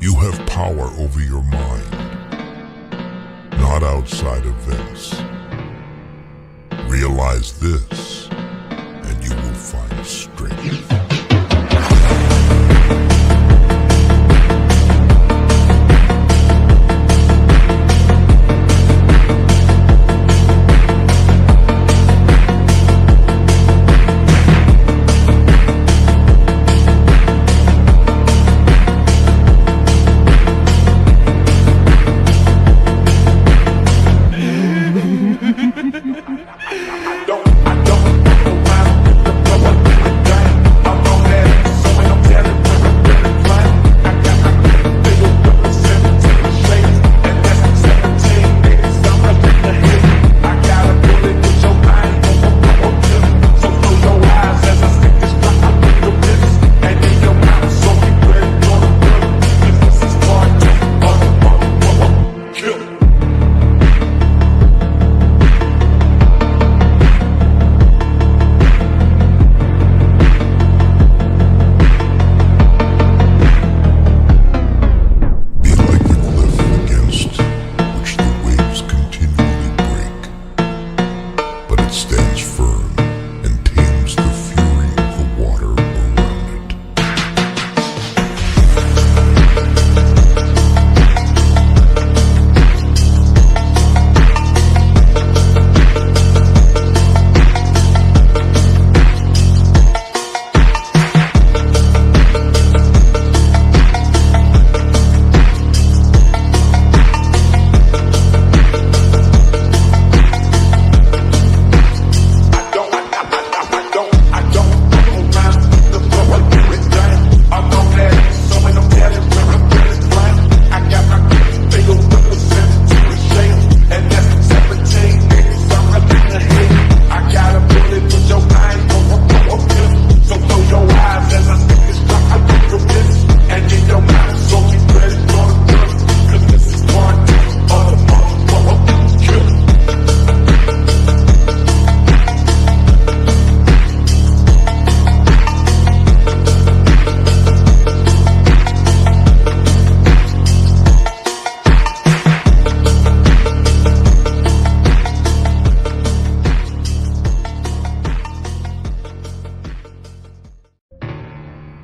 You have power over your mind, not outside events. Realize this, and you will find strength.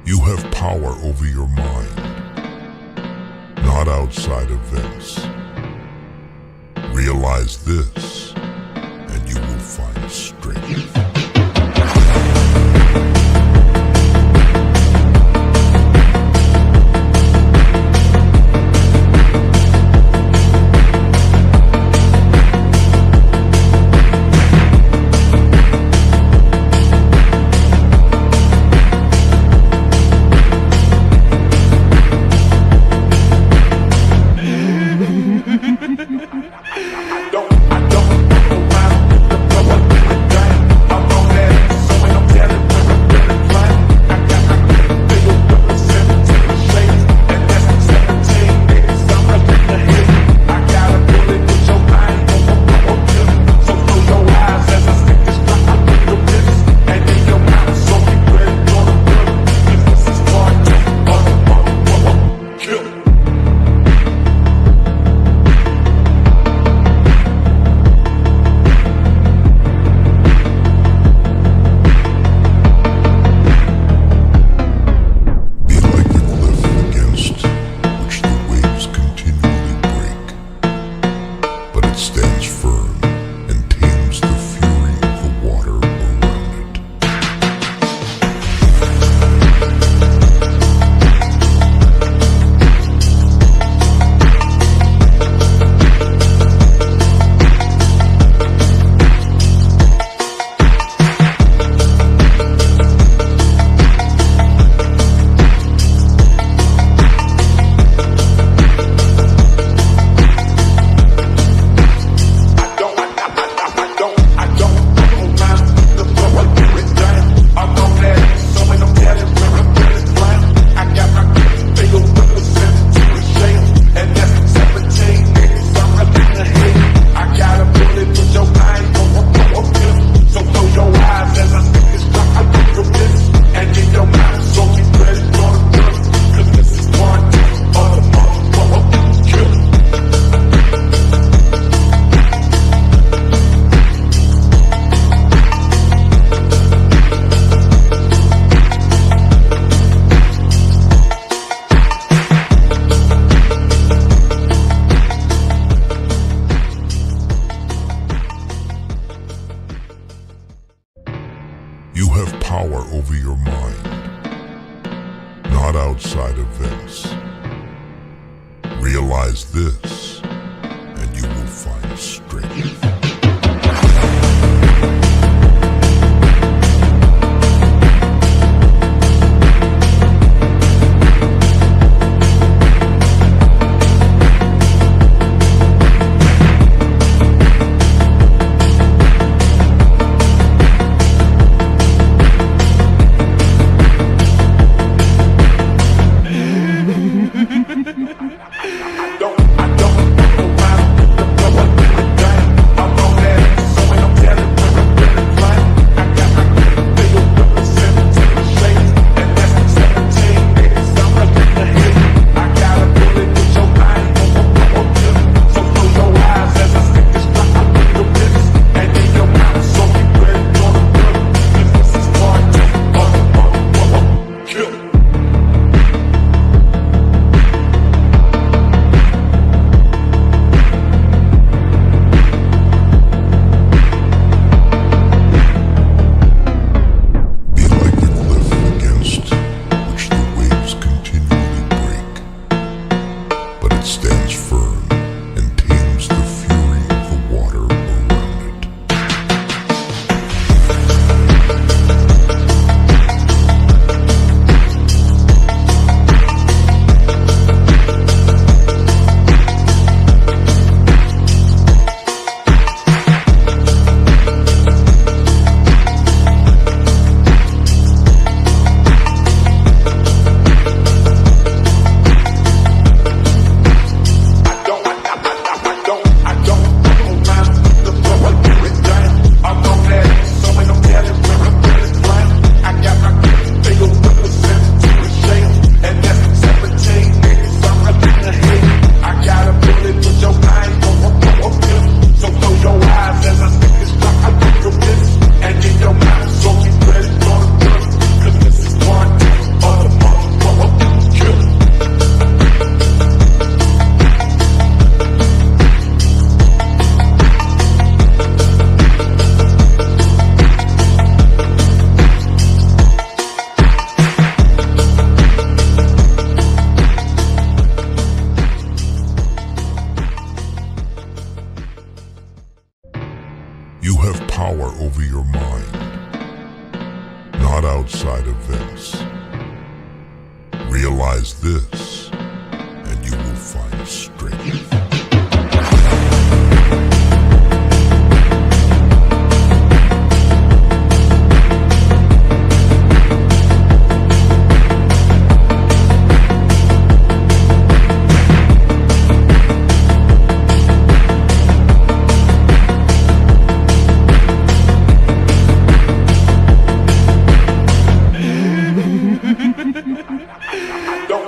You have power over your mind, not outside events. Realize this, and you will find strength. I don't Realize this, and you will find strength. You have power over your mind, not outside events. Realize this, and you will find strength. I don't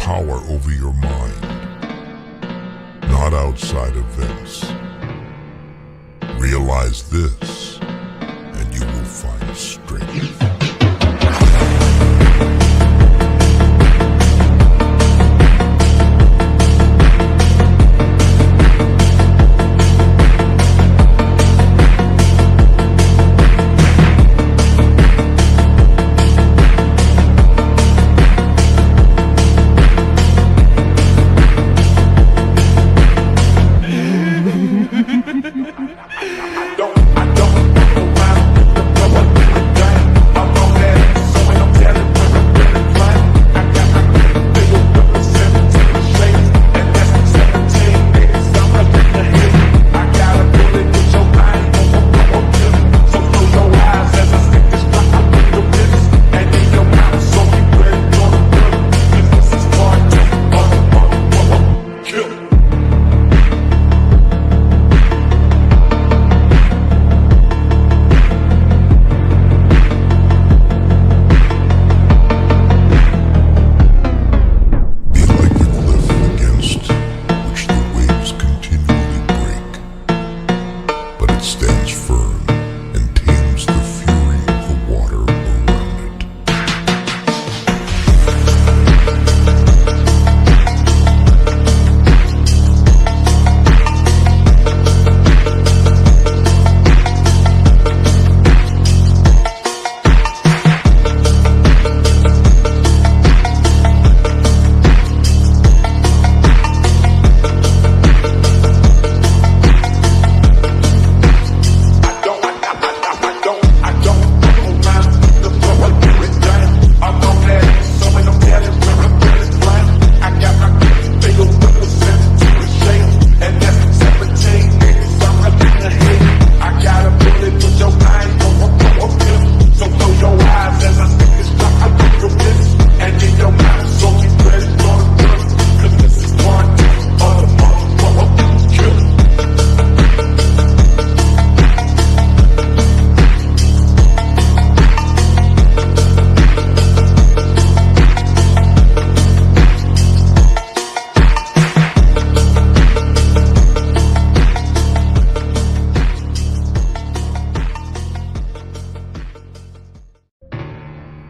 power over your mind, not outside events. Realize this, and you will find strength.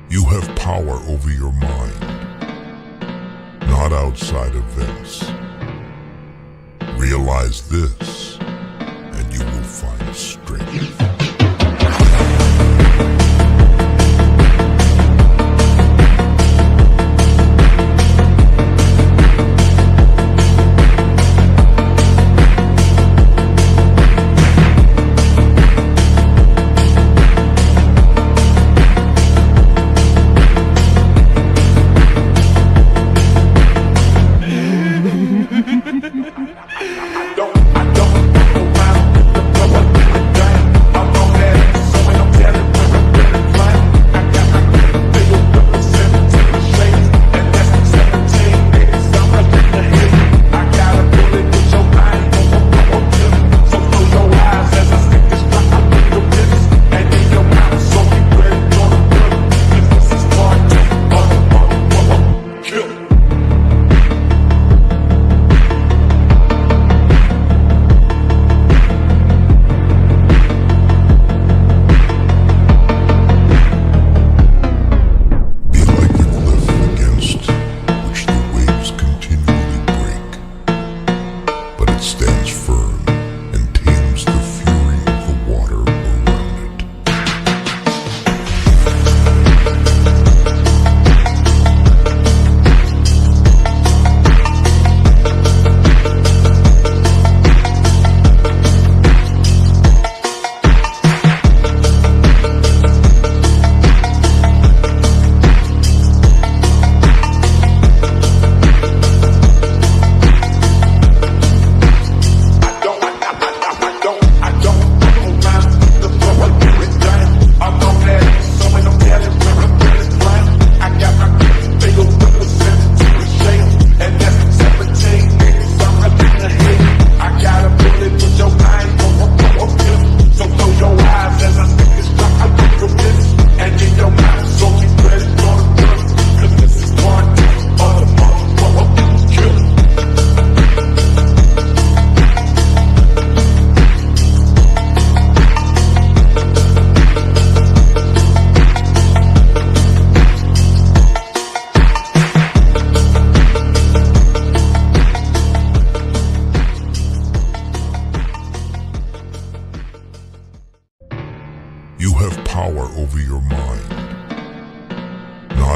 You have power over your mind, not outside events. Realize this, and you will find strength. I don't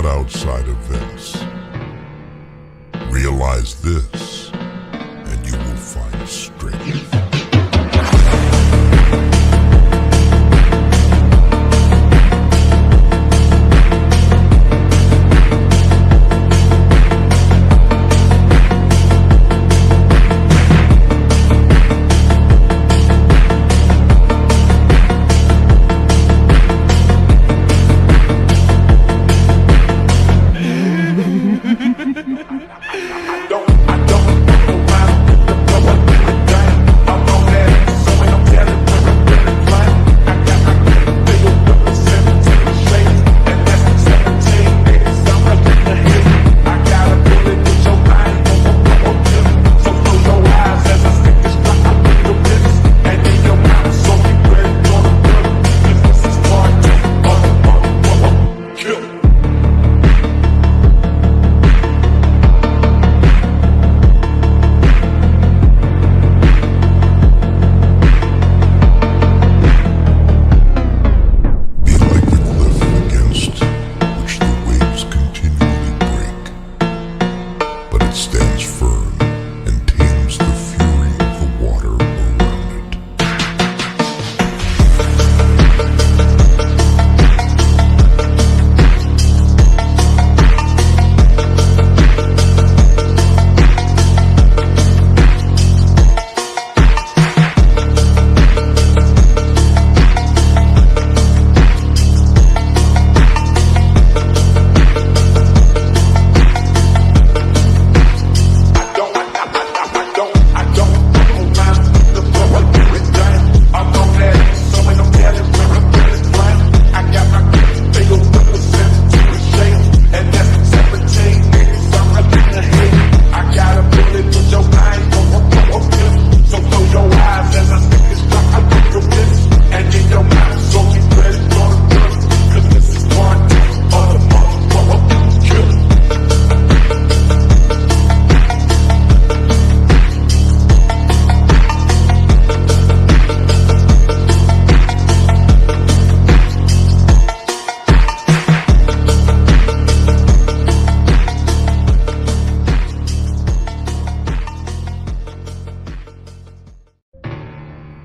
not outside events. Realize this, and you will find strength.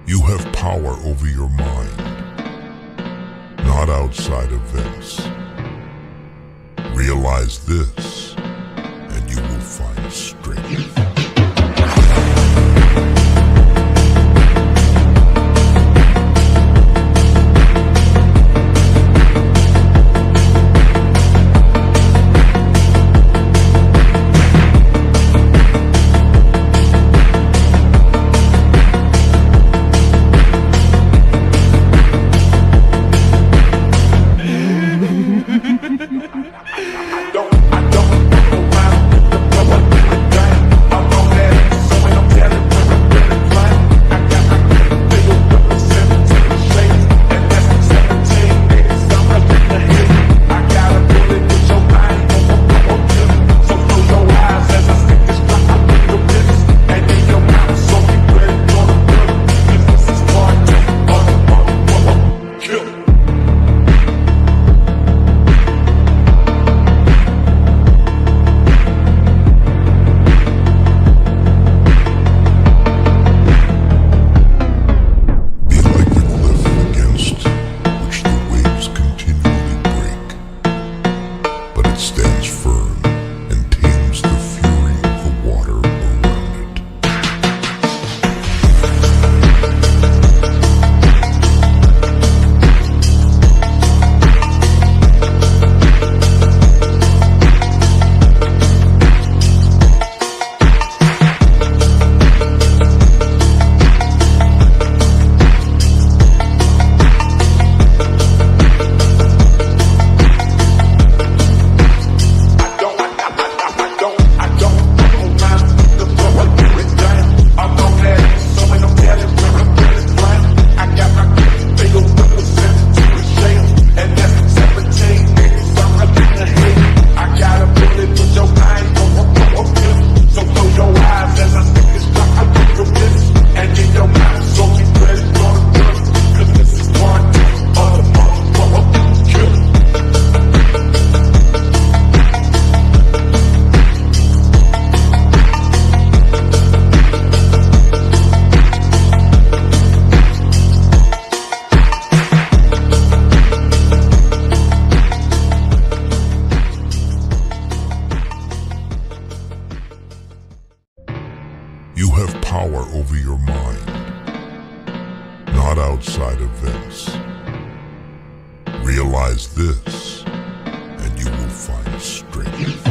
You have power over your mind, not outside events. Realize this, and you will find strength. I don't over your mind, not outside events. Realize this, and you will find strength.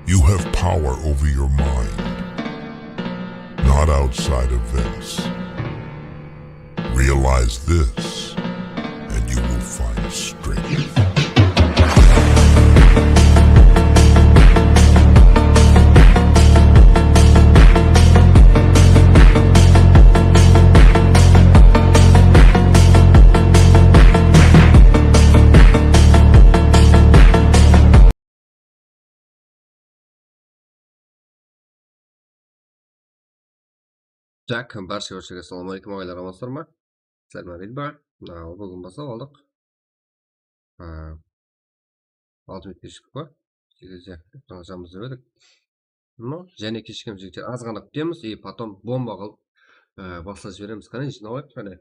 You have power over your mind, not outside events. Realize this, and you will find strength. Так, баршаңызға ассалаумағалейкум ағайлар, амансыздар ма? Сәлеметсіздер ме? Бүгін бастап алдық. 6 минут кешіктік па? Сегізде жаңамыз деп едік. Және кешіккен жігіттер аз ғана күтеміз и потом бомба қылып бастап жібереміз. Қане жиналайық, қане.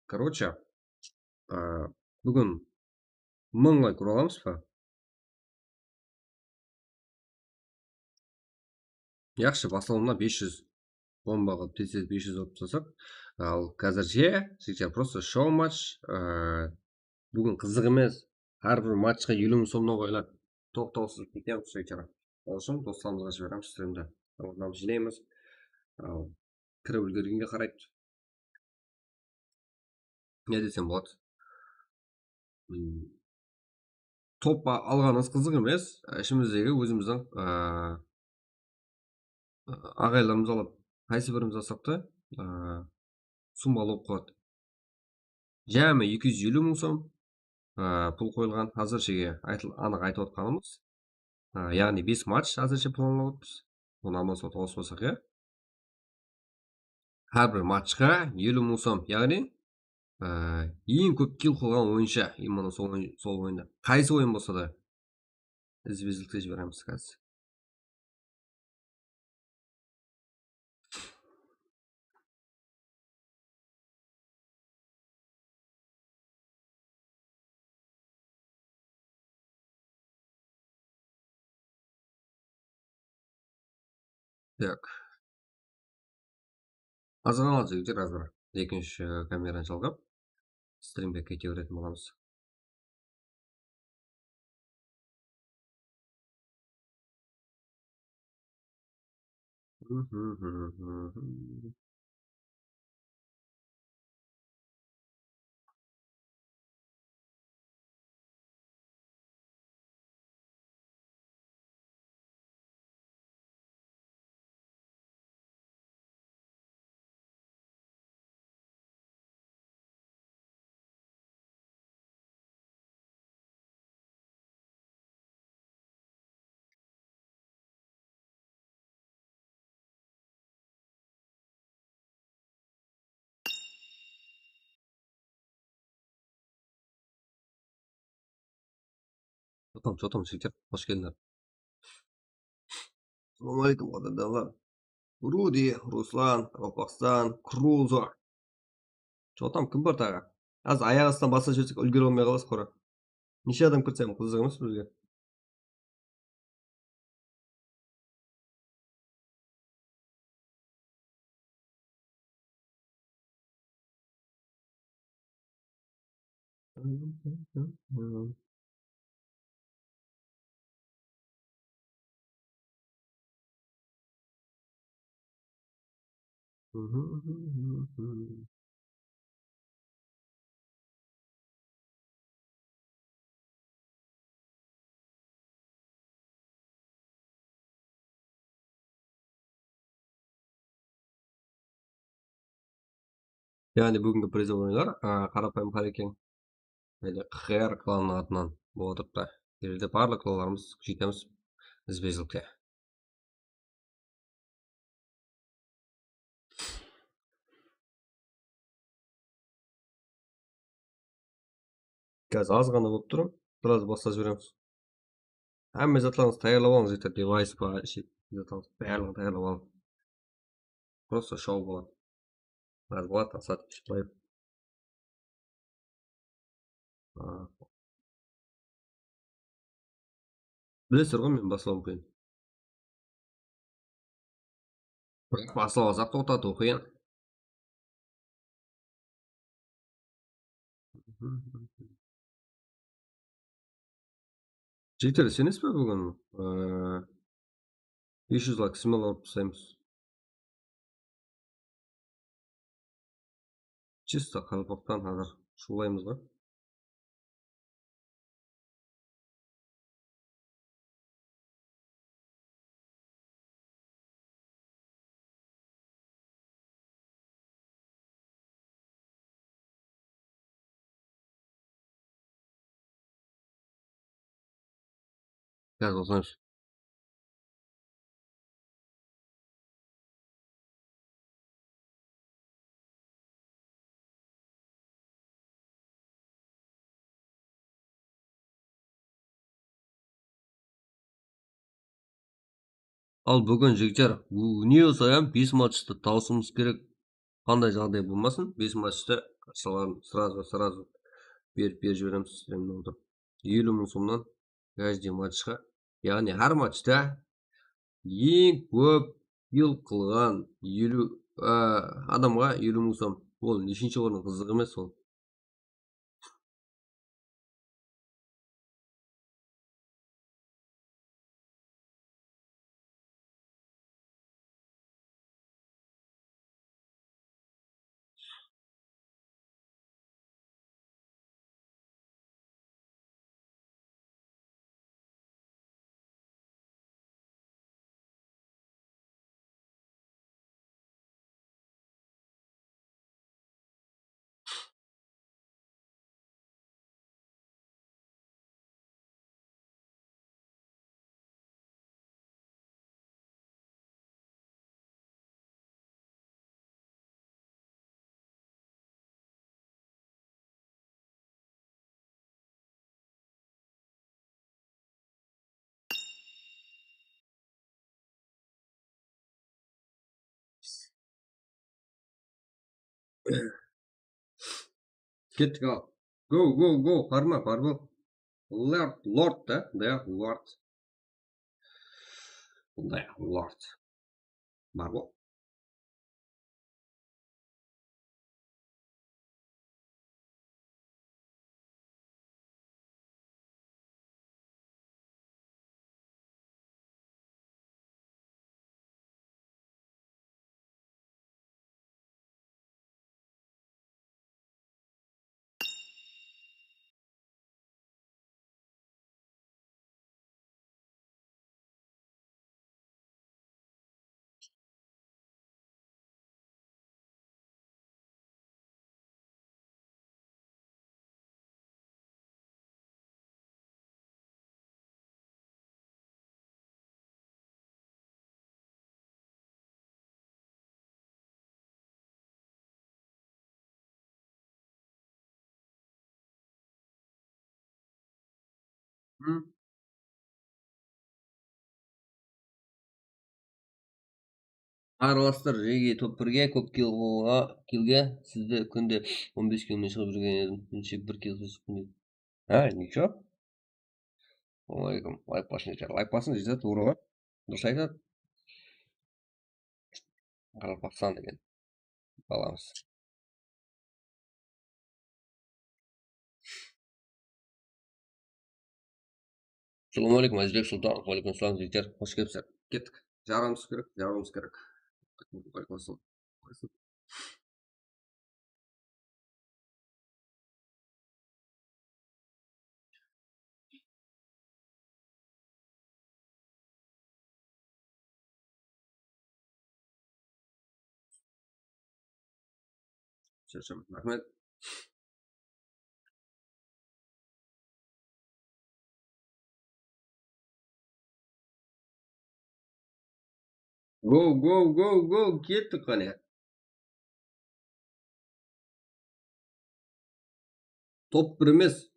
Короче, бүгін 1000 лайк ұра аламыз ба? Яқшы, басылымына 500 бомба қылып тез 500 болып тастасақ. Ал қазір жігіттер просто шоу матч. Бүгін қызық емес. Әрбір матчқа 50 мың сомнан қойылады. Тоқтаусыз кетеміз жігіттер. Ол үшін достарымызға жібереміз стримді. Оны жинаймыз. Кіріп үлгергенге қарайды. Не десем болады? Топ алғаныңыз қызық емес. Ішіміздегі өзіміздің ағайларымыз алып, қайсы біріміз алсақ та суммалы болып қалады. Жәмі 250 мың сом пұл қойылған. Әзіршеге анық айтып отқанымыз. Яғни 5 матч әзірше планлаудымыз. Оны аман сау тауыспасақ, әрбір матчқа 50 мың сом. Яғни ең көп килл қылған ойынша, именно сол ойында. Қайсы ойын болса да іздеп жібереміз қазір. Так. Азған алды жігіттер азырақ. Екінші камераны жалғап, стримге кете беретін боламыз. Чотам жігіттер, қош келдіңдер. Ассалаумағалейкум қадірлі. Руди, Руслан, Qaraqalpaqstan, Крузо. Чотам кім бар тағы? Аз аяқ астынан баса жіберсек үлгере алмай қаласыз қора. Неше адам кірсе қызық емес бізге. Яғни бүгінгі призов ойындар қарапайым қарекең қияр кланының атынан болып отырыпты. Жерде барлық кланаларымыз жетеміз ізбезілікке. Қазір аз ғана болып тұр, біраз бастап жібереміз. Әмме затларыңыз таярлап алыңыз, жетер девайс па, затларыңыз барлығын таярлап алыңыз. Просто шоу болады. Аз болады, асат шықпайып. Білесіздер ғой, мен басылауым қиын. Бірақ басылау азақ тоқтату қиын. Жігіттер, сенесіз бе бүгін 500 лайк символ алып тастаймыз. Чисто Qaraqalpaqstan қазір шулаймыз ғой. Қазір осылаймыз. Ал бүгін жігіттер, не болса 5 матчты тауысымыз керек. Қандай жағдай болмасын, 5 матчты сразу беріп жібереміз стримнен отырып. 50 мың сомнан каждый матчқа. Яғни әр матчта ең көп ел қылған 50 адамға 50 мың сом. Ол нешінші орын қызық емес ол. Кеттік ал. Go. Парма. Lord да? Да, Lord. Да, Lord. Бар ғой. Араластыр реги топ 1-ге көп килге сізді күнде 15 киломен шығып жүрген едім. Күнше 1 кил шығып. Ничего. Алейкум. Лайк басын жетер. Лайк басын жетер тура ғой. Дұрыс айтады. Qaraqalpaqstan деген баламыз. Ассалаумағалейкум, Азизбек Сұлтанов. Алейкум ассалам жігіттер. Қош келіпсіздер. Кеттік. Жарымыз керек. Рахмет. Go. Кеттік қане. Топ 1 емес.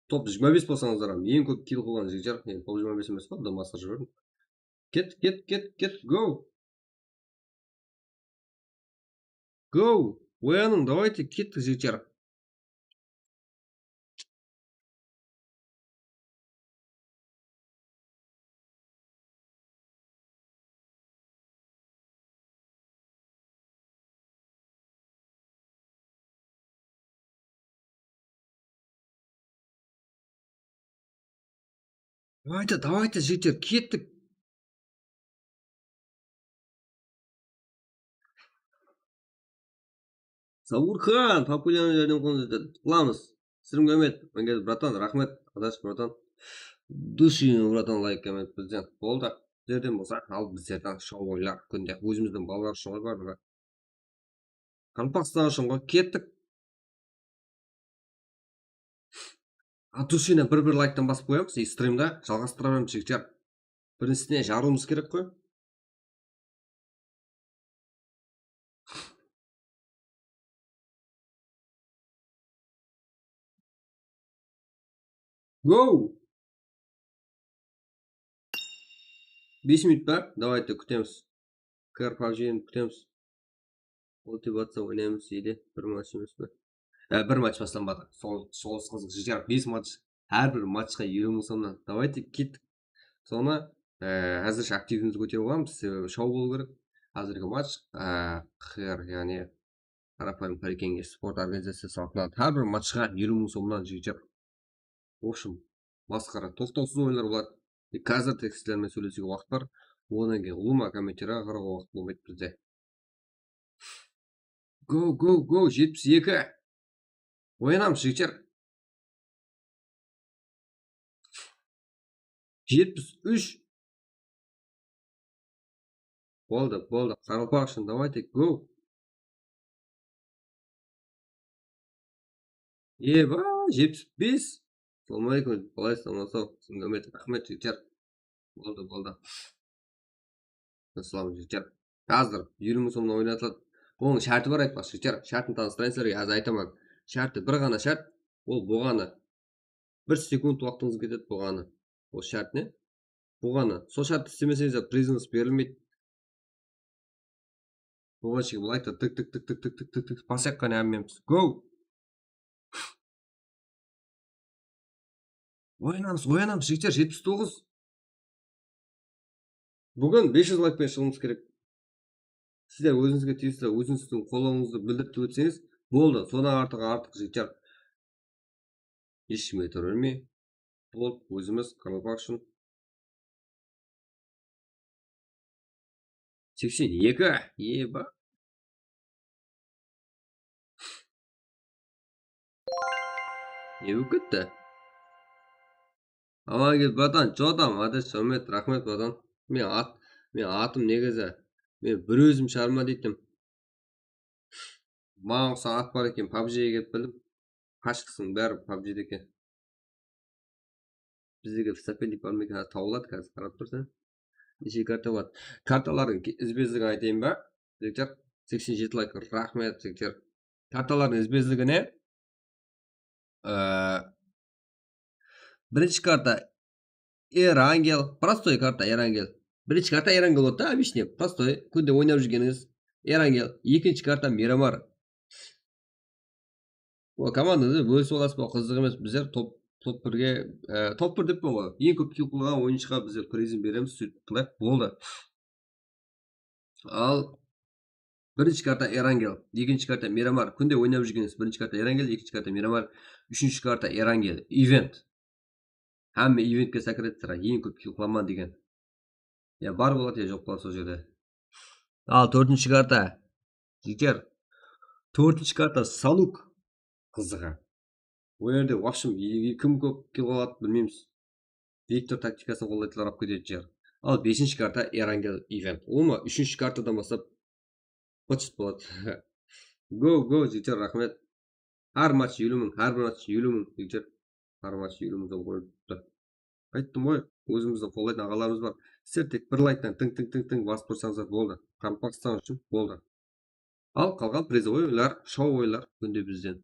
Топ 25 болсаңыздар, ең көп кил қылған жігіттер. Топ 25 емес па, дамасыр жібердім. Кет. Go. Ояның, давайте кеттік жігіттер. Давайте жігіттер, кеттік. Саурхан, популярный жерден қонды. Қыламыз. Сірім көмет. Мәңгеді, братан, рахмет. Адаш, братан. Душин, братан, лайк көмет бізден. Болды. Жерден болса, ал біздерден шоу ойлар күнде. Өзіміздің балалар үшін ғой бар. Qaraqalpaqstan үшін ғой. Кеттік. Душина бір лайктан басып қоямыз. И стримда жалғастыра береміз жігіттер. Біріншісіне жаруымыз керек қой. Go! 5 минут бар. Давайте күтеміз. Пубг'ні күтеміз. Мотивация ойнаймыз дейді. Бір матч емес пе? Бір матч бастанбады. Сол қызық жігіттер. 5 матч. Әрбір матчқа 20 мың сомнан. Давайте кеттік. Соны әзірше активімізді көтеріп аламыз. Шоу болу керек. Әзіргі матч қыр, яғни қарапайым Қарекеңге спорт организациясы атынан әрбір матчқа 20 мың сомнан жігіттер. В общем, масқара. Тоқтаусыз ойындар болады. Қазір текстілермен сөйлесуге уақыт бар. Одан кейін ұлыма комменттерға қарауға уақыт болмайды бізде. Go. 72. Оянамыз жігіттер. 73. Болды. Qaraqalpaqstan, давайте, go. Еба, 75. Ассалаумағалейкум, қалай саламатсыз? Рахмет жігіттер. Болды. Ассалам жігіттер. Қазір 20 мың сомнан ойнатылады. Оның шарты бар айтпақшы жігіттер. Шартын таныстырайын аз айтамын. Шарты бір ғана шарт. Ол болғаны. 1 секунд уақытыңыз кетеді болғаны. Ол шарт не? Болғаны. Сол шартты істемесеңіз призыңыз берілмейді. Болған шеге бұл айтты. Тік. Басақ қане әммеміз. Go! Оянамыз жігіттер. 79. Бүгін 500 лайкпен шығуымыз керек. Сіздер өзіңізге тиісті, өзіңіздің қолауыңызды білдіріп өтсеңіз, болды. Содан артық жігіттер. Ешкімге түрілмей. Болды, өзіміз Qaraqalpaqstan. 82. Еба. Не болып кетті? Аман кел, братан, жотам, адаш, рахмет, братан. Мен атым негізі. Мен бір өзім шарма дейтім. Маған ұқсан ат бар екен, Pubg'ге келіп білдім. Қашқысың бәрі Pubg'де екен. Біздегі соперник бар ма екен, тауылады қазір, қарап тұрсаң. Неше карта болады. Карталардың ізбездігін айтайын ба? Жігіттер, 87 лайк, рахмет, жігіттер. Карталардың ізбездігіне бірінші карта Эрангел. Простой карта Эрангел. Birinchi karta Эрангел bo'ldi, объясни. Простой. Kunda o'ynab yurganingiz Эрангел. Ikkinchi karta Miramar. O komandani bo'lsa olasiz, bu qiziq emas. Bizlar top 1ga top 1 deb qo'ygan. Eng ko'p kill qilgan o'yinchiga bizlar prizm beramiz, сөйтіп qilib bo'ldi. Al birinchi karta Erangel, ikkinchi karta Miramar. Kunda o'ynab yurganingiz birinchi karta Erangel, ikkinchi karta Miramar, uchinchi karta Erangel. Event. Hamma eventga sakratdilar, eng ko'p kill qilaman degan. Ya bar bo'ladi, ya yo'q bo'ladi o'sha yerda. Al to'rtinchi karta. Jigar. To'rtinchi karta Saluk. Qiziq. Bu yerda в общем kim ko'p kill qiladi bilmaymiz. Viktor taktikasini qo'llaydilar, olib ketadi. Al 5-karta Erangel event. Umi 3-kartadan boshlab qochib bo'ladi. Go Jigar, rahmat. Har match yulumin, har bir match yulumin Jigar. Har match yulumin deb qo'yibdi. Aytdim qo'y, o'zimizning qo'llaydigan ағаларimiz bor. Sizlar tek bir laykdan ting bosib tursangiz bo'ldi. Qaraqalpaqstan uchun bo'ldi. Al qolgan призовой o'yinlar, shou o'yinlar kunda bizdan.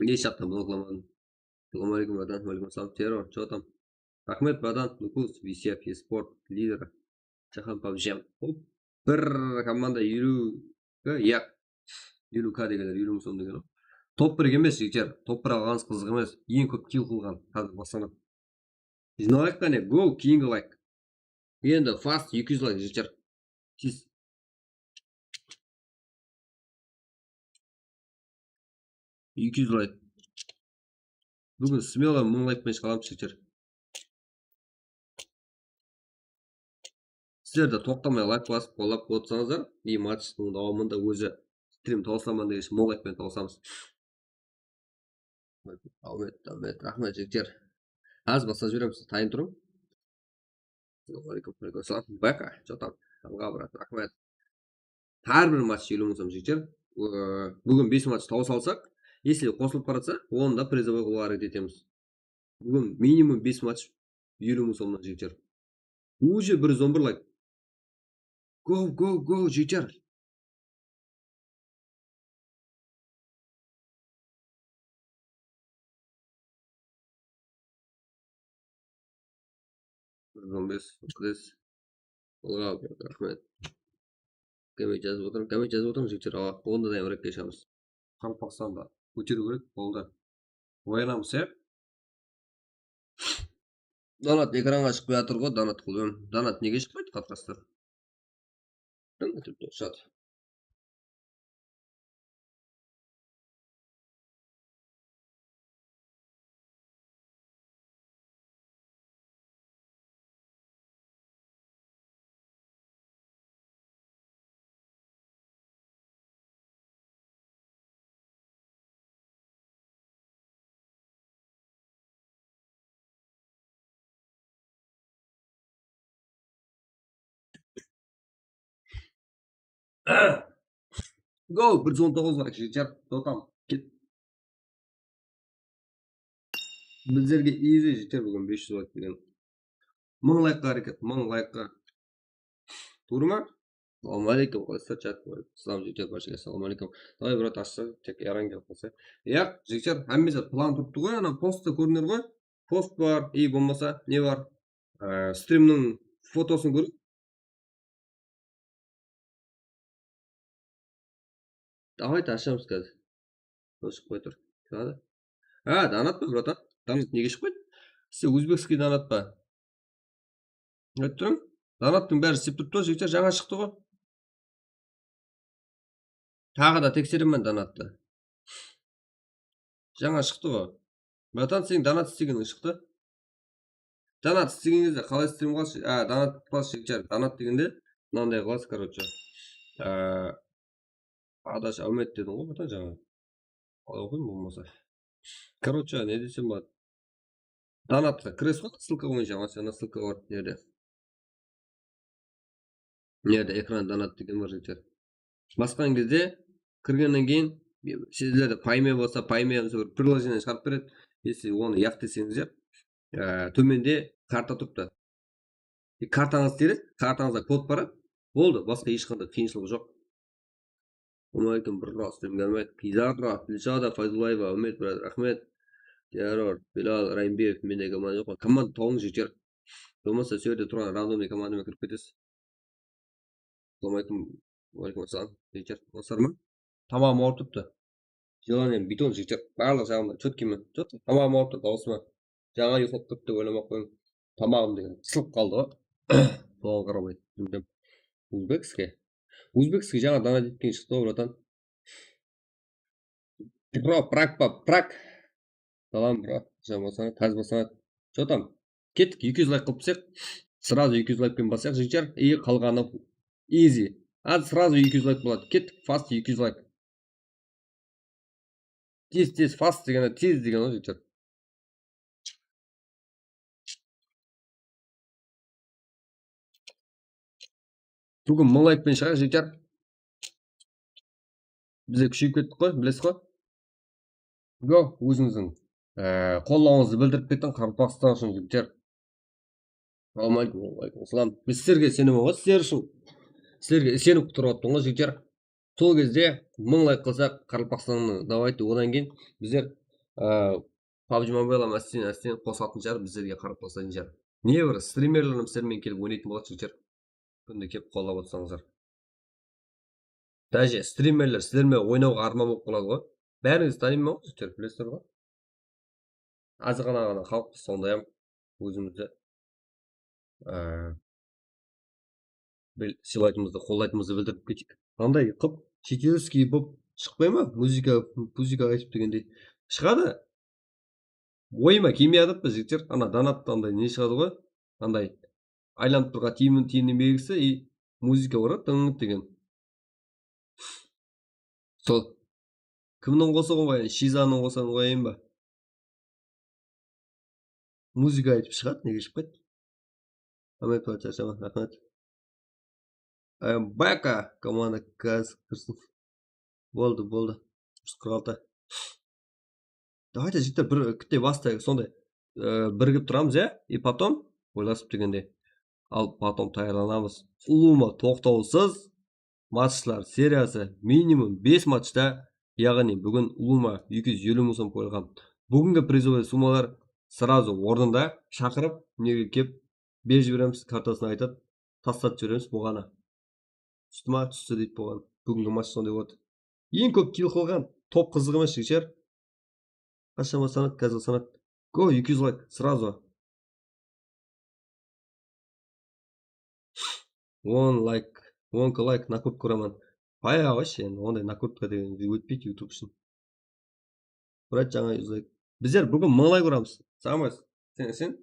Necha hafta bloklamadim. Assalomu alaykum badan, va alaykum assalom. Terror, что там? Rahmat badan, Nukus, VCF Sport lideri. Jahon Pubg. Hop, bir komanda 20 ya 20k deganlar, 20 so'm degan. Top 1 emas, Jigar. Top 1 olgansiz qiziq emas. Eng ko'p kill qilgan hozir boshlanib. Jinoyat qani, go keyingi like. Endi fast 200 like Jigar. Siz 200 like. Bugun smelo 1000 like bilan chiqaram Jigar. Sizlar da to'xtamay like bosib qo'llab qo'ysanizlar, bu matchning davomida o'zi stream to'g'rilaman degan 1000 like bilan to'g'risamiz. Ahmet, rahmat Jigar. Hozir masaj beramiz, tayin turing. Assalomu alaykum, alaykum assalom. Baka, что там? Alga brat, rahmat. Har bir match yulimiz Jigar. Bugun 5 match to'g'ri salsak, если qo'shilib qarasa, onda призовой qo'yib hareket etamiz. Bugun minimum 5 match yulimiz olgan Jigar. Уже 111 like. Go Jigar. Zombies, this. Alga brat, rahmat. Kime жазып отырмын Jigar. Onda da emrak geçemiz. Qaraqalpaqstanda o'tiru kerak bo'ldi. O'ynamiz, ya. Donat ekranға chiqib yotir-ku, donat qildim. Donat nega chiqmaydi qatnashda? Nima deb o'xshadi? Go 119 like Jigar. To'tam. Bizlarga easy Jigar bugun 500 like degan. 1000 like harakat, 1000 like. To'g'rimi? Assalomu alaykum. Qo'ysa chat bor. Islom Jigar boshiga assalomu alaykum. To'y birat ashsa tek Erangel qilsa. Yo'q, Jigar hammamiz plan turibdi-ku, ana postda ko'rinar-ku. Post bor, bo'lmasa ne bor? Streamning fotosini ko'rib. Давай ташламыз қазір. Qo'shib qo'y tur. Qani? Ha, donatmi, bratan? Donat nega chiqib qo'ydi? Siz o'zbekskiy donatmi? Aytib turing. Donatning bari sip turibdi, Jigar жаңа chiqdi-ku. Tag'ida tekshiraman donatni. Жаңа chiqdi-ku. Bratan, sen donat istaganing chiqdi. Donat istaganingizda qalay stream qilasiz? Donat qilasiz Jigar. Donat deganda bunday qilasiz, короче. Adash Ahmet dedim o batan жаңа. Okuyayım bo'lmasa. Короче, ne desem болады. Donatga kirasiz, ссылка bo'yicha, mana ссылка bor yerda. Nerede ekran donat degan bor Jigar. Basqangizda kirgandan keyin sizlarda payme bo'lsa, payme bir приложение chiqarib beradi. Если оны yo'q desangiz, төменде karta turibdi. Kartangiz terib, kartangizga kod boradi. Bo'ldi, boshqa hech qanday qiyinchilik yo'q. Assalomu alaykum, bir rost stream gelmek. Pizarra, Dilshada, Fayzullaeva, Umid, rahmat. Terror, Bilal, Райымбеков, менде команда жоқ. Команда тауыңыз жігіттер. Болмаса сол жерде тұрған рандомный командамен кіріп кетесіз. Ассалаумағалейкум. Уалейкум ассалам. Жігіттер, осылар ма? Тамағым ауырып тұрыпты. Желанием бетон жігіттер. Барлық жағымда чөткемен. Чөткі. Тамағым ауырып тұрды, дауысыма. Жаңа ұйықтап тұрып деп ойламақ қойдым. Тамағым деген қысылып қалды ғой. Соған қарамай. Узбекский жаңа дана деткен шықты ғой, братан. Бро, прак. Салам, брат. Жамасана, тазбасана. Что там? Кеттік, 200 лайк қылып түсек. Сразу 200 лайкпен басақ жігіттер. И қалғаны easy. Сразу 200 лайк болады. Кеттік, fast 200 лайк. Тез, fast дегені тез деген ғой жігіттер. Бүгін 1000 лайкпен шығайық жігіттер. Бізде күшейіп кеттік қой, білесіз ғой. Го, өзіңіздің қолдауыңызды білдіріп кеттің Qaraqalpaqstan үшін жігіттер. Ассалаумағалейкум. Біз сіздерге сенемін ғой, сіздерге сеніп тұрып отырмын ғой жігіттер. Сол кезде 1000 лайк қылсақ Qaraqalpaqstanны давайте, одан кейін біздер Pubg Mobile әстен қосатын шығар, біздерге Qaraqalpaqstan шығар. Не бір стримерлерім сіздермен келіп ойнайтын болады жігіттер. Күнде келіп қолдап отырсаңыздар. Даже стримерлер сіздермен ойнауға арман болып қалады ғой. Бәріңіз танимын ғой жігіттер, білесіздер ғой. Аз ғана халықпыз, сондай өзімізді сыйлайтынымызды, қолдайтынымызды білдіріп кетейік. Андай қып шетелский болып шықпай ма? Музыка айтып дегендей шығады. Ойыма келмей жатып жігіттер. Ана донатта андай не шығады ғой? Андай айланып тұрған тиынның белгісі и музыка бар ғой, деген. Сол. Кімнің қосығын қояйын? Шизаның қосығын қояйын ба? Музыка айтып шығады, неге шықпайды? Рахмет. Бака команда кірсін. Болды. 46. Давайте жігіттер бір күтте бастайық, сондай бірігіп тұрамыз, и потом ойласып дегенде. Ал потом таярланамыз. Улума тоқтаусыз матчлар сериясы минимум 5 матчта, яғни бүгін Улума 250 мың сом қойылған. Бүгінгі призовый суммалар сразу орнында, шақырып, неге кеп беріп жібереміз, картасын айтады, тастатып жібереміз болғаны. Түсті ма? Түсті дейді болған. Бүгінгі матч сондай болады. Ең көп килл қылған топ қызық емес жігіттер. Қашама санат, қазір санат. Го, 200 лайк, сразу. 10 лайк накрут көремін. Бая вообще, ондай накрутка деген өтпейді YouTube үшін. Брат, жаңа 100 лайк. Біздер бүгін 1000 лайк көреміз. Сағамыз, сен?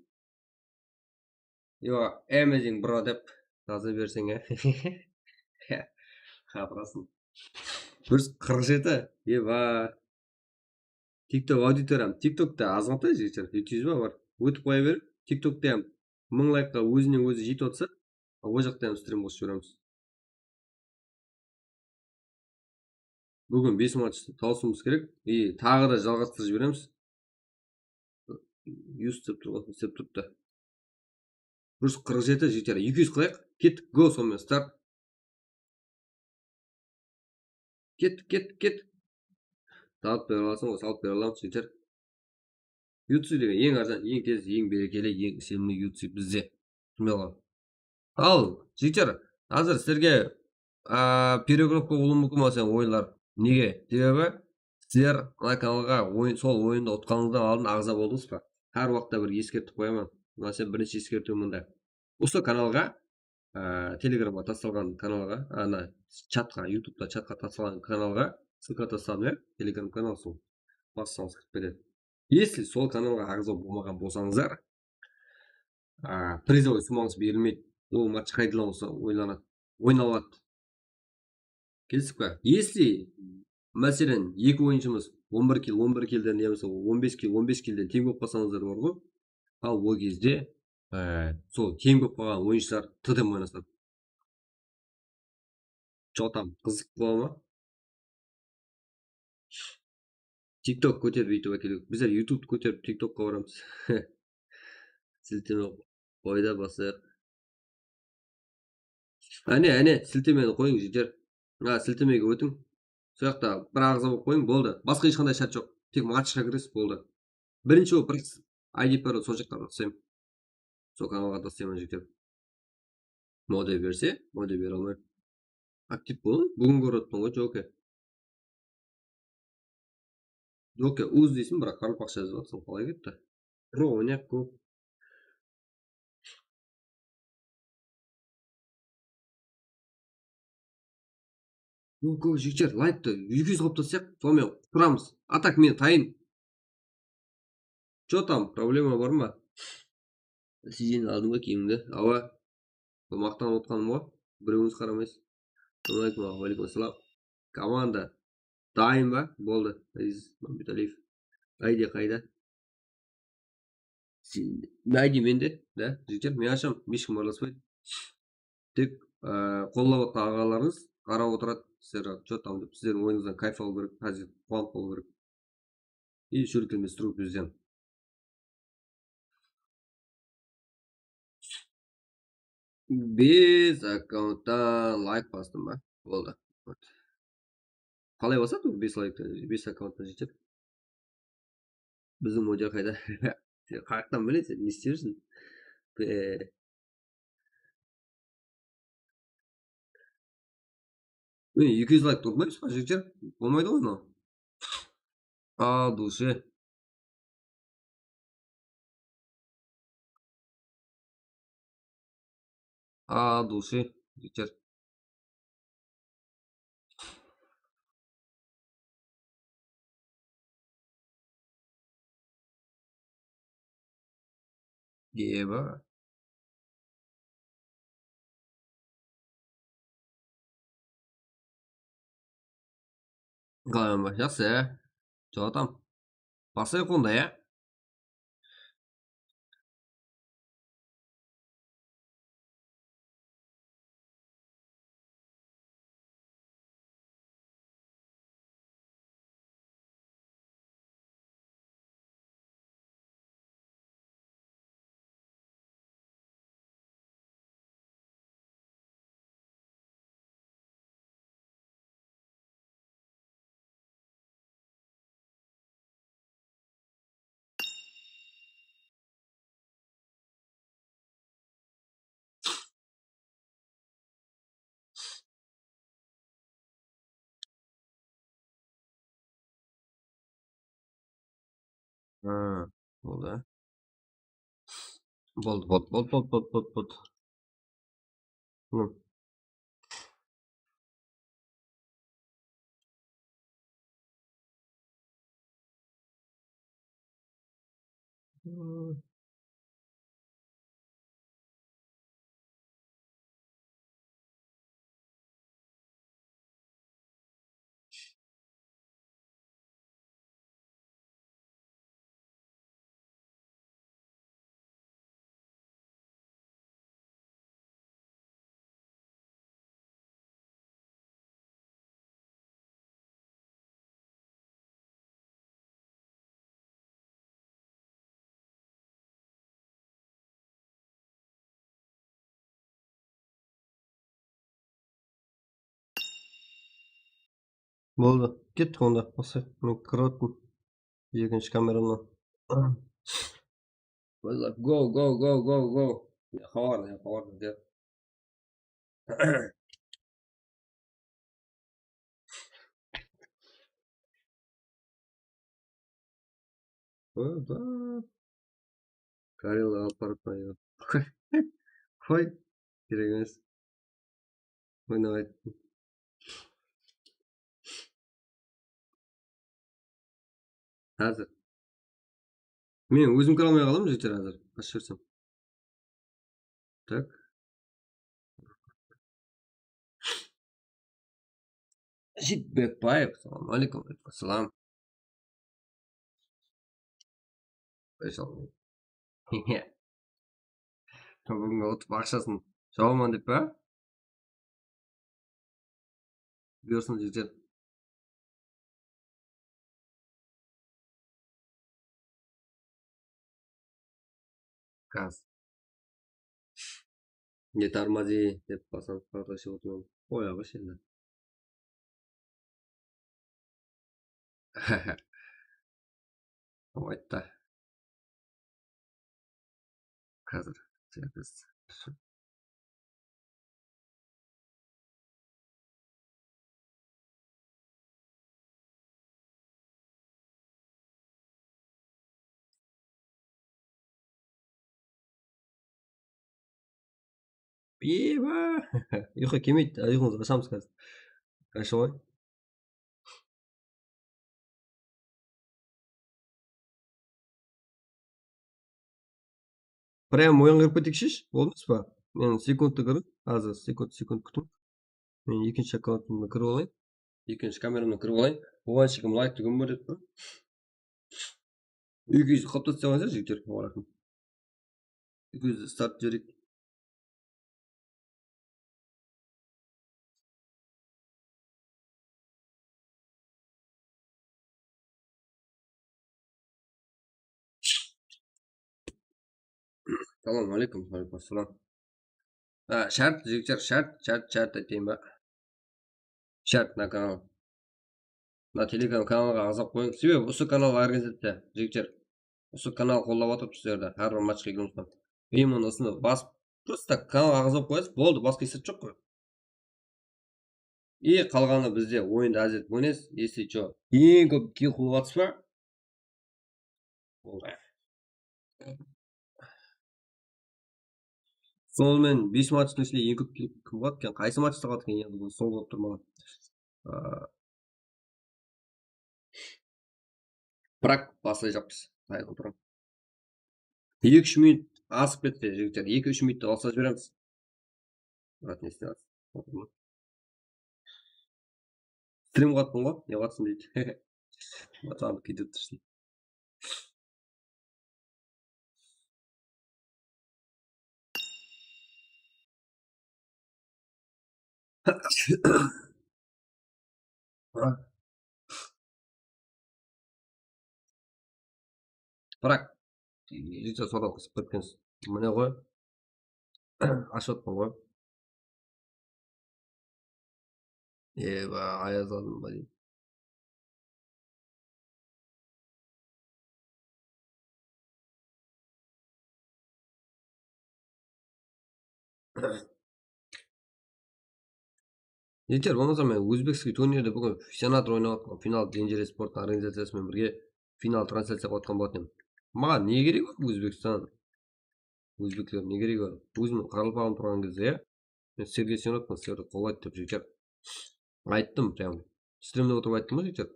Йо, amazing bro деп жаза берсең, Қапырасын. 47. Еба. TikTok аудиториям. TikTok'та азғантай жігіттер. 200 ба бар. Өтіп қоя беріп. TikTok'та 1000 лайкқа өзінен өзі жетіп отырса, ол жақта стрим қосып жібереміз. Бүгін 5 матчты тауысуымыз керек. И тағы да жалғастырып жібереміз. Юстеп тұрыпты. 47 жігіттер. 200 қылайық. Кеттік, го сонымен старт. Кет. Салып бере аласың ғой, салып бере аламыз жігіттер. YouTube деген ең арзан, ең тез, ең берекелі, ең сенімді YouTube бізде. Ал жігіттер, қазір сіздерге перегруппа болуы мүмкін болса ойындар. Неге? Себебі сіздер мына каналға сол ойында ұтқаныңыздан алдын ағза болдыңыз ба? Әр уақытта бір ескертіп қоямын. Мәселен, бірінші ескертуім мында. Осы каналға, Телеграмға тасталған каналға, чатқа, YouTube'да чатқа тасталған каналға ссылка тастадым, Telegram канал сол. Бассаңыз кіріп кетеді. Если сол каналға ағза болмаған болсаңыздар, призовый суммаңыз берілмейді. Ол матч қайдаланса ойналады. Келісіп па? Если, мәселен, екі ойыншымыз 11 килден немесе 15 килден тең болып қалсаңыздар бар ғой, ал ол кезде сол тең болып қалған ойыншылар тдм ойнасады. Что там, қызық бола ма? TikTok көтеріп YouTube әкелік. Біздер YouTube көтеріп TikTokқа барамыз. Сілтеме қойда басайық. Әне, сілтемені қойың жігіттер. Сілтемеге өтің. Сол жақта бір ағза болып қойың, болды. Басқа ешқандай шарт жоқ. Тек матчқа кіресіз, болды. Birinchi болып ID пароль сол жаққа тастаймын. Сол каналға тастаймын жігіттер. Мода берсе, мода бере алмаймын. Актив болу. Бүгін көріп ғой, Жоке. Жоке, уз дейсің, бірақ Қарақалпақша жазып жатсың, қалай кетті? Ро, ойнақ көп. Көп жігіттер, лайкты 200 қылып тастайық, сонымен тұрамыз. А так мен тайын. Че там, проблема бар ма? Сиден алдым ғой киіміңді. Ауа, мақтанып отқаным ғой. Біреуіңіз қарамайсыз. Ассалаумағалейкум, уағалейкум ассалам. Команда дайын ба? Болды. Азиз Мамбеталиев. Айди қайда? Айди менде, да? Жігіттер, мен ашам, ешкім араласпайды. Тек қолдап отқан ағаларыңыз қарап отырады. Сіздер че там деп, сіздердің ойыңыздан кайф алу керек, қазір қуанып болу керек. И шүркелме струк бізден. Без аккаунттан лайк бастым ба? Болды. Қалай басады ол 5 лайктан, 5 аккаунттан жетер? Біздің модия қайда? Сен қаяқтан білесің, сен не істеп жүрсің? 200 лайк тұрмайсыз ба жігіттер? Болмайды ғой мынау. А, душе. А, души, жігіттер. Еба. Қалайын ба, жақсы, жоғатам. Басайық онда, я? Болды. Болды. Болды. Кеттік онда. Басайық. Мен кіріп екінші камерамнан. Go. Хабар. Карел алып барып қойды. Қой, керек емес. Ойнамайды. Қазір. Мен өзім кіре алмай қаламын жігіттер қазір. Ашып жіберсем. Так. Житбекбаев. Ассалаумағалейкум. Ассалам. Бүгінгі ұтып ақшасын жауаман деп па? Бұйырсын жігіттер. Газ. Не тормози деп басып қарташып отырмын. Қоя қойшы енді. Айтты. Қазір. Еба! Ұйқы келмейді. Ұйқыңызды қашамыз қазір. Қаша ғой. Прям оян кіріп кетейікші. Болмас па? Мен секундты кіріп, азыр секунд күтім. Мен екінші аккаунтымды кіріп алайын. Екінші камерамды кіріп алайын. Болғаншықым лайкты кім көреді бі? Үйгізді қаптатса қойыңыздар жігіттер. Рахмет. Үйгізді старт жіберейік. Салам алейкум. Алейкум ассалам. Шарт жігіттер, шарт айтайын ба? Шарт на канал. На телеграм каналға азап қойыңыз. Себебі осы канал организация жігіттер. Осы канал қолдап отырып сіздерді әрбір матчқа келуіңізден. Именно осыны басып, просто канал ағызып қоясыз, болды, басқа есеп жоқ қой. И қалғаны бізде ойынды әзет ойнайсыз, если что. Ең көп килл қылып жатсыз ба? Болды. Сонымен 5 матчтың ішінде ең көп килл кім болады екен? Қайсы матчта қалады екен енді сол болып тұр маған. Бірақ басылай жаппыз. Қайғы тұрам. 2-3 минут асып кетті жігіттер. 2-3 минутта басылай жібереміз. Брат, не істейміз? Стрим қаттың ғой, не қатсын дейді. Батанды кетіп тұрсын. Бірақ жігіттер содан қысып кеткенсіз. Міне ғой. Ашып отқан ғой. Еба, аяз алдым ба дейді. Жігіттер, болмаса мен өзбекский турнирде бүгін сенатор ойнап жатқан финал Денжер спорттың организациясымен бірге финал трансляция қылып жатқан болатын едім. Маған не керек бар Өзбекстан? Өзбектер не керек бар? Өзім Қарақалпағым тұрған кезде, мен сіздерге сенатпын, сіздерді қолдайды деп жігіттер. Айттым прям. Стримде отырып айттым ба жігіттер?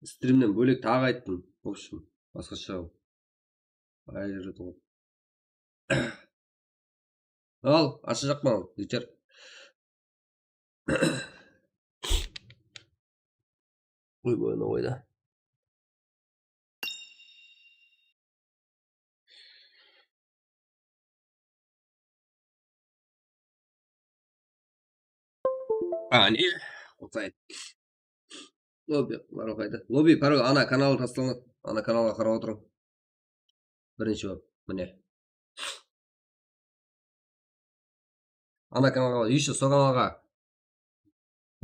Стримнен бөлек тағы айттым. В общем, басқаша. Ай жүреді ғой. Ал, ашы жақпан, жігіттер. Ой, бойына ойда. Не? Қосайын. Лобби, бару қайда. Лобби, пару, ана каналы тасталынады. Ана каналға қарап отырым. Бірінші болып, міне. Ана каналға, еще со каналға.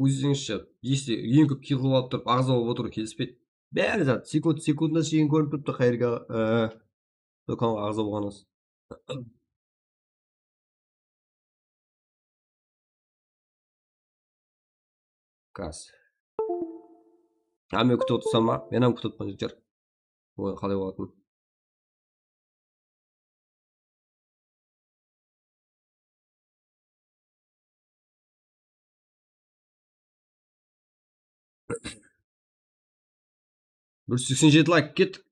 Өзіңізше, если ең көп килл қылып алып тұрып, ағза болып отыру келіспейді. Бәрі зат, секундына шейін көрініп тұрыпты қайырға. Со каналға ағза болғаныз. Қас. Мен күтіп отырсам ба? Мен күтіп отырмын жігіттер. Ой, қалай болатын? Бір 87 лайк кеттік.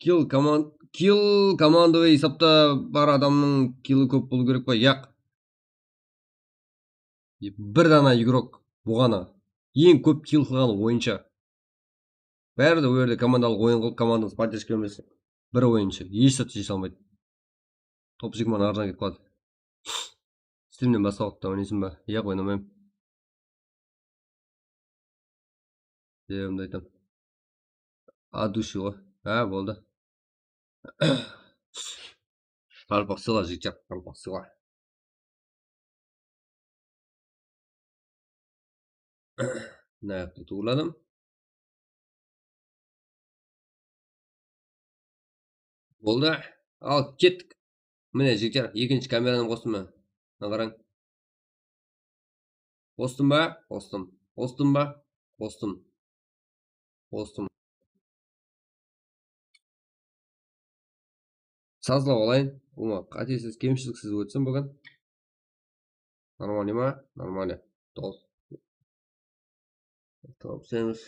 Килл командовый есапта бар адамның киллі көп болу керек па? Яқ. Бір дана игрок бұғана. Ең көп килл қылған ойынша. Бәрі де өрде командалық ойын қылып, командамыз поддержка бермесе. Бір ойыншы. Еш сәтті жей салмайды. Топ 20 арзан кетіп қалды. Стримнен басқа уақытта ойнайсың ба? Яқ, ойнамаймын. Дегенімді айтам. Души ғой. Болды. Қарпақ сыйла жігіттер, қарпақ сыйла. Мына жақты туғырладым. Болды. Al kettik. Mine жігіттер, екінші камераны қостым ба? Қараң. Қостым ба? Қостым. Қостым ба? Қостым. Қостым. Сазлап алайын. Бұма қатесіз, кемшіліксіз өтсін бүгін. Нормально ма? Нормально. Топсаймыз.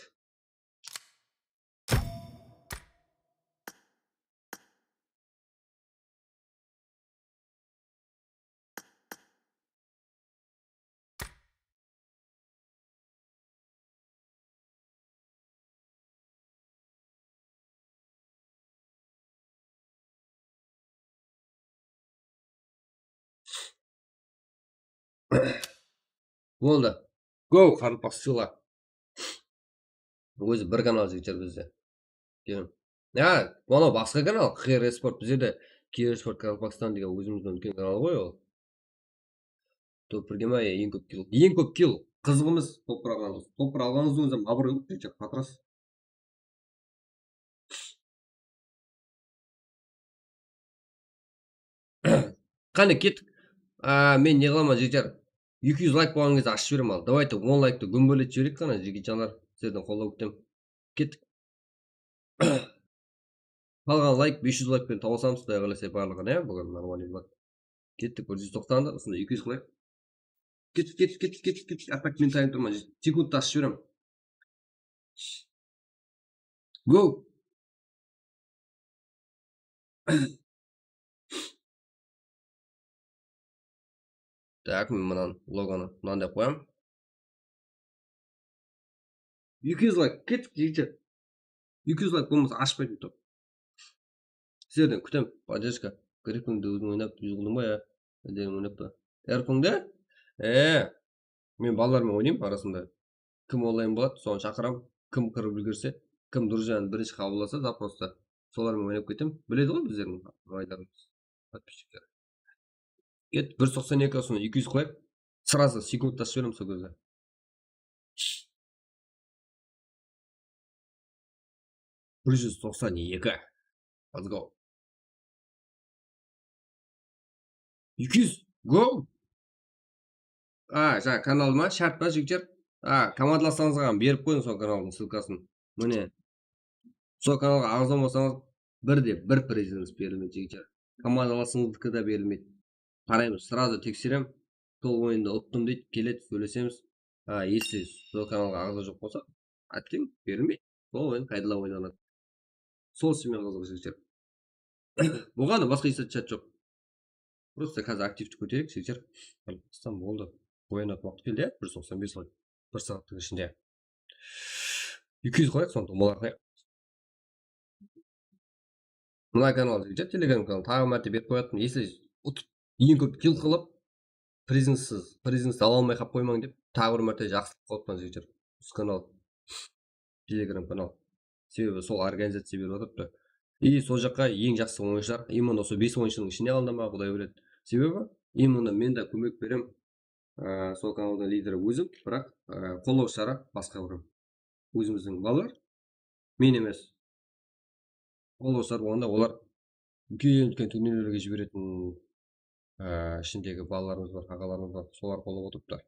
Болды. Go, Qaraqalpaqstan. Өзі бір канал жігіттер бізде. Келin. Мынау басқа канал, қр спорт. Бізде кер спорт Qaraqalpaqstan деген өзіміздің үлкен канал ғой ол. Топ-1-ге ма, ең көп килл. Ең көп килл. Қызығымыз топ-1 алғанымыз. Топ-1 алғанымыздың өзі абырой ғой, жігіттер, патрас. Қане кеттік. Мен не қыламын жігіттер? 200 лайк болған кезде ашып жіберем ал. Давайте 10 лайкты гүмбелетіп жіберейік қана, жігітжандар. Сіздерден қолдау күтемін. Кеттік. Қалған лайк 500 лайкпен тауысамыз, құдай қаласа барлығын, бүгін нормально болады. Кеттік, 190-ды, осында 200 қылайық. Кеттік. Атак мен тайым тұрмай, секундта ашып жіберем. Go. Так, мен мынаны логоны мынандай қоям. 200 лайк, кеттік жігіттер. 200 лайк болмаса ашпайтын топ. Сіздерден күтем, поддержка. Грифіңді өзің ойнап, жүзгілдің ба, әдемі ойнап та. Әркімді? Мен балалармен ойнайым арасында. Кім онлайн болады, соны шақырам. Кім кіріп үлгерсе, кім друзьяны бірінші қабылдаса, запросто солармен ойнап кетем. Біледі ғой біздердің ағайындарымыз, подписчиктер. Кет, 192 соны 200 қойып, сразу секундта жіберем сол кезде. Bir 192. Let's go. 200. Go. Жаңа каналыма шарт па жігіттер? Командаласаңызға беріп қойын сол каналдың ссылкасын. Міне. Сол каналға ағзам болсаңыз, бір призіңіз берілмейді жігіттер. Командаласыңыздікі да берілмейді. Қараймыз, сразу тексерем. Сол ойынды ұттым дейді, келеді, сөйлесеміз. Если сол каналға ағза жоқ болса, әттең берілмейді. Сол ойын қайдалап ойнанады. Сол сізмен қызық жігіттер. Бұған басқа чат жоқ. Просто қазір активті көтерейік, жігіттер. Qaraqalpaqstan болды. Ойнатын уақыт келді, 195 лайк. 1 сағаттың ішінде. 200 қояйық, сонда олар қояйық. Мына канал жігіттер, телеграм канал тағы мәрте беріп қоятын. Если ең көп килл қылып, призіңізді ала алмай қалып қоймаң деп, тағы бір мәрте жақсылық қылыппын жігіттер. Осы канал, телеграм канал. Себебі сол организация беріп отырыпты. И сол жаққа ең жақсы ойыншылар, именно осы 5 ойыншының ішіне алынды ма, құдай біледі. Себебі именно мен де көмек берем. Сол каналдың лидері өзім, бірақ қолдаушылары басқа бір өзіміздің балалар. Мен емес. Қолдаушылар болғанда олар үлкен турнирлерге жіберетін ішіндегі балаларымыз бар, ағаларымыз бар, солар қолдап отырыпты.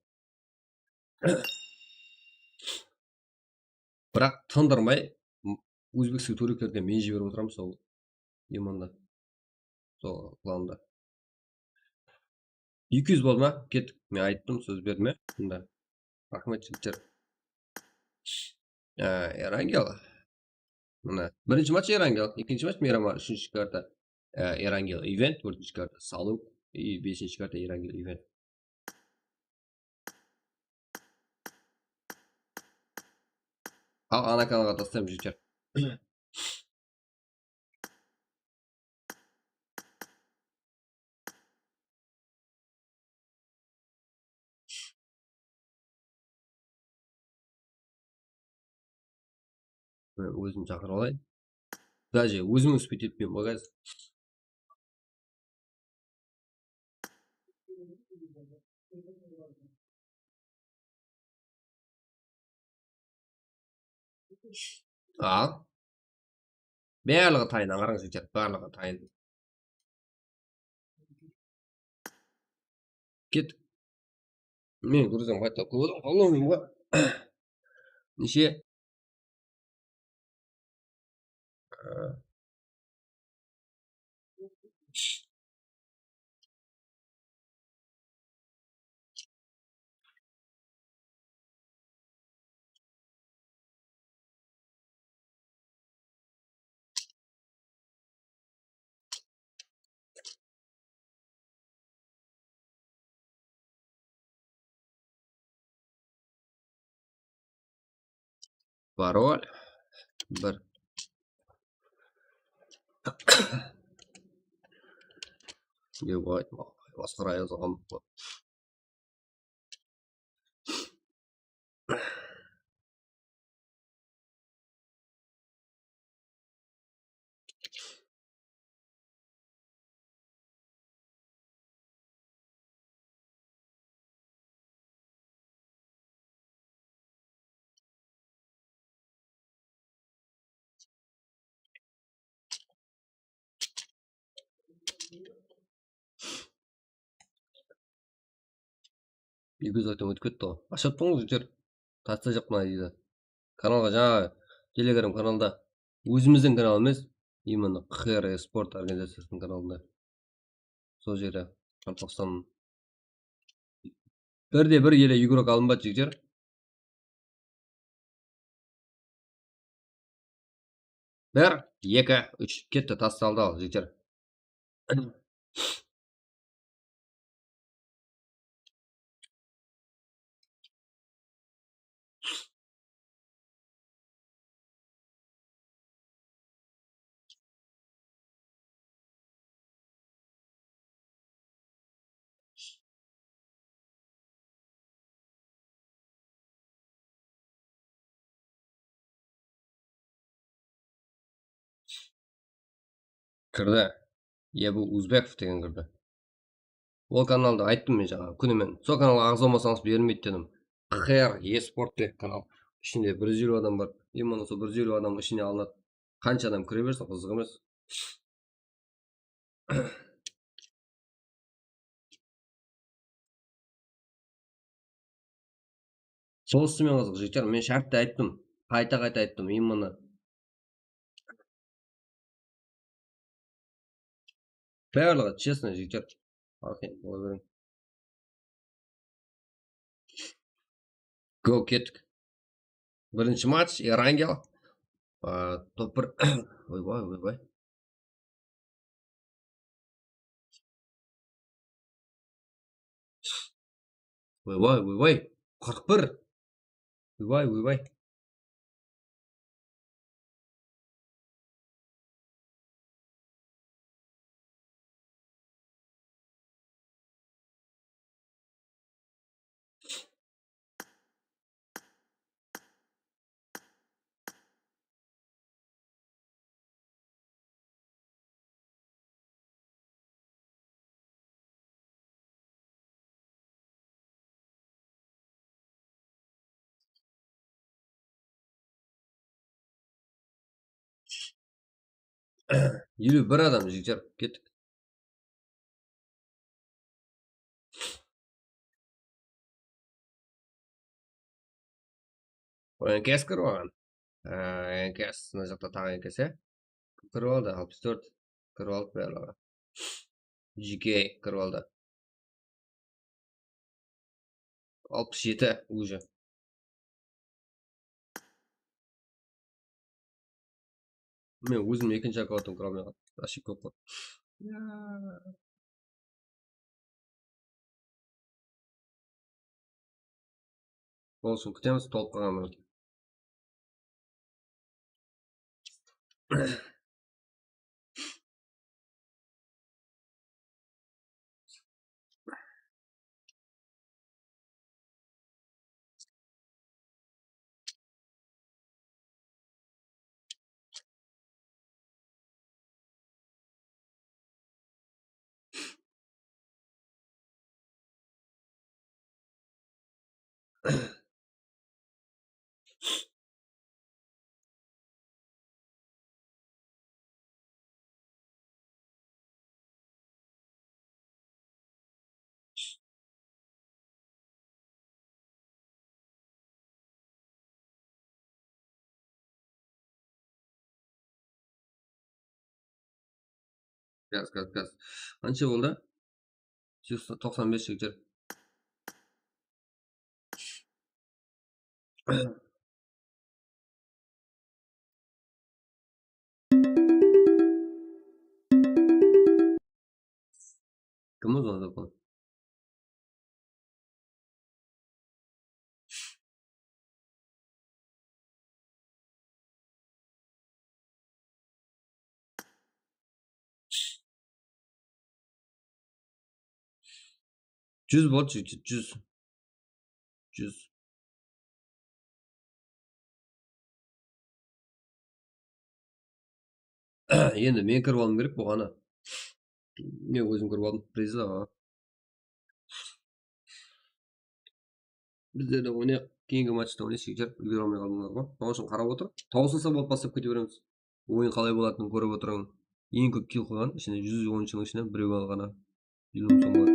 Бірақ тындырмай өзбекстік туриктерге мен жіберіп отырамын сол именно сол планда. 200 болды ма? Кеттік. Мен айттым, сөз бердім. Мында. Рахмет жігіттер. Эрангел. Мына. Бірінші матч Эрангел, екінші матч Мирама, үшінші карта Эрангел ивент, төртінші карта салу и бесінші карта Эрангел ивент. Ана каналға тастаймын жігіттер. Өзім шақырып алайын. Даже өзім өспет етпеймін ғой қазір. Bäärligi taýynan garaň şeker, bäärligi taýyn. Git. Men gurzam haýta koýdum. Allah'ım bu. Nişe? Parol. Bir. Ýok aýtma. Başga ýazgam. Bir göz aýtym ötüp ketdi. Aşatmaňyz ýeter. Taştajakma diýdi. Kanalga jaňa Telegram kanalda özümizden kanal emas, imенно KR sport organizatsiyasining kanalında. Sol jere Qaraqalpaqstan birde bir ýere ýügürek alınbat jigjer. Bir, 2, 3 ketdi tasdaldy al jigjer. Kirdi. Ya bu Uzbekov degen kirdi. O kanalda aýtdym men jaňa. Küni men so kanalga agzamasaňyz bermeyt dedim. KR e-sport dep kanal. İçinde 150 adam bar. Imенно so 150 adam içine alınat. Kança adam kire berse gyzyk emas. Soňsy men gyzyk jigjer. Men şartda aýtdym. Gaýta-gaýta aýtdym. Imенно bäherligi честно jigjer. Bakyn, bola berem. Go ketdik. Birinci maç Erangel. Top 1. Oýboy, oýboy. Oýboy, oýboy. 41. Oýboy, oýboy. Ýüri bir adam jigjer. Ketdik. Oýankes kirýän. Enkes najakda taň enkese. Kirýäldi 64. Kirýält bäherligi. Jike kirýäldi. 67 уже. Men özüm ikinji akkauntum kuralyp aşy köp. Bolsun kütemiz tolpurgan belki. Gaz. Qancha bo'ldi? 195 hectar. Kim o'zi telefon? Жүз bo'ldi, 100. Endi men kirib olmam kerak bu qani. Men o'zim kirib oldim. Prezla. Bizlarda o'ynayaq. Keyingi matchda o'ynashga kerak. Ulgura olmay qoldinglarmi? To'g'risini qarab o'tir. To'g'risini bo'lib pasib ketaveramiz. O'yin qalay bo'ladini ko'rib o'tiraman. Eng ko'p kill qilgan, ishini 100 o'yinchining ichidan biri bo'lgan. Yilum so'nglar.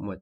Mat.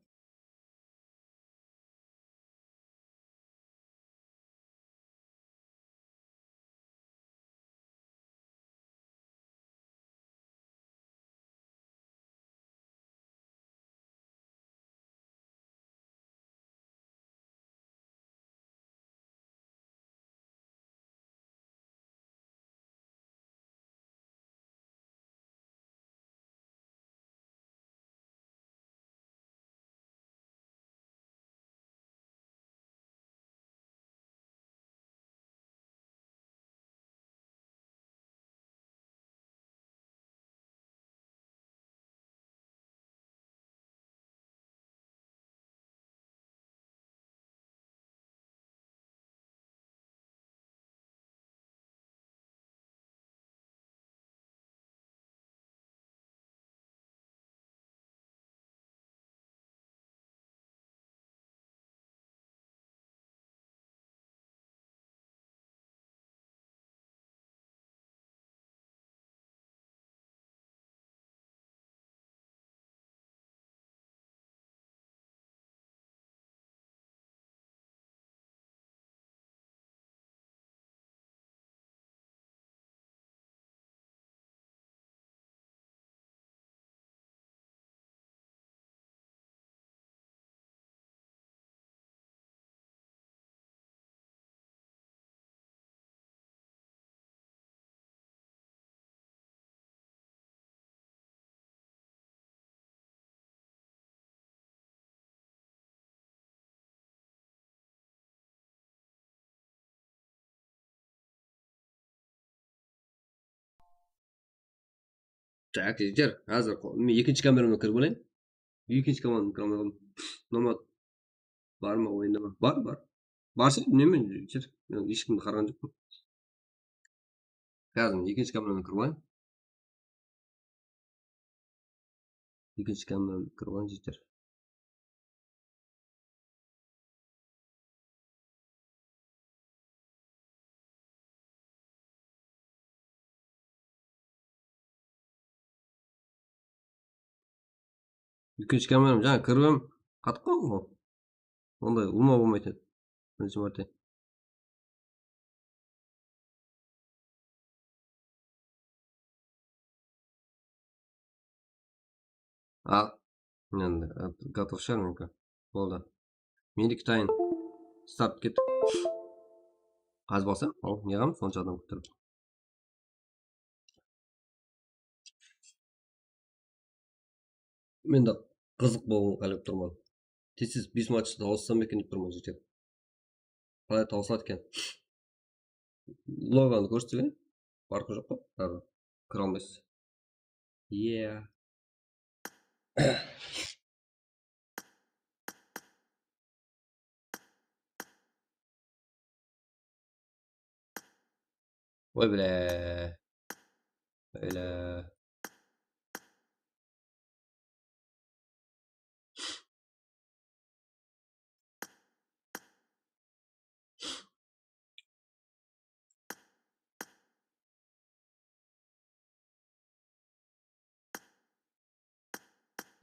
Taktikler hazır. Men ikinci kameramga kirib olayım. Ikinci kameramga nomad barmi o'yinda? Bor. Barsa nima chir? Men hech kimni qaragan yo'qman. Hozir ikinci kameramga kirib olayım. İkinci kameramga kirib olayım chir. İkinci kameram жаңа kiribim qatib qolgan. Onday ulma bo'lmaydi. Birinchi marta. A, endi готов sharmanka. Bo'ldi. Meniki tayin. Start ket. Qaz bosam, hop, yig'amiz soncha odam kuttirib. Menda qiziq bo'lgan qalib turman. Tez 5 matchda olsam ekan deb turman jichir. Qalay tavsat ekan. Logani ko'rsatgan. Farqi yo'q-ku. Ha. Kira olmaysiz. Yeah. Voy bile. Öyle.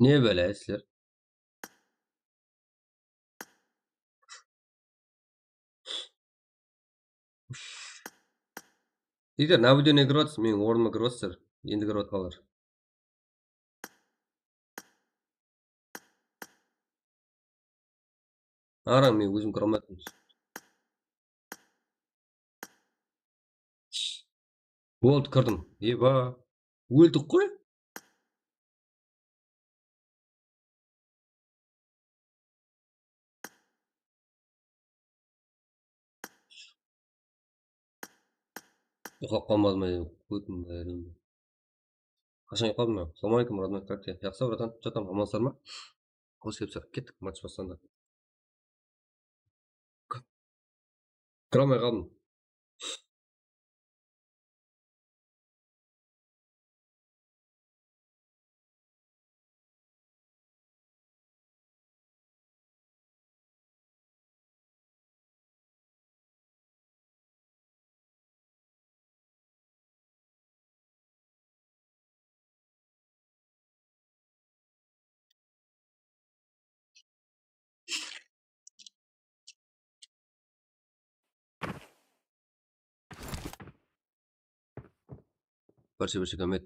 Niye böyle esler? Егер наблюдение көріп жатсыз, менің орныма кіріп жатсыздар. Енді көріп жатқандар. Араң мен өзім көре алмайтынмын. Болды, кірдім. Еба. Өлдік қой. Ұйықтап қалмадым мен. Өтім бәрін. Қашан ұйықтадым мен? Ассалаумағалейкум, родной, как тебе? Жақсы, братан. Жатам, амансыздар ма? Қош келіпсіздер. Кеттік матч басталды. Кіре алмай қалдым. Бірше көмет.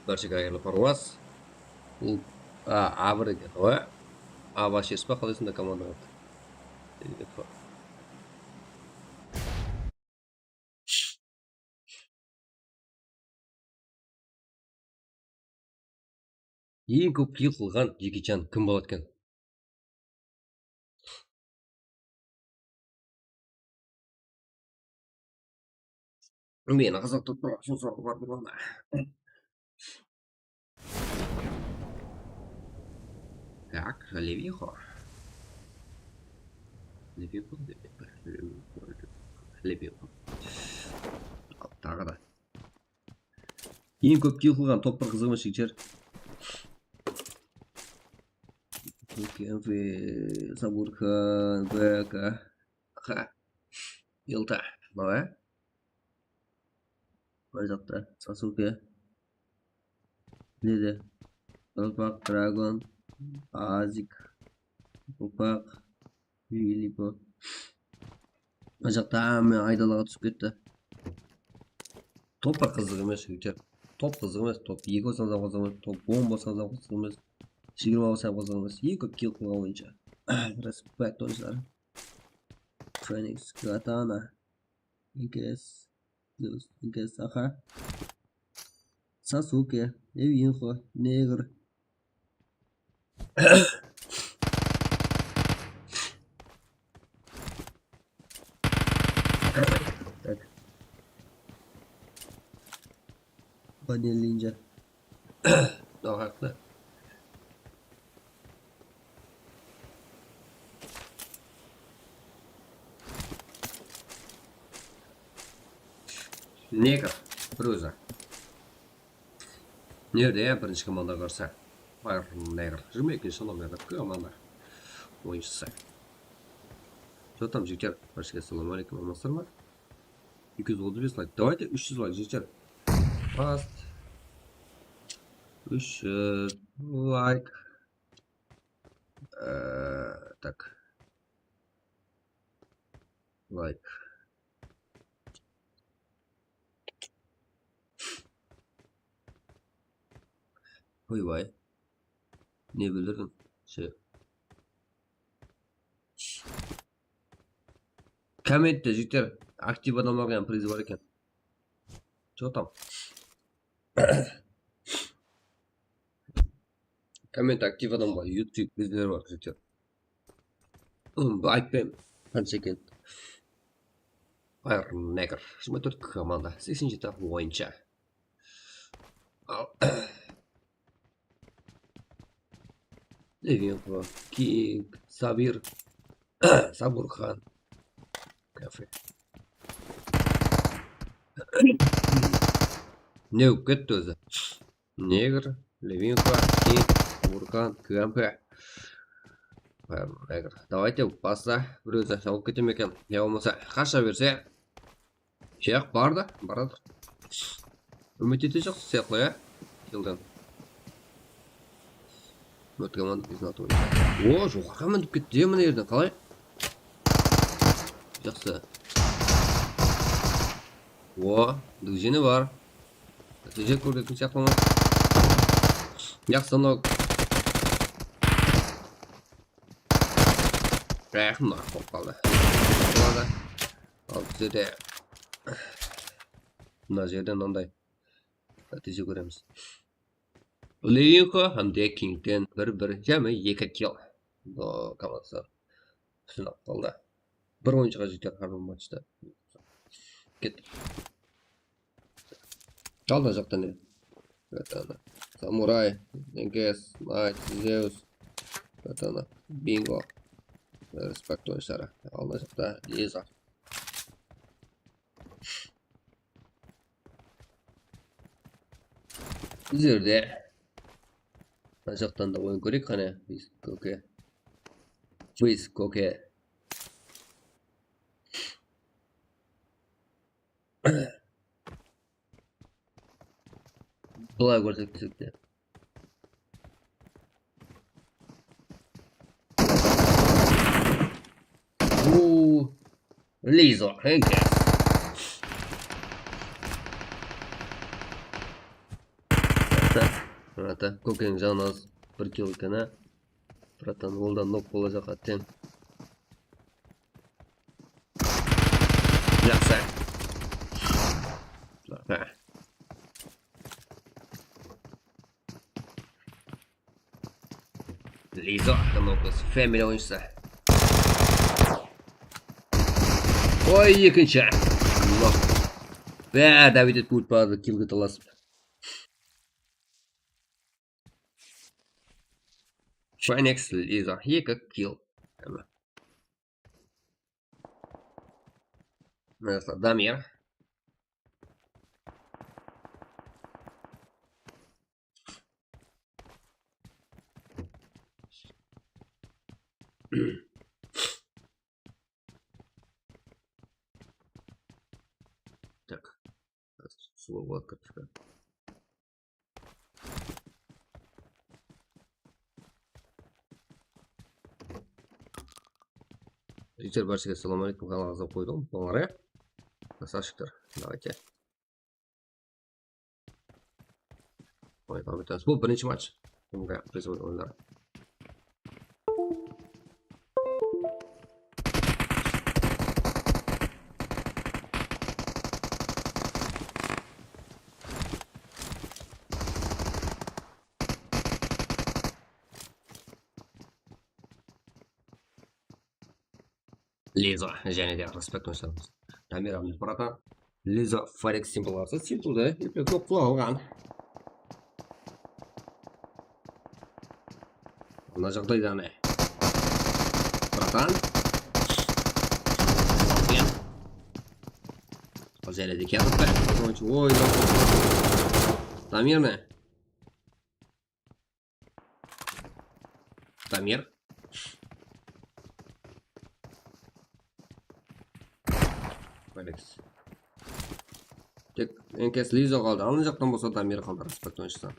Бірше қайырлы паруаз. Бұл А1 екен ғой. А-6 па қалай сонда команда аты? Ең көп килл қылған Джекичан кім болады екен? Мені қызықты тұрған сұрақ бар бұланда. Так, левихо. Левихо. Тағы да. Ең көп килл қылған топ бір қызығымыз шекчер. Сабурхан, БК, Илта, давай. Бар жақта, Сасуке, Неде, Qaraqalpaq, Драгон, Азик, Пупақ, Вилипо. Бар жақта мен айдалаға түсіп кетті. Топ бір қызық емес, шекчер. Топ қызық емес, топ 2 болсаңыз қызық емес, топ 10 болсаңыз қызық емес. 20 болсаңыз қызық емес. Ең көп килл қылған ойыншы. Респект ойыншылар. Феникс, Катана, Инкес, Аха, Сасуке, Эвинхо, Негр. Так. Банелинджа. Daha haklı. Негр, Бруза. Nerede ya birinci komanda görse? Var Negr. 22 kilometre komanda oyuncusu. Zaten Жекер, başka selam aleyküm olmasın mı? 235 like. Давайте 300 like Жекер. Fast. 300 like. Так. Like. Oyvay. Ne bilirdin? Şey. Kommentda jigitlar aktiv odamlarga ham priz bor ekan. Что там? Komment aktiv odam bor, YouTube bizlerde bor jigitlar. Aytmayman qancha ekan. Neger. 24 komanda. 80 boyincha. Levinko, King, Sabir, Saburkhan. Kafe. Ne ketdi o'zi. Neger, Levinko, King, Saburkhan, Kampe. Neger. Давайте pasta bir o'zi olib ketim ekan. Ya bo'lmasa qasha bersa. Şeyh barda, barada. Ümit edecek siyahla ya. Yıldan. Mört komanda biz NATO oynuyor. Oo, çok hemen gitti ya, bu nereden kalay? Жақсы. Oo, düzeni var. Düzeni ko'rdik siyahlama. Жақсы mı? Bunlar çok kaldı. Bunlar al bize de. Mына жерден мындай нәтиже көреміз. Levinko hamda King'den bir jami 2 kill. Komandasi sinab qoldi. Bir o'yinchiga jigitlar har bir matchda. Ketdi. Qalda joqda ne? Vatana. Samuray, Denges, Knight, Zeus. Vatana. Bingo. Respekt oyuncuları. Qalda joqda Liza. Bizlerde aşağıdan da oyun görük hani biz koke Bulay gördük bizde. Liza, Henke. Brata, ko'kning joni az 1 kill ekan a. Bratan goldan nok bo'lajak attem. Yaxshi. Liza, kanalımız family oyuncusu. Oy, ikinci. Allah. Ve David Pubg kill gıtalasın. Phoenix Liza, 2 kill. Tamam. Mesela Damir. Так. Слово открытка. Жігіттер, баршаға ассаламу алейкум, каналыңызға қойдым. Олар, я? Красавчиктер. Давайте. Ой, пам'ятаемыз. Бұл бірінші матч. Бұнға призовой ойындар. Liza, және де респект ойншыларымыз. Дамир абыз барата. Liza Forex символ арсы. Символды епле көп құлаған. Мына жағдайда не? Братан. Және де кетіп. Ой, Дамир не? Дамир. Tek en kes Liza kaldı. Alınacaktan bolsa Damir kaldı. Respekt oyuncusu.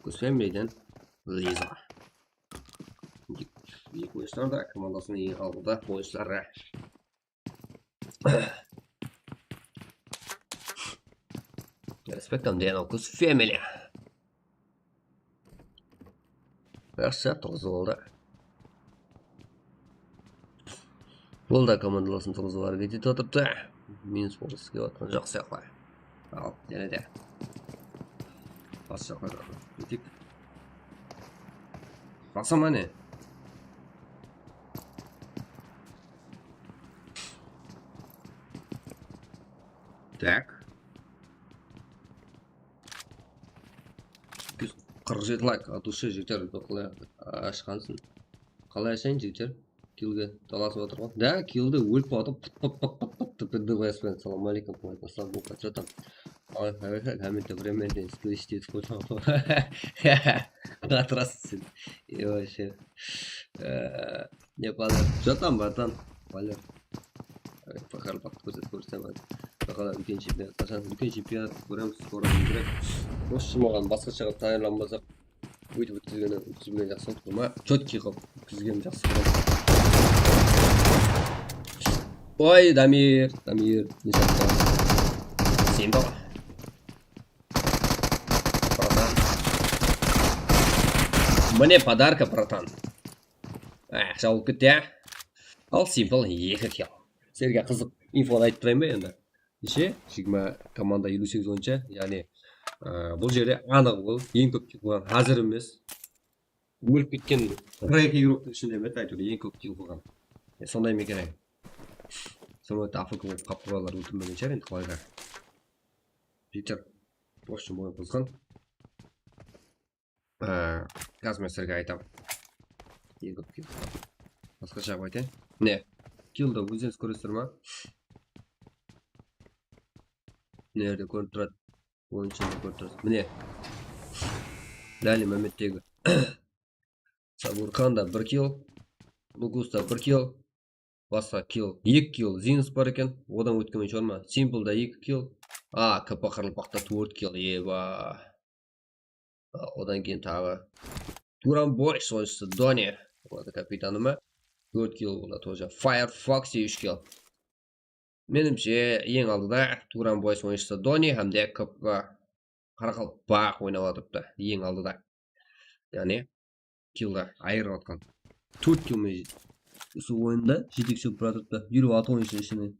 Kız Family'den Liza. İyi oyuncular da komandasını iyi aldı da oyuncular. Respekt diyen Kız Family. Yaxşı, to'g'ri oldu. Бұл да командаласын тұрғызуға әрекет етіп отырыпты. Минус болғысы келіп жатқан жоқ сияқты. Ал, және де бас жаққа кетейік. Басама не? Так. 47 лайк от души жігіттер ашқансын. Қалай ашайын жігіттер? Киллге таласып отыр ғой. Да, киллді өліп қалдым. Пп салам алейкум. Ассалам бұл қача там. Комменте временде сквести фото. Қатырасың сен. И вообще. Не падар. Жатам братан. Валер. Qaraqalpaqstan көрсетемін. Бақалар үлкен чемпионат. Қашан үлкен чемпионат көреміз. Скоро керек. Осы маған басқашаға дайырланбасақ өйтіп өткізген жақсы болды ма? Четкий қылып өткізген жақсы болды. Ой, Дамир, не шатқан. Сен бала. Братан. Мне подарка, братан. Жауып кетті, Ал Simple 2 килл. Серге қызық инфоны айтып тұрайын ба енді? Неше? Сигма команда 58 ойынша, яғни бұл жерде анық бұл ең көп килл қылған. Қазір емес. Өліп кеткен 40 игроктың ішінде емес, айтуға ең көп килл қылған. Сондай ма екен? Самолетті АФК болып қапқыралар өлтірмеген шығар енді қалайда. Жігіттер, осы үшін бойын қызған. Қазір мен сіздерге айтамын. Ең көп килл қылған. Басқаша айтайын. Не? Киллді өздеріңіз көресіздер ма? Nerede көрініп тұрады? Оның ішінде көрініп тұрады. Міне. Дәлі мәметтегі. Сабурканда 1 килл. Лугуста 1 килл. Басқа килл. 2 килл. Зинус бар екен. Одан өткенмен шығар ма? Simple-да 2 килл. Qaraqalpaqda 4 килл. Еба. Одан кейін тағы. Туран-бой ойыншысы Дони. Олады капитаны ма? 4 килл болды тоже. Firefox 3 килл. Менімше ең алдыда Туран-бой ойыншысы Дони әмде Qaraqalpaq ойнап отырыпты. Ең алдыда. Яғни киллді айырып атқан. 4 киллмен осы ойында жетекші тұрады. 26 ойыншы ішінен.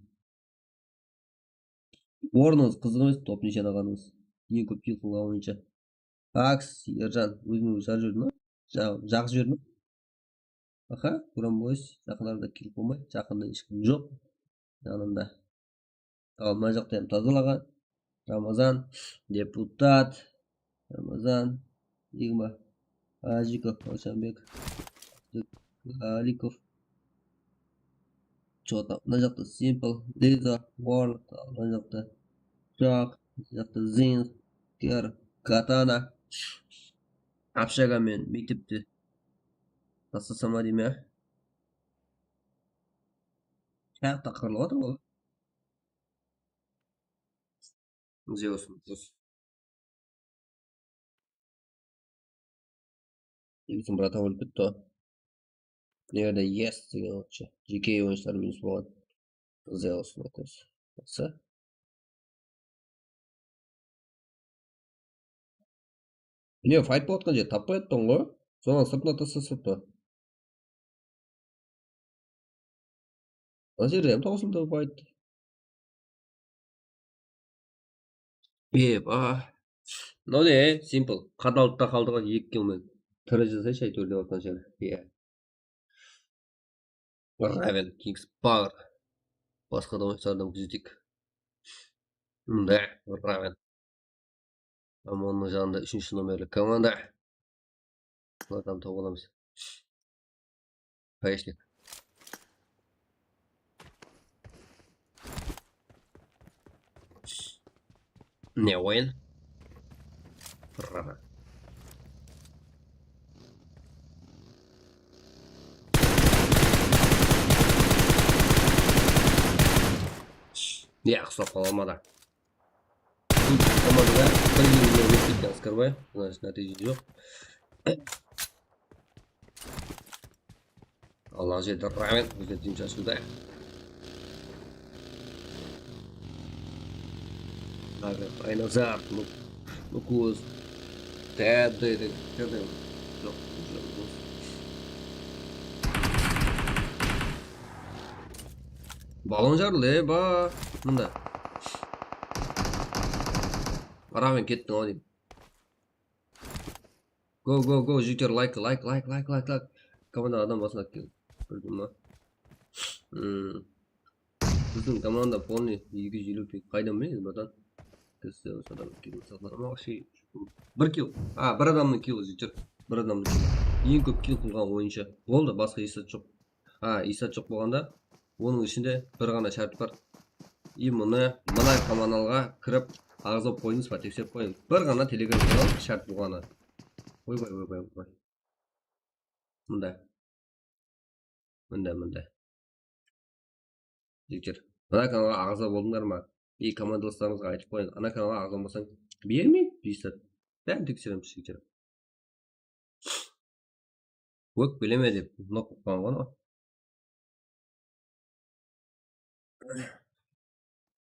Орныңыз қызық емес, топ нешен ағаныңыз. Ең көп килл қылған ойынша. Акс, Ержан, өзіңіз жар жүрді ма? Жақ жүрді ма? Аха, Туран-бой жақындарда килл қылмай, жақында ешкім жоқ. Жанында. Ал мына жақта hem тазалаған. Рамазан, депутат, Рамазан, Игма, Ажиков, Ошанбек, Аликов. Что-то. Мына жақта Simple, Лиза, World, мына жақта Жақ, мына жақта Зин, Кер, Катана. Апшаға мен мектепте тастасама дейме. Шақта қырылып отыр ғой. Зеусың. Елсің брата өліп бітті. Nerede yes деген отшы. Жеке ойыншылар минус болған. Зеусың өтіз. Осы. Не, файт болып отқан жер таппай еттің ғой. Соған сыртына тастасыпты. Ана жерде таусылды файт. Но не, Simple. Қадалықта қалдыға 2 киллмен. Тірі жасайшы әйтеуір деп отқан жер. Равен, Kings Power. Басқа да ойыншылардан күзетейік. Да, Равен. Оның жанында 3-ші номерлі команда. Бұлардан тауып аламыз. Поясник. Не ойын? Равен. Не, ұқсап қаламада. Командада бір еліне өтпеткен Аскарбай. Значит, нәтиже жоқ. Аллах жерді Равен. Өзіне түйін шашуда. Айназар. Лукуз. Тәді. Жоқ. Balon жарылды, ба. Мында. Арамен кеттің ау деймін. Go, жігіттер, лайк. Команда адам басына келді. Көрдің ма? Біздің команда полный 250 пик. Қайдан білесіз, братан? Кісі осы адам келді. Бір килл. Бір адамның киллі, жігіттер. Бір адамның киллі. Ең көп килл қылған ойынша. Болды, басқа есат жоқ. Есат жоқ болғанда, оның ішінде бір ғана шарт бар. И мына командалға кіріп, ағыз болып қойыңыз ба, тексеріп қойыңыз. Бір ғана телеграм канал шарт болғаны. Ойбай. Мында. Жігіттер, мына каналға ағыза болдыңдар ма? И командаластарыңызға айтып қойыңыз. Ана каналға ағыза болсаң, бермейді, бейсат. Бәрін тексереміз, жігіттер. Өк білеме деп, нок қойған ғой.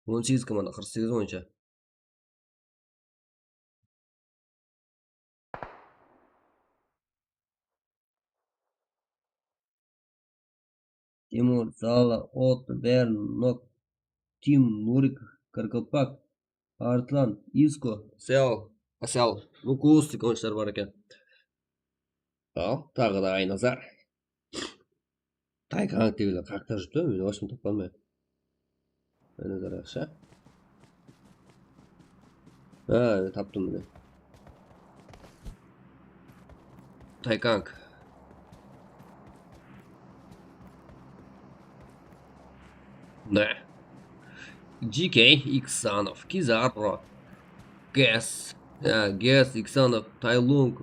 18 команда, 48 ойынша. Тимур, Зала, Отто, Берн, Нок, Тим, Нурик, Qaraqalpaq, Арслан, Иско, Асял, Лукус деген ойыншылар бар екен. Тағы да Айназар. Тайканг дегенде қақтар жүрді, мен осыны таппай алмаймын. Айназар ақша. Таптым міне. Тайканг. Да. GK, Иксанов, Кизарро, Гэс, Иксанов, Тайлунг,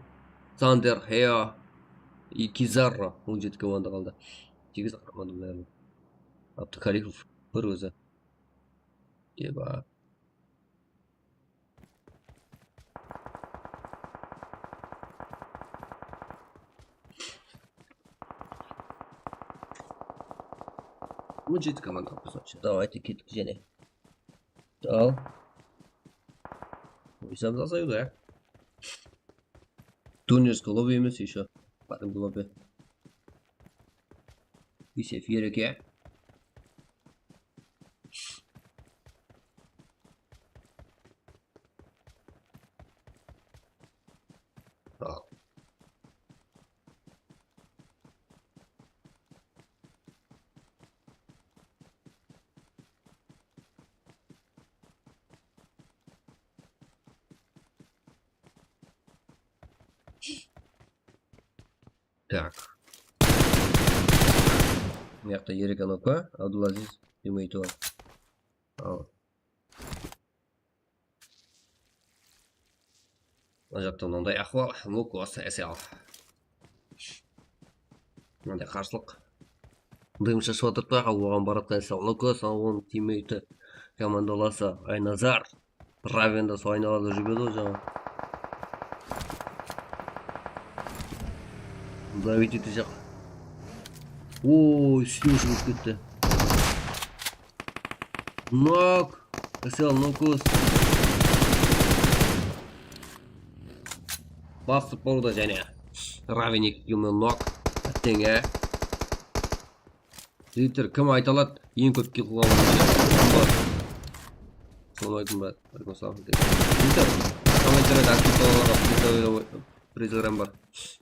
Сандер, Хео и Кизарро. 17 команда қалды. 8 команда, наверное. Абдухаликов бір өзі. Деба. Ну, жеті команда қосады. Давайте кеттік және. Ал. Ойсам засаю, да? Турнирский лобби емес еще. Потом лобби. Есеф ереке. Ал. Так. Мыякта Ерек Анопа, Абдулазиз Демейтова. Ал. Мына жақта мынандай ахуал, Лукас Асял. Мынандай қарсылық. Дым шашып отырып та оған баратқан Асял. Лукас, оның тиммейті командаласы Айназар. Равенда сол айналада жүргеді ғой жаңа. Давить ете жақ. Ой, үстіне шығып кетті. Нок. Асял, Лукас. Басып болды және. Равеник юмен нок. Әттеңе. Жігіттер, кім айта алады? Ең көп килл қылған ойыншы. Соны айтын ба? Жігіттер, комментарияда актив призорам бар.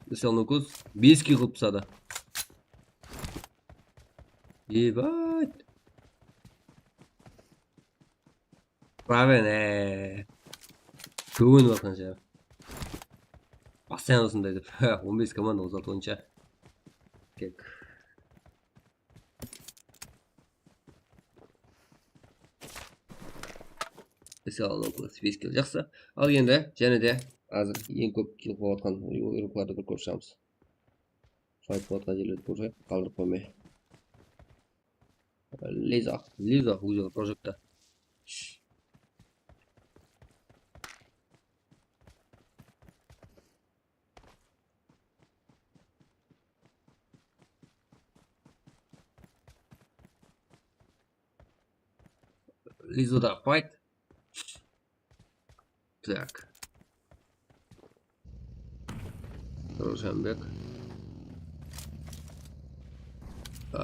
Асял, Лукас 5 килл қылып тастады. Ебать. Равен, көңін баққан жағы. Постоянно осындай деп. 15 команда 16 ойынша. Кек. Асял, Лукас 5 килл. Жақсы. Ал енді және де азыр ең көп килл қылып отқан ойыншыларды бір көріп шығамыз. Файт қылып отқан жерлерді көрсек, қалдырып қоймай. Лиза ұзел прожекта. Лизуда файт. Так. Роженбек.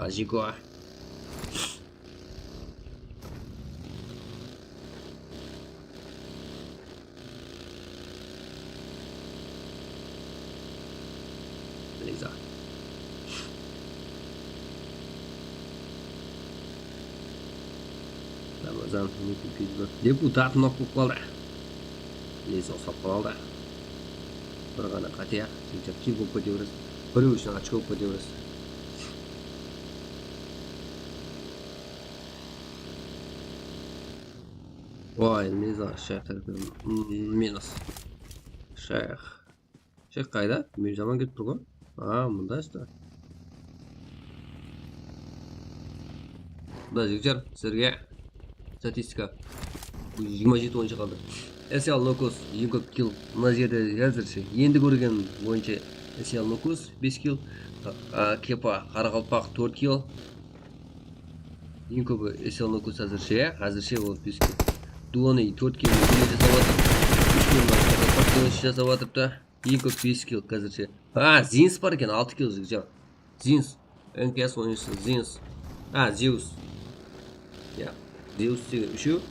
Жико. arzan deputat nok bo'lib qoldi. Leso sop qoldi. Bir gana qatiya, shuncha kim bo'lib ketaverasiz. Bir uchun ochko bo'lib ketaverasiz. Voy, mezar shayx minus. Shayx. Shayx qayda? Men zaman ketib turgan. Ha, bunda işte. Bunda jigjar, sizlarga statistika. 27 o'yinchi qoldi. SL Nokos 20 kill nazarda hozircha endi ko'rgan bo'yicha SL Nokos 5 kill, Kepa Qaraqalpaq 4 kill. Eng ko'pi SL Nokos hozircha u 5 kill. Duoni 4 kill jasovatib, 3 kill Qaraqalpaq jasovatibdi. Eng ko'p 5 kill hozircha. Ha, Zins bor ekan 6 kill jigjar. Zins NKS o'yinchisi Zins. Ha, Zeus. Ya, Zeus shu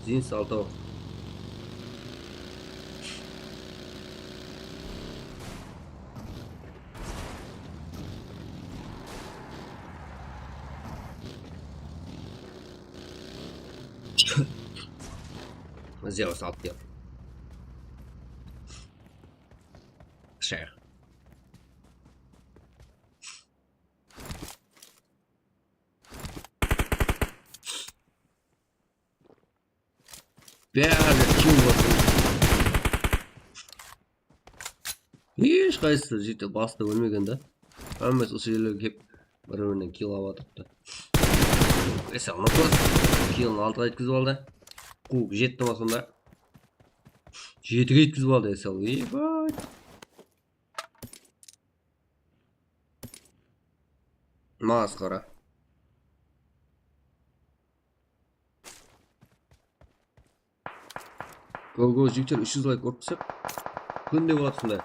Zins 6. Zeus 6 yıl. Şey. Beyaz kim olsun? Hiç kayısı ciddi bastı ölmegende. Ama o şeyler hep birbirinden kill avatıptı. Mesela nasıl? Kill'ın altına etkisi oldu. Kuk jetti masında. Jettiga etkisi oldu esal. Vay. Maskara. Go jigjar 300 like ortsak. Kunde bo'latsinda.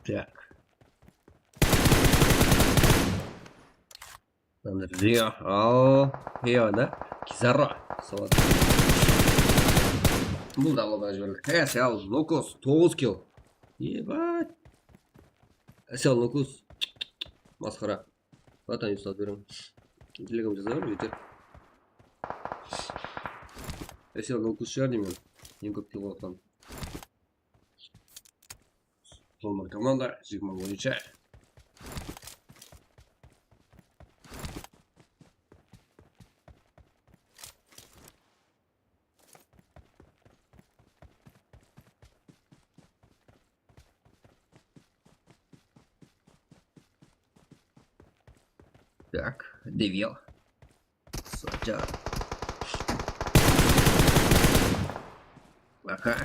Так. Надо Рио. Рио, да? Кизаро. Салат. Бұл да лоба жіберлік. Сәл, Нокос, 9 килл. Ебать. Сәл, Нокос. Масқара. Латан ұстап берем. Телеграм жаза бер, жетер. Сәл, Нокос шығар деймін. Ең көп килл болған. Полная команда, Сигма боyinsha. Так, Девил. Сача. Ага.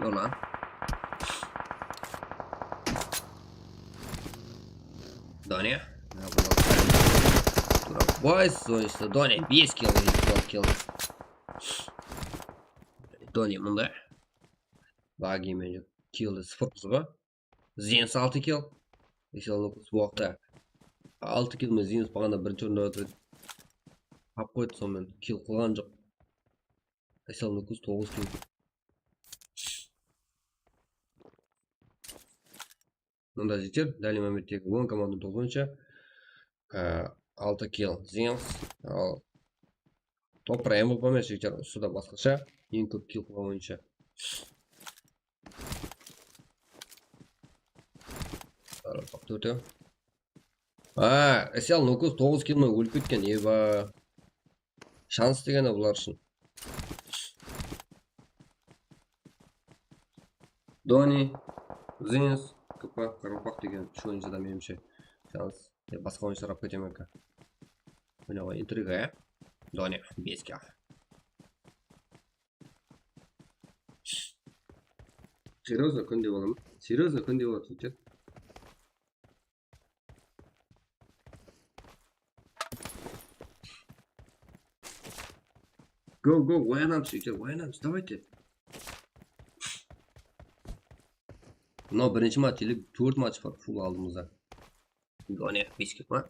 Yola. Доня. Вай, сонечто. Доня, 5 килл, 12 килл. Доня, мында. Баги менде киллді 0 қызға. Зенс 6 килл. Есел Нокос уақытта 6 килл мен Зенс бағанда бірінші орында өтіреді. Ап қойды сонымен. Килл қылған жоқ. Есел Нокос 9 килл. Мында жетер. Дәл моментте 10 команда тоғызыншы. 6 килл Зенс. Топ прайм болып емес жетер. Суда басқаша. Ең көп килл қылған ойынша. Төртеу. Есел Нокос 9 киллмен өліп кеткен. Еба. Шанс дегені бұлар үшін. Дони, Зенс. Капа, Қарақалпақ деген үш ойыншыда менімше шанс. Басқа ойыншылар алып кетемін ка. Мынау интрига, Дони, 5 килл. Серьезно күнде боламын? Серьезно күнде болады сөйтеді. Go, оянамыз сөйтеді, оянамыз, давайте. Мынау бірінші матч, 4 матч бар фул алдымызда. Дони, 5 килл ма?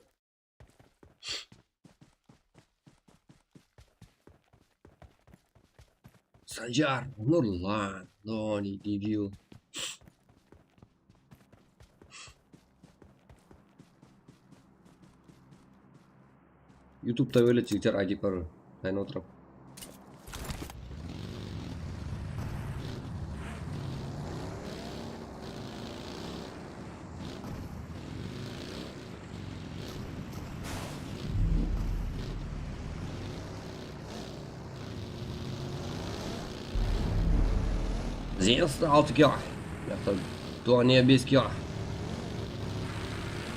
Sanjar, Nurlan, Doni, Divil. YouTube'da böyle çıkacak acayip var. Ben oturup. Зенс'da 6 kilo. Yakta Doğan'a 5 kilo.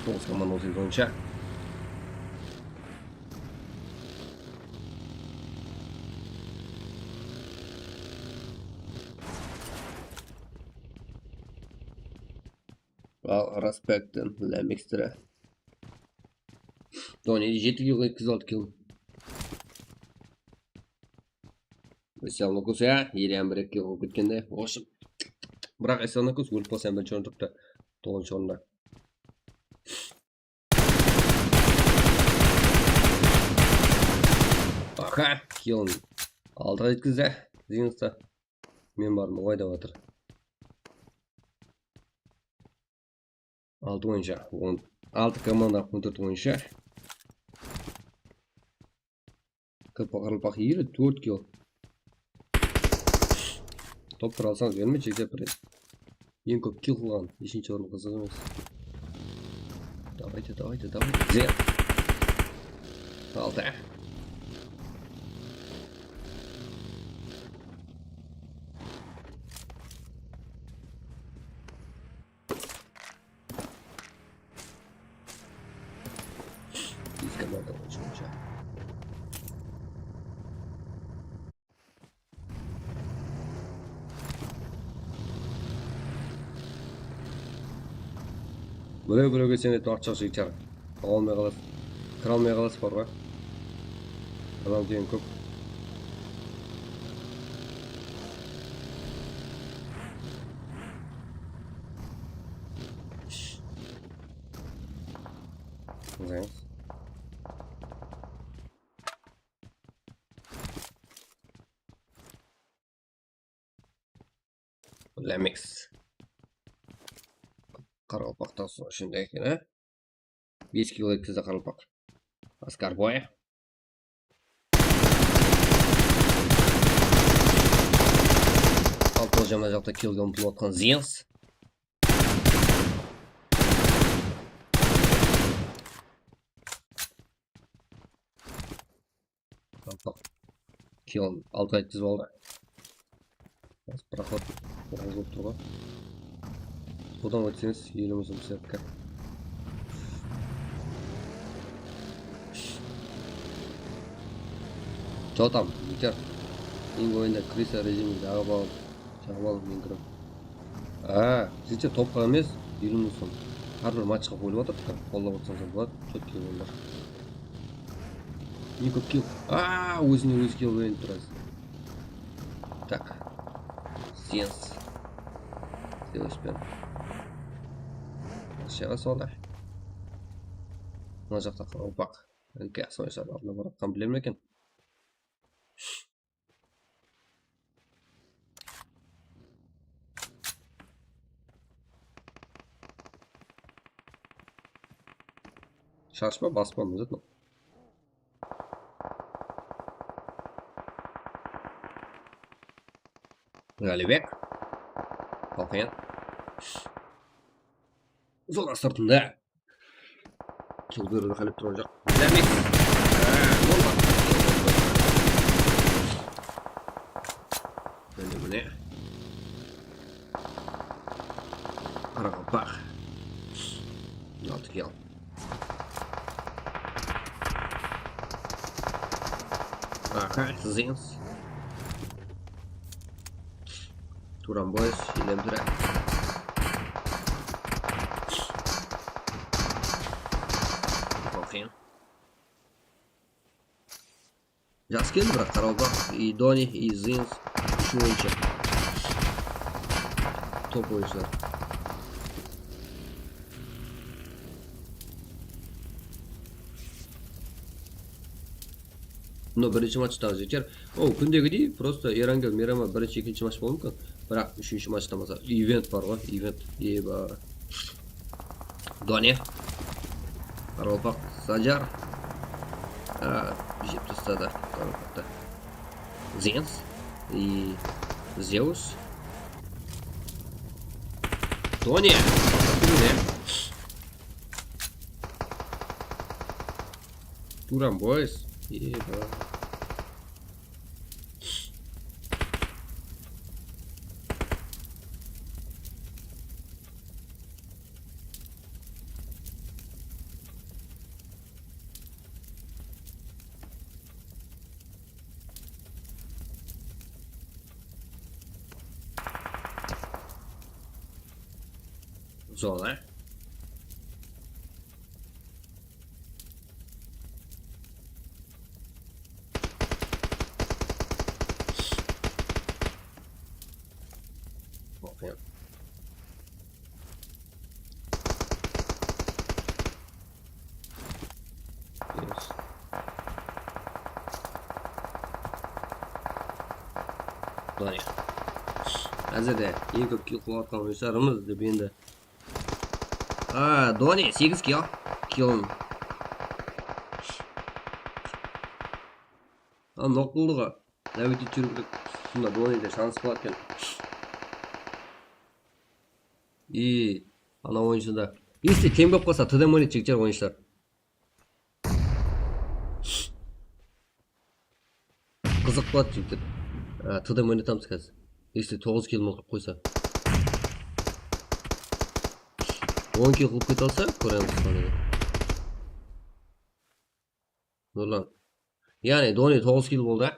9,8 boyunca. Respect'ın Lemex'tire. Doğan'a 7 kilo, 206 kilo. Esenlikos ya, 21 kilo olib ketganda. Oshib. Biroq Esenlikos o'lib qolsam birinchi o'rinda 9-o'rinda. Aha, kilo. Altıga yetkizdi. Zens'da. Men bormi, voy deyotir. 6 o'yinchi, 6 komanda 14 o'yinchi. Qaraqalpaq 4 kilo. Top quralsangiz bermi chekda priz. Eng ko'p kill qilgan 5-o'rin qiziq emas. Давайте. Zen. 6. Birovga seni tortchoq chekar. Olmay qolasiz. Kira olmay qolasiz borga. Adam degan ko'p. Zens. Lemix. Qaraqalpaqdan so'ng shunday ekan, ha? 5 kilo yetkazdi Qaraqalpaq. Askar boy. Alpojama yoqda killga umtilayotgan Zens. Qaraqalpaq kill 6 yetkazib oldi. Проход bo'lib turgan. Buradan o'tsangiz yo'limiz o'tsa. Что там, Виктор? Oyunda krisa rejimi chaqib mingir. Sizcha to'pqa emas, yo'limiz so'ng. Har bir matchga qo'yib o'tiribdi. Qo'llab o'tsangiz bo'ladi. Chotki bo'ladi. Eng ko'p kill. O'zini kill o'yin turasiz. Так. Zens. Велосипед. Aşağı sola. Mana yoqda Qaraqalpaq. Gaz so'yishlarni borib bilmayman. Şaşma basmamız etme. Galibek. Bakayım. Zor sırtında. Kilgörü kalip duracak. Demek. Bu ne? Qaraqalpaq. Altı kill. Zens. Turan boys, ilemdire. Bakayım. Jaz keldi biroq Qaraqalpaq, и Doni, и Zens shu o'yinchi. Top o'yinchilar. Bunda birinchi matchda jekar. O kundagidek просто Erangel Merama birinchi, ikkinchi match bo'lishi mumkin. Biroq uchinchi matchda masalan event bor va event eba. Doniya. Qaraqalpaq Sajar. Jeb tashladi Qaraqalpaqda. Zens и Zeus. Doniya. Turan boys. Eba. Zona. Okay. Yes. Doniya. Hozirda eng ko'p kill qilayotgan o'yinchilarimiz deb endi. Doniya 8 kill. Nok bo'ldi-ga. David Churuk shunda Doniyada shans bor ekan. Ana o'yinchida. Если teng bo'lib qolsa, TDM'ni chekchar o'yinchilar. Qiziq bo'ladi chekdi. TDM'ni tamskaz. Если 9 kill qilib qo'ysa. 10 kill qilib ketolsa, ko'ramiz qani. Nurlan. Ya'ni Doniya 9 kill bo'ldi.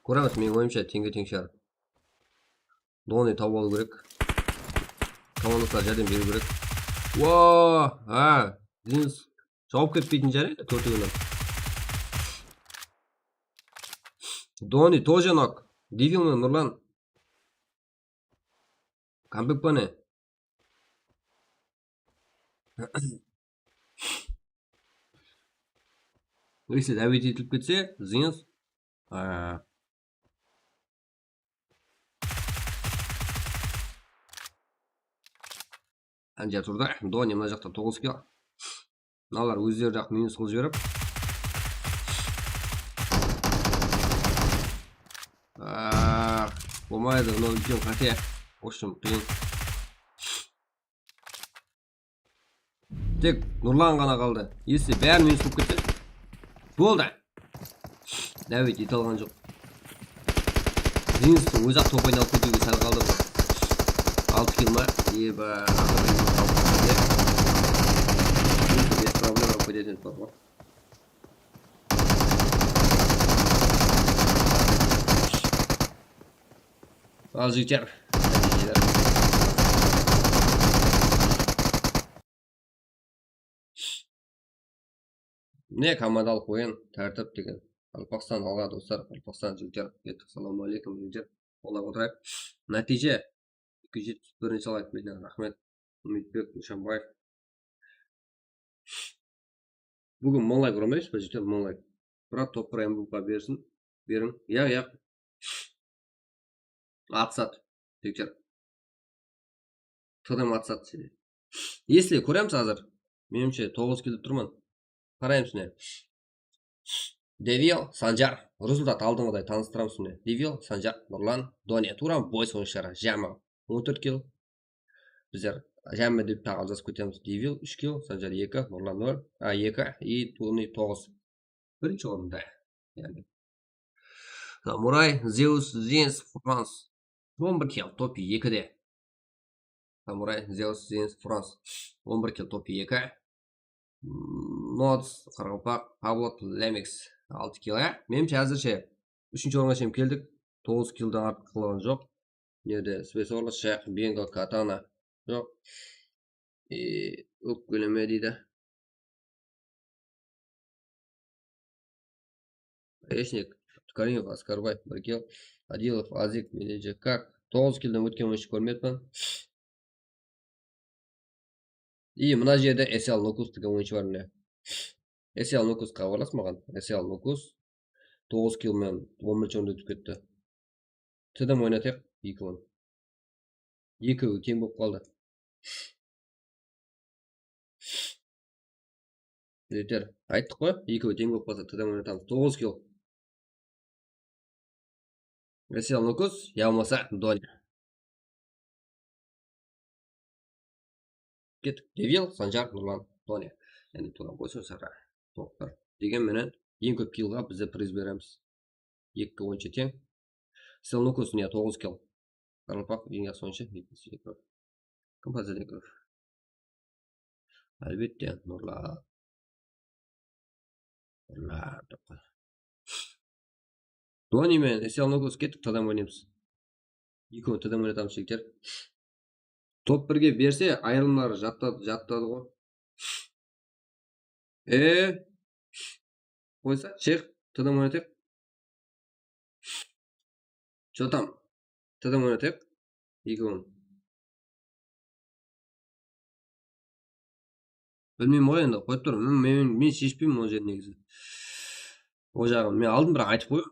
Ko'ramiz, men o'yimcha tenga teng shar. Doniya tavba olish kerak. Komandalar jadam berish kerak. Zins javob ketmaydi jari, 4 o'yindan. Doniya тоже nok. Devilmi Nurlan? Comeback bana. Если David yetilib ketsa, Zins ancha turdi. Doniya mana yoqda 9 ga. Nalar o'zlari yoq minus qilib jibirib. Bo'lmaydi, uni ulkan qatiya. O'shim qiyin. Tek Nurlan gana qoldi. Если bari minus qilib ketsa, bo'ldi. David yetilgan yo'q. Zins o'zi to'p o'ynab ketishga sal qoldi. 6 kill ma? Eba. Без проблем выйдет папа. Azıcık. Ne kamadal koyun tertip degan. Qalpaqstan alga dostlar, Qalpaqstan jigitlar. Assalomu alaykum jigitlar. Ola o'tirib. Natija 271-like bilan rahmat. Umidbek Dushanboyev. Bugün monlay ko'rmaymiz, jigitlar, monlay. Biroq to'pra MVP bersin. Bering. Yo'q. Atsat. Jigitlar. Tadam atsat. Если ko'ramiz hozir, menimcha 9 kelib turman. Qaraymiz ne. Devil, Sanjar, rezultat aldığımda tanıştıramiz ne. Devil, Sanjar, Nurlan, Doniya, Turan, boys oyuncuları, Jama, 14 kill. Bizler Jama deb taqaljas ko'tamiz. Devil 3 kill, Sanjar 2, Nurlan 0, 2 и Tony 9. Birinchi o'rinda. Yani. Samuray, Zeus, Zins, France. 11 kill, top 2'de. Samuray, Zeus, Zins, France. 11 kill, top 2. Nods, Qaraqalpaq, Pubg, Lemix 6 kill. Menimcha hozircha 3-o'ringacha ham keldik. 9 killdan ortiq qilgan yo'q. Nerede Spesorlar, Shayx, Bengo, Katana yo'q. O'pgilimi deydi. Reshnik, Karimov, Askarboy, 1 kill. Adilov, Azik, Meneja, Kak 9 killdan o'tgan o'yinchi ko'rmayapman. И mana yerda SL Locus degan o'yinchi bor. Есе ал нокус хабарлас маған. Есе ал нокус 9 киломен 11 жолда өтіп кетті. Тдм ойнатайық 2-10. Екеуі тең болып қалды. Жетер. Айттық қой? Екеуі тең болып қалса тдм ойнатамыз. 9 кил. Есе ал нокус, я болмаса Доня. Кеттік. Девил, Санжар, Нұрлан, Доня. Яғни туған қойсын сара. Тоқтар. Дегенменен ең көп килға бізде приз береміз. 2 ойыншы тең. Есе ал нокус не 9 кил. Қарақалпақ ең жақсы ойыншы. Кім Фазылбеков? Әлбетте Нұрлан. Дони мен есе ал нокус кеттік, тдм ойнаймыз. Екеуі тдм ойнатамыз жігіттер. Топ 1-ге берсе, айырымдары жаттады ғой. Қойса, шех, тдм ойнатайық. Что там? Тдм ойнатайық. 2-10. Білмеймін ғой енді, қойып тұрмын. Мен шешпеймін ол жер негізі. О жағын мен алдым, бірақ айтып қой.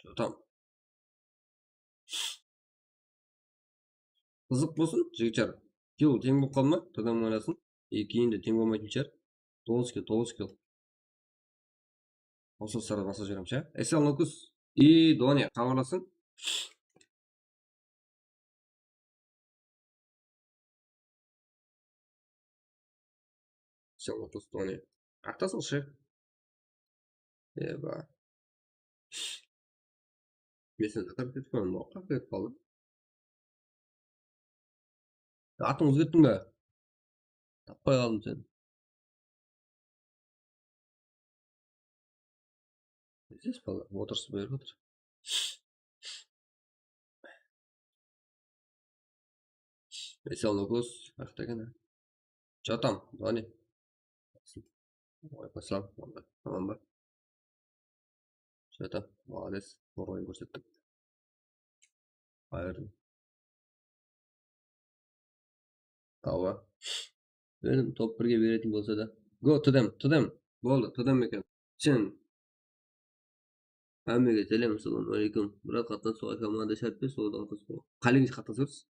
Что там? Қызық болсын, жігіттер. Кил тең болып қалма, тдм ойнасын. Кейін де тең болмайтын шығар. 9 кил. Осы сарда басқа жіберем ше. Есе ал нокус и Доня хабарласын. Есе ал нокус Доня. Ақтасың ше. Еба. Мен сені тақырып кетіп қоймын, қақырып кетіп қалды. Атын өзгерттің бе? Таппай қалдым сені. Здесь бала, отырысы беріп отыр. Есе ал нокус, ақтагана. Что там, Доня? Ой, послам, tamam ба? Что там? Молодец, ойын көрсеттік. Айырдым. Тауға. Өзім топ 1-ге беретін болса да. Го, тдм. Болды, тдм екен. Сен әмеге сәлем, салам алейкум. Бірақ қатынасуға команда шәртпе, солда қатынасуға. Қалеңіз қатынасырсыз?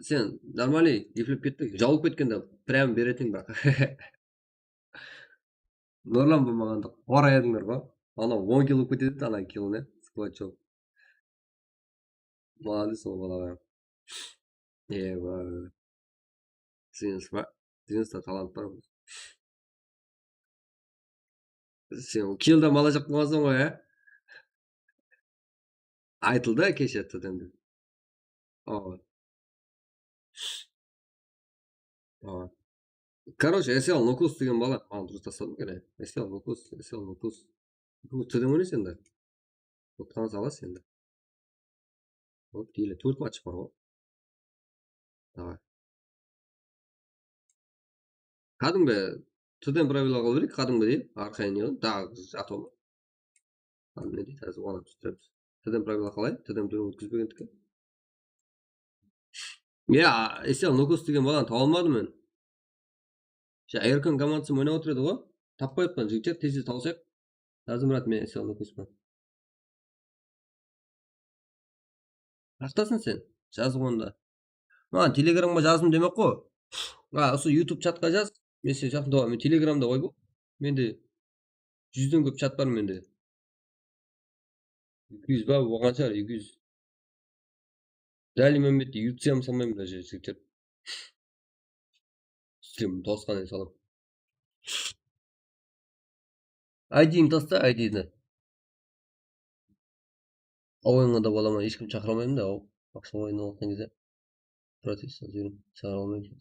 Сен нормали, ефіліп кеттік. Жауып кеткенде прям беретін бірақ. Нұрлан болмағанда қора едіңдер ба? Ана 10 кил болып кетеді, ана кил не? Скватчок. Молодец ол балаға. Еба. Тренерста талант бар. Сен килда мала жақ болмасың ғой, Айтылды кеше тдмде. Короче, есе ал нокус деген бала. Маған дұрыс тастадым керек. Есе ал нокус. Тдм ойнайсың енді. Отқаны саласың енді. Вот, дейлі 4 матч бар ғой. Давай. Кәдімгі тдм правила қылу керек, кәдімгі değil. Арқайын не ғой, дағы жату ма? Не дейді, әзір оған түсіреміз. Тдм правила қалай? Тдм түрін өткізбегендікі. Есе ал нокус деген баланы таба алмадым мен. Айыркан командасы ойнап отыр еді ғой. Таппай отқан жігіттер, тез тауысайық. Lazım Murat мен есе ал нокуспен. Ақтасың сен, жазып онда. Маған телеграмға жаздым демек қой. Осы YouTube чатқа жаз. Мен сен жақында мен телеграмда қой бұл. Менде 100-ден көп чат бар менде. 200 ба, оған шығар 200. Дәл мәмбетті ютсем салмаймын даже жігіттер. Стрим тосқанын салам. ID-ні таста, ID-ні. Ойынға да бола ма, ешкім шақыра алмаймын да, ақша ойынға отқан кезде. Протест жүрім, шақыра алмаймын.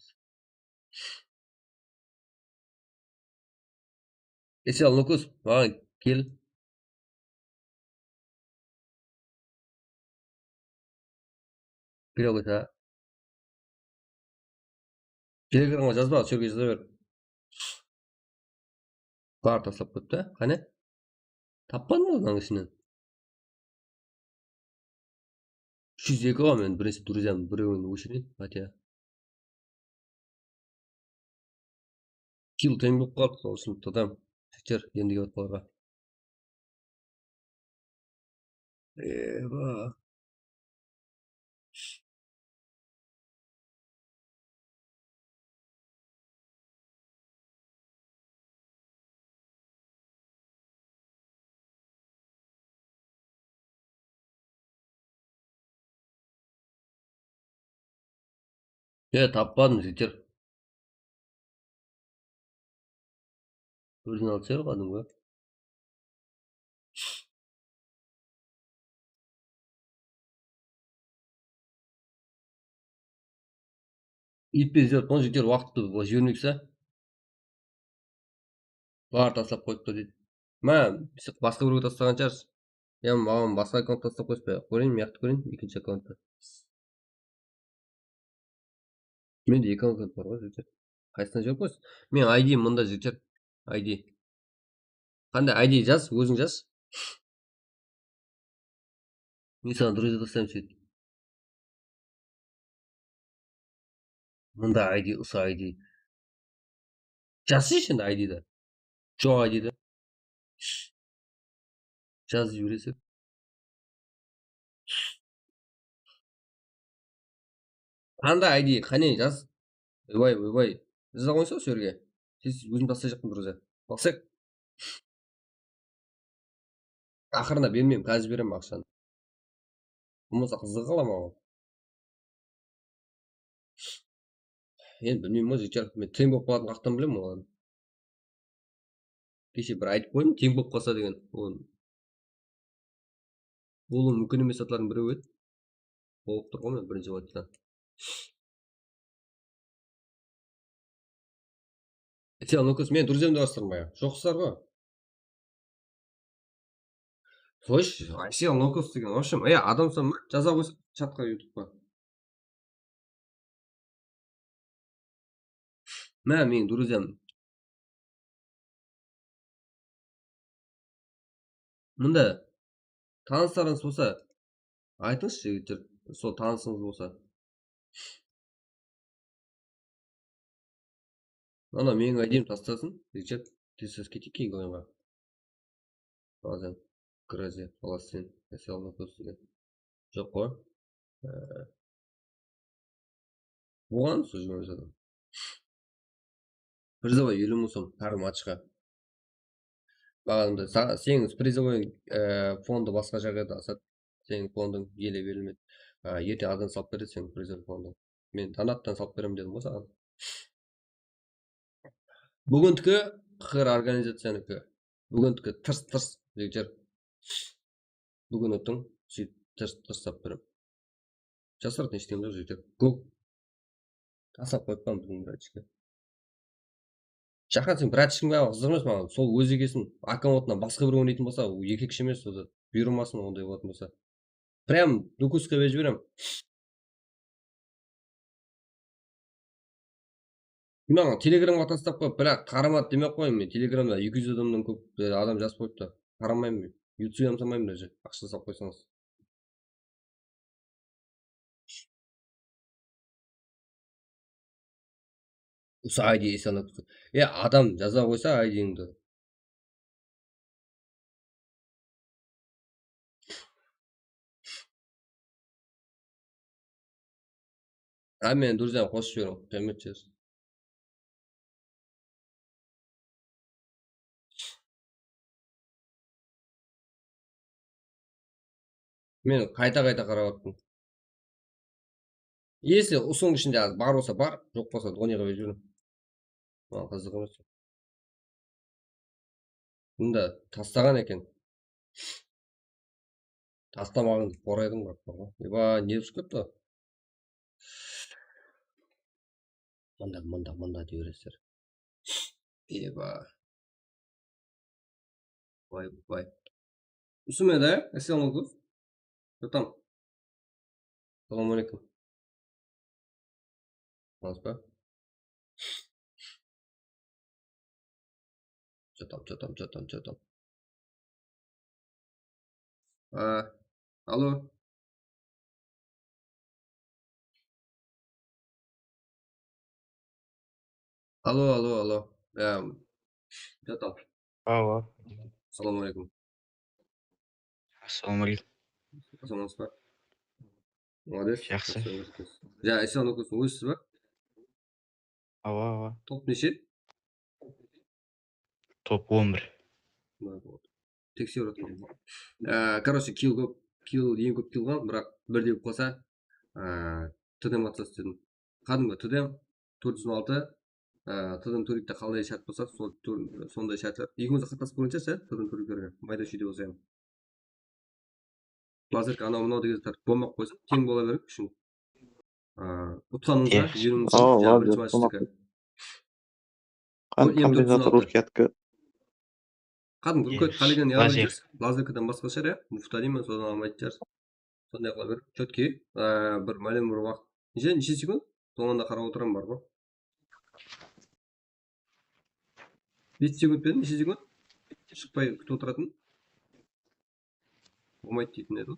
Есе ал нокус, маған кел. Келе қойса. Телеграмға жазба, сөйге жаза бер. Бар таслап көтті, қане? Таппадың ғой оның ішінен. 202 ғой мен бірінші друзьям біреуін өшірейін, хотя. Кил тең болып қалды, сол үшін тұтам. Тектер, ендіге отқаларға. Еба. Таппадым, тектер. Өзін алып сер қадым ғой. Итпен іздеп тұрған жігіттер уақытты былай жібермейіксі. Бар тастап қойыпты дейді. Басқа біреуге тастаған шығарсыз. Я маған басқа аккаунт тастап қойыспай. Көрейін, мияқты көрейін, екінші аккаунтты. Менде екі аккаунт бар ғой, жігіттер. Қайсысына жіберіп қойсыз? Мен ID мында, жігіттер. ID. Қандай ID жаз, өзің жаз. Мен саған друзья тастаймын сөйтіп. Мында ID, ұса ID. Жазсайшы енді ID-да. Жоқ ID-да. Жазып жібересің. Қандай ID, қане жаз. Ойбай. Жаза қойса осы жерге. Сіз өзім тастай жақтым друзья. Бақсақ. Ақырында бермеймін, қазір беремін ақшаны. Болмаса қызығы қалам ау. Енді білмеймін ғой, жігіттер. Мен тең болып қалатын қақтан білемін оған. Кеше бір айтып қойдым, тең болып қалса деген. Болуы мүмкін емес атлардың біреуі еді. Болып тұр ғой мен бірінші матчта. Сен нокос, мен друзьямды бастырмай. Жоқсыздар ғой. Слышь, сел нокос деген. В общем, адамсың ба? Жаза қойса чатқа ютубқа. Менің друзьям. Мында таныстарыңыз болса, айтыңызшы жігіттер. Сол танысыңыз болса. Ана менің айдиім тастасын, жігіттер. Тез кетейік кейінгі ойынға. Азан, Грозия, Паластин, сел нокос деген. Жоқ қой. Болған сол жібермес адам. Призовой 50 мың сом әр матчқа. Бағанымда сенің призовой фонды басқа жаққа тасады. Сенің фондың еле берілмеді. Ертең азан салып береді сенің призовой фондың. Мен танаттан салып беремін дедім ғой саған. Бүгіндікі қыр организацияныкі. Бүгіндікі тырс жігіттер. Бүгін өттің, сөйтіп тырс салып беремін. Жасыратын ештеңем жоқ жігіттер. Көп тасап қойыппын бүгін братчикке. Жақан сен братчикің бәрі қызық емес маған. Сол өз екесін аккаунтынан басқа бір ойнайтын болса, екекші емес ол да. Бұйырмасын ондай болатын болса. Прям дукуска беріп жіберем. Маған телеграмға тастап қойып, бірақ қарамады демей ақ қояйын мен. Телеграмда 200 адамнан көп адам жазып қойыпты. Қарамаймын мен. Ютуб самаймын даже. Ақша салып қойсаңыз. Осы ID санап. Адам жаза қойса ID-іңді. Мен друзьям қосып жіберем. Қиямет жаз. Мен қайта қарап отырмын. Если соның ішінде бар болса бар, жоқ болса дониға беріп жіберем. Маған қызық емес. Мұнда тастаған екен. Тастамағын қорайдың бар. Не түсіп кетті? Мында дей бересіздер. Бай. Усуме да? Ассаламу алейкум. Что там? Салам алейкум. Вас ба? Что там? Алло. Алло. Jatob. Ava. Assalomu alaykum. Assalomu alaykum. Asalomingizmi? Молодец. Yaxshi. Ja, eson o'qiysiz, o'zsizmi? Ava. Top nechi? Top 11. Tekshiryapman. Короче, kill eng ko'p kilgan, biroq bir deb qolsa, TDM atsasi dedim. Qadimgi TDM 416, TDM 4'da qanday shart bo'lsa, sonday shartlar. Ikkingiz xatasi bo'yicha TDM 4 ko'rgan. Mayda shuyda bo'lsa ham. Lazerka ana degan tartib bo'lmoq qo'ysa, teng bo'laveradi shu. Utqaningizda yeringiz birinchi matchdagi. Kombinator urkatga Qadimgi urkat qaligan yozasiz. Lazerkadan boshqacha, muftadimi, so'zdan olmaysiz. Sonday qilib chotki, bir ma'lum bir vaqt. Necha sekund? To'g'onda qarab o'tiraman bor-ku. 5 sekund berdim, necha sekund? Chiqmay kutib o'tiradim. Bo'lmaydi deydi edi.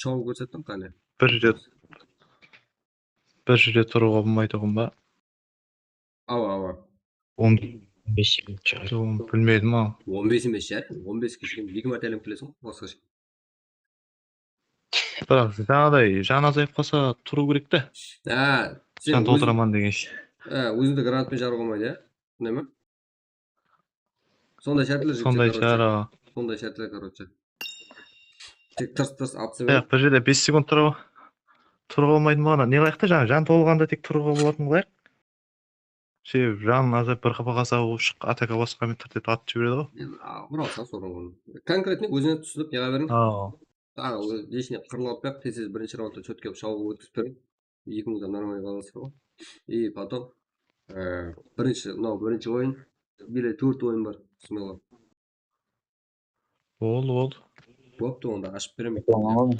Shov ko'rsatdim qani. bir yerda turuqqa bo'lmaydigan ba. Ava. 15 sekund chiqadi. Bilmaydim ha. 15 emas ya. 15 kishini 2 marta aylanib kelasan, boshqa. Biroq jan azayib qolsa turu kerak-da. Sen to'ldiraman degan ish. O'zingda grantni jarib olmaydi, ya. Nima? Sonday shartlar. Sonday shartlar, короче. Tek ters atsa. Bir yerda 5 sekund turib olmaydi mana. Ne layıqda jan to'lganda tek turib bo'lатын qilayық. Jan azayib bir qilib qolsa, u ataka bosqa metodda atib jibiradi. Biroq so'ragan. Konkretni o'zini tushunib yig'avering. Leshni qirilib qo'yib, tez birinchi raundda cho'tka shovga o'tkazib bering. Ikkinchida normal balansi bor. Потом birinchi o'yin, bir 4 o'yin bor. Bismillah. Bo'ldi. Bo'pti, unda ochib beraman.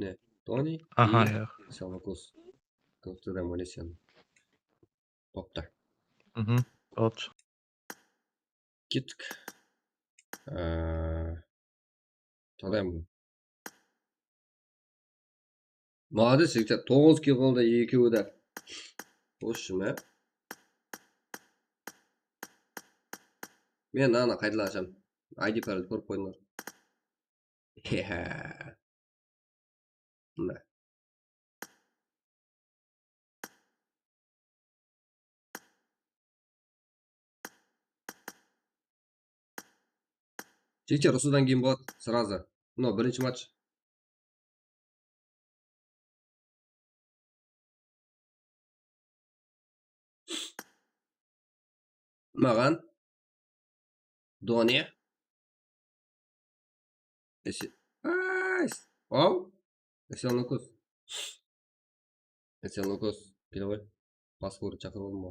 Ne? Tony? Aha, yo'q. Salakos. Ko'pda Malaysiya. Bo'pti. Ot. Ketdik. Tadam. Молодец, yigitlar 9 kiloda ikkovida. Xo'shmi? Men ana qaydalasham. ID parol ko'rib qo'yinglar. Bunday. Chekcha Rusudan keyin bo'ladi, sразу. Birinchi match. Mağan. Doni. Esenlikos. Kelaway. Pasport chaqirib olma.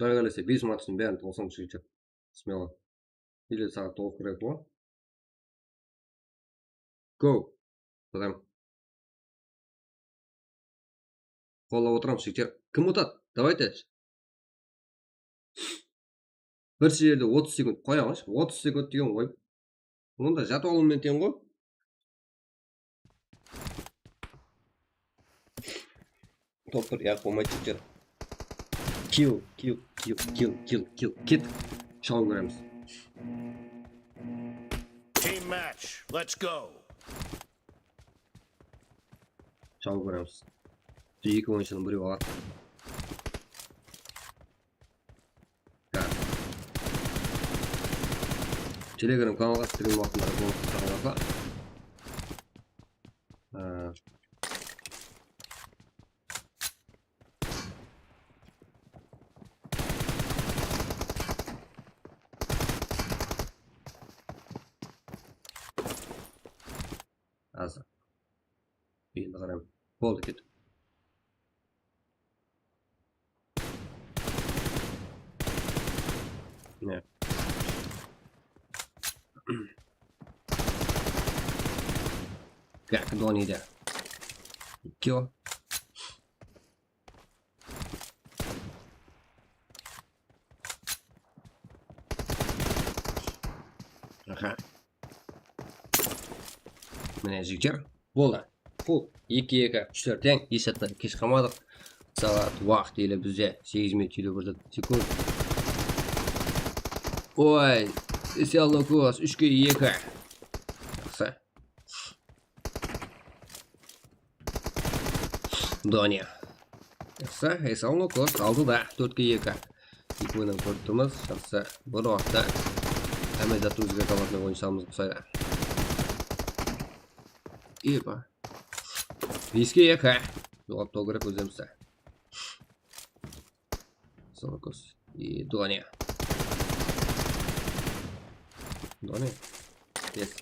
Договорились, 5 матчын бәрін 90 шығыча. Смело. Или сағат 9 керек бұл. Go. Бұдам. Қола отырам шығычар. Кім ұтады? Давайте. Bir жерде 30 секунд қоямыз. 30 секунд деген ғой. Онда жатып алумен тең ғой. Топ-1 яқ болмайды шығычар. Kill. Kit. Şov göremiz. Team match. Let's go. Şov göremiz. İki oyuncuların biri var. Telegram kanalına stream vaktinde bonus takılırsa. Az. Bir de Oldu git. Ne? Как до не идет. Кё? Ага. Mine jigger. Болды. Бұл 2-2 3-4 тең. Еш жақтан кеш қалмадық. Сағат уақыт елі бізде 8 минут 54 секунд. Ой, сел на курс 3-2. Жақсы. Дони. Жақсы, сел на курс алды да 4-2. 2 ойнан көріп тұрмыз. Жақсы. Бұл уақытта әмәлдатты өзге қалатына ойыншамыз құсайды. Епа. 5-2. Жоғап тоғы керек өзімізді. Сол курс. И Дони. Дони. Yes.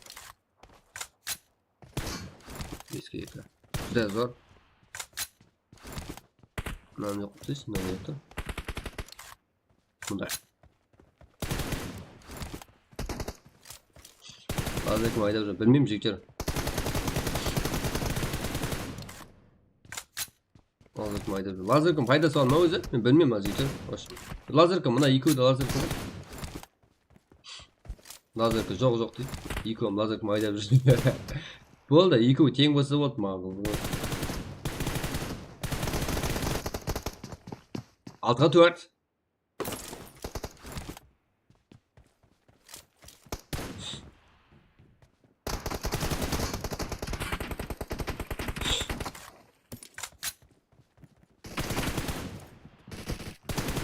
5-2. Жүре зор. Мынаны жоқ дейсің, мынаны еді. Мұндай. Азыр кім айдап жүр, білмеймін жектер. Азыр кім айдап жүр. Лазер кім пайдасы бар ма өзі? Мен білмеймін жектер. Лазер кім, мына екеуі де лазер кім. Лазер кім жоқ дейді. Екеуім лазер кім айдап жүр. Болды, екеуі тең болса болды маған. Алтыға 4.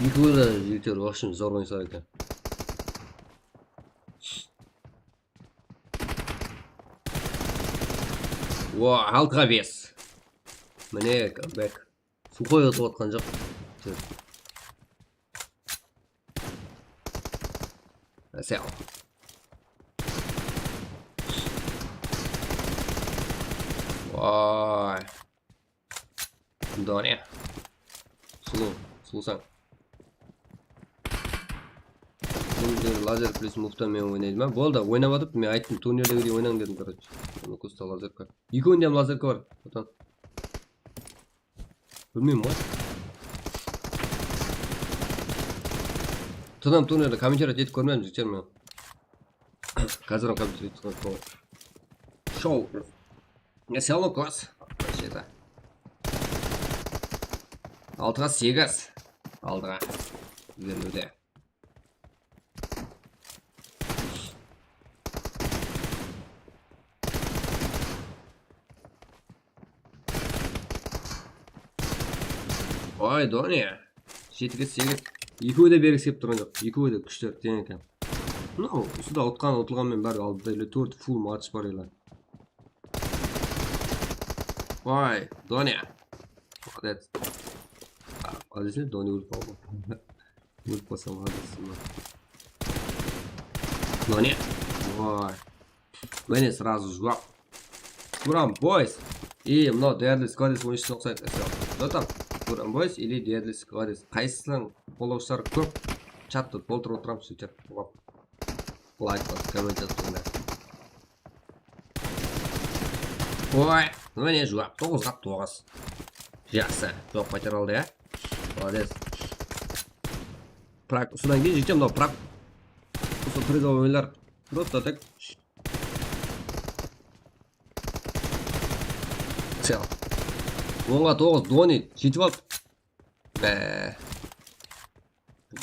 Екеуі де жігіттер вообще зор ойнаса екен. Уа, 6-ға 5. Міне камбэк. Сухой өтіп отқан жоқ. Сел. Ой. Дони. Сұлусаң. Лазер плюс муфтан мен ойнайды ма? Болды, ойнап атып, мен айттым турнирдегі де ойнаң дедім, короче. Оны көсті лазерка. Екеуінде лазерка бар. Отан. Білмеймін ғой. Тұдам турнирді комментировать етіп көрмедім, жіктер мен. Қазірім комментировать етіп көрмедім. Шоу. Не село класс. 6-ға 8. Алдыға. Üzerinde. Ой, Дони. 7-ге 8. Екеуі де бергісі кеп тұрған жоқ. Екеуі де күштер тең екен. Ну, сюда ұтылғанмен бәрі алды. 4 фул матч бар елі. Ой, Дони. Молодец. Подожди, Дони өліп алды. Өліп басам адресын. Дони. Ой. Мені сразу жуап. Турам, бойс. И мынау дерлі складес ойыншысын ұқсайды. Что там? Турам, бойс или дерлі складес. Қайсының қолаушылар көп чатты толтырып отырам сөйтер. Лайк бас, коммент жазып тұрғанда. Ой, мені жуап. 9-ға 9. Жақсы. Жоқ патер алды, я? Молодец. Прак. Содан кейін жектем, мынау прак. Осы призовый ойындар. Просто так. Сел. 10-ға 9 Дони жетіп алды.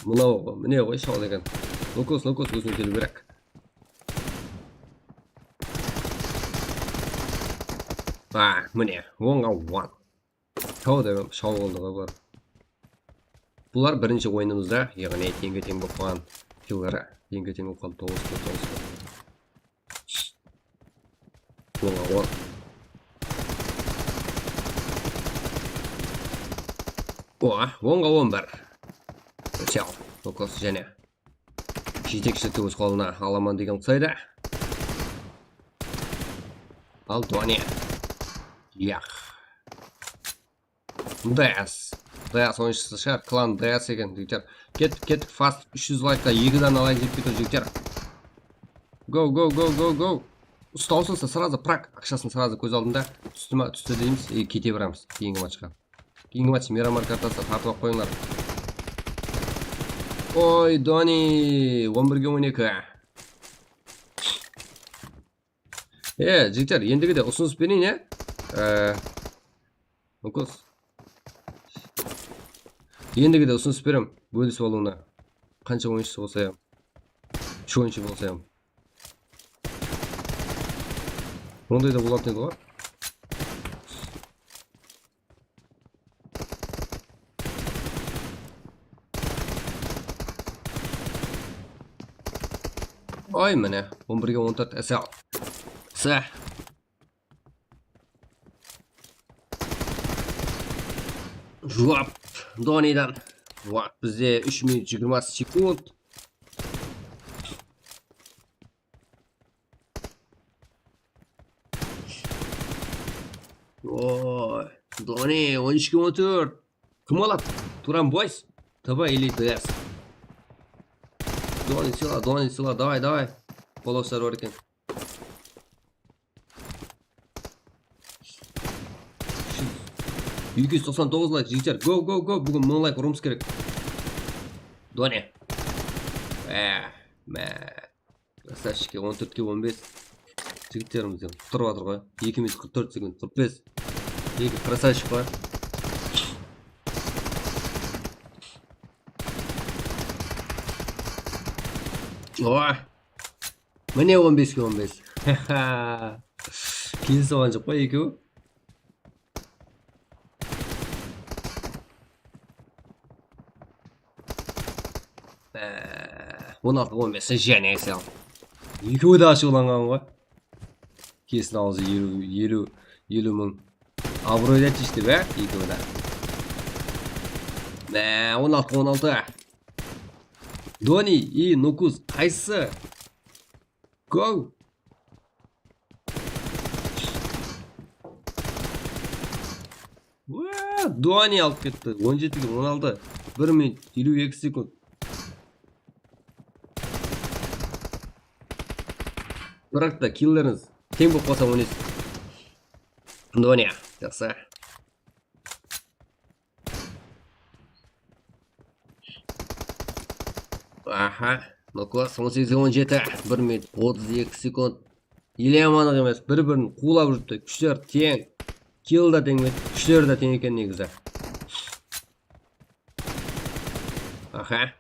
Мынау, міне ғой шау деген. Локос өзін келу керек. Міне, 10-ға 1. Шау деген шау болдыға бар. Бұлар бірінші ойынымызда, яғни теңге тең болып қалған киллері. Теңге тең болып қалды 9-9. 10-ға 10. О, 10-ға 11. Сел, Локос және жетекшілікті өз қолына аламан деген ұқсайды. Ал Дони. Ях. Дэс ойыншысы шығар, клан Дэс екен, жігіттер. Кеттік фаст 300 лайкта 2-дан алайын деп кету, жігіттер. Go. Ұстаусынса сразу прак ақшасын сразу көз алдында түсті дейміз и кете барамыз кейінгі матчқа. Кейінгі матч Мирамар картасы тартып қойыңдар. Ой, Дони, 11-ге 12. Жігіттер, ендігі де ұсыныс берейін, Нукус. Ендігі де ұсыныс берем, бөлісіп алуына. Қанша ойыншысы болса ем. Үш ойыншы болса ем. Ондай да болатын еді ғой. Ой, міне, 11-ге 14 әсәл. Сә. Жуап, Донидан. Жуап, бізде 3 минут 20 секунд. Ой, Дони, 13-ге 14. Кім алады? Туран бойс? Давай, или ДС. Дони сила, давай. Полосар бар екен. 299 лайк, жігіттер, го. Бүгін 1000 лайк ұрымыз керек. Дони. Красавчикке 14-ке 15. Жігіттерімізден тұрып атыр ғой. 2 минут 44 секунд, 45. Екі красавчик бар. Ой. Міне 15-ке 15. Келіс оған жоқ қой екеуі. Он 16-15 және әсел. Екеуі де ашуланған ғой. Кесін ауызы 50 мың. Абыройда тишті бә, екеуі де. 16-16. Дони и Нукус қайсы? Go! Дони алып кетті. 17-ге 16. 1 минут 52 секунд. Бірақ та киллеріңіз тең болып қалса ойнайсыз. Дони, жақсы. Аха, Нукус 18-ге 17. 1 минут 32 секунд. Елеманық емес, бір-бірін қулап жүрді. Күштер тең. Килл да тең бет, күштер да тең екен негізі. Аха.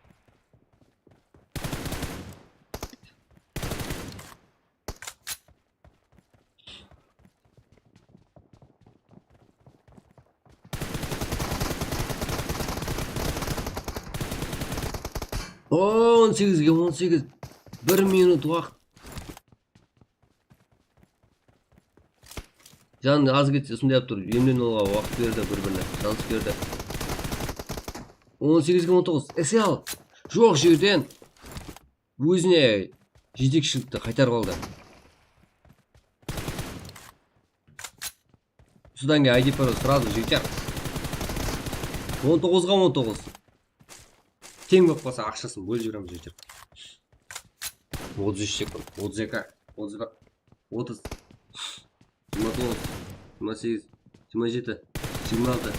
О, 18-ге 18. 1 минут уақыт. Жан аз кетсе сондай тұр. Емден олға уақыт берді бір-біріне. Шанс берді. 18-ге 19. Әсел. Жоқ жерден өзіне жетекшілікті қайтарып алды. Содан кейін ID пароль сразу жігіттер. 19-ға 19. Тең болып қалса ақшасын бөліп жібереміз жігіттер. 33 секунд, 32, 31, 30, 29, 28, 27, 26, 22,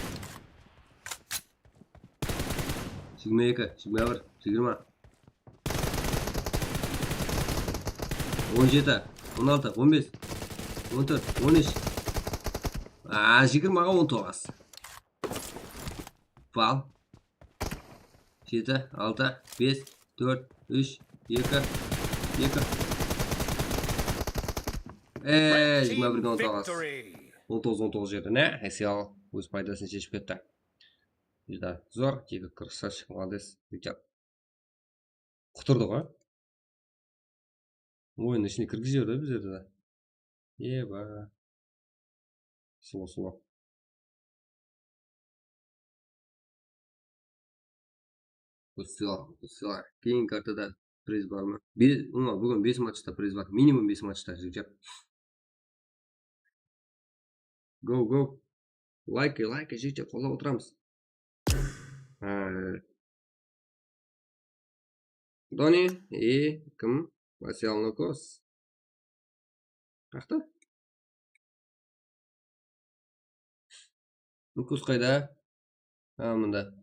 21, 20, 17, 16, 15, 14, 13. 20-ға 19. Бал. 7, 6, 5, 4, 3, 2, 2. 21-ге 19. 19 жерді, не? Әсел өз пайдасын шешіп кетті. Жүзді зор, тегі красавчик, молодец. Құтырды ғой. Ойын ішіне кіргіз жерді біздерді. Еба. Сұлы. Құтсыла. Кейін картада приз бар ма? Бүгін 5 матчта приз бар. Минимум 5 матчта жігіттер. Go. Лайк жігіттер, қолдап отырамыз. Дони и кім? Васил Нукус. Қақты? Нукус қайда? Мында.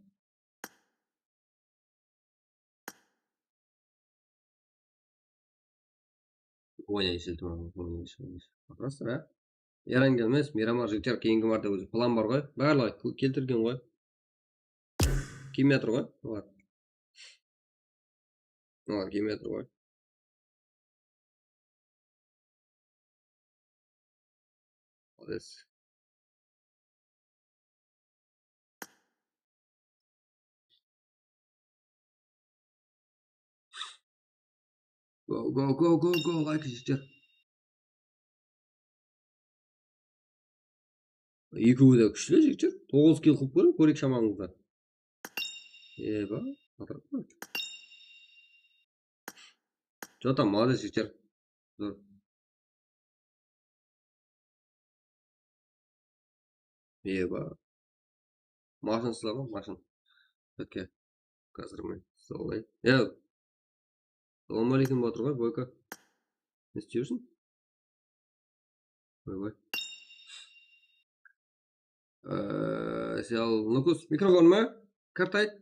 Ойнайын Басыр, а? Яран келмес, Мирамар жігіттер кейінгі марта өзі план бар ғой. Барлығы келтірген ғой. Келмей жатыр ғой. Олар келмей жатыр ғой. Молодец. Go, лайк жігіттер. Екеуі де күшті жігіттер. 9 килл қылып көрейік шамаңызда. Еба, атырап қой. Жота, молодец жігіттер. Еба. Машинасыздар ма? Машин. Оке. Қазір мен солай. Салам алейкум батыр ғой, бойка. Не істеушін? Ой. Сел, нукус, микрофон ма? Карта айт.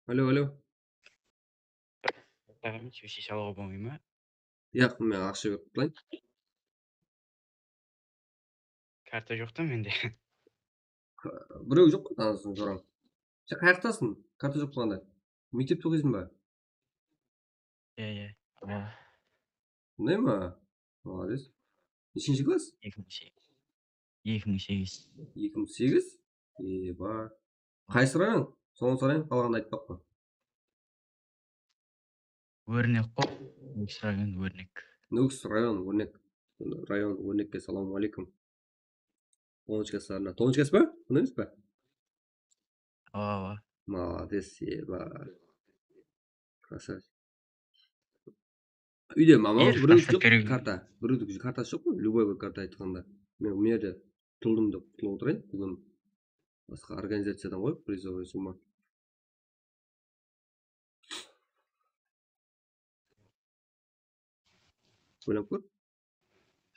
Алло. Тағамын сөйсе салуға болмай ма? Яқ, мен ақша беріп құлайын. Карта жоқ та менде. Біреу жоқ қой, танысын жораң. Сен қаяқтасың? Карта жоқ болғанда. Мектепте оқисың ба? Иә. Бұндай ма? Молодец. Нешінші класс? 2008. 2008? Еба. Қайсы район? Соны сұрайын, қалғанды айтпақ па. Өрнек қой. Өрнек. Нүкіс район, өрнек. Район, өрнекке салам алейкум. Тонычкасына. Тонычкасы ба? Бұндай емес па? Ава. Молодец, еба. Красавец. Үйде мамамыз біреу жоқ карта. Біреудің картасы жоқ қой? Любой бір карта айтқанда. Мен өмірде тұлдым деп құтылып отырайын. Бүгін басқа организациядан ғой, призовый сумма. Ойлап көр.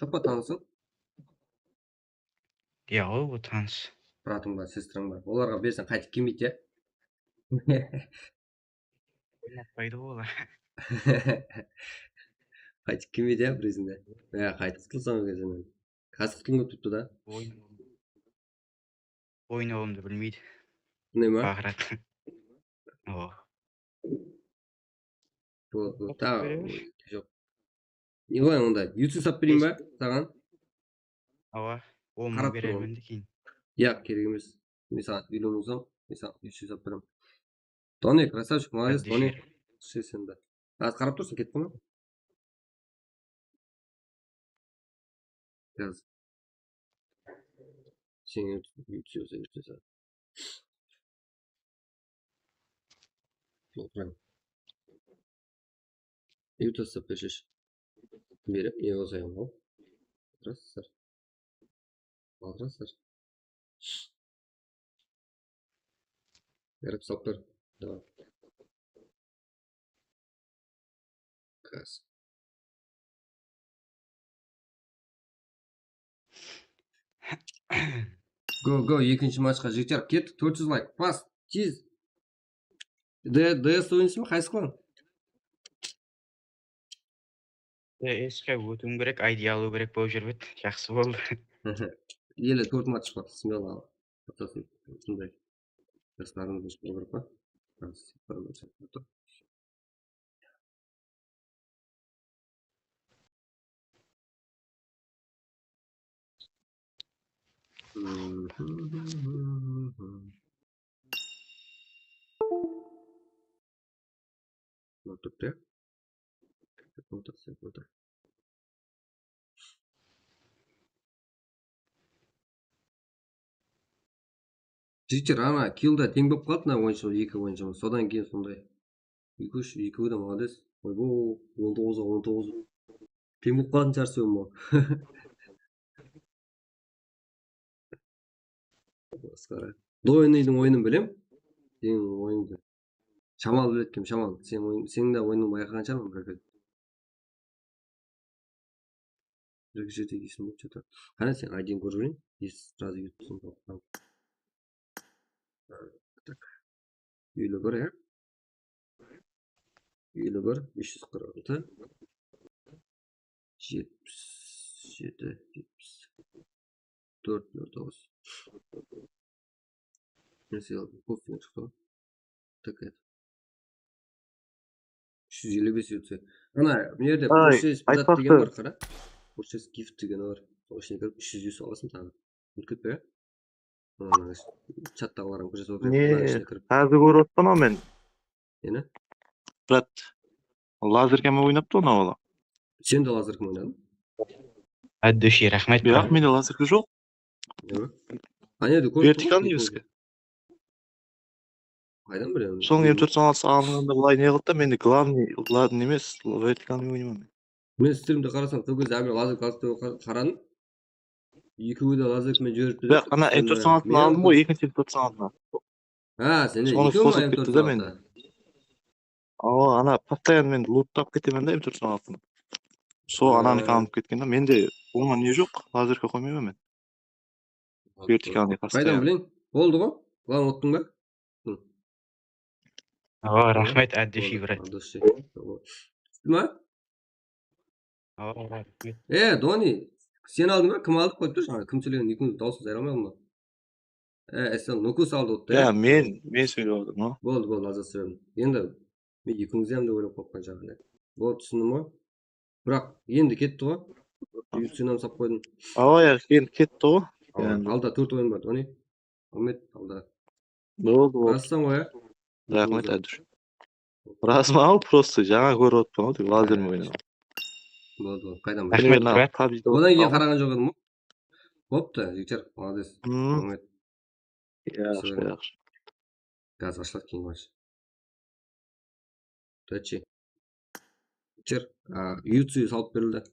Жоқ па танысың? Иә ғой, бұл таныс. Братың ба, сестрің ба? Оларға берсең қайтып келмейді, Ойнатпайды ғой олар. Қайтып келмейді, бірізінде. Қайтып құтылсаң өзінен. Қазір құтылып тұпты да. Ойнауымды білмейді. Не ма? Бағырады. Жоқ. Не ғой онда? YouTube сап берейін ба саған? Ава. 10 мың беремін де кейін. Керек емес. Мен саған үйленсем, мен саған YouTube сап беремін. Тони, красавчик, молодец, Тони. Сенде. Қарап тұрсың, кетті ма? Қазір. Сен YouTube сап. YouTube сап бершеш. Беріп, не болсайын ғой. Алдырасыздар. Беріп сап бер. Давай. Каз. Go, екінші матчқа жігіттер кеттік, 400 лайк, пас, тез. DS ойынсы ма, қайсы қылан? DS-қа өтуім керек, ID алу керек болып жүрбет, жақсы болды. Елі 4 матч бар, смело ал. Сондай. Жастарымыз өшкені бар па? Отыр. Жігіттер, ана килда тең болып қалды, мына ойыншы, екі ойыншы. Содан кейін сондай. Екеуі де молодец. Ойбо, 19-19. Тең болып қалатын шығар сөйім ол. Дойныйдың ойынын білем. Сенің ойынды. Шамал білеткем, Шамал. Сенің де ойынын байқаған шығармын біреу. Бір жерде есім болып жатыр. Қане сен айден көріп жүрейін. Сразу ютубсың. Так. Үйлі бар, 51 546 77 4 9 Nesi aldım? Koffein çıktı. Tıket. 355 yutsa. Ana bu yerde Ay, Purchase bilet degan айтпақшы. var qara. Purchase gift degan var. O ishni kirib 300 olasın tag'i. Unutib qo'ya. Mana chatdag'alarim ko'rsatib o'tirib, Не, ularning ishini kirib. қазір көріп отырмын мен. Yana Брат, лазеркамен ойнапты оны бала. sen de lazır kim oynadın? Әддуши, рахмет. Бірақ менде лазерка жоқ. Yok. Hani de koy. Вертикальный дискі. Қайдан білемін? Соның М416 алынғанда былай не қылды да, менде главный емес, вертикальный ойнаймын. Мен стримде қарасам, сол кезде әмір лазер кастыға қарадым. Екеуі де лазеркамен жіберіпті. Бірақ ана М416-ны алдым ғой, екінші М416-ны. Сен Соны екеуі созып кетті да мен. Ана постоянно мен луттап кетемін да М416-ны. Сол ананікі алынып кеткен да, менде оңған не жоқ, лазерка қоймаймын мен. Вертикальный Қайдан постоянно. білейін? Болды ғой? Главный оттың ба? Рахмет, әддуши, брат. Түсті ма? Рахмет. Дони, сен алдың ба? Кім алдық қойып тұр? Кім сөйлеген екеуіңіз дауысыз айыра алмай қалма. Сен нокус алды отты. Мен сөйлеп отырмын ғой. Болды, азат сөйледім. Енді мен екеуіңізді hem de ойлап қойып жағында. Болды, түсіндім ғой. Бірақ енді кетті ғой. Сенам сап қойдым. Кетті ғой. Алда 4 ойын бар, Дони. Ахмет, алда. Болды. Расысың ғой, Рахмет, әдіш. Расыма ал, просто жаңа көріп отырмын ғой, лазермен ойнап. Болды, қайдан Рахмет, білейін. брат. Одан кейін қараған жоқ едім ғой. Бопты, жігіттер, молодец. Ахмет. Yaxşı. Gaz ашылады кейін матч. Тәтші. Жігіттер, UFC салып берілді.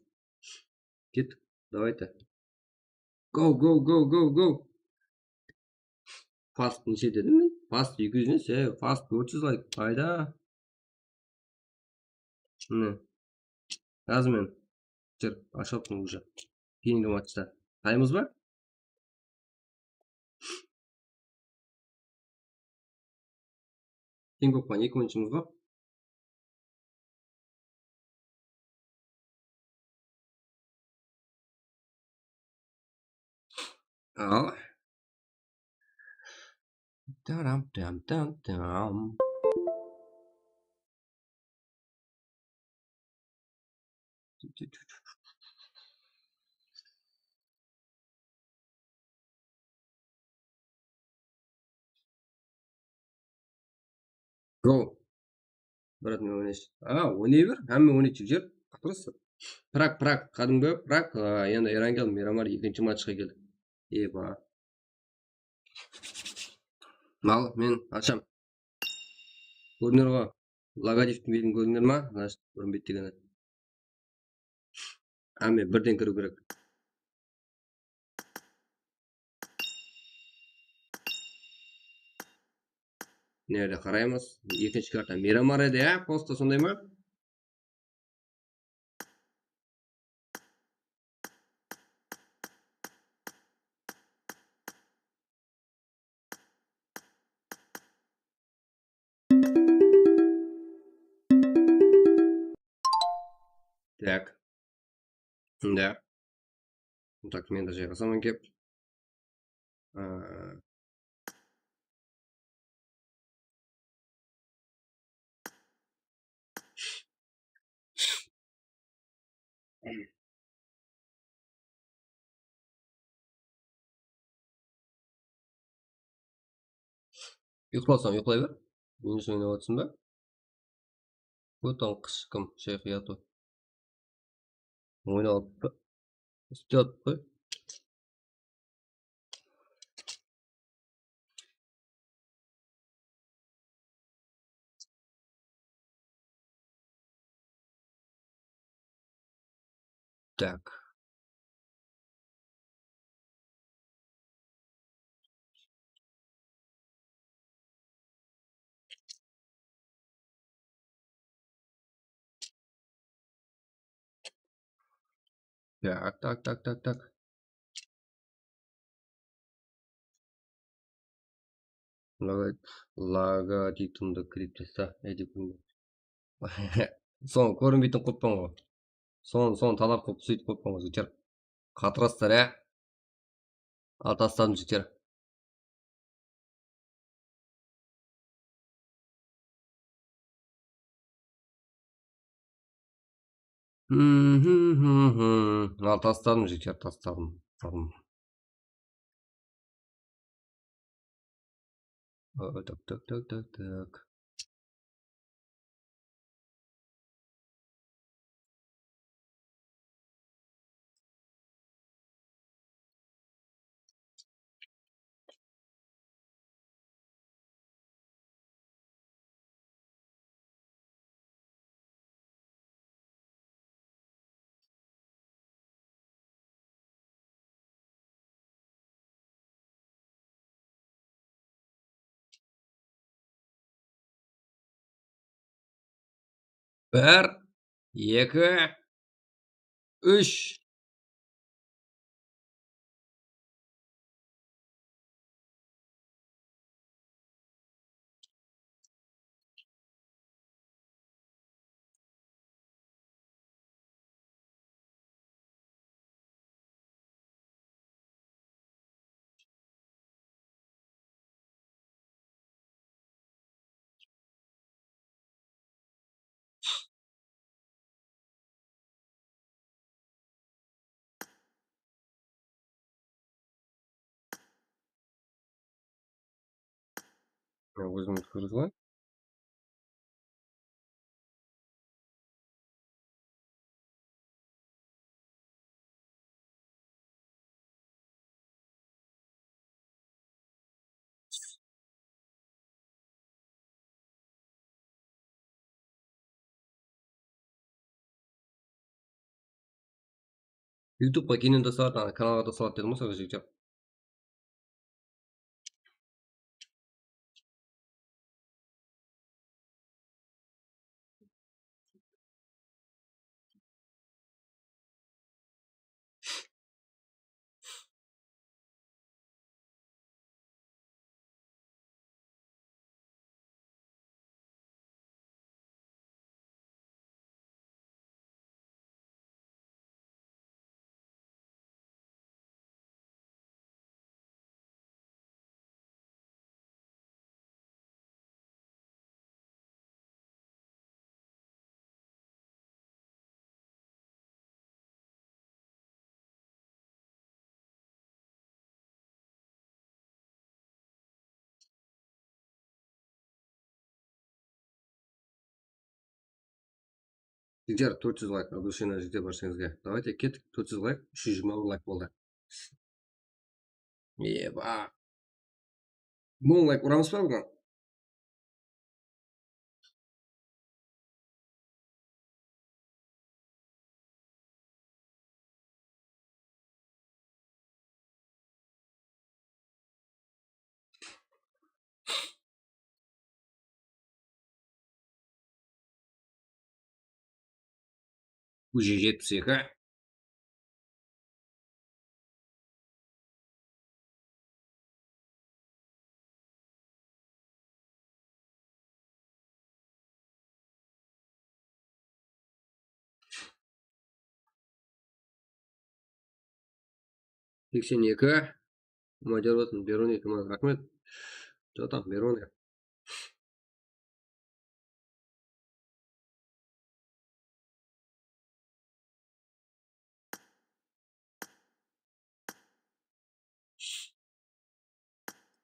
Кеттік, давайте. Go. Fast неше дедім мен? Fast 200 неше? Fast 400 лайк. Қайда? Міне. Жазымен. Жігіттер, ашылыптың уже. Кейінгі матчта. Таймыз ба? Ең көп қойын 2 ойыншымыз ба? Ал. Там. Go. Брат, мен ойнайшы. Ойнай бер. Әмме ойнайтшы жер. Просто. Праг. Кәдімгі Праг. Енді Эрангел Мирамар екінші матчқа келді. Еба. Мал, мен ашам. Көрінер ғой. Логотиптің бетін көрінер ма? Значит, көрінбейді дегені. Әмме бірден кіру керек. Nerede қараймыз? Екінші карта Мирамар еді, Просто сондай ма? Так. Да. Так, мен де жайғасамын кеп. Ұйықтасам ұйықлай бер. Мен ойнап отырсың ба? Отан қыш кім? Шайх ұяту. Ойнап па? Істеп қой. Так. Так. Логотипімді кіріп тастап, әдеп Соны көрінбейтін қойыппын ғой. Соны талап қылып сөйтіп қойыппын ғой жігіттер. Қатырасыздар, ә? Ал тастадым жігіттер. Al tastladım жігіттер, тастадым. Так. Bir, екі, үш. Өзіңіз көресіз ғой. YouTube'ға кейіннен де салады, каналға да салады дедім ғой саған жігіттер. Жігіттер, 400 лайк, душина жігіттер баршаңызға. Давайте кеттік, 400 лайк, 320 лайк болды. Еба. 1000 лайк ұрамыз ба бүгін? Уже 72. Сексен екі. Модератын Берони, рахмет. Что там, Берони?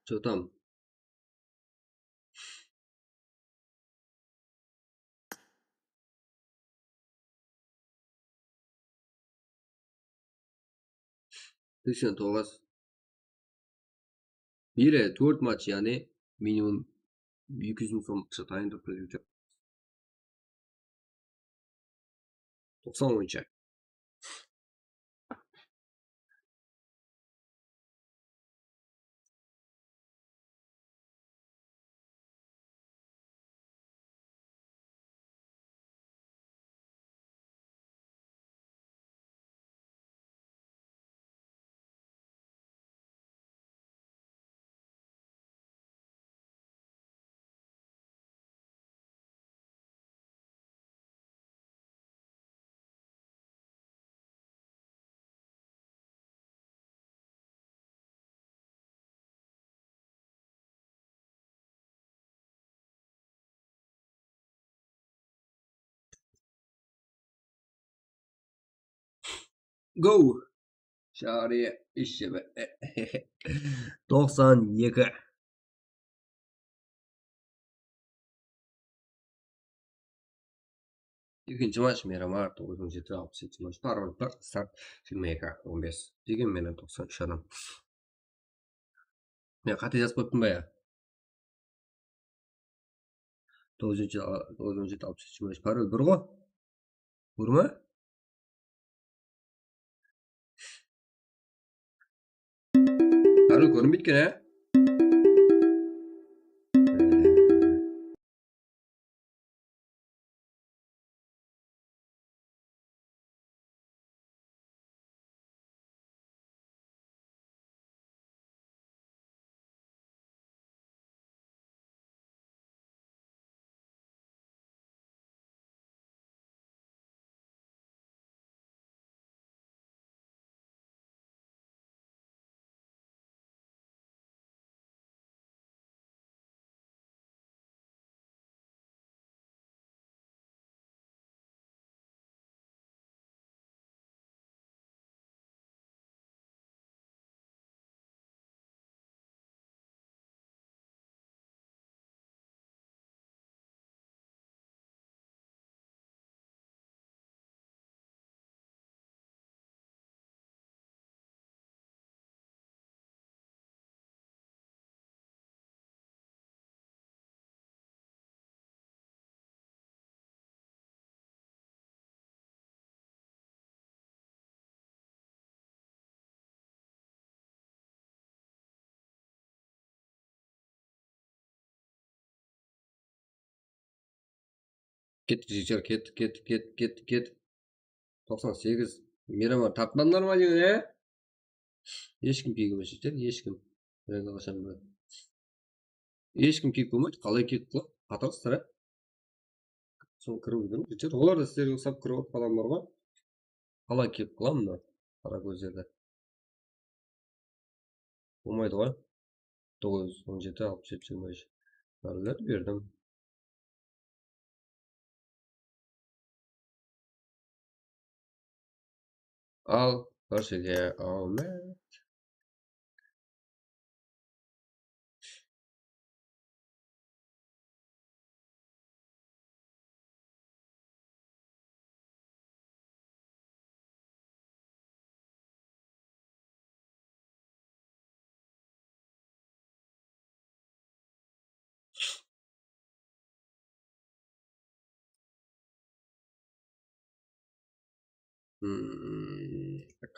Что там? Сексен тоғыз. Бері 4 матч, яғни минимум 200 мың сом ақша дайындап береді. 90 ойынша. Go. Şariye işlemi. 92. İkinci maç Miramar 9. 67 maç. Qaraqalpaqstan 22-15. Degan meni 93 adam. Men qat'iy yazib qo'yibdim ya. 9. 67 maç. Parol 1 go. Urma? Parol ko'rinib bitgan ha? Ket Jijar ket. 98. Miramar tapmanlar mı diyor ne? Hech kim kelmamiş ekan, hech kim. Endi qachon bo'ladi? Hech kim kelib bo'lmaydi. Qalay kelib qilib, qatirib so'ng kirib yurdim. Jijar ularda sizlarga o'xshab kirib falan bor bormi? Qalay kelib qilamda? Qara ko'zlarda. Bo'lmaydi qo'y. 917 67 25. Albatta berdim. Al, qarshıga omad. Tak.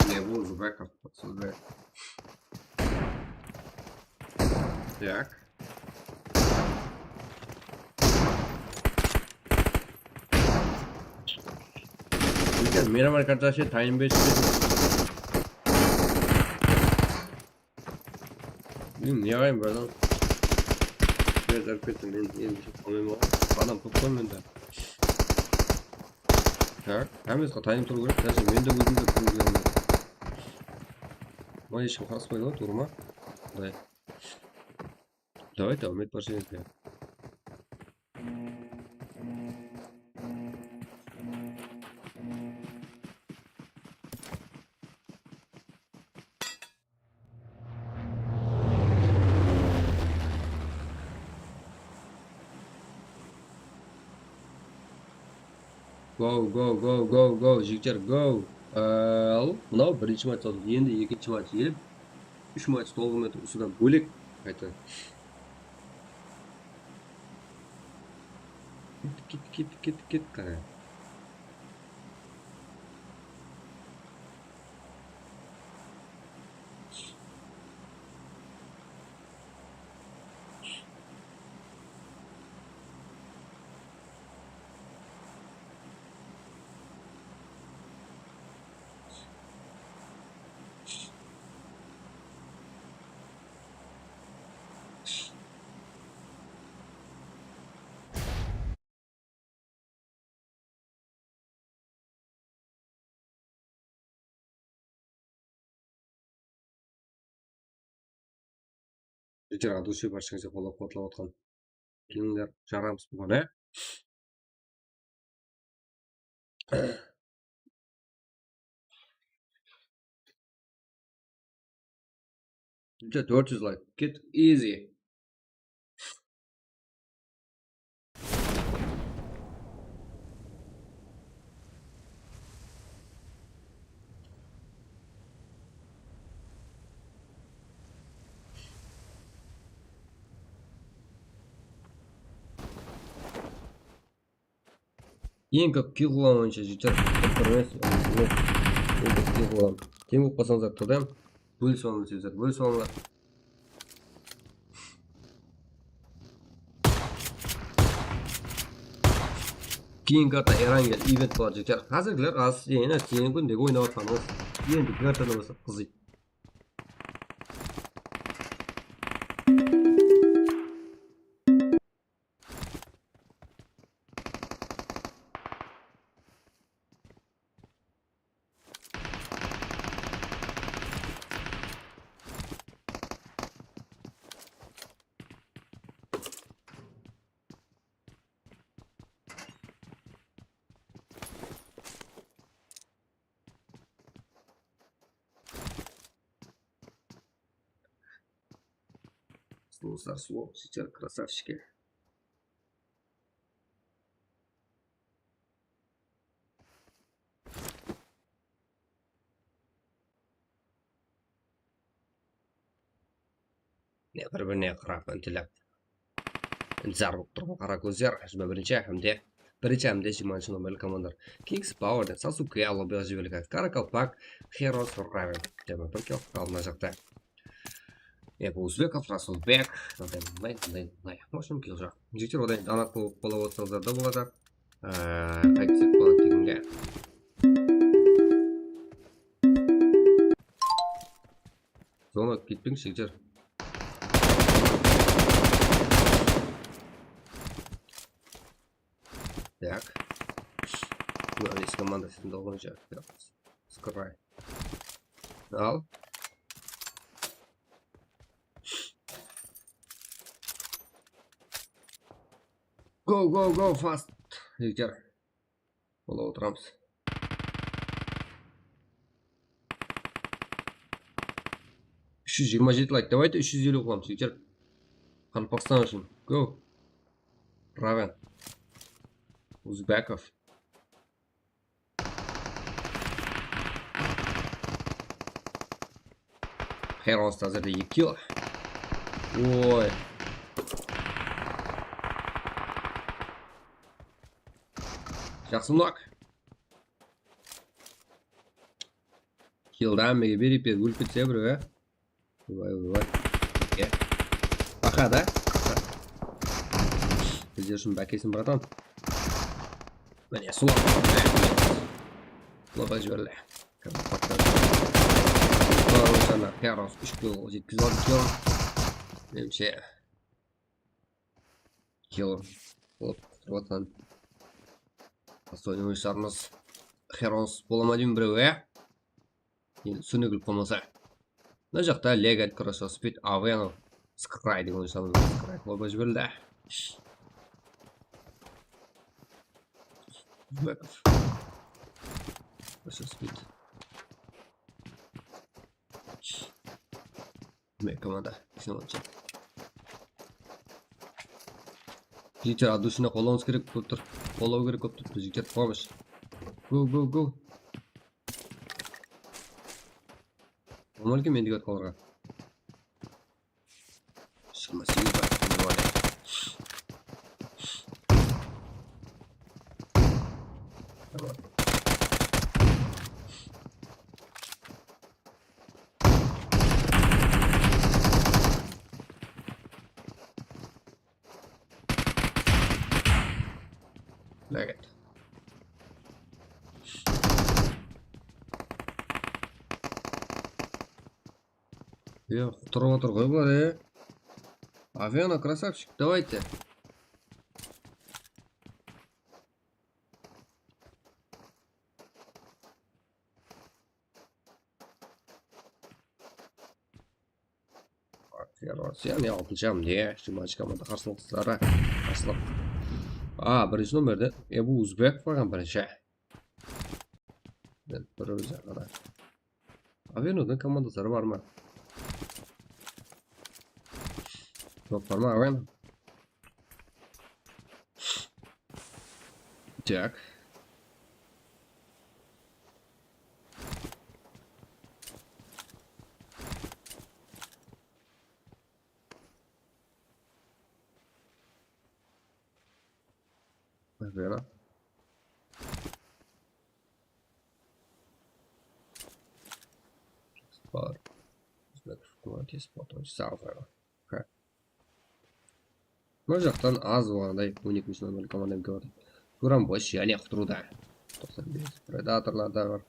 Nie włożę backup, co wy. Jak? Because Miramar karşı time base niye var böyle? Biraz arkadaşım benim bir şey koymayayım o. Adam toplamıyor da. Так, hem time tur görüp даже men de özüm de kuruluyorum. Мой еще хорошо было турма. Да. Давай там, это пожалуйста. Go, Jigjar, go. Al, mынау birinchi maç oldu. Endi ikkinchi maç kelib, 3 maç to'liq ustidan bo'lak qayta. Ket qara. Жігіттер от души баршаңызға қолдап қуатлап отқан келіңдер жарамыз бұған, Жігіттер 400 лайк, get easy. Ең көп күй қуған ойыншы жігіттер тең болып қалсаңыздар тодан бөлісіп алыңыз жігіттер, бөлісіп алыңдар. Кейін карта Эрангел ивент болады жігіттер. Қазіргілер аз сенің күндегі ойнап жатқаныңыз енді картадан бастап қызиды. Слушай, слово, сейчас красавчики. Bir-birine qarab intilib intizor bo'lib turib qara ko'zlar birinchi hamda 20 номер командар Kings Power Sasuke alloh yozib Qaraqalpaq Heroes for Raven tema bir kop qolma жақта. Uzbekov Rasulbek Можем келжақ. Жігіттер одан донат болып отырсаңыздар да болады. Қайтсек болады дегенге. Зона кетпеңіз жігіттер. Так. Здесь команда с долгой жак. Скрывай. Ал. Go fast. Жігіттер. Бола отырамыз. лайк. Давайте 350 қыламыз жігіттер. Qaraqalpaqstan үшін. Go. Raven. Uzbekov. Heroes әзірде 2 кило. Ой. Жақсы мұнақ. Килдан меге беріп өліп кетсе бір, Ой. Бақа да? Біздер үшін бәкесін братан. Міне суақ. Лоба жіберлі. Жаңа Heroes 3 кило, 706 кило. Менімше кило болып тұрватқан. Остойный ойыншыларымыз Heroes бола деймін біреу, Енді сөнегіліп болмаса. Мына жақта Legal Cross Speed Aveno Sky деген ойыншыларымыз Sky лоба жіберлі. Uzbekov. Cross Speed. Команда. Жігіттер адушына қолауыңыз керек болып тұр. Қолау керек болып тұр. Жігіттер помощь. Go. Олмал ке мендегі атқаларға. Шықма сегіз бар. Ләгет. Тұрып отыр ғой бұлар, Авиано, красавчик, давайте. Heroes. Yani 6-cam diye. Şu maç komanda qarşılıqçılara. Qarşılıq. Birinci nomerde bu Uzbek falan birinci. Bir özü qara. Aveno'nun komandasları var mı? Yok var mı Aveno? Так. Наверное. Sport. Sport. Okay. Mына жақтан аз болғандай 12 номерлі команданы көрдім. Көрем бош яғни құтыруда. 95 предаторлар да бар.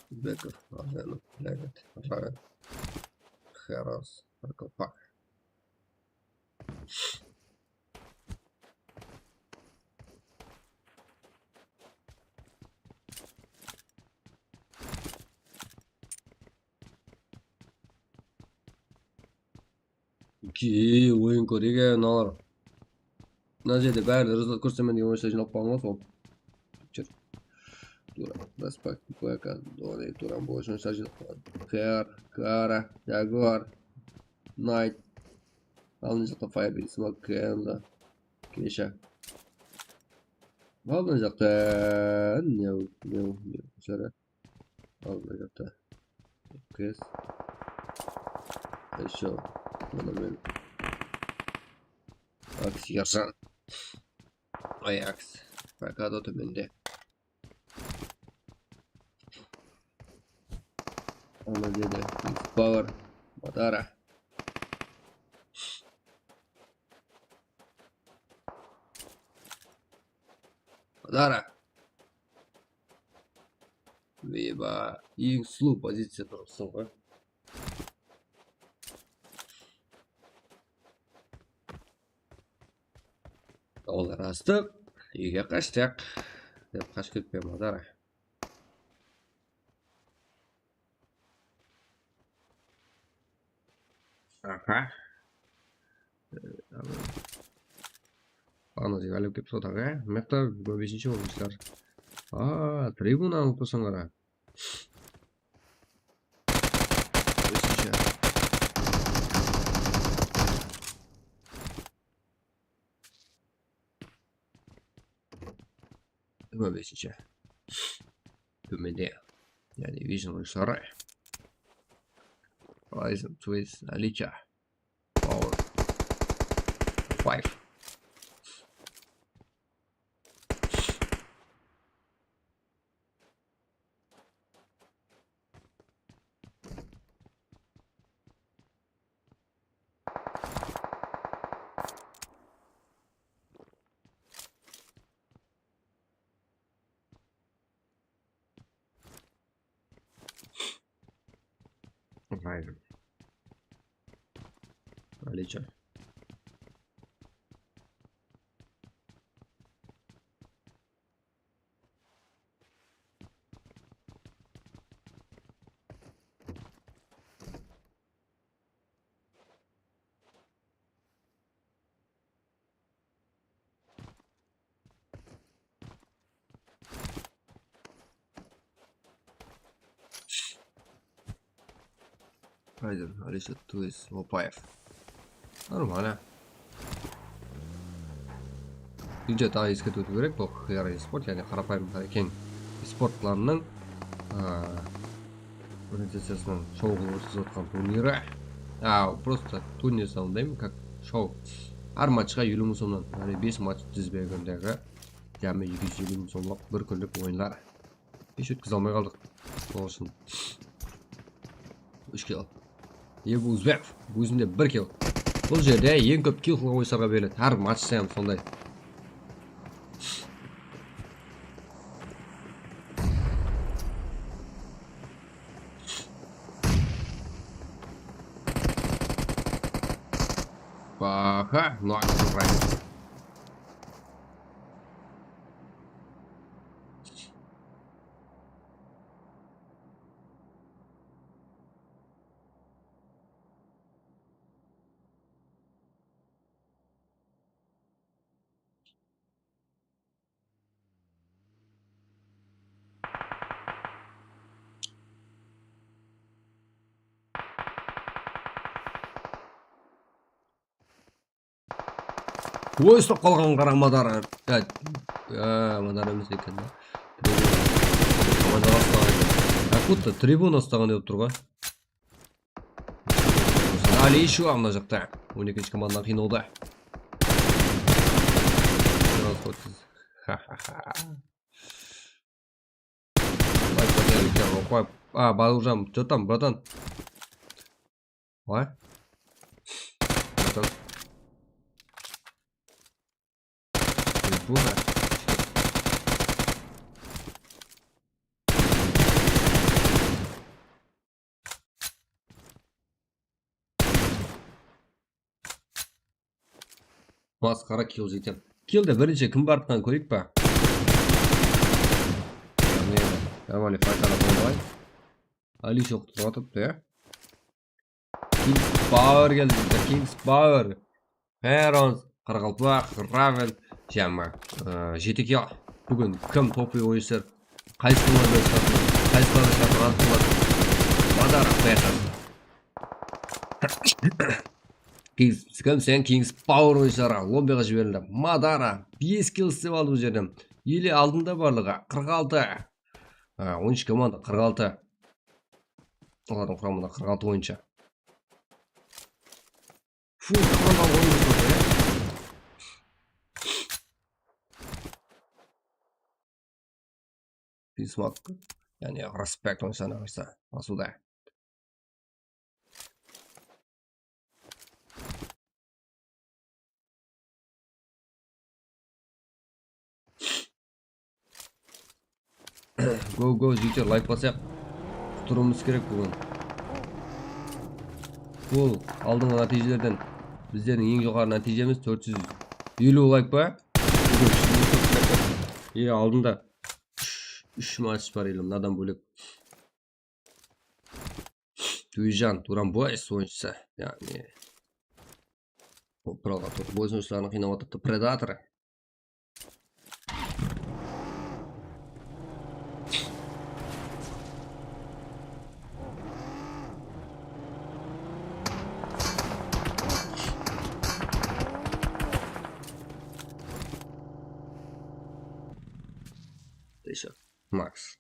Беков, Арзан, Легет, Рагет, Херос, Qaraqalpaq. Ki oyun koruyor ne olur. Nazede berde rızat kursamen diye oyuncular için yapmamız oldu. Respect, Cueca, Dori, Turan, Boyson, Sajid, Kara, Jaguar, Knight, alınacakta Fireball, Smoke, Kenda, Keisha. Alınacakta ne şöyle alınacakta Kes Eşo Monument Aksiyarsan Ajax Mercado tümünde Anadolu'da Power Madara Viva ең сұлу позиция тұрыпсың ғой. Олар астық, үйге қаштық деп қашып кетпей Мадара. Аны деп әліп кеп содағы. Мекта 5-ші ойыншылар. Трибунаны ұтпасың қара. Beşinci. Tümünde. Yani Vision oyuncuları. Ryzen, Twist, Alicia. Power. 5. Ryzen. Alicia. Ryzen, Alicia, Twist, Opayef. Нормально. Бюджет daha ескерту керек бұл қияр спорт, яғни қарапайым кең спортларының организациясынан шоу қылып өткізіп жатқан турнирі. Просто турнир саналдаймын, как шоу. Әр матчқа 50 мың сомнан, яғни 5 матч тізбегіндегі жамы 250 мың сомлық бір күндік ойындар. Еш өткізе алмай қалдық. Сол үшін 3 кило. Бұл Узбеков, өзінде 1 кило. Бұл жерде ең көп килл қылған ойыншыларға беріледі. Әр матч сайын сондай. Аха, nice right. Ой, ұстап қалған қара Мадар. Мадар емес екен. Акутта трибуна ұстаған деп тұр ғой. Али еще мына жақта. 12-ші командадан қиналды. Балужан, что там, братан? Ой? Братан. Трибуна. Масқара килл жетем. Киллді бірінші кім бардықтан көрейік па? Нормально файтара болмай. Али шоқты тұрғатыпты, я? Kings Power geldi bizde. Kings Power. Herons, Qaraqalpaq, Ravel, Jamma. JTK. Bugün kim topu oyuncular? Qaysilarga şartlar? Madara Peter. Kings Power oyuncuları lobby'ga жіберілді. Madara 5 kill істеп алды бұл жерден. Елі алдында барлығы 46. 13 команда 46. Олардың құрамында 46 ойыншы. Фу, команда ойыншы болды. Бисмак. Yani respect oyuncularına varsa. Nasıl da? Go жігіттер, лайк басайық. Құтыруымыз керек бүгін. Бұл алдыңғы нәтижелерден біздердің ең жоғары нәтижеміз 450 лайк ба? Алдында 3 матч бар елім, надан бөлек. Туйжан, Туран Бойс ойыншысы. Yani Пралға тұр. Бойс ойыншыларының қинап атыпты. Предаторы. Макс.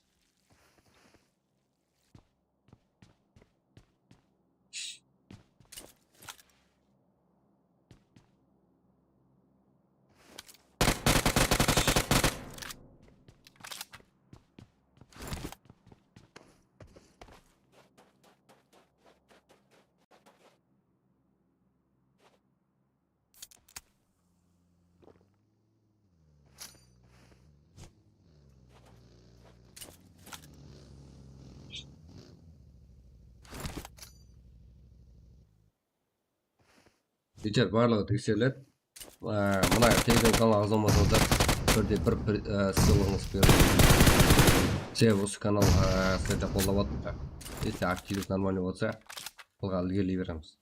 Geçer bарлығы тексеріледі. Мына телеграм канал азаматыңыздар бірде бір ссылкаңыз беріледі. Себебі осы канал сіздерді қолдап отырмын. Если активность нормальный болса, бұға ілгерілей береміз.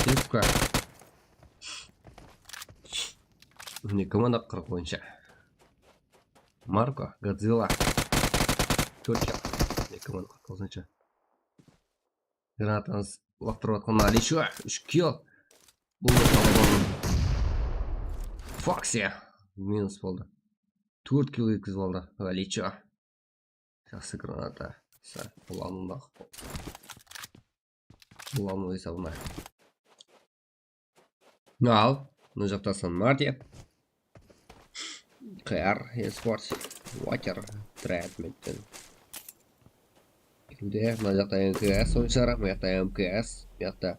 Кеттік. Міне команда 40 бойынша. Марко, Годзилла. 4 kill. Команда 40 Гранатаңыз лақтырып атқан Алишу 3 kill. Бұл да Фокси минус болды. 4 kill еткізіп алды. Аличо. Жақсы граната. Бұл анындағы. Бұл аның есабына. Ал. Мұны жақтасын Марти. КР. Еспорт. Уатер. Трэдметтен. Мұны жақта МКС ойыншары. Мұны жақта МКС. Мұны жақта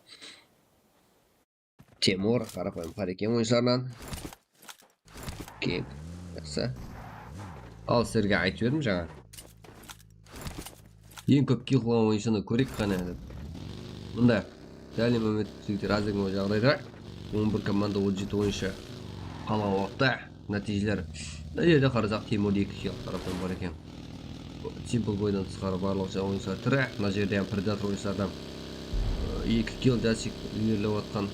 Темур, қарапайым қарекем ойыншарынан. Кеп, жақсы. Ал сіздерге айтып едім жаңа. Ең көп kill қылған ойыншыны көрейік қана. Мұнда дәлі момент жігіттер аз деген жағдайда 11 komanda 37 o'yinchi qolgan vaqtda natijalar bu yerda qarasak Timur 2 kill tarafdan bor ekan. Simple bo'ydan tashqari barliqcha o'yinchilar tiri, mana yerda ham predator o'yinchilardan 2 kill dasik liderlayotgan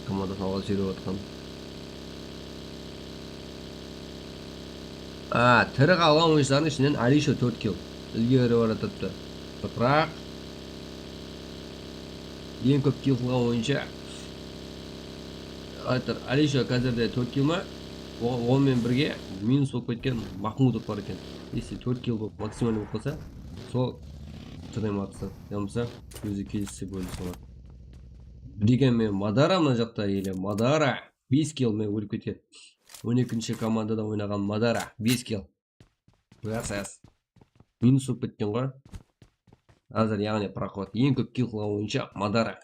komanda savol berayotgan. Tiri qolgan o'yinchilarning ichidan Alisho 4 kill ilgari o'rnatibdi. Biroq eng ko'p kill qilgan o'yinchi aytar Alisho hozirda 4 kill ma, o men birga minus bo'lib ketgan Mahmudov bor ekan. Esi 4 kill bo'lib maksimal bo'lib qolsa, sol chidaymapti. Yomsa o'zi kelishsa bo'lsa. Degan men Madara mana yoqda ele Madara 5 kill men o'lib ketgan. 12-chi komandada o'ynagan Madara 5 kill. Versus minus bo'lib ketgan-ku. Hozir ya'ni proxod eng ko'p kill qilgan o'yinchi Madara.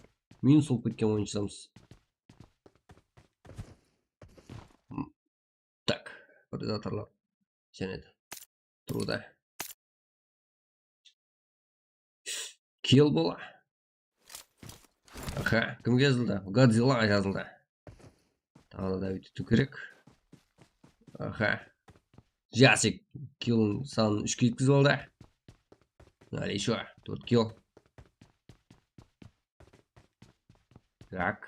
Minus bo'lib ketgan o'yinchimiz. Так, predatorlar. Senedi. Turda. Kill bo'la. Aha, kimga yozildi? Godzilla yozildi. Tag'da bitta kerak. Aha. Jasik kill son 3 ga yetkazib oldi. Alisho 4 kill. Так.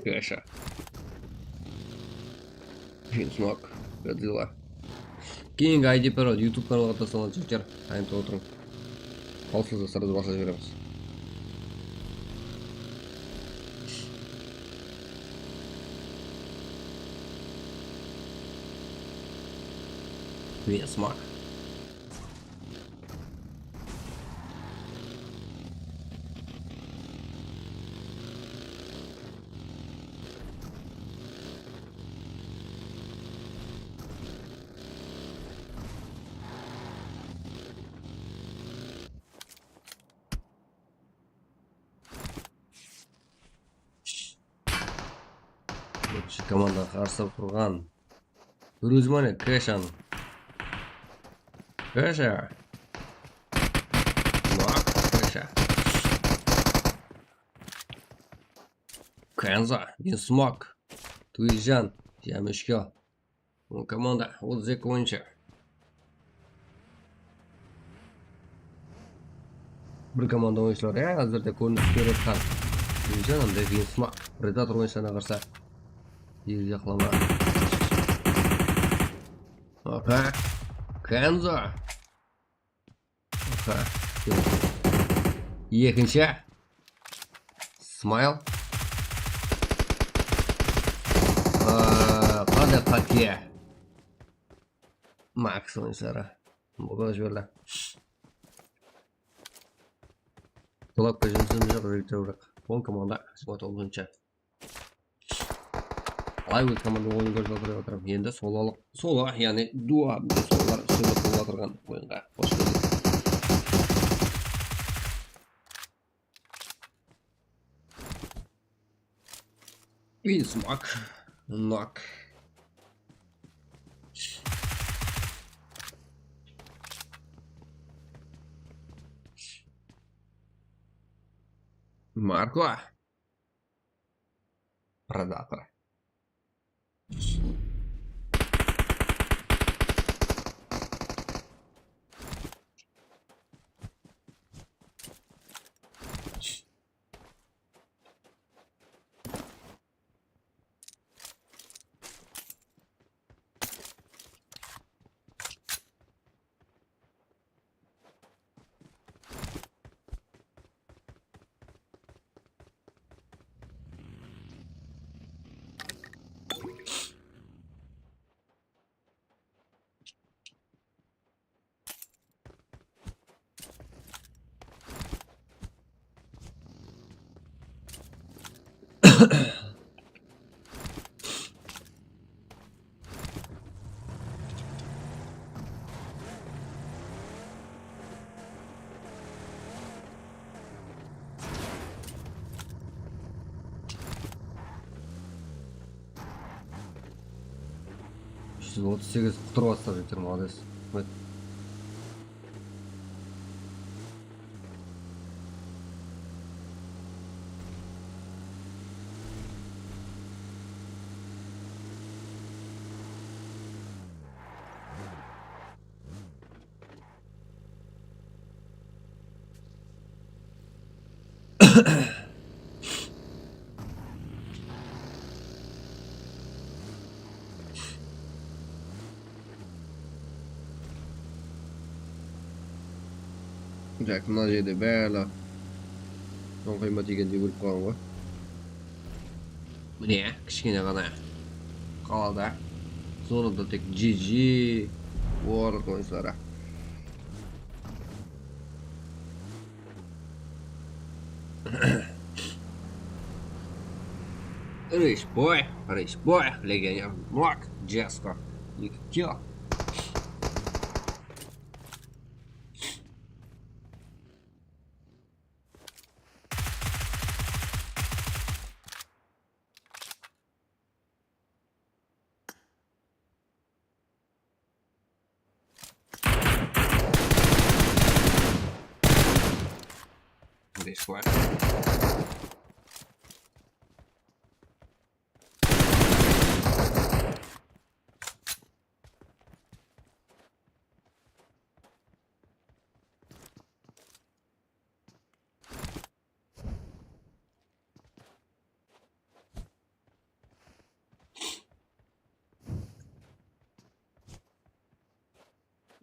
Кэша. Финсмок. Godzilla. Keyingi ID parol YouTube kanaliga tasdiqlanuvchilar. Taymda o'tiring. Qolsa sirada boshlab beramiz. Финсмок. Komanda qarshi turgan Ruzmani Kashani. Kasha. Mak Kasha. Kanza, Binsmok. Tuijan, Jamishko. Komanda o'z o'yinchi. Bir komanda o'yinchilari hozirda ko'rinish berayotgan. Tuijan hamda Binsmok. Predator o'yinchilarga qarshi Yaqlama. Okay. Kanza. Okay. Ikkinchi. Smile. Qanday qatga. Max o'yinchilari. Bo'lib jurlar. To'lab qo'yishimiz yo'q. O'n komanda xizmat olguncha. Ayol komanda o'yin ko'rsatib o'tirib, endi solo, ya'ni duo sololar ustida qo'llab turgan o'yinga qo'shildik. Binsmok, knock. Marco. Predator. 538 құтырып атсақ жігіттер, молодец. Рахмет. Так, мына жерде бәрі қойма дегенде өліп қалған ғой. Міне, кішкене ғана қалады. Соңында тек GG барлық ойыншылары. Рейш бой, легионер Мак, Джеско, Никитя. Рейш бой.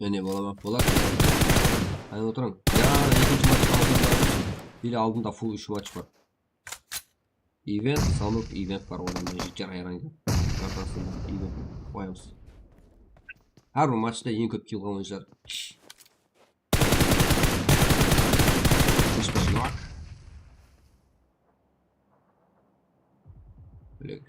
Mene bağlamak bolak. Hani oturun. Ya ikinci maç aldığında bile aldığında full 3 maç var. Event, sanık event var onun jikar ayarlangan. Kartasında event koyamiz. Har bir maçta eng ko'p kill qilgan o'yinchilar. Böyle.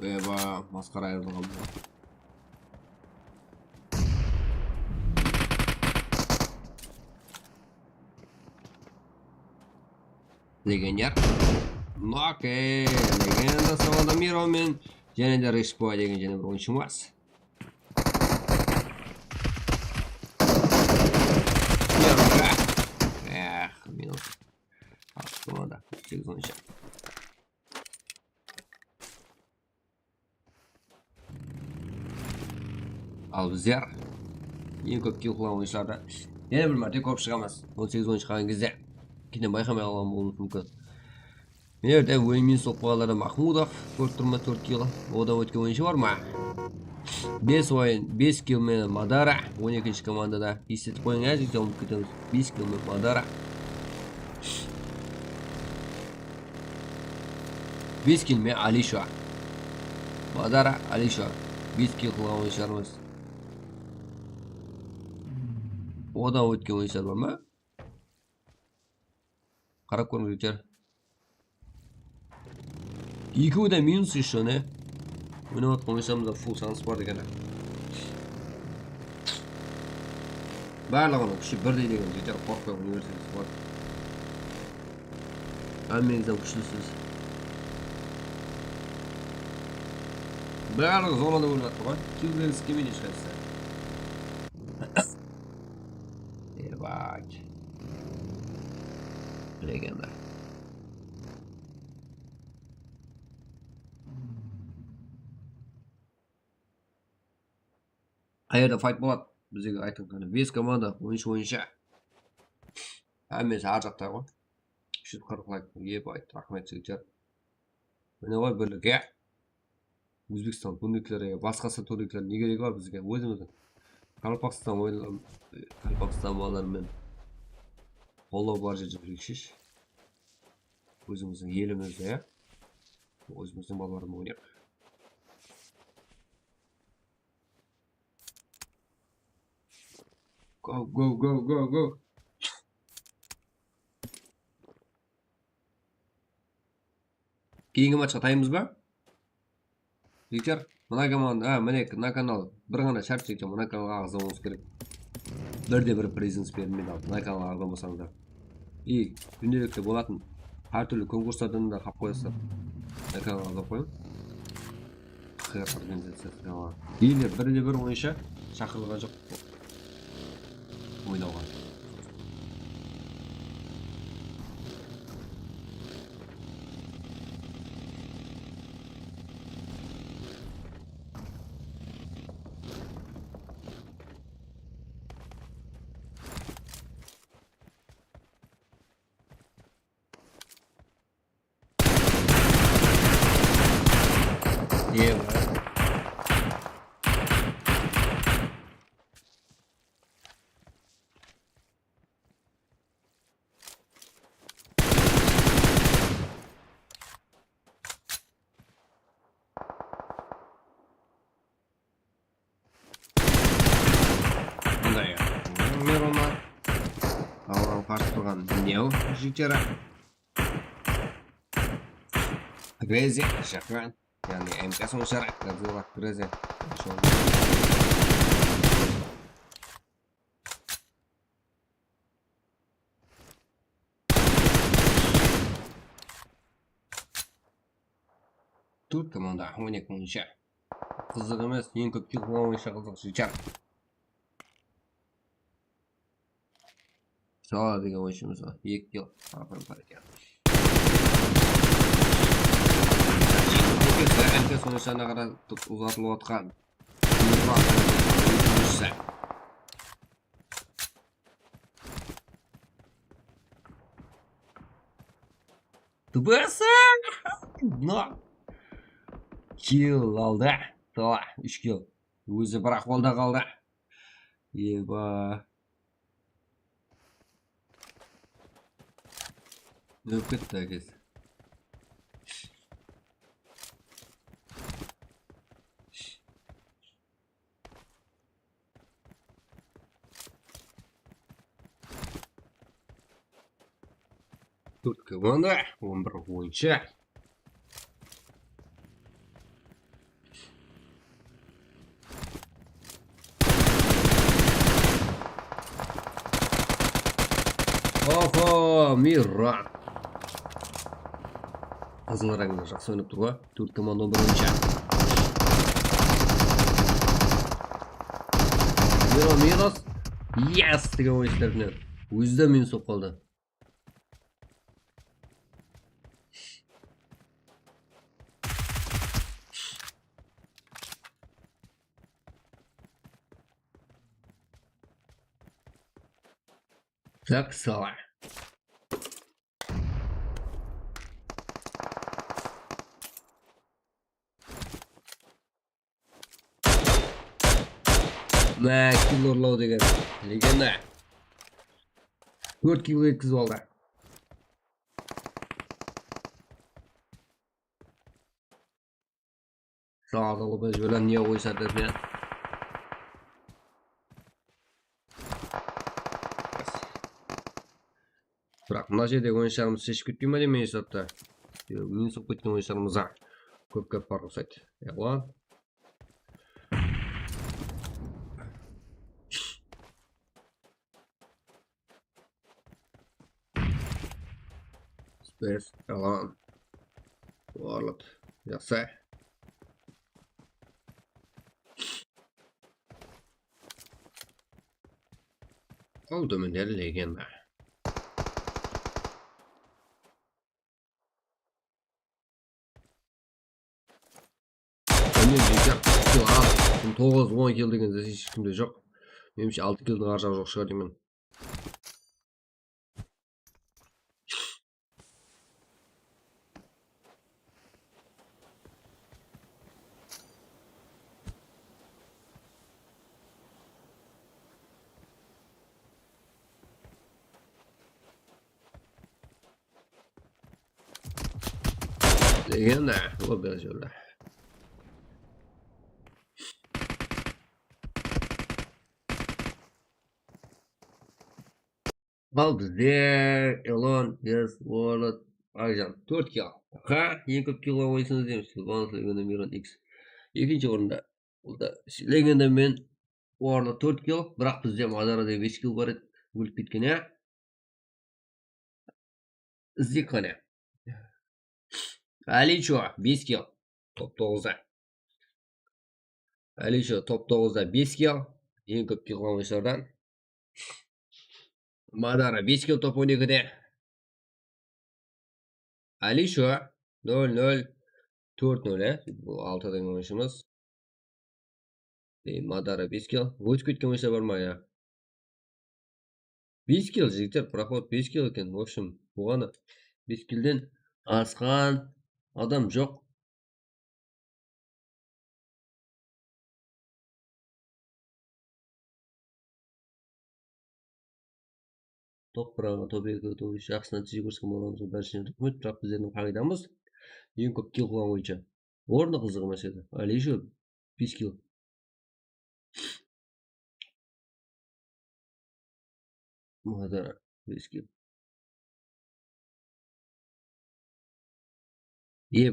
Eba, maskara ayırdım abi. Legender. Okey, legenda savada miromen. Және де Решпо деген және бір ойыншымыз. Минус. Команда 8 oyuncu. Al bizler ең көп kill қылған ойыншыларды yana bir мәрте көріп шығамыз. 18 ойыншы қалған кезде кейіннен байқамай қалған болуы мүмкін. Мына жерде ойынмен соққы қалғандар Махмудов 4 kill. Одан өткен ойыншы бар ма? 5 kill мен Мадара 12-ші командада. Естетіп қойыңыз, жеке ұмытып кетеміз. 5 kill мен Мадара. 5 kill мен Алиша. Мадара, Алиша. 5 kill қылған ойыншыларымыз. Одан өткен ойыншылар бар ма? Қарап көріңіздер. Екеуі де минус еще, не? Ойнап отқан ойыншыларымызда фул шанс бар деген. Барлығының күші бірдей деген жетер қорқпай университет бар. Әммеңізден күшлісіз. Барлығы зонада ойнап отқан ғой. Килдеріңіз келмейді ешқайсысы. Legenda. Ayerda fight болады. Bizге айтылған 5 команда ойыншы. Әмесі ар жақта ғой. 340 лайк. Ебай, рахмет жігіттер. Міне ғой бірлігі. Өзбекстан турнирлері, басқасы турнирлер не керек бар бізге? Өзіміздің Qaraqalpaqstan балаларымен қолдау бар жерде бірікшіш. Өзіміздің елімізде, өзіміздің балалармен ойнайық. Go, go, go, go, go. Кейінгі матчқа таймыз ба? Жігіттер, мына команда, міне мына канал бір ғана шарт жігіттер, мына каналға ағза болуыңыз керек. Бірде бір презенс берілмейді ал, мына каналға ағза болсаңыздар. И күнделікті болатын Her türlü konkurslardan da kap koyasın. Ekranına da koyun. Organizatsiyasinan. Yine bir oyunşa çakırılgan жоқ oynauga. Yeah, bunday ya. Men ona Allah'a karşı turgan ne o? Jikara. Grezi, şakran. Yani MK son şarak yazıyorlar Grezi. Тут команда ойнап ойынша. Қызық емес, ең көп килл ойынша қызық жичар. Сала деген ойыншымыз бар. 2 килл. Апырым бар екен. MK sonuçlarına kadar uzatılıp atkan. Tıbırsa! No! Kill aldı. Tamam, 3 kill. Өзі бір ақвалда қалды. Еба. Ne öpketті әкес. Тут команда, 11 ойыншы. Охо, Миран. Қызыл рәңгілер жақсы ойнап тұр ғой. 4 команда 11 ойыншы. Минус. Yes! Деген ойыншыларынан. Өзі де минус болып қалды. Так, сала. Мә, килл ұрлау деген. Легенда. 4 килл еткізіп алды. Sağdalı biz böyle niye oysa dedi. Бірақ мына жерде ойыншарымыз шешіп кетпей ме демей есапта. Мен соғып кеткен ойыншарымызға көп бар ұқсайды. Яғла. Спес, алан. Барлық. Жақсы. Ал төмендері легенда. Мен 9-10 килл деген ешкімде жоқ. Меніңше 6 киллдің ар жағы жоқ шығар деймін. Legenda, o biraz öyle. Al bizde Elon, Yes, Wallet, Arzan 4 kill. Ha, en көп kill oynuyorsunuz demişsiniz. Bana Legenda Miran X. İkinci orunda. Burada Legenda men o arada 4 kill. Bırak bizde Madara diye 5 kill var. Ölüp bitken ya. Zikane. Alicho 5 kill. Top 9'da. Alicho top 9'da 5 kill. Eng ko'p kill qilgan o'yinchilardan. Madara 5 kill top 12'de. Alicho 0-0 4-0 bu 6'dan oyuncumiz. Madara 5 kill. O'tib ketgan o'yinchilar bormi ya? 5 kill jigitlar, проход 5 kill ekan. В общем, bo'lgani 5 killdan asqan adam yo'q. Top 1, top 2, top 3 yaxshi natija ko'rsatgan bo'lganimizni barchani rahmat. Biroq bizlarning qoidamiz eng ko'p kill qilgan o'yinchi. O'rni qiziq emas edi. Alisher 5 kill. Madara 5 kill.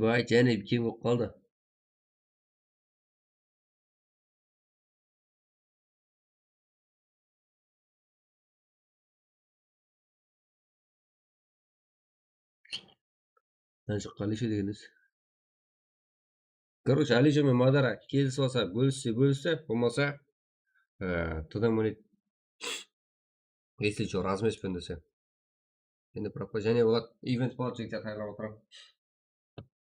Boy, yana kim bo'lib qoldi? Qancha qalishi deginiz? Короче, Alisher men Madara kelishib olsa, bo'lsa, bo'lmasa, тогда мы если что, размешпен desa. Endi пропажение bo'ladi. Event bo'ladi, jigitlar tayyorlab o'tiraman.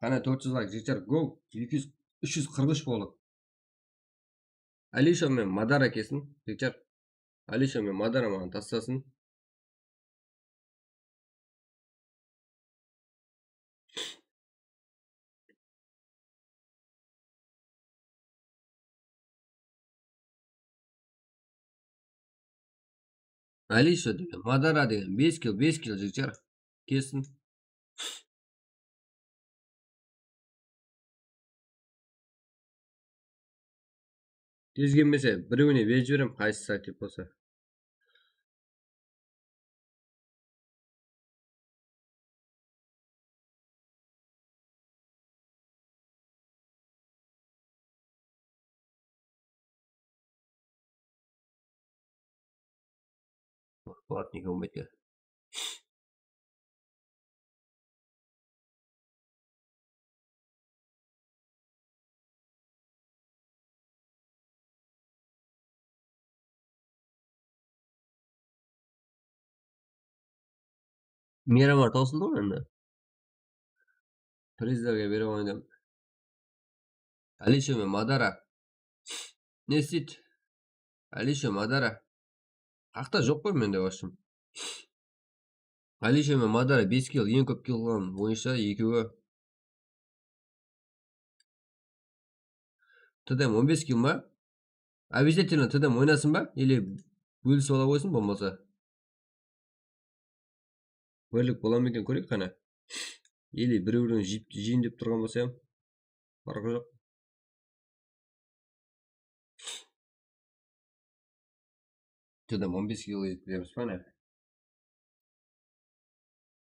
Qani 400 like jigitlar, go. 200 343 bo'ldi. Alisher men Madara kelsin, jigitlar. Alisher men Madara mani tashlasin. Alisher degan, Madara degan 5 kill jigitlar. Kelsin. Tez kelmasa, birovini berib jiberaman, qaysisi aktiv bo'lsa. Platnik olmaydi. Miramar to'sildimi endi? Prezidentga berib o'ynadim. Alisher men Madara. Nesit? Alisher Madara. Haqda yo'q qo'y menda boshim. Alisher men Madara 5 kill, eng ko'p kill qilgan o'yinchilar ikkovi. Tadam 15 kill mi? Обязательно tadam o'ynasinmi? Или bo'lsa ola qo'ysin bo'lmasa. Birlik bo'ladimi ekan ko'rik qani. Или bir-birini jiyin deb turgan bo'lsa ham farqi yo'q. Tadam 15 kill yetkazamiz mana.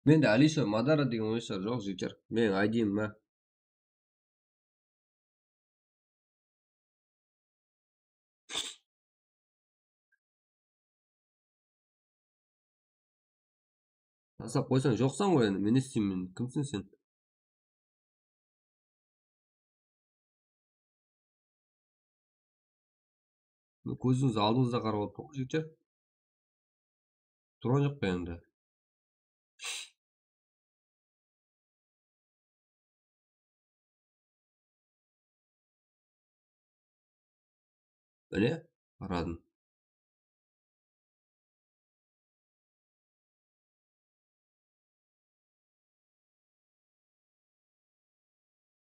Menda Alisher Madara degan o'yinchilar yo'q jigitlar. Men aydimman. Tasab qo'ysang yo'qsan qo'y endi. Men istayman. Kimsin sen? Ko'zingizni oldingizda qarab olib jigitlar. Turgan yo'q endi. Öyle aradın.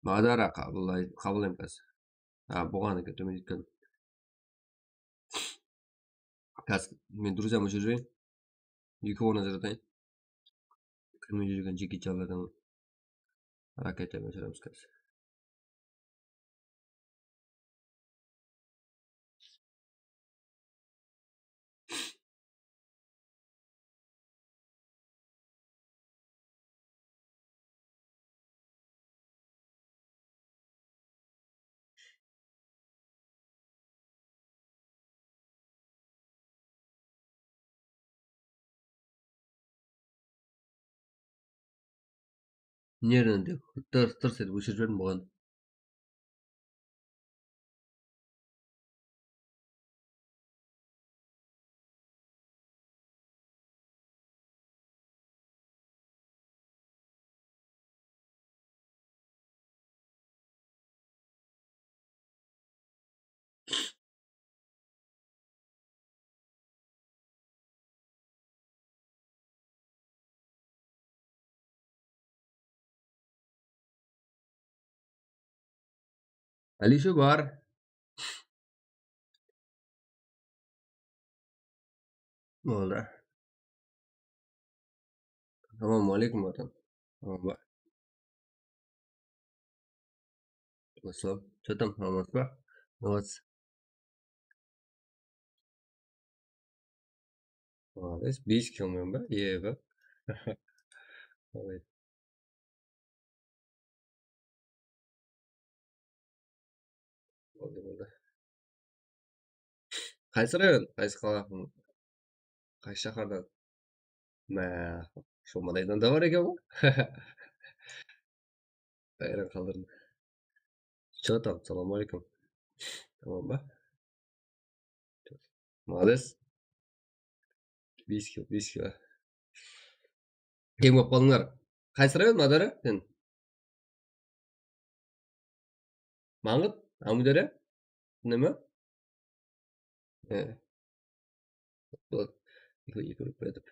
Madara kabul etmez. Ha bu kadar kötü müzik. Kas men друзьям уже жень. Никого не зарадай. Кроме жүрген жеке çalardan hareket etmeye çalışırız. Nereden de tır etip uçurup jiberdім бұған. Алиша бар. Болды. Ассалаумағалейкум atan. Бар. Ассалам. Что там, амансыз ба? Молодцы. Молодец. 5 киломен ба? Е ба. Молодец. Болды. Қайсы район? Қайсы қала? Қайсы шаһардан? Мә, Шомадайдан да бар екен ғой. Қайран қалдырдым. Что там? Ассалаумағалейкум. Tamam ба? Молодец. 5 кило, 5 кило. Тең болып қалдыңдар. Қайсы район, Мадара? Сен? Маңғыт? Амудара? Сондай ма? Болады. Екі болып кетіп.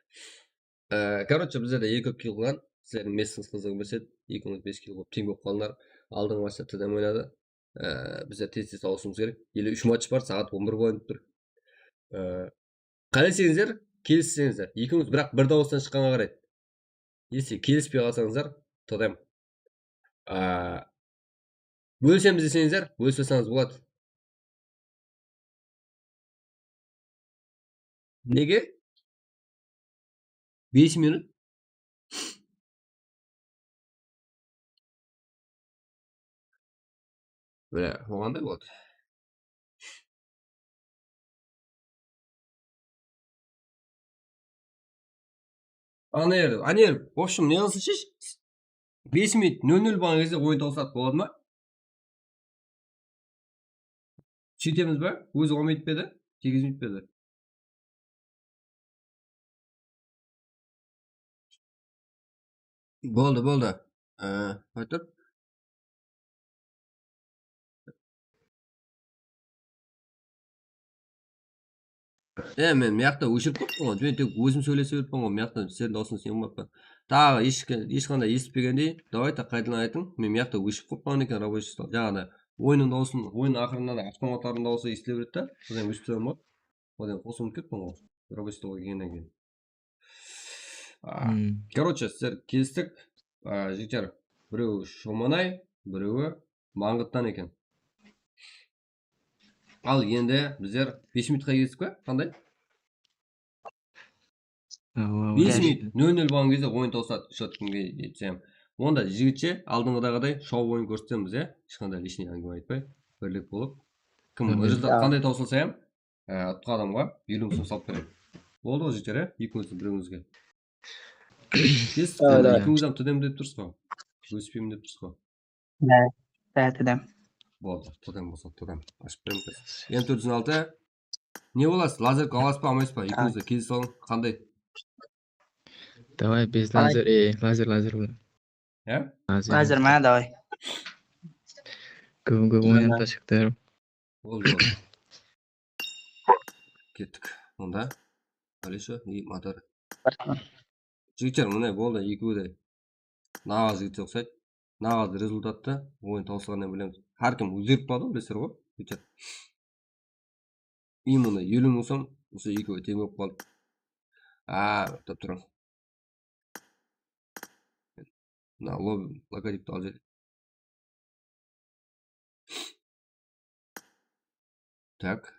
Короче, біздерде 2 кило қылған. Сіздердің местіңіз қызығы берседі. 2-5 кило болып тең болып қалдыңдар. Алдыңғы матчта тдм ойнады. Біздер тез ауысуымыз керек. Елі 3 матч бар, сағат 11 болып тұр. Қалайсеңіздер, келіссеңіздер. Екеуміз бірақ бір дауыстан шыққанға қарайды. Если келіспей қалсаңыздар, тдм. Бөлісеміз десеңіздер, бөліспесеңіз болады. Неге? 5 минут. Бля, оғандай болады. Анер, в общем, не қылсын шеш? 5 минут 0-0 болған кезде ойын тауысады, болады ма? Сөйтеміз ба? Өзі 10 минут педі? 8 минут педі? Болды. Айтыр? Мен мияқта өшіріп қойыппын ғой. Мен тек өзім сөйлесе беріппін ғой. Мияқта сіздің даусыңыз естілмеппін. Тағы ешқандай естіппегендей, давай қайтадан айтың. Мен мияқта өшіп қойған екен рабочий стол. Жаңағыда ойынның дауысын, ойын ақырында да автоматтардың дауысы естіле береді да. Содан өшіп тастадым ғой. Одан қосып кетіппін ғой. Рабочий столға келгеннен кейін. Короче, сіздер келістік. Жігіттер, біреуі Шоманай, біреуі Маңғыттан екен. Ал енді біздер 5 минутқа келістік пе? Қандай? 5 минут 0-0 болған кезде ойын тауысады. Шот кімге жетсем. Онда жігітше алдыңғыдағыдай шоу ойын көрсетеміз, ешқандай лишний әңгіме айтпай, бірлік болып. Кім результат қандай таусылса ем, ұтқан адамға 50 сом салып беремін. Болды ғой жігіттер, екеуіңіздің біреуіңізге. Келістік, екеуіңіз тдм деп тұрсыз ғой. Өспеймін деп тұрсыз ғой. Да, тдм. Болды, тдм болса тдм. Ашып беремін. М406. Не боласыз? Лазерка аласыз ба, алмайсыз ба? Екеуіңізді келіс алың. Қандай? Давай без лазер, лазер. Лазер ма, давай. Көп ойнап та шықтыр. Болды. Кеттік. Онда Алиша и мотор. Жігіттер, мұнай болды, екеуі де нағыз жігітте ұқсайды. Нағыз результатты ойын таусылғаннан білеміз. Әркім өзгеріп қалды, білесіздер ғой, жігіттер. Именно 50 сом, осы екеуі тең болып қалды. Өтіп тұрам. Мына логотипті алып жер. Так.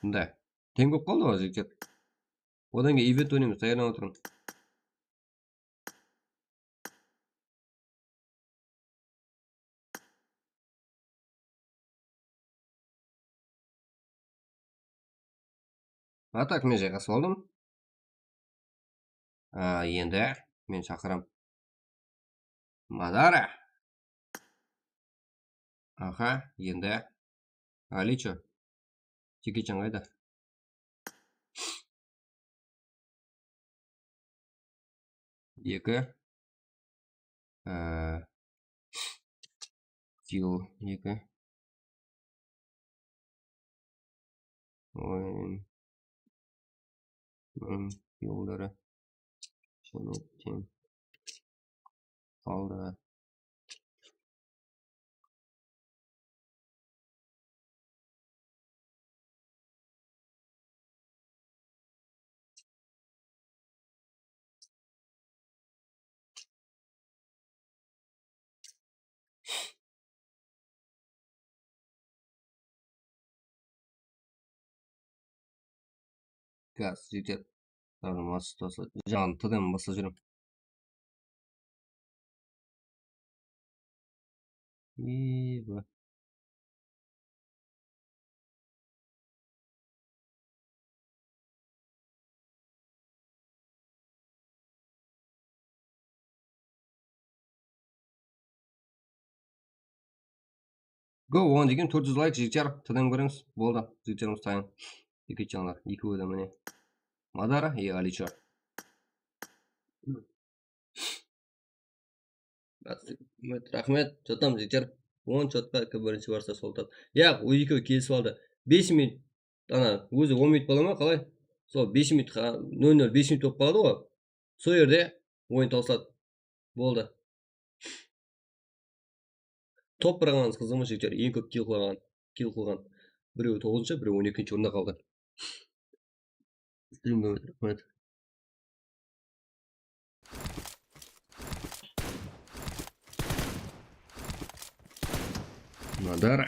Мында. Тең болып қалды ғой, жігіттер. Одан кейін ивент ойнаймыз, даярланып отырмын. Так, мен жайғасып алдым. Енді мен шақырам. Madara. Aha, енді. Аличо. Чекичан қайда? Екі. Тил екі. Ойын. Yolları. Şenettin. Kaldı. Gaz, ciddi. Tamam, nasıl? Can, tadım, masajırım. İyi bu. Go on деген 400 лайк жігіттер тыдым көріңіз болды жігіттеріміз тайын екі чаналар екі өйді міне Мадара и Аличо рахмет жотам жігіттер 10 жотқа бірінші барса сол тап яқ ол екеуі келісіп алды 5 минут ана өзі 10 минут бола ма қалай сол 5 минут 0-0 5 минут болып қалады ғой сол жерде ойын таусылады болды топ бірағаныңыз қызық ма жігіттер ең көп килл қылған біреуі 9-шы біреуі 12-ші орында қалды рахмет Мадара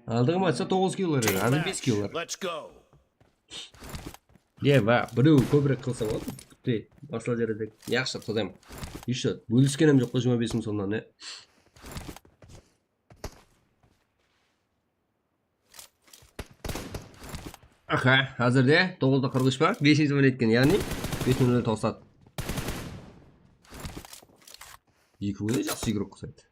алдығы матчта 9 киллер еді азыр 5 киллер Let's go. біреу көбірек қылса болады күтпей басла жерде яқшы тыдым еще бөліскенім жоқ қой 25 мың сомнан аха әзірде 9-да 43 бар 5 минут еткен яғни 5 минут тоқсат екі өйде жақсы игрок қосайды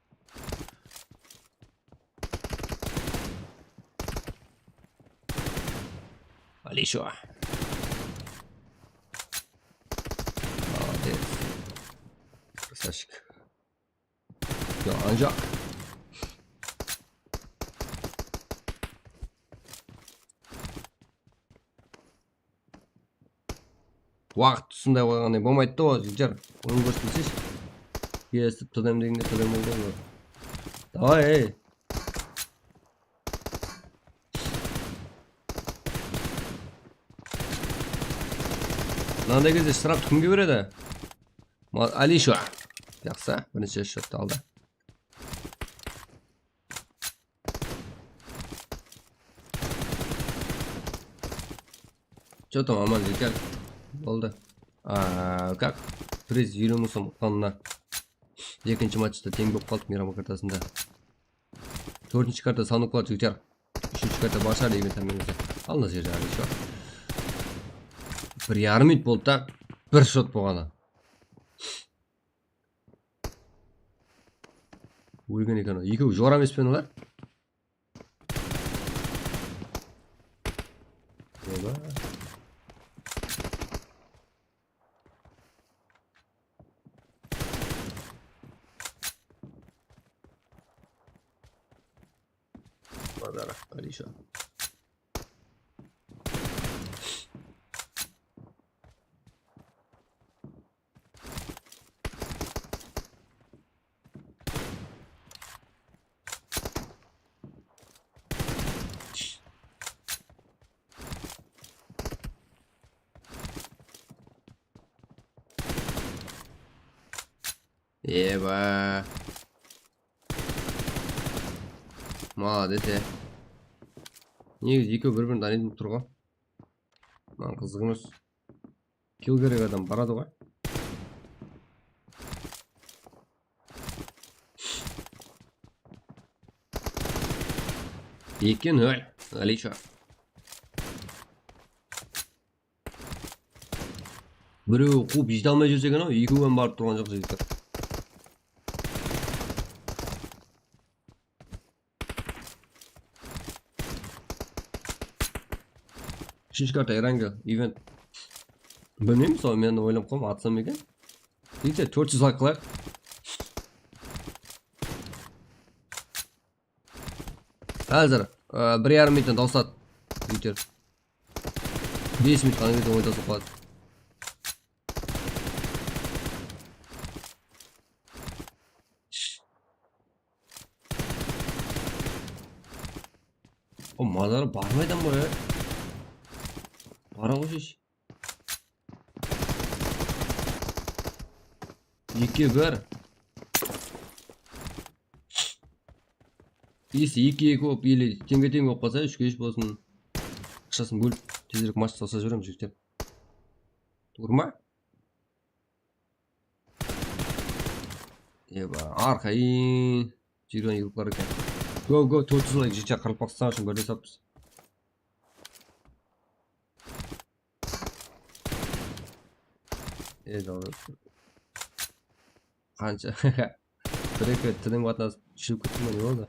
Алишо молодец красавчик анжақ уақыт тұсында қойғандай болмайды да ғой жігіттер оны көрсетсейші естіп тыдым дегенде тыдым болды ғой давай ей мынандай кезде штрафты кімге береді Алишо жақсы бірінші шотты алды что там аман жігіттер болды как приз 20 мың сом қанына екінші матчта тең болып қалдық мейрам картасында төртінші карта салынып қалады жігіттер үшінші карта башар деген тәмеңізде ал мына жерде Алишо 1,5 минут болды да бір шот болғаны өлген екен екеуі жора емес пе олар Мадара Алишо Еба молодец негізі екеуі бір-бірін танитын болып тұр ғой маған қызық емес килл керек адам барады ғой 2-0 Алишо Біреу қуып жете алмай жүрсе екен ау, екеуін барып тұрған жоқ жігіттер. Үшінші карта Иранга, ивент. Білмеймін, сол мен ойлап қалдым, атсам екен. Жігіттер 400 лайк қылайық. Қазір 1,5 минуттан таусады. Жігіттер 5 минут қана кетіп ойдасы қалады. О, мазары бармайдан ба, бара қойшы. 2-1. Если 2-2 болып, или тең-тең болып қалса, 3-3 болсын. Ақшасын бөліп, тезірек матч салса жіберем жігіттер. Тұрма? Еба, арқайын. Жүрген еліктер екен. Go, 400 лайк жігіттер Qaraqalpaqstan үшін бірде саппыз. Қанша? Бір-екі тілің қатынасы шіліп кеттім не болды?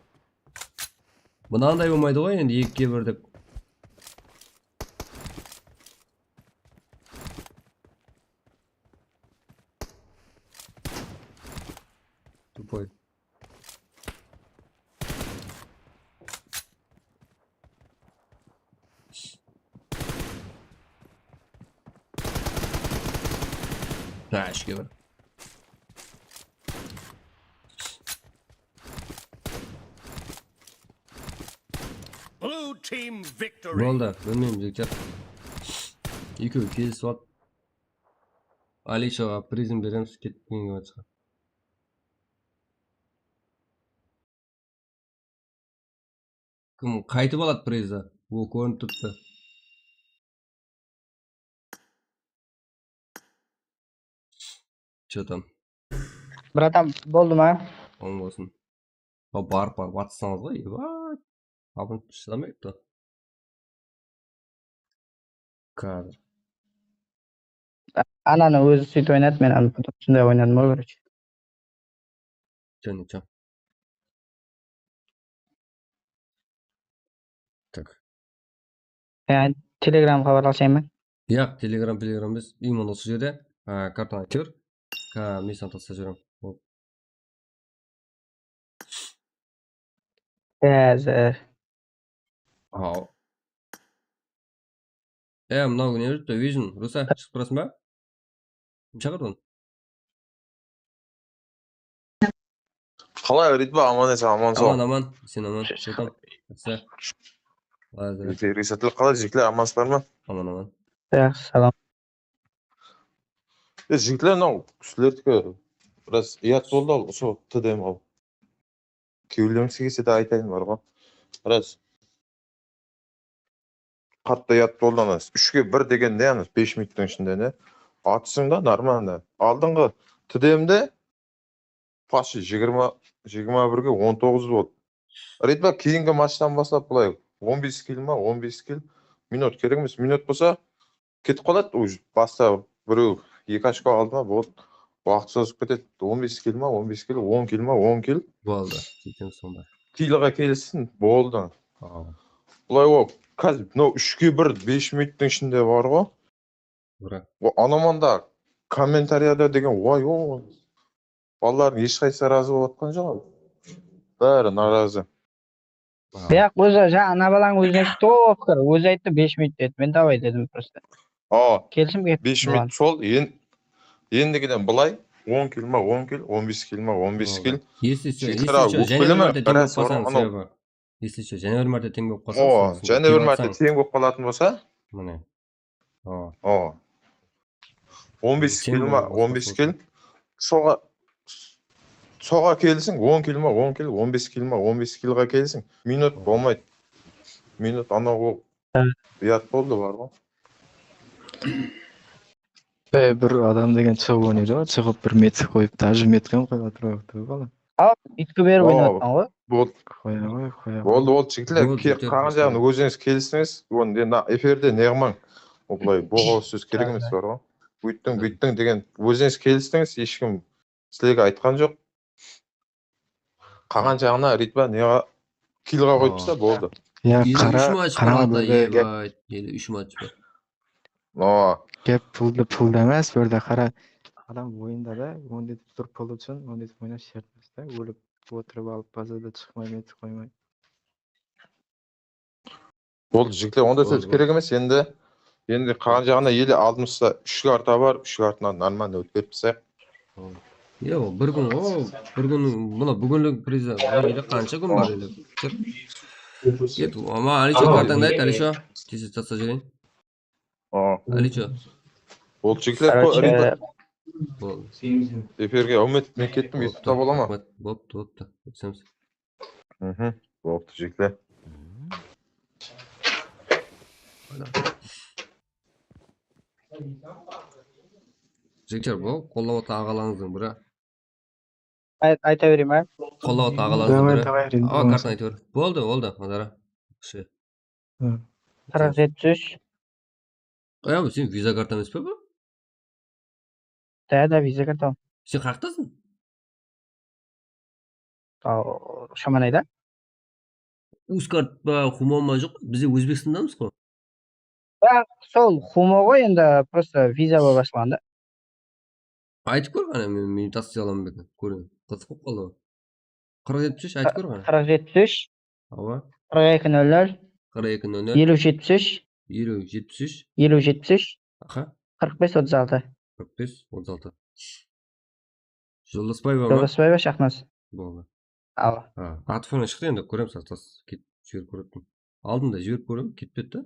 Бұнандай болмайды ғой, енді 2-1 деп. Тупой. Ha, 3-1. Blue team victory. Болды, білмеймін жігіттер. Екеуі келісіп алып. Алишаға призм береміз, кеткенге өтсіға. Кім қайтып алады призді? Ол көрініп тұрды. Че там? Братан, болды ма? Оң болсын. Барып атсаңыз ғой, ебай. Абын шыдамайды да. Қазір. Ананы өзі сөйтіп ойнады, мен аны сондай ойнадым ғой, короче. Ничего. Так. Телеграм хабарласайын ба? Яқ, телеграм емес. Именно осы жерде картаны көр. Мен саған тастап жіберем. Қазір. Ау. Мынау не жүрді? Vision, Руса, шығып тұрасың ба? Кім шақырды оны? Қалай ритба аман сол. Аман, сен аман. Жетам. Жақсы. Рисатлы қалай жігітлер амансыздар ма? Аман. Жақсы, салам. Жігітлер мынау кісілердікі біраз ұят болды ал, сол ТДМ ал. Кеулемісі келсе де айтайын бар ғой. Біраз қатты ұят болды анас. 3-1 деген не анас 5 минуттың ішінде не? Атысың да нормально. Алдыңғы ТДМде паши 21-ге 19 болды. Ритба кейінгі матчтан бастап бұлай 15 кил ма, 15 кил. Минут керек емес, минут болса кетіп қалады. Баста біреу 2 очко алды ма, болды. Уақыт созып кетеді. 15 кил ма, 15 кил, 10 кил ма, 10 кил. Болды. Сөйтем сонда. Килға келсін, болды. Бұлай ол, қазір 3-1 5 минуттың ішінде бар ғой. Анаманда комментарияда деген, ой, балалардың ешқайсы разы болып атқан жоқ. Бәрі наразы. Бірақ өзі ана балаң өзіне топ кір. Өзі айтты 5 минут деді. Мен давай дедім просто. Келсім кетті. 5 минут сол, ендігіден бұлай 10 кил ма, 10 кил, 15 кил ма, 15 кил. Если және бір мәрте тең болып қалса. Және бір мәрте тең болып қалатын болса. 15 кил ма, 15 кил. Соға келсің, 10 кил ма, 10 кил, 15 кил ма, 15 килға келсің. Минут болмайды. Минут анау ұят болды бар ғой. Bir adam деген шығып ойнайды ғой, шығып бір метр қойып, даже метрден қойып отырып бала. Үйткі беріп ойнап жатқан ғой. Болды, жігітлер, қалған жағын өзіңіз келісіңіз, эфирде неғымаң. Бұлай боғау сөз керек емес бар ғой. бүйттің деген өзіңіз келістіңіз, ешкім сілерге айтқан жоқ. Қалған жағына ритма неға килға қойыпса болды. Ya Yine 3 qara maç var qarama hatta burada gap yebay. Yine 3 maç var. pulda emas, bu yerda qara adam o'yinda da o'nda turib pul uchun o'nda o'ynash shart emasda. O'lib o'tirib olib bazada chiqmay, netib qo'ymay. Болды, жігіттер, онда сөз Болды, керек емес. Енді қалған жағына елі алдымызда 3 карта бар, 3 картаны нормально өткеріп тастайық. Yo, bir gün o, bir gün buna bugünlük prize var. Qancha kun var edi? Ket, ama Alicho kartangda ayt, Alicho. Tez tatsa jiring. Alicho. Болды, жігіттер, Короче, Bo'ldi. эфирге үміт мен кеттім, ютубта бола ма? Bo'pti. O'tamiz. Болды, жігіттер. Jigitlar, bu qo'llab o'ta ағаларыңыздың бірі. ayta vereyim ha. Qo'llab o'ta ағаларыңыздың Давай, бірі. давай, endi Aa, bo'lmasa. kartani aytaver. Bo'ldi, Madara. Yaxshi. 40-73. Bu sen viza kartan emas bu? Da viza kartam. Sen qayerdasan? Shamanayda. Uzkart va Humonma yo'q. Biz O'zbekistondamizku. Sol Humo'ga endi просто viza bo'lib boshlandi. Aytib ko'r qani men tasdiq olaman ekan. Ko'ring. Qiziq bo'lib qoldi. 40-73 aytib ko'r qani. 40-73. Hava. 42-00. 42-00. 70-73. 70-73. 70-73. Aha. 45-36. 45-36. Yo'ldosboyeva. Yo'ldosboyeva Shaxnoz. Bo'ldi. Ava. Ha, atelefon chiqdi endi ko'ramiz asos. Jibirib ko'rdim. Oldinda jibirib ko'rdim, ketdi.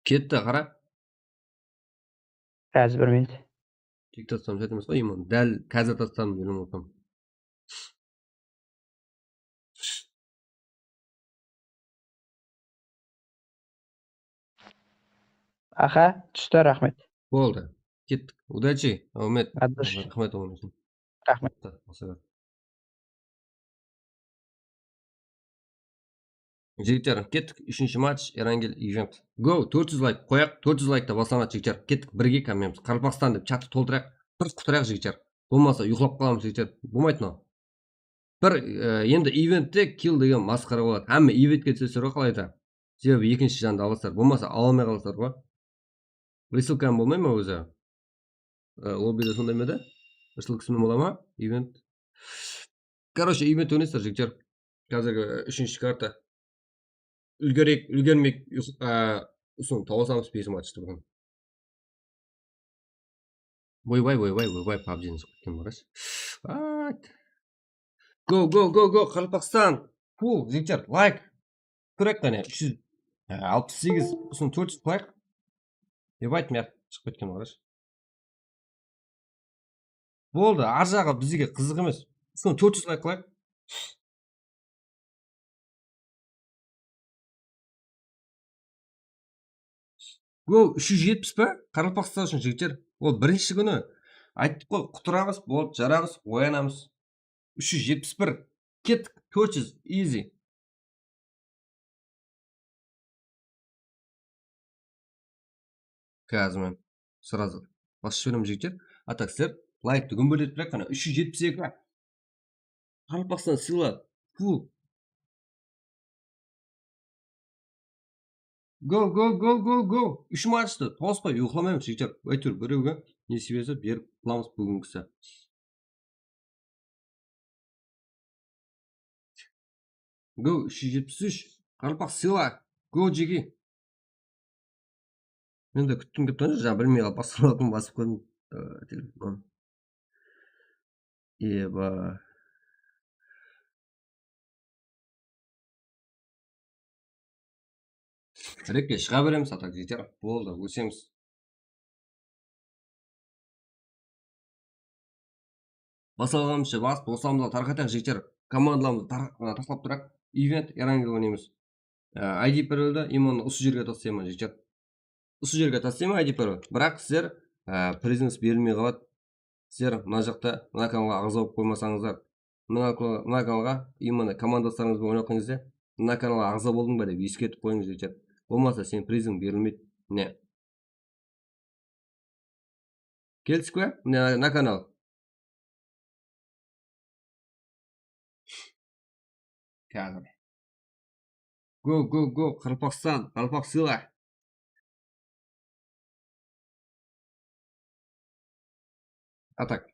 Ketdi, qara. Hozir 1 minut. TikTokdan aytamiz, qo'yman. Dal gazetasdan bilim o'qim. Aha, tushdi, rahmat. Bo'ldi. Ketdik. Удачи, Ahmet. Addush. Rahmat o'g'lim. Rahmat. Jigitlar, ketdik. 3-match, Erangel event. Go, 400 like qo'yaq. 400 like da boslanadi jigitlar. Ketdik, birga kamamiz. Qaraqalpaqstan deb chatni to'ldiraq. Bir qutiraq jigitlar. Bo'lmasa uxlab qolamiz jigitlar. Bo'lmaydi. Bir endi eventda kill degan masxara bo'ladi. Hamma eventga tushsa qolaydi. Sebebi ikkinchi janda olasizlar. Bo'lmasa olmay qolasizlar-ku. Высылкам bo'lmaymi o'zi? Lobbida sondaymi-da? Высылкасini bo'laman? Event. Короче, event o'ynaysizlar jigitlar. Hozirgi 3-karta. Ulgurmek usun tavasamiz pesma açtı bugün. Voy PUBG'ni çıkırken baraş. Go Qaraqalpaqstan. Cool jigitlar, like. Ko'rak qani 368 usun 400 like. Yebay chiqib ketgan barash. Bo'ldi, arjag'i bizga qiziq emas. Usun 400 like qilaylik. Go 370 pa? Qaraqalpaqstan uchun jigitlar. O birinchi kuni aytib qo'y, quturamiz, bo'ldi, jaramiz, o'yanamiz. 371. Ketdik, 400 easy. Kazman. Сразу. Başlıyorum jigitlar. Ataksir, like tugum bo'lib turaq qana 372. Qaraqalpaqstan sila. Cool. Go. 3 maçta to'spay yo'qlamaymiz jigitlar. Aytur birovga nesi bersa berib qilamiz bugungisi. Go 373. Qaraqalpaq sila. Go jigi. Men de kutdim bilmay qolib basib ko'rdim telefon. Eba. Rekka chiqa beramiz atak jigitlar. Bo'ldi, o'samiz. Basalgamcha basib bo'lsamda tarqataq jigitlar. Komandalarimizni tashlab turaq. Event Erangel o'ynaymiz. ID parolda imonni usu yerga taslayman jigitlar. Usu yerga taslayman ID parol. Biroq sizlar prezens berilmay qoladi. Sizlar mana yoqda mana kanalga a'zo bo'lib qo'ymasangizlar, mana kanalga imonni komandalaringiz bilan o'ynaqingizda, mana kanalga a'zo bo'ldingmi deb eskертib qo'yingiz jigitlar. Bo'lmasa sen prezent berilmaydi. Ne? Келдік пе? На канал. Қазір. Go. Qaraqalpaqstan. Qalpoq сыйла. Атак.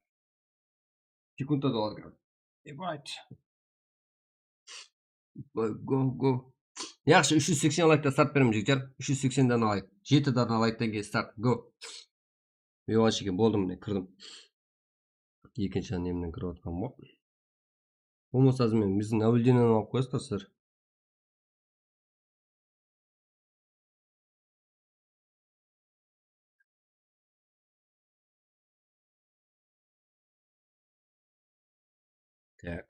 Секундда да алады. Ебать. Go. Yaxshi, 380 лайктан старт беремін жігіттер. 380-дан алайық. 7-дан алайықтан кейін старт. Go. Оған шекен болдым, міне кірдім. Екінші немнен кіріп отқанмын ғой. Болмаса мен біздің наблюдениені алып қойсыздар сіздер. Так.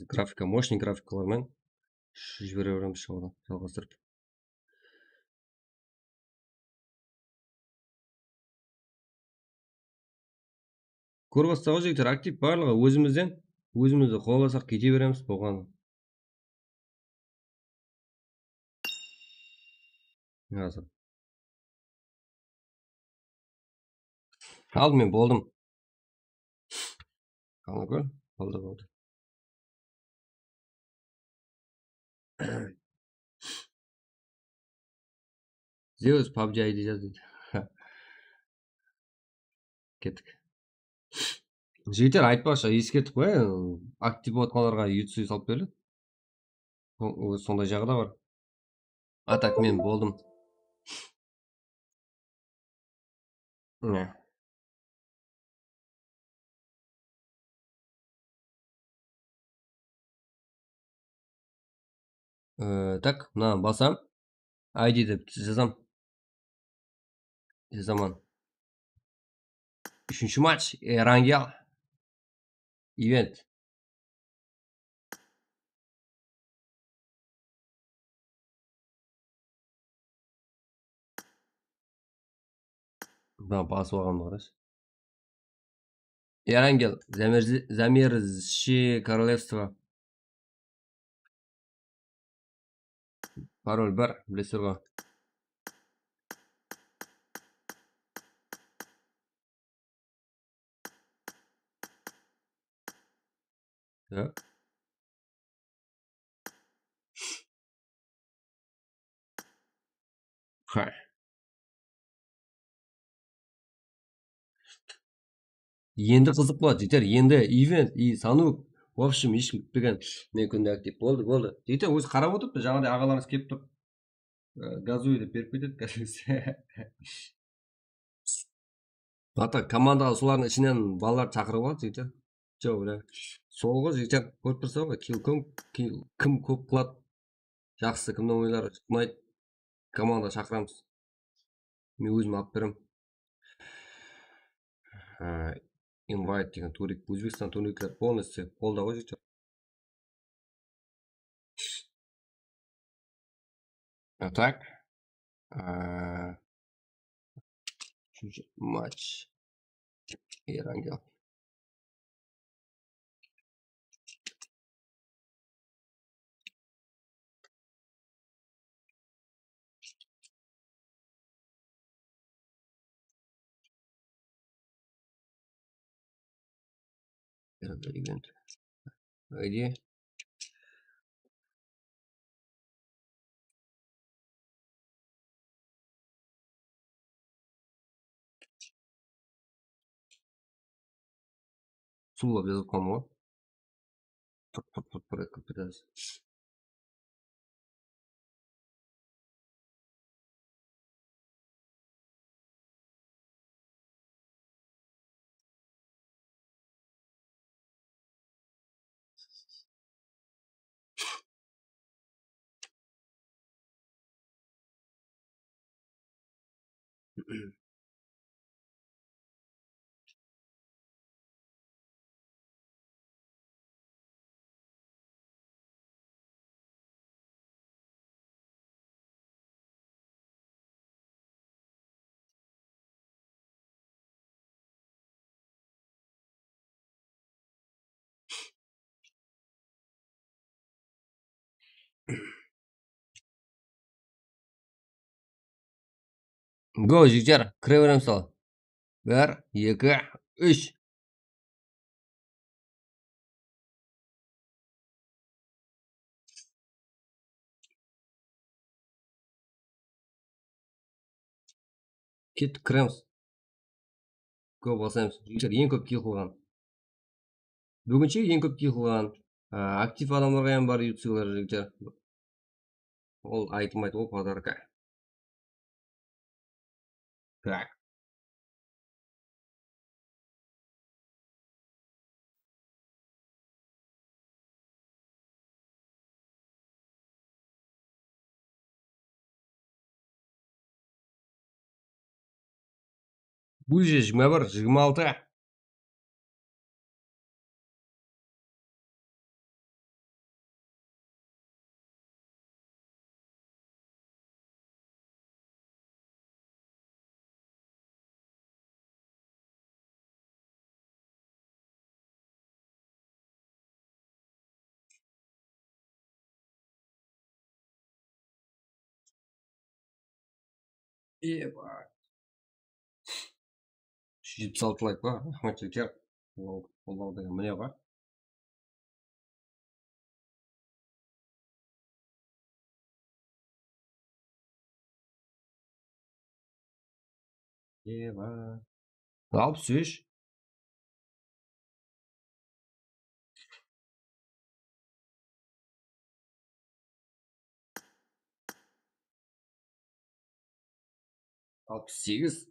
Графика, мощный графикалармен жібере береміз шоуды жалғастырып. Көріп бастауға жігіттер, актив барлығы өзімізді қолдасақ кете береміз болған. Қазір. Алдымен болдым. Қаны көр, болды. Zeus Pubg ID жазды. Кеттік. Жігіттер айтпақшы, ескертіп қой, актив болатқанларға ютсүй салып беріледі. Сондай жағы да бар. Атак мен болдым. Так, мына басам. ID деп жазам. Жазаман. Үшінші матч. Рангел. Ивент. Басып алғанды қараш. Рангел. Замерзшее королевство. Пароль бар, білесіздер ғой. Так. Енді қызық болады, жігіттер. Енді ивент и сану. В общем, ешкім күтпеген. Мен күнде актив болды. Жігіттер, өзі қарап отырыпты. Жаңағыдай ағаларыңыз келіп тұр. Газуй деп беріп кетеді. Ата командаға солардың ішінен балалар шақырып алады, жігіттер. Жоқ, бля. Сол ғой, жігіттер. Көріп тұрсың ғой, кім көп қылады. Жақсы, кімнің ойлары ұнайды. Команда шақырамыз. Мен өзім алып берем. Invite деген турик. Өзбекстан туриклер полностью қолда ғой, жігіттер. Так. Матч. Рангел. Ивент. Где? Сулап жазып қалдым ғой. Тұр. Go jigjar, kiraveramiz sol. 1, 2, 3. Ketdik, kiramiz. Go bosamiz. Jigjar eng ko'p kill qilgan. Buguncha eng ko'p kill qilgan. Aktiv odamlarga ham bor yutsinglar jigjar. Ol aytmaydi, o podarka. Так. Bu 21, 26. Eba. 176 like var. Rahmat jigjar. Alloh degan mine var. Eba. 63. Altmış sekiz.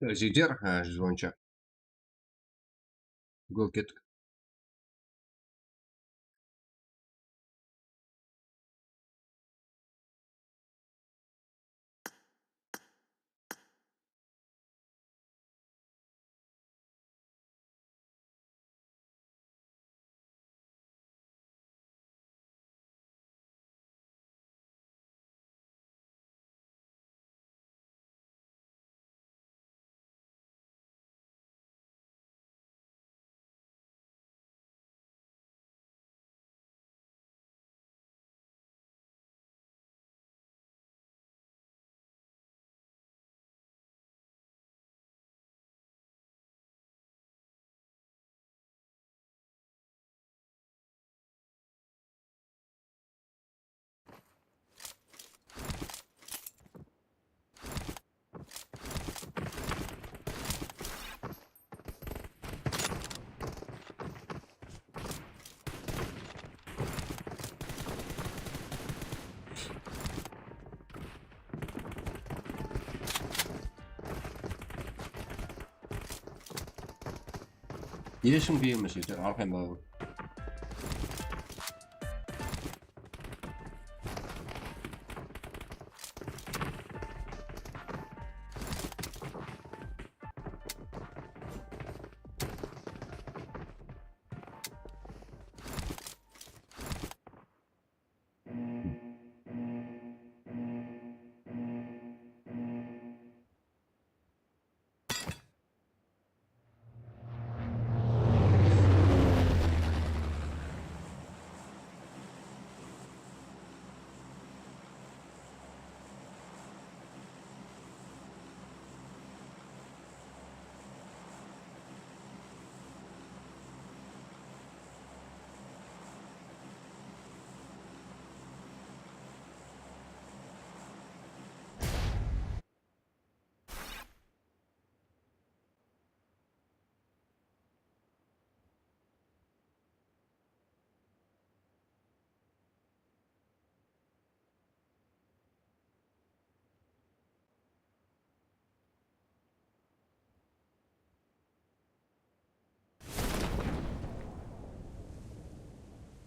Жидер, жүз бойынша. Гол кеттік. Yeşim giymiş Jidер, арқайын бауыр.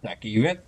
Так, evet.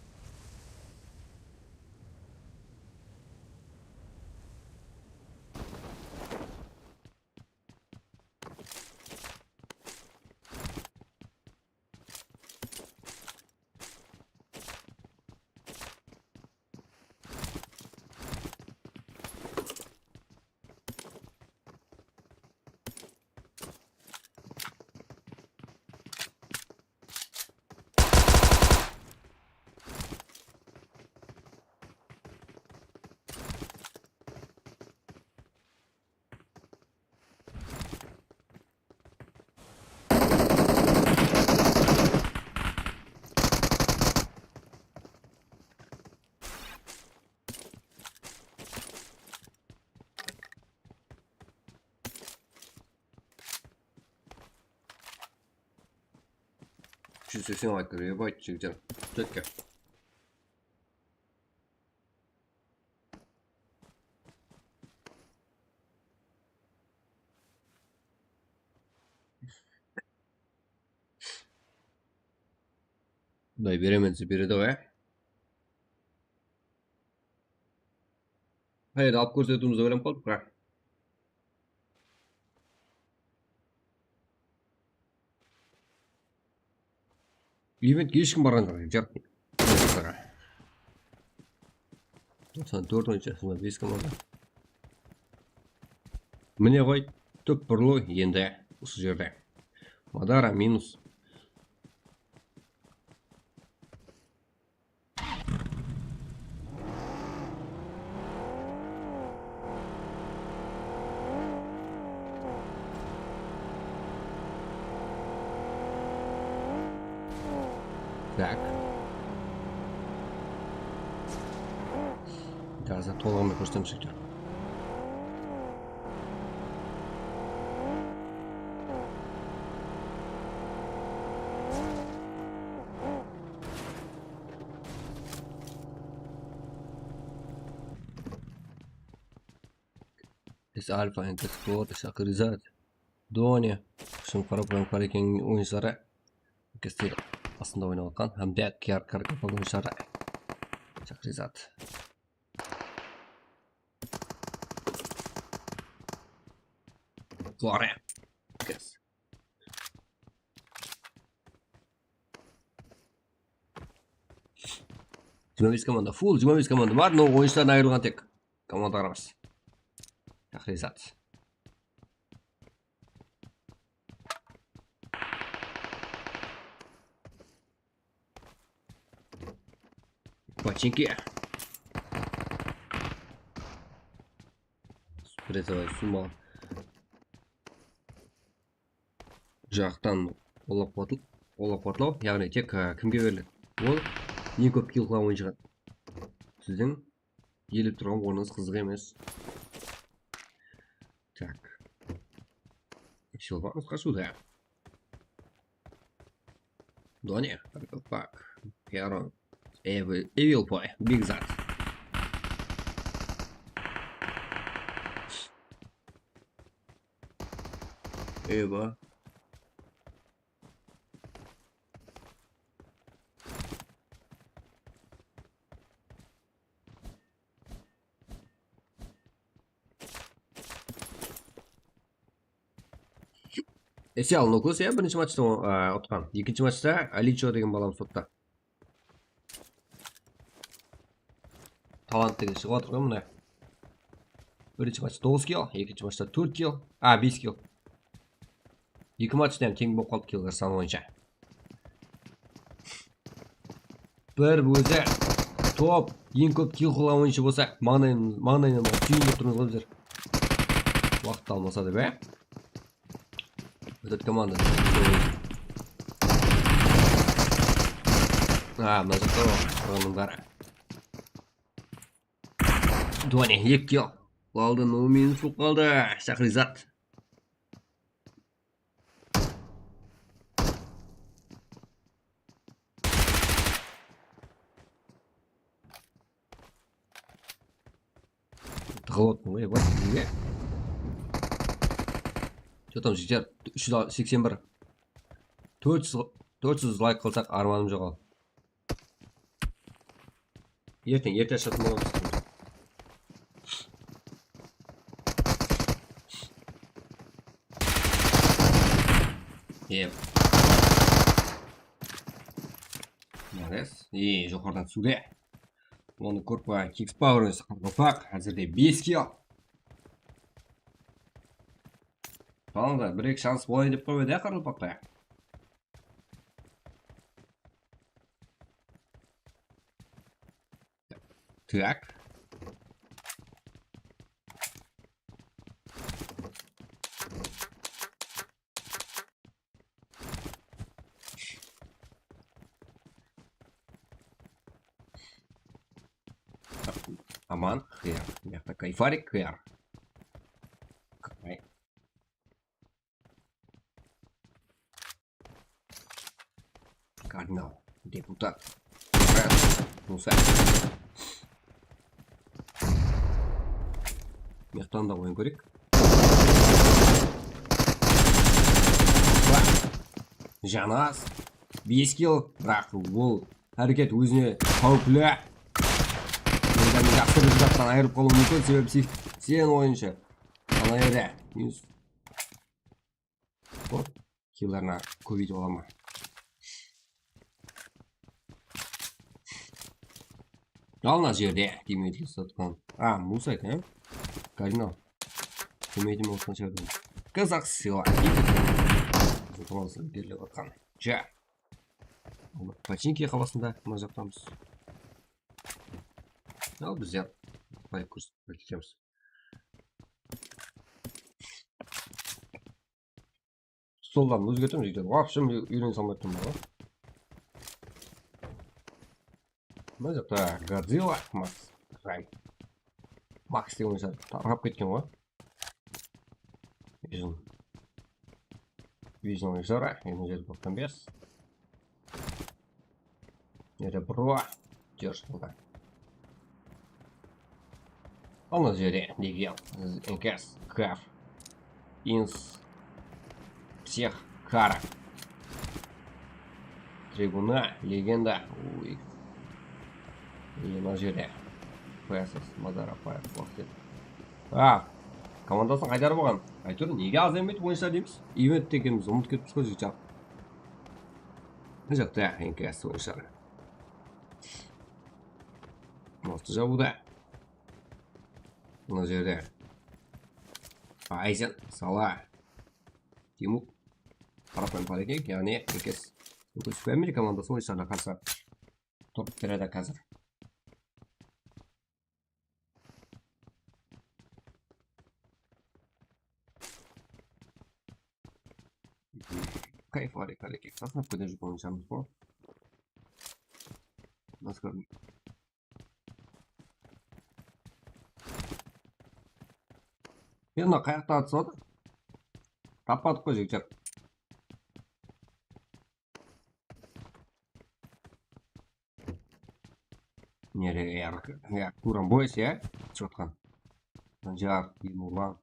Чувствую, все лайкали, ебать, Жидер. Четко. Дай беременцы передавай. Hayır, alp ko'rsatuvimizni o'ylab qolibdi. Eventga hech kim borgan yo'q. 94-sida 5 kim oldi. Mine qo'y, to'p burlo endi o'sha yerda. Madara minus. Так. Daha za to'g'ri ko'rsatamiz ekan. Es alfa en sport, es autorizado. Дони. Шын Qaraqalpaqstan oyuncuları. Kestir aslında oynayotgan hamda Qaraqalpaqstan oyuncuları. Chaqri zat. Doğru. Kes. Cuma komanda full, cuma komanda var. No oyunculardan ayrılgan tek komanda aramız. Chaqri zat. Починки. Призывай сумма. Жақтан олап қуатлау, яғни тек кімге беріледі? Ол ең көп килл қылған ойыншыға. Сіздің еліп тұрған орныңыз қызық емес. Так. Силванус қашуда. Дони, Qaraqalpaq, Ярон. Evil boy, big zat. Eva. Есе ал нокус я бірінші матчта отқан. Екінші матчта Аличо деген балам сотта. Талант деген шығып жатыр ғой мына. Бірінші матчта 9 килл, екінші матчта 4 килл, 5 килл. Екі матчта тең болып қалды киллер саны бойынша. Бір өзі топ ең көп килл қылған ойыншы болса, маңдайынан түйіндеп тұрыңыз ғой біздер. Уақыт алмаса да бе? Өтет команда. Мына жақта тұрғанның бәрі. Дони, 2 килл. Алды, но минус болып қалды. Chaqri zat. Тығылып отын ғой, бар. Неге? Что там жетер? 381. 400 лайк қылсақ арманым жоғал. Ерте ашатын боламыз. Молодец. Жоғардан түсуде. Оны көрпа Kicks Power Qaraqalpaq. Әзірде 5 килл. Қалында бір-екі шанс болайын деп қойды Qaraqalpaqта. Так. Аман, хер. Мягко кайфарик, хер. Канал. Депутат. Муса. Мехтан да ойын көрек. Жанас. 5 килл. Бірақ бұл әрекет өзіне қауіплі. Жақсы бір жақтан айырып қалу мүмкін, себебі сен ойыншы. Ана ере. Минус. О, киллерна көбейтіп алама. Ална жерде демейтілі сатқан. Муса екен, Каринал. Демейтім олсан жерден. Қазақ сила. Командасы беріліп атқан. Жа. Починки қаласында мына жақтамыз. Ал біздер байып көрсетеміз. Солдан өзгертеміз үйден. Вообще үйрене салмайтын бар. Мына жақта Годзилла, Макс. Макс деген ойыншар тарқап кеткен ғой. Вижн ойыншары. Енді жерді 95. Это бро. Держится. Ана жерде деген НКС Каф Инс всех карок. Трибуна, легенда. Ой. И мына жерде қоясыз мазар апай уақыт. Командасын қайтарып алған. Әйтеуір неге аз емет бойынша дейміз. Ивент дегеніміз ұмытып кетіппіз ғой жігіт. Жоқ, так, НКС бойынша. Мосты жабуда. Мына жерде Айзен, Сала, Тимур, қарапайым бар екен, яғни НКС Фэмили командасы ойыншыға қарсы топ береді қазір. Кайф var калеки. Саснап көдежі бойыншамыз бұл. Наскор. Енді қаяқта атысады. Таппадық қой жігіттер. Нереге ярық. Куран бойыз, я? Чотқан. Жар, емула.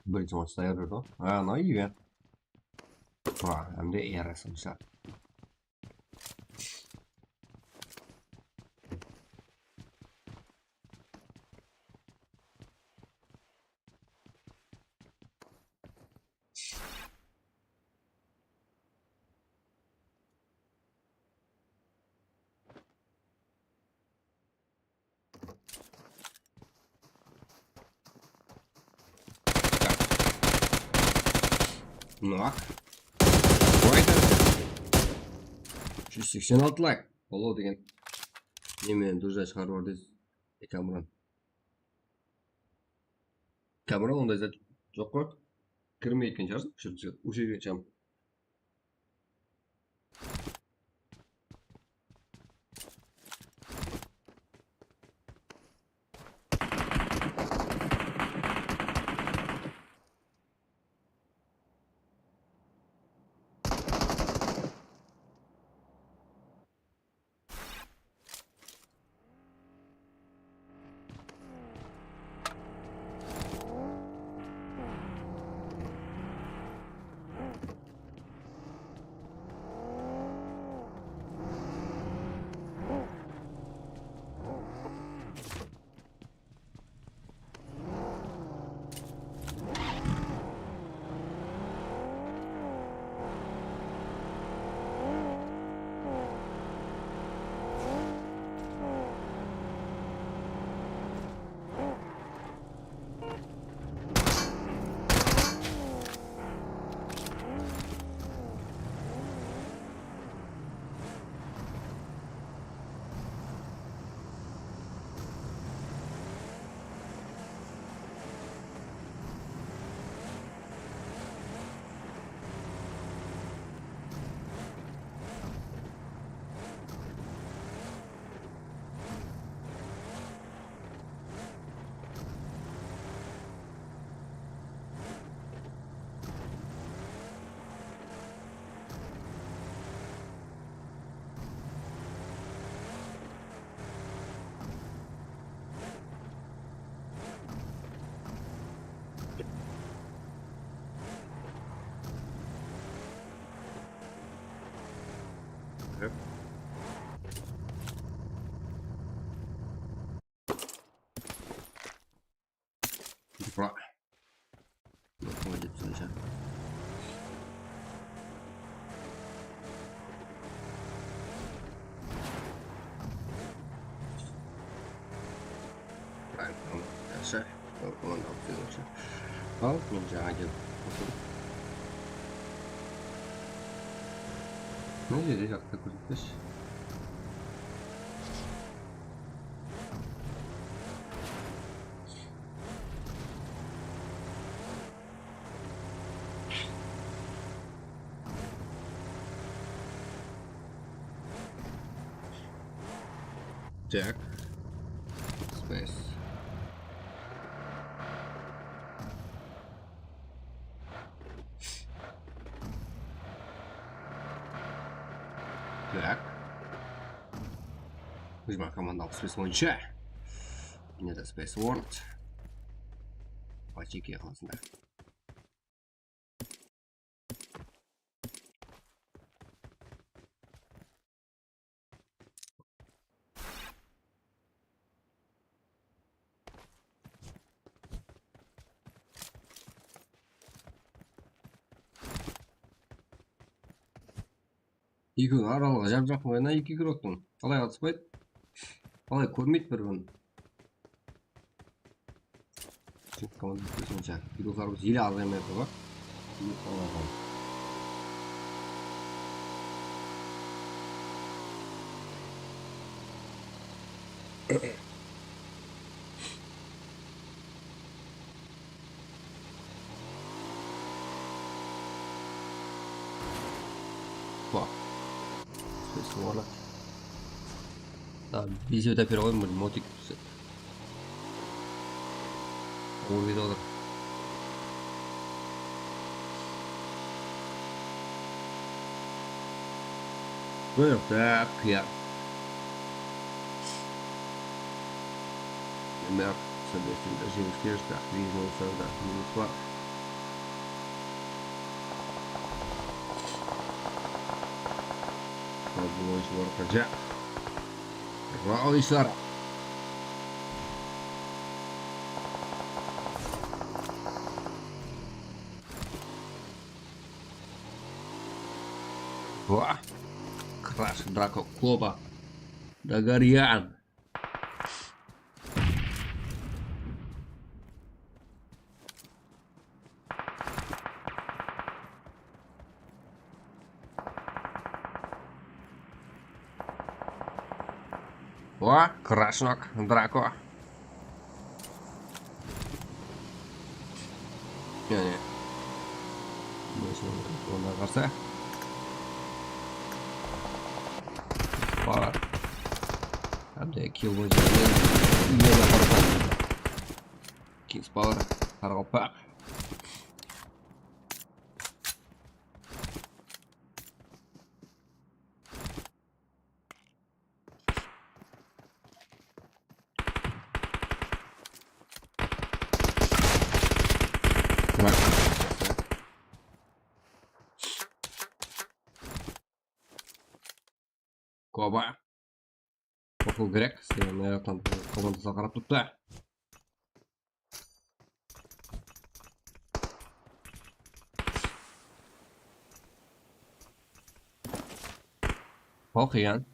Бірінші матчта ерді. Ну и әмде ересім шар. Ну, 186 лайк. Болу деген немен дұржай шығарып ордыз. Камеран. Камеран ондай зәт жоқ қой. Кірмейкен шығарсын. Үшерген шам. Bra. Молодец, Саня. Правильно, дальше. Он дальше. Нельзя один. Ну, здесь как-то крутишь. Так. Space. Так. Возьмем команду Space Launcher. Не это Space World. Почти классно. Екеуінің аралығы жап-жақын ғой, ана екі игроктың. Қалай қатыспайды? Қалай көрмейді бір-бірін? Командасы сонша. Игрокларымыз еле азаймайды ғой. Voilà. Da bizi de bir oyun mu motik. O videolar. Böyle da kıyar. Mer sabestin da jimskier sta vizno sada minus var. Bu iş var kerja. RUSLAN. Wah, keras Qaraqalpaqstan. Dagarian. Wah, kerasnak Draco. Yani. Ona karşı. Var. Hem de kill boyunca yine yaparsan. Kings Power. Qaraqalpaq. Koba. Okul gerek. Senin hayattan komandasına qarab tuttu. Okuyan.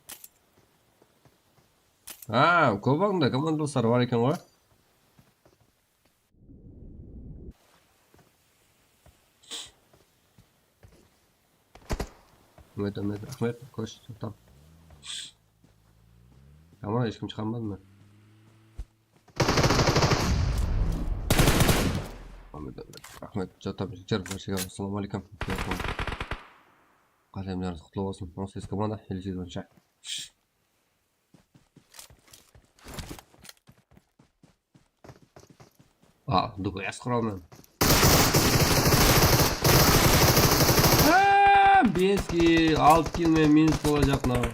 Ha, Koba'nın da komandasları var ekan o. Rahmet. Koş. Tamam. Ama hiç kim çıkarmadı mı? Rahmet. Tabii. Assalamu alaikum. Qalemleriniz qutlug' olsun. Siz komanda elchi bo'yicha. Duga yasqiraman. Beski 6 kill men minus olacak now.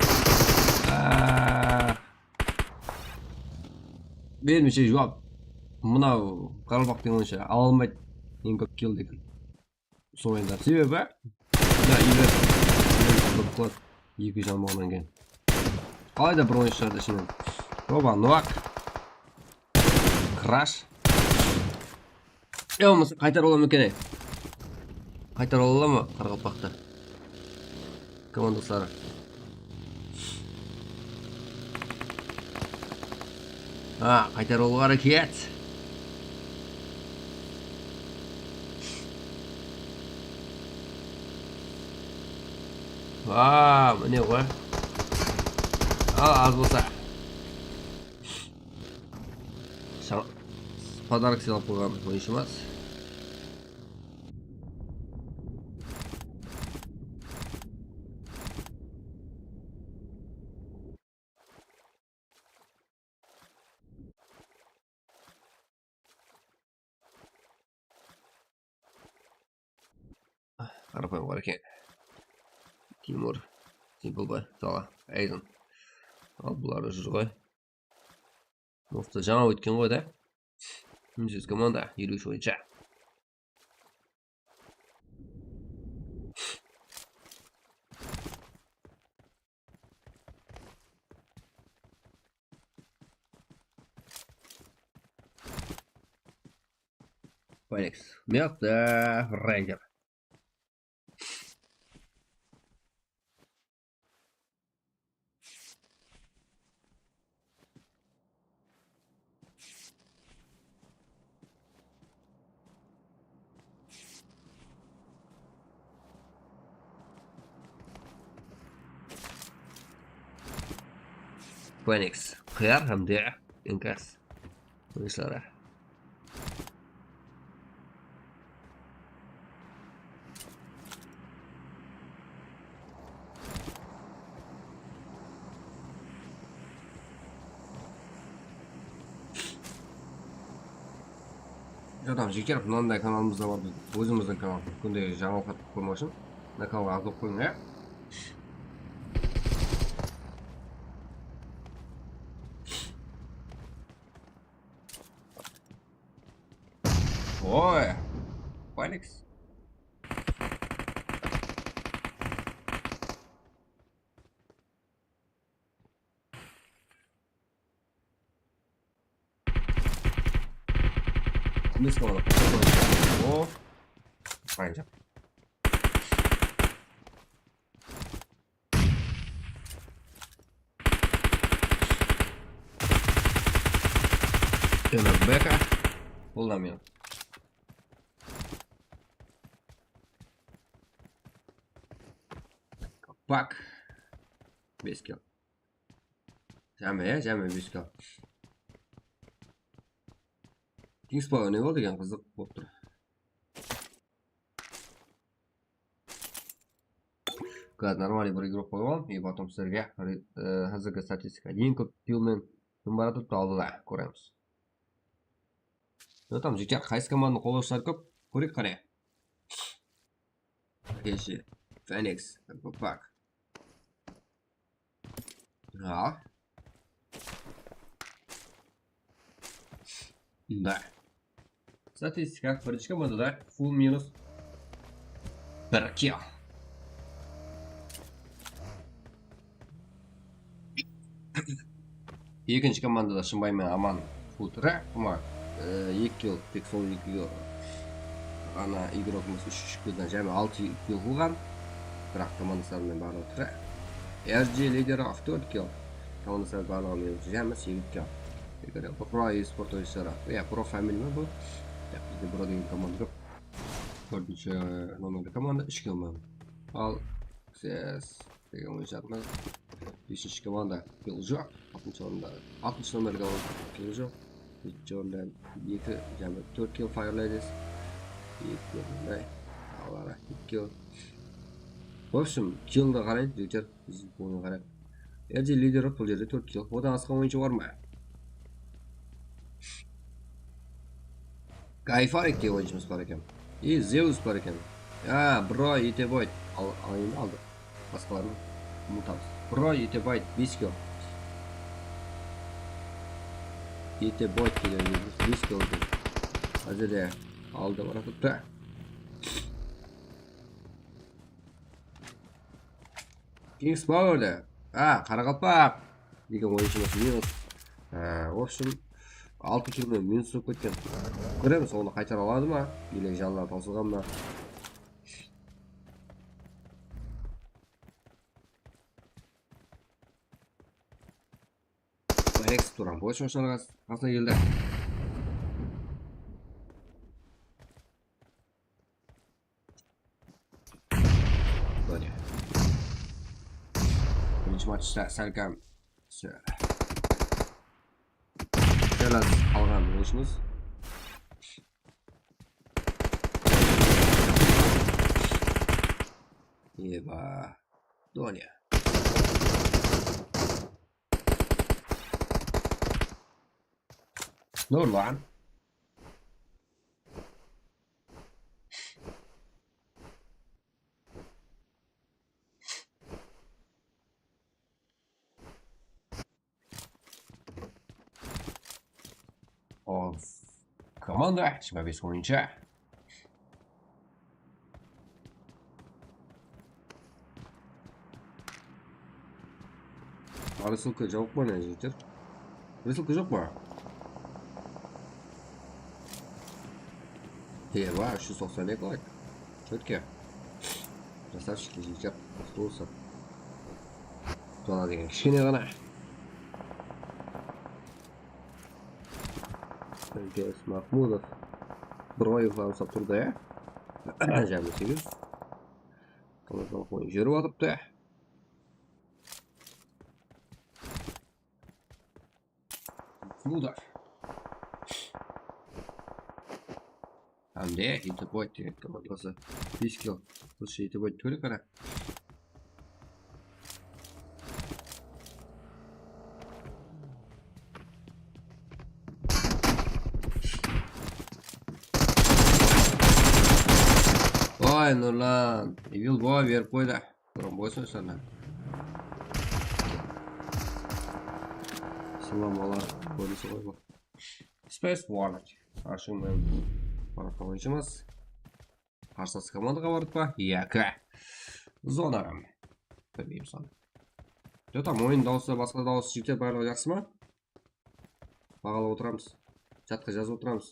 Bermişe javob. Mına Qaraqalpaqstan o'yincha alolmaydi. Eng ko'p kill degan. So'yinlar sebebi ya iler qilib 2 jon bo'lgan ekan. Qayda bir o'yinchilarda shuni. Roba Novak. Crash. Bo'lmasa qaytarib olaman ekan. Qaytarib oladimi Qaraqalpaqda? Komandaslari. Qaytarib olgan harakat. Mana qo'y. Az bo'lsa. Pодарок silab qo'ygan o'yinchimiz. Qarab qo'ygan ekan. Timur, Simple Tala, Aiden. Bular o'zir qo'y. Nofta жаңа o'tgan qo'yda. Siz komanda yurish bo'yicha. Phoenix. Merde, Ranger. Phoenix. Qiyar hamda inkas. Bizlerde. Adam жекер мынандай каналымызда бар біз өзіміздің канал күнде жаңалық қоймау үшін мына каналға азық қойыңыз иә. Ой, Phoenix. Biz kalalım. O. Bence. Yana beka. Kullanmıyorum. Bak. 5 kill. Jami 5 kill. Kings Power ne oldu degan qiziq bo'lib turibdi. Gaz нормальный bir игрок qo'yib и потом sizlarga hozirgi statistika eng ko'p killmen kim boradi oldilar ko'ramiz. Yo'q, jikar qaysi komandani qo'llashlari ko'p ko'rik qarang. Keshi, Phoenix, Pubg. Ha. Да. Statistika birinchi komandada full minus 1 kill. Ikkinchi komandada shunbayman aman full 3 ama 2 kill tek son 2 kill. Ana игрокimiz 3 killdan jami 6 kill qilgan. Biroq komandasining bari 3. RG lideri 4 kill. Komandasining bari jami 7 kill. Pro e-sport oyuncuları. Ya pro family mi bu? Ya bizde burada bir komanda yok. Dördüncü numarada komanda 3 kill mi? Al ses degan oyuncularımız. 5. komanda kill yok. 60 numarada kill yok. 3. onda 2 jami 4 kill firelayız. 2 kill. Alara 2 kill. В общем, kill'da qarang, jekar biz buni qarang. RG lideri bu yerda 4 kill. Odan asqan oyuncu var mı? Gayfarik diye oyuncumuz var ekan. Zeus var ekan. Ya bro yeteboyt oyunda aldı. Başkalarını unutamiz. Bro yeteboyt 5 kill. Yeteboyt degan 5 kill. Hozirda aldı mana tutdi. Kings Power'da. Qaraqalpaq degan oyuncumuz minus. В общем 6 kill'den minus olib ketgan. Ko'ramiz onu qaytara oladimi? Yelak janlar to'silganmi? Rex turan bo'sh o'shalar qasna keldi. Böyle. Birinchi maçda salkam biraz algan bo'lishimiz. Eba, Donya. Nurlan. Of komanda şimdi bir oyuncu. Arasılıkta yok mu ne diyecektir? Arasılıkta yok mu? Var şu 90'a koy. Четко. Красавчики diyecek. Nasıl olsa. Sonra diyen kişi ne gana? Sergey Mahmudov. Broyev falan satırdı ya. Cemil 8. Kanaldan oyuncu atıp da. Smoother. Hamda yetib o'tdi degan komandasi 5 kill. O'sha yetib o'tdi ko'ra qara. Voy Nurlan, evil boy berib qo'ydi. To'g'ri bo'lsin sana. Salomlar, bo'lsa qo'yma. Space Warlock. Ashundan boshqa o'yinchimiz. Qarshisi komandaga boribdi. Yaka. Zonaram. Bilmayman sani. Jo'tam o'yin davosi boshqa davosi chekib barlar yaxshimi? Bag'alab o'tiramiz. Chatga yozib o'tiramiz.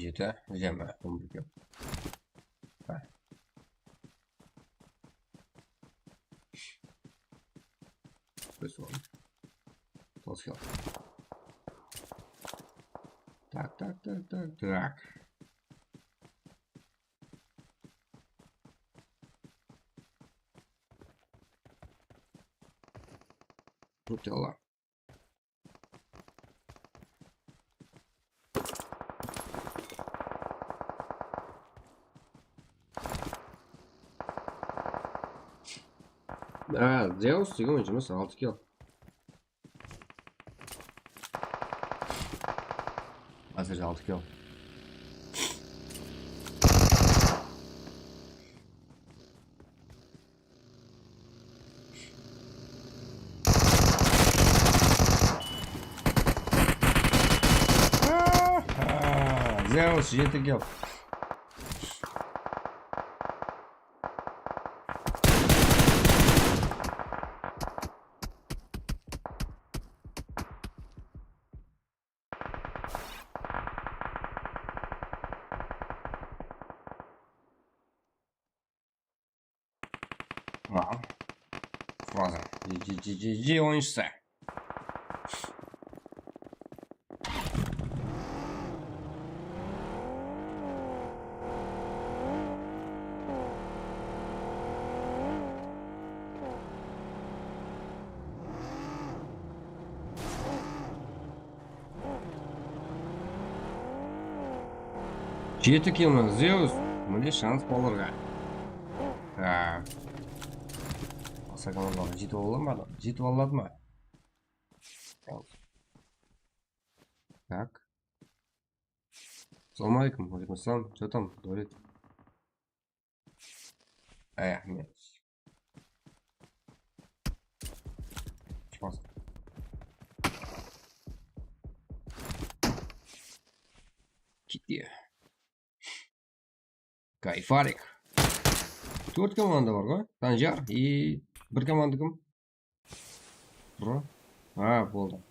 J'étais jamais compliqué. Ouais. Pessoal. Attention. Tac, tac, tac, tac, tac. Вот дела. Zeus degan o'yinchimiz 6 kill. Hozircha 6 kill. Zeus 7 kill. Wow. Frozen. GG oyuncusu. Жеті километр Zeus. Міне шанс болырға. Аса командаға жетіп оламады. Жетіп алады ма? Так. Ассалаумалейкум. Алейкум ассалам. Что там? Говорит. Нет. Чмас. Китти. Kayfarik. 4 komanda var ғой. Sanjar и bir komanda kim? Bro. Ha, bo'ldi.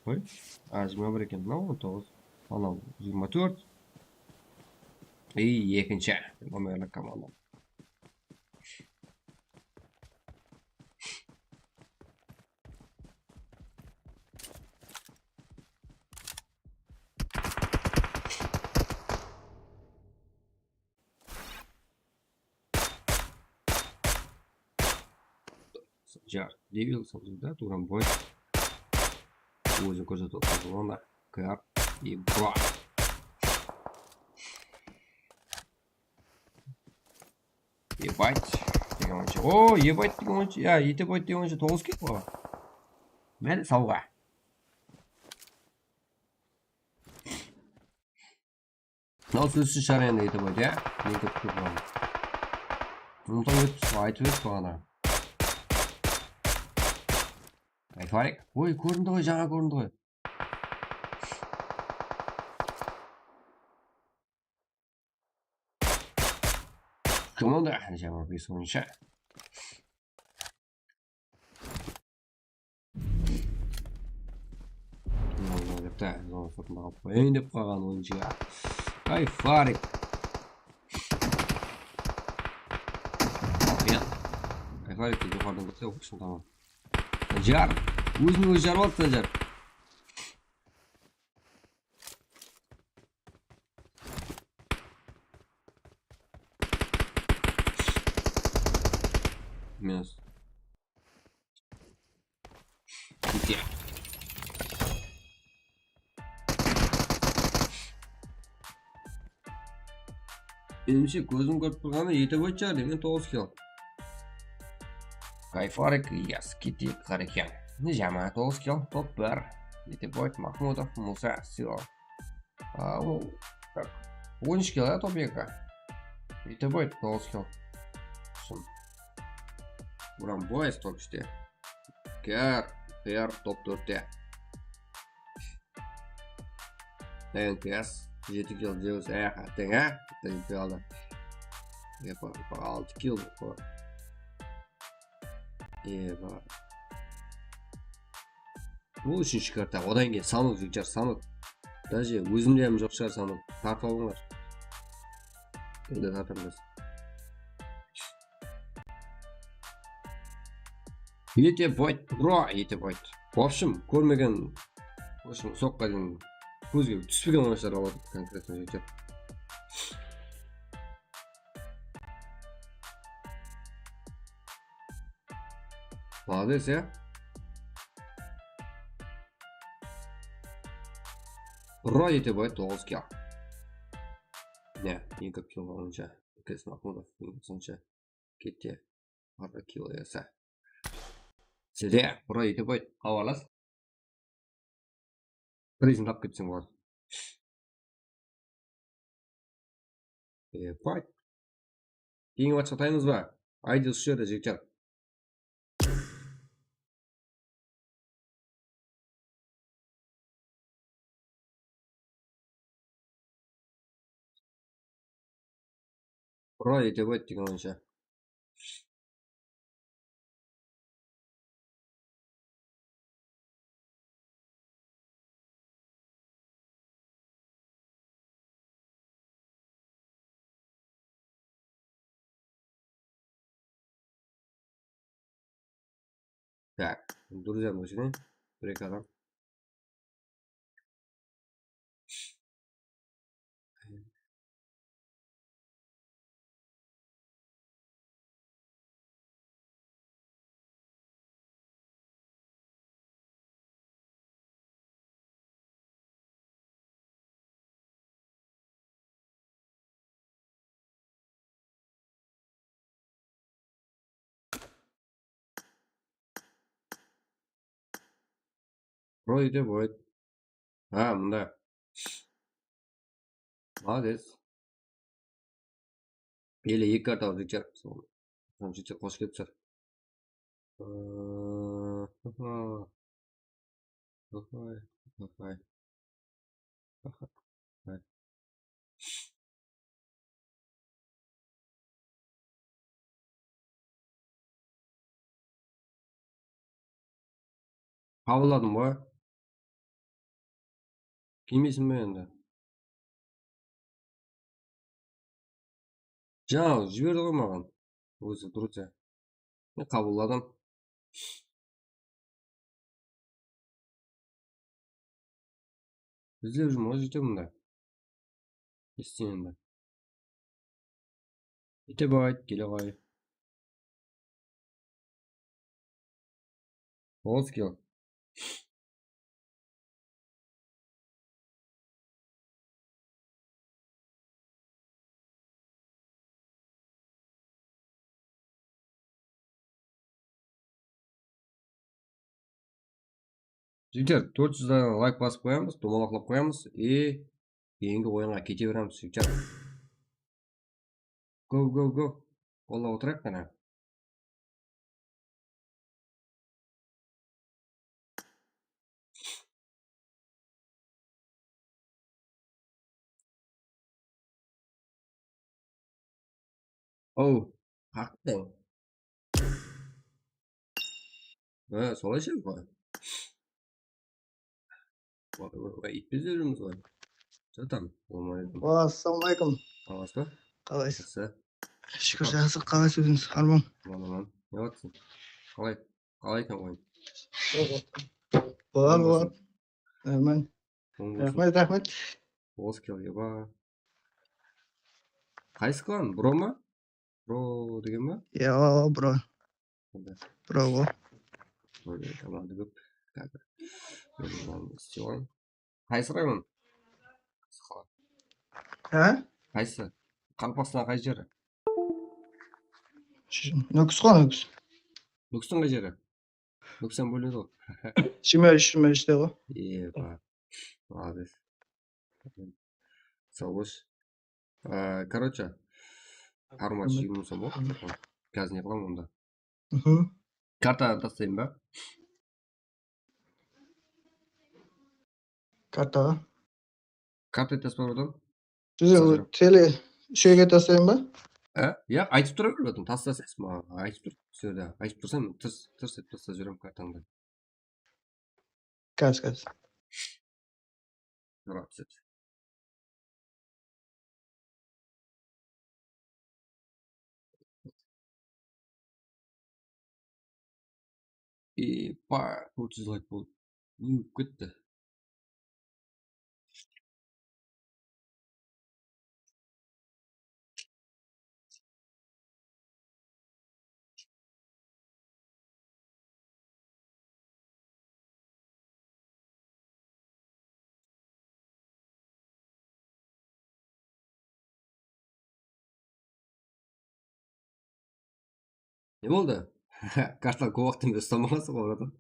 Qo'y. 21 ekan. 19. Ana 24. И екінші номерлік команда. Sanjar девил да, туран бой. Өзін көрсетіп отыр. Онда кап и бра. Ебать. О, ебать деген ойыншы. Я, етіп ойт деген ойыншы 9 кек ба? Мәлі сауға. Мынау сөзсіз шар енді етіп ойт, я? Мен көп көп бағаны. Ұмытан өтпіс, айтып өтіп бағана. Кайфарик. Ой, көрінді ғой, жаңа көрінді ғой. Команда, жаңа бес ойыншы. Karta. Sotun bakıp koyayın dep kalgan oyuncuya. Kayfarik. Ya. Kayfarik de yukarıdan gitse okuşun tamam. Jar. Uzun jar olsa jar. Minus. Gitti. Menimcha ko'zim ko'rib turgani yetib o'tchar degan 9 kilo. Kayfarik yes ketdik qarakan. Jamoat 9 kilo top 1. Yetib o't Mahmudov Musa Silo. O 13 kilo top yeka. Yetib o't 9 kilo. Shum. Buram boys top işte. Kar top 4'te. Yes 7 kilo diyoruz. Hatten ha. Hatten kilo. Yapar 6 kilo. Var. Bu үшін çıkartaq. Odan keyin sanık жүкчар sanık. Даже өзімде ham жоқ шығар sanık. Тартып алыңдар. Енді тартамыз. Ете бойт, бро, ете бойт. В общем, көрмеген, в общем, соққа дейін көзге түспеген ойыншылар алады конкретно жүкчар. Молодец, я. Бро, ете бойт 9 кило. Не, 2 кило ойынша. Кес Махмудов, сонша кетте. 6 кило esa. Сиде, бро, ете бойт. Хабарлас. Призм тап кетсең болады. Байт. Кейінгі матчқа таймыз ба? Айдел үш жерде жүкчар. Бро, ете бойт деген ойынша. Так, друзья, начинаем. Прикольно. Бро, ете бойт. Мында. Молодец. Еле 2 карта алып жүкчар. Жүкчар қош кетсір. Қабылдадым ба? Келмейсің бе енді? Жаңа жіберді ғой маған. Өзі друзья. Мен қабылдадым. Іздеп жүрмін ғой жете мұнда. Естен енді. Ете байт, келе қой. 9 кило. Жігіттер, 400-дан лайк басып қоямыз, домалақлап қоямыз, кейінгі ойынға кете береміз, жігіттер. Go. Қолда отырайық қана. Оу, қақтың. Солай ше ғой. итпез жүрміз ғой. Жатам. Болмайды. Ассалаумағалейкум. Қаласыз ба? Қалайсыз? Жақсы. Шүкір жақсы. Қалайсыз өзіңіз? Арман. Аман. Не жатсың? Қалай екен ойын? Болады. Арман. Рахмет. Рахмет. Осы келге ба. Қайсы клан? Бро ма? Бро деген ба? Иә, бро. Бро ғой. Команда көп. Қайсы район? Қайсы? Қарақалпақстан қай жері? Нүкіс қой, нүкіс. Нүкістің қай жері? Нүкістен бөлінеді ғой. 23-те ғой. Ба. Молодец. Сау болшы. Короче, әр матч 20 сом болды. Қазір не қыламын онда? Карта тастайын ба? Карта. Карта таспай отырмын. Шөйге тастайын ба? Иә, айтып тұра бер батым, тастасайсыз маған. Айтып тұр. Сөйде, айтып тұрсам, тырс етіп тастап жүремін картаңды. Кәз. Рапсет. Өтсіз лайк болды. Не өп кетті? Не болды? Картаны көп уақыттан бері ұстамағансың ғой oradan.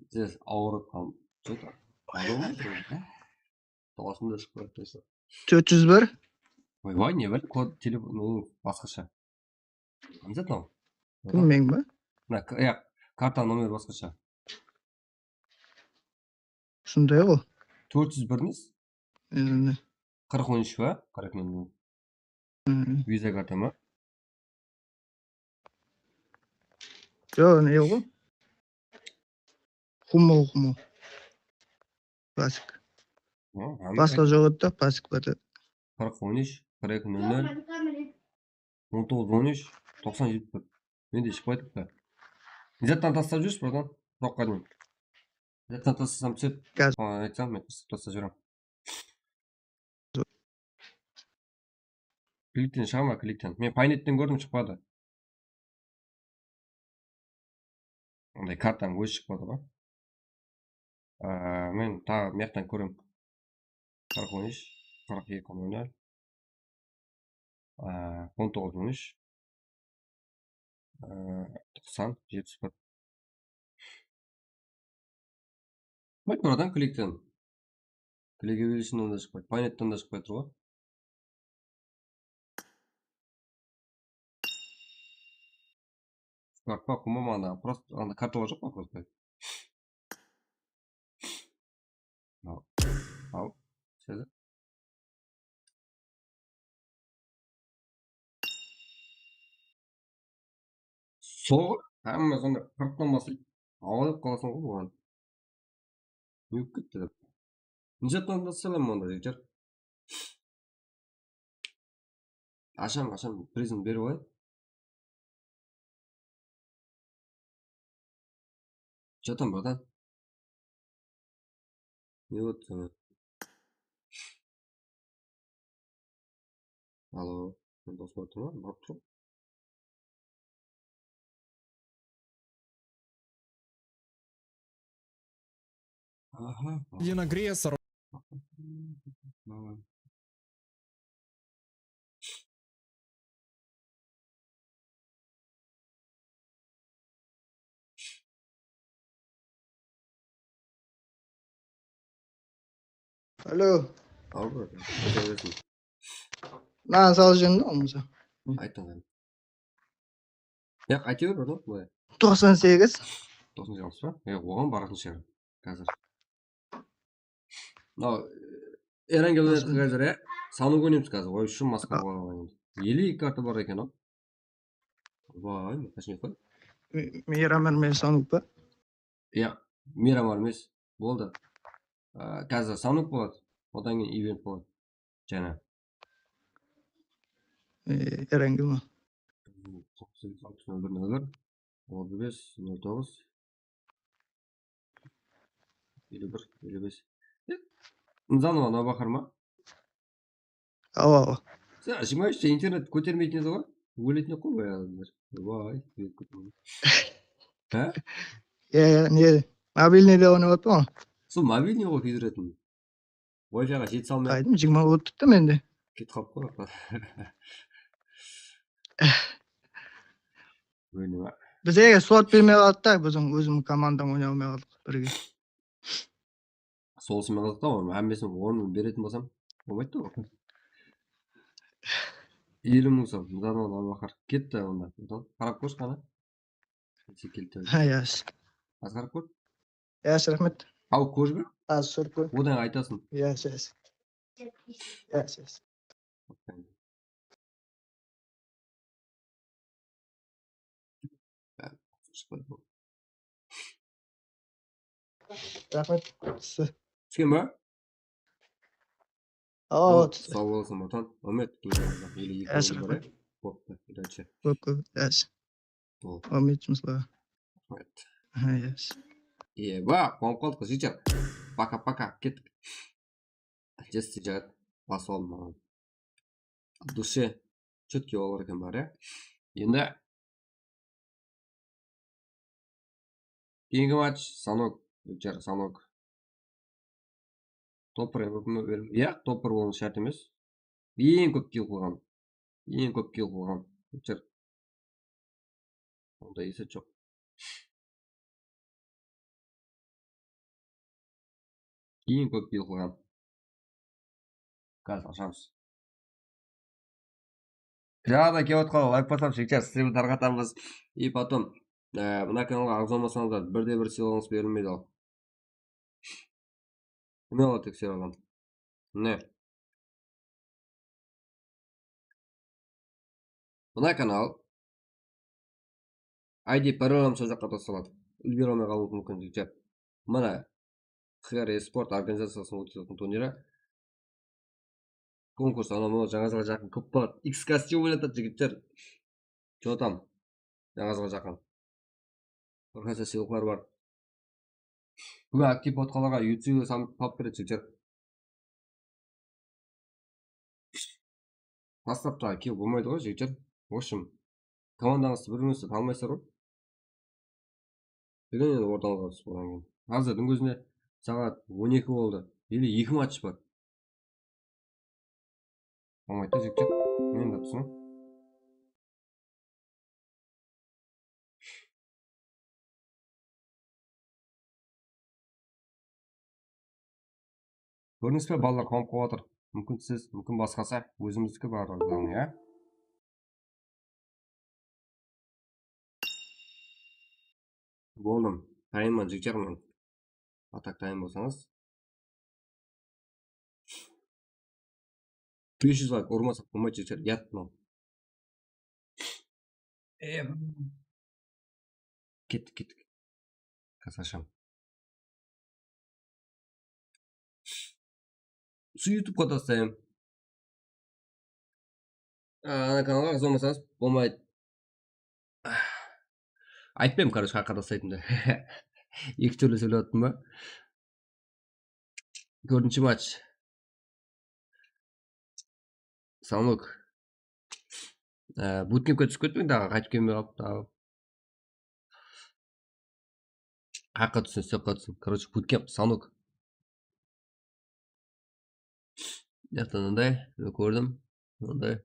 Здесь ауырып қалдым. Что-то ауырмайды. Дауысым да шығып кетті. 401. Ойбай, не бар? Код телефон басқаша. Обязательно? Білмеймін ба? Иә, карта номер басқаша. Сондай ғой. 401 несі? 40-13 ба? 40-13. Виза карта ма? Жоқ, не ғой? Хумо. Пасік. Басқа жоқ еді, пасік бәді. 40-13, 42-00, 19-13, 97. Менде шықпайды ба? Зеттан тастап жүрсіз, братан? Жоққа дейін. Зеттан тастасам түседі. Айтсам, мен тастап жүремін. Кликтен шыға ма, кликтен? Мен пайнеттен көрдім, шықпады. Ондай картаның өзі шықпады ба? Мен тағы мияқтан көрем. 40-13, 42-00, 19-13, 90-71. Шықпайды бұрадан кликтен. Клиге бересін онда шықпайды. Пайнеттен да шықпайды тұр ғой. Карта қумам ана, просто ана карталар жоқ па просто? Ал, сөзі. Сол, әмі сонда 40-тан басылып, ауылып қаласың ғой оған. Не өп кетті деп. Нешеттен тасталам онда, жектер. Ашам, призм беріп ой. Жатам, братан. Не вот sana? Алло, мен дос болып тұрмын ба? Барып тұрмын. Один агрессор. Алло. Ал, братан. Қайда бересің? Маған салып жүрмін да, олмаса. Айттың ғана. Яқ, айте бер, братан, былай. 98. 96 ба? Оған баратын шығар. Қазір. Мынау Эренге ойнадық қазір, сануға ойнаймыз қазір. Ой, үшін масқа қойған. 52 карта бар екен, ау. Вай, қашан қой? Meyraman men sanuk pa. Yo'q, Miramar emas. Bo'ldi. Қазір sanuk bo'ladi. Odan keyin event bo'ladi. Jana. Erangilmi? 68 65 09 51 55. Zanovo navbahormi? Ava. Sen ошибаешься, internet ko'tarmayotgan edi ғой. O'layotgan qo'y boyag'ilar. Voy, ha? Ne? Mobilniyda o'ynayapman. Сол мобильный ғой kuydirатын. Wi-Fi'ga jeta solmay Qaydim 20 o'tibdi menda. ketib qolib qo'yapti. O'ynama. Bizga slot bermay qoldi-da, bizning o'zim komandam o'ynay olmay qoldik birga. So'lsimi qiziqda hammasini 10 ming berетін bo'lsam, bo'lmaydi-ku. 20 ming so'm. Zanovo navbahor. Ketdi unda. Qarab ko'rsh qani. Keldi. Ha, yaxshi. Az qarab ko'r. Yaxshi, rahmat. Hau ko'rishmi? Az so'rib. Odan aytasan. Yaxshi. Yaxshi. Rahmat. Tushunmi? Sağ olasın Vatan. Ahmet. Yaxshi, rahmat. Bo'pti. Ilochi. Bo'pti. Yaxshi. Bo'pti. Umidimizlar. Rahmat. Ha, yaxshi. Va, qolib qoldi qizicha. Пока. Ketdik. Just ijod bas olma. Dushi четкий olar ekan bari. Endi keyingi match sanok. Topper yo'qmi? Yo'q, topper bo'lishi shart emas. Eng ko'p kill qilgan. Uchar. Unda esa yo'q. Eng ko'p kill qilgan. Hozir ochamiz. Javob kelayotgan like bosib shekar streamni tarqatamiz. И потом buna kanalga a'zo bo'lsangiz birda bir silovimiz berilmaydi. Nima olib tekshira olaman? Ne? Buna kanal ID parolamiz shu yoqqa to'soladi. Ulgura olmay qolish mumkin shekar. Mana sport organizatsiyasining o'tkazgan turniri. Konkurs alaman жаңазға жақын көп болады. X костюм o'ynatadi jigitlar. Jo'tam. Жаңазға жақын. Bir qancha siyoklar bor. Bugun aktiv botqalarga YouTube'ga salib topib beradi jigitlar. Pastapta kelib bo'lmaydi ғой jigitlar. В общем, komandangizni bir-biringizni tanımaysizlar ғой. Bugun endi o'rtalarga tushib qolgan. Hozirning o'zida soat 12 bo'ldi. Или 2 match bor. Olmaydi jigitlar. Men dapsizmi? Ko'rdingizmi, bolalar qolib qolyotir. Mumkin siz, mumkin boshqasi, o'zimizniki baribir, ya. Bo'ldim. Tayinman jigitlarman. Atak tayin bo'lsangiz. 500 like urmasak bo'lmaydi jigitlar. Yatdim. Ketdik. Kasasham. Shu YouTube'ga taslayman. Ana kanalga a'zo bo'lsangiz bo'lmaydi. Aytmayman, короче, qayerga taslaytimni. Ikki turli so'zlayaptimmi? 4-match. Sanok. Bootcampga tushib ketmang, daha qaytib kelmay qolibdi. Qayerga tushsin, yoqqa tushsin. Короче, bootcamp sanok. Yaxtanday, ko'rdim. Bunday.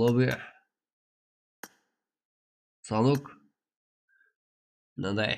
Lobby. Sanok. Bunday.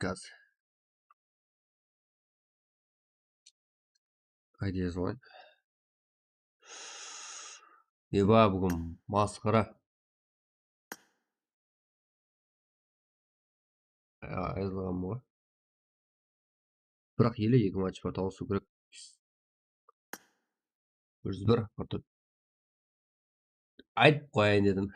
Gaz. Қайда жазып алайын? Еба, бүгін масқара. Жазылған ғой. Бірақ еле 2 матч бар, тауысу керек. 101. Айтып қояйын дедім.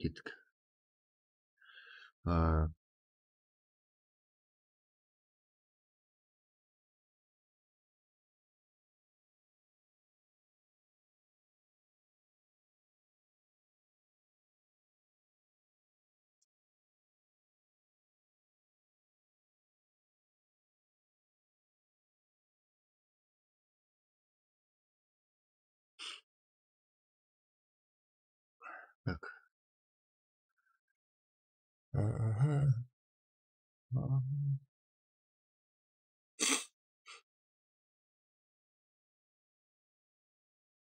Кеттік. Так.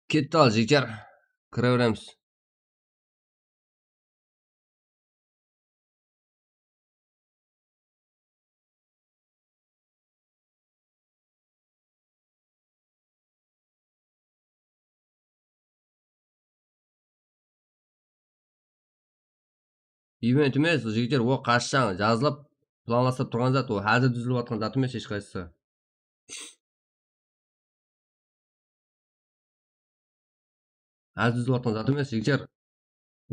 Кетті ал жігіттер. Кіре береміз. Ивент емес, жігіттер, о қашан жазылып, планластырып тұрған зат, о әзір дүзіліп жатқан зат емес ешқайсысы. Әзір дүзіліп жатқан зат емес, жігіттер.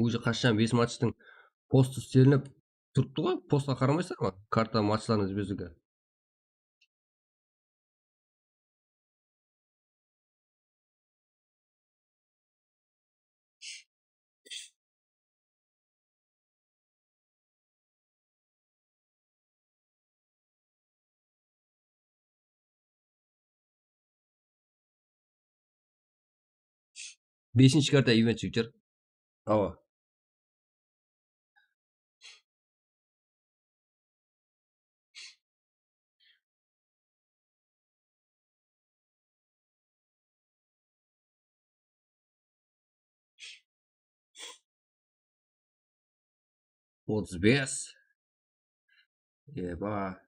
Уже қашан 5 матчтың посты істелініп тұрыпты ғой, постқа қарамайсыздар ма? Карта матчларын ізбезуге. Бесінші карта ивент жігіттер. Ава. Отыз бес. Еба.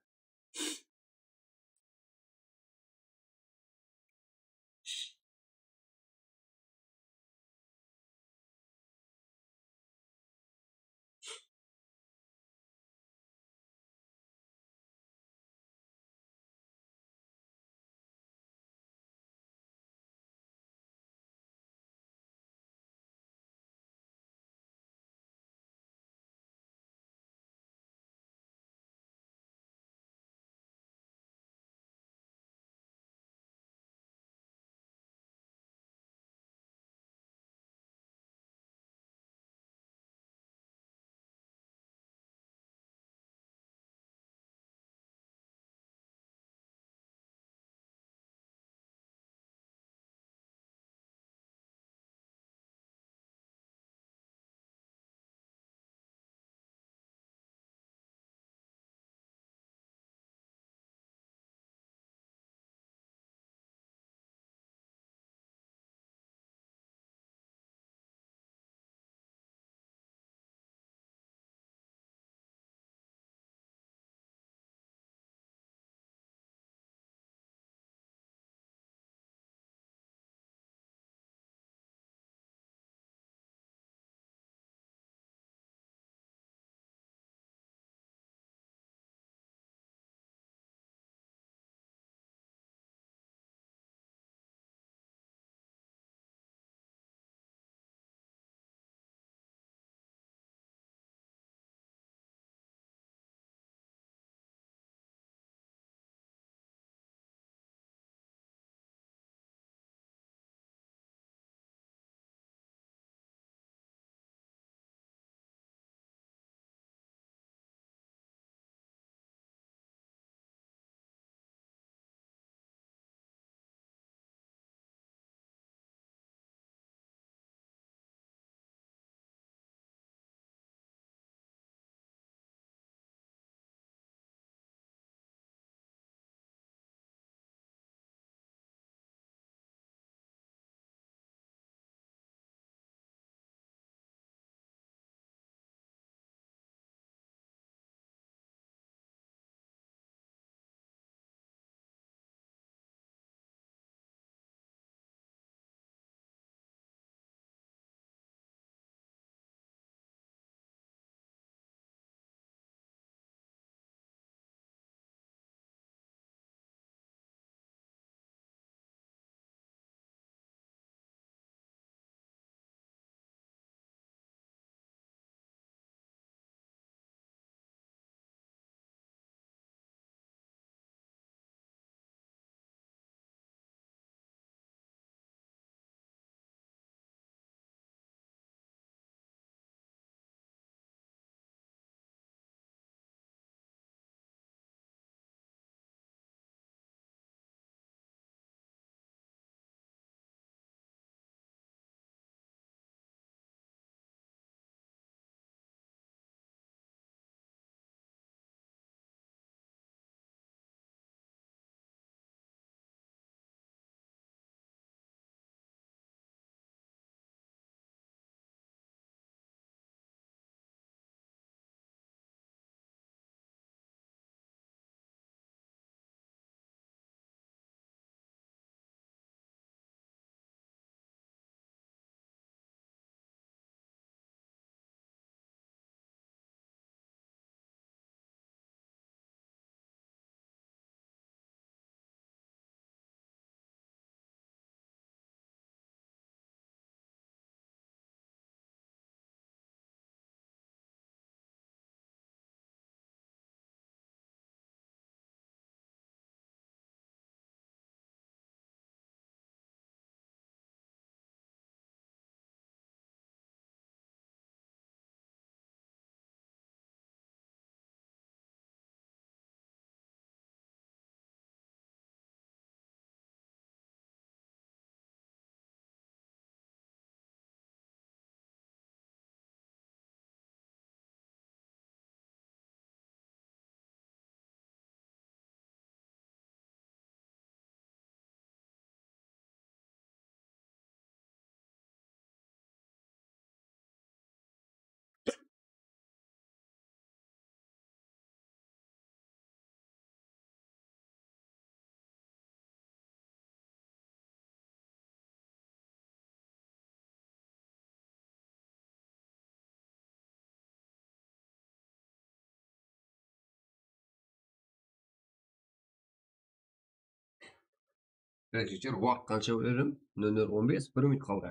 Жігіттер, уақыт қанша бөлім? 00:15, 1 минут қалды.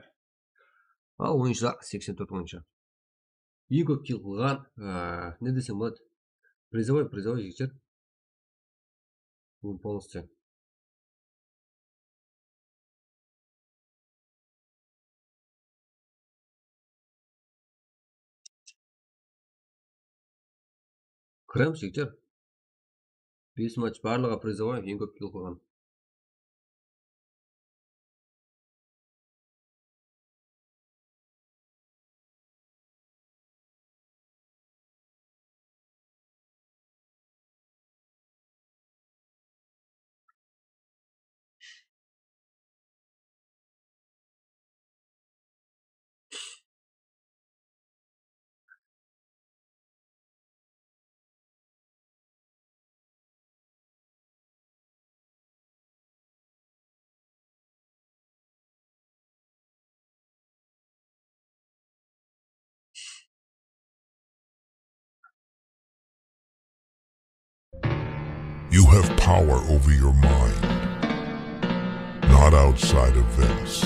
Ал ойыншылар 84 ойыншы. Ең көп килл қылған, не десем болады? Призовой жігіттер. Бүгін полностью. Кірем жігіттер. 5 матч барлығы призовой, ең көп килл қылған. You have power over your mind, not outside events.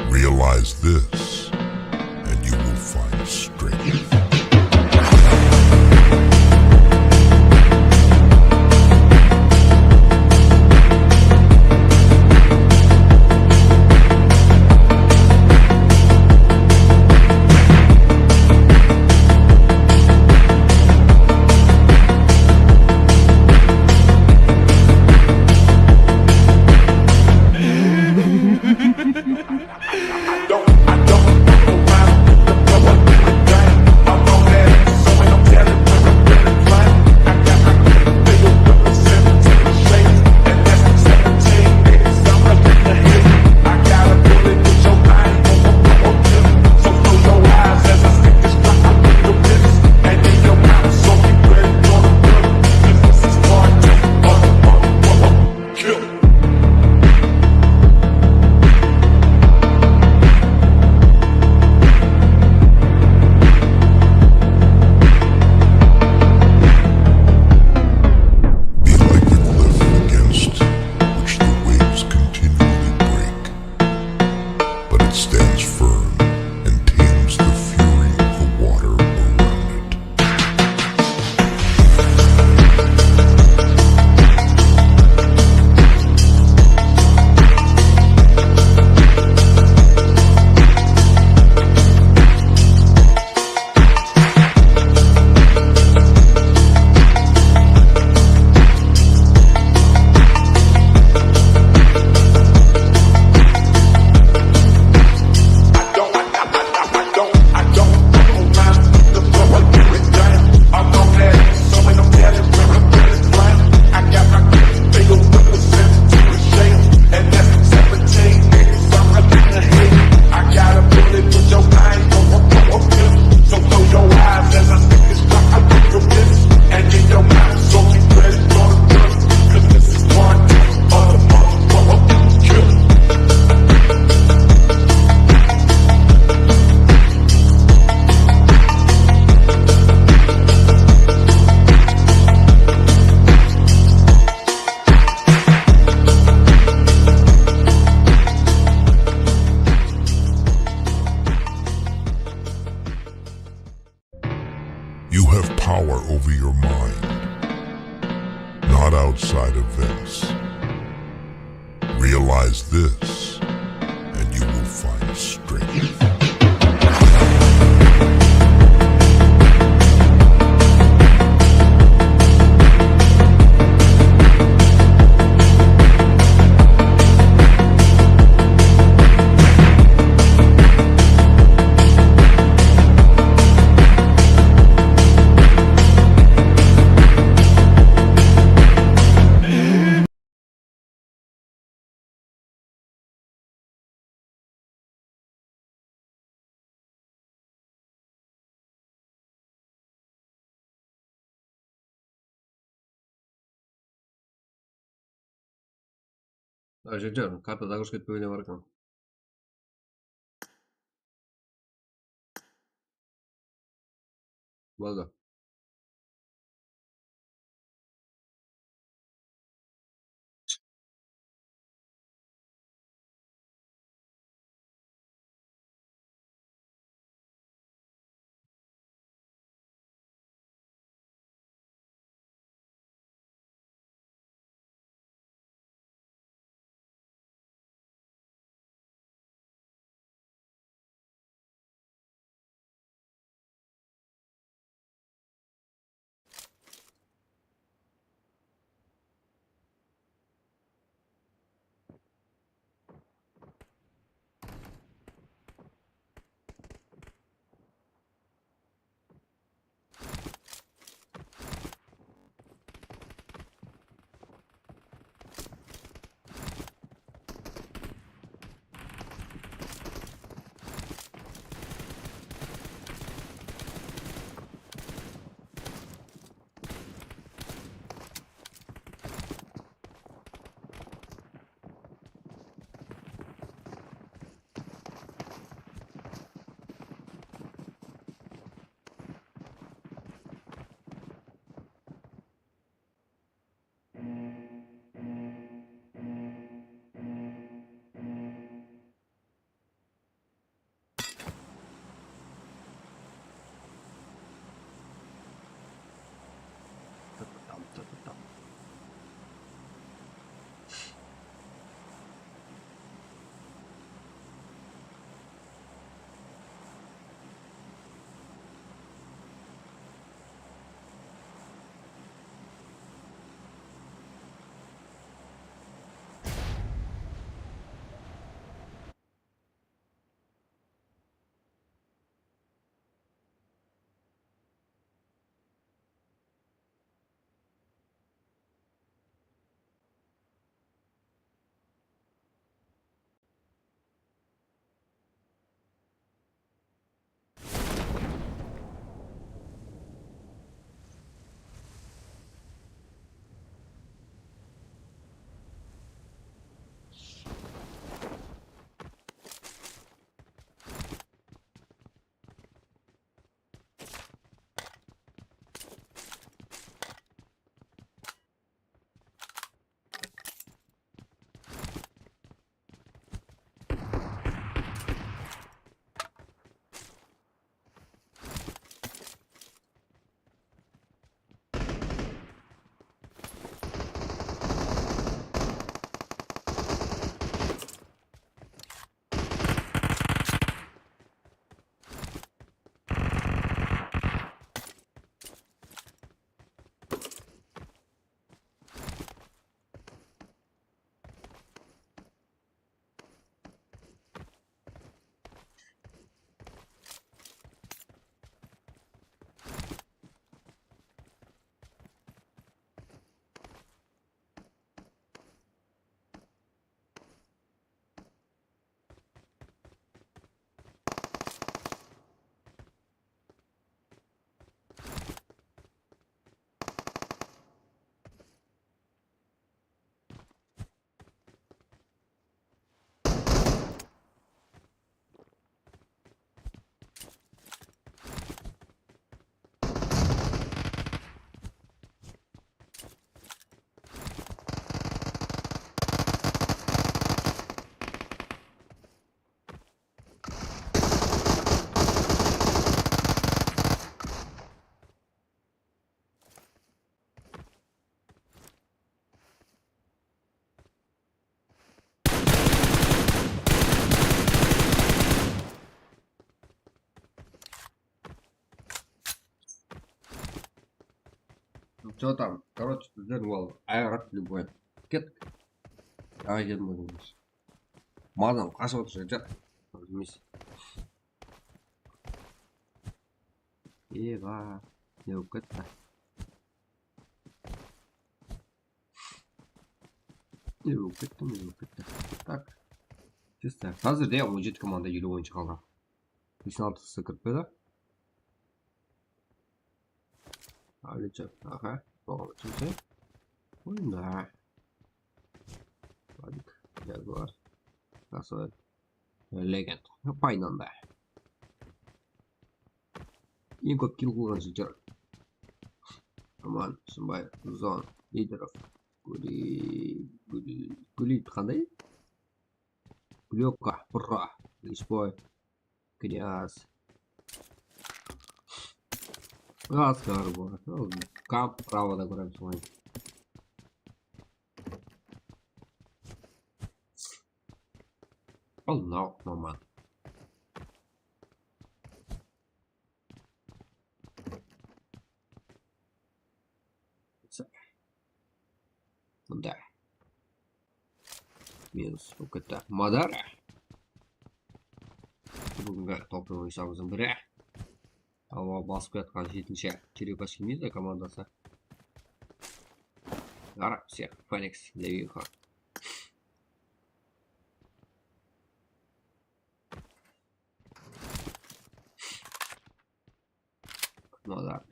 Realize this, and you will find strength. You have power over your mind, not outside events. Realize this, and you will find strength. Жігіттер, карта загрузка етпегенде бар екен. Болды. Что там? Короче, взорвал. Аэрот любой. Кет. Айген будеміз. Мазам қашып отыр жер. Білмейсің. Еба. Не болып кетті. Не болып кетті. Так. Чисто. Қазір де 17 команда елу ойыншы қалған. 86-сы кіріппеді. Алечек. Ага. Болған үшінші. Oyinlar. Hadi. Jaguar. Nasıl? Legend. Paynanda. Ең көп kill қылған жігер. Аман, Шымбай, Зон, Лидеров. Гулит қандай? Глёка, Пра, Лишбой, Князь. Аскар бар. Камп правда көрем солай. Аллах, маман. Да. Минус сколько-то. Мадара. Бүгінгі топтың ойшамыздың бірі. Ауа басып жатқан жетінші Черепаш келмейді командасы. Қарап всех. Феникс, Левиха. Мадар.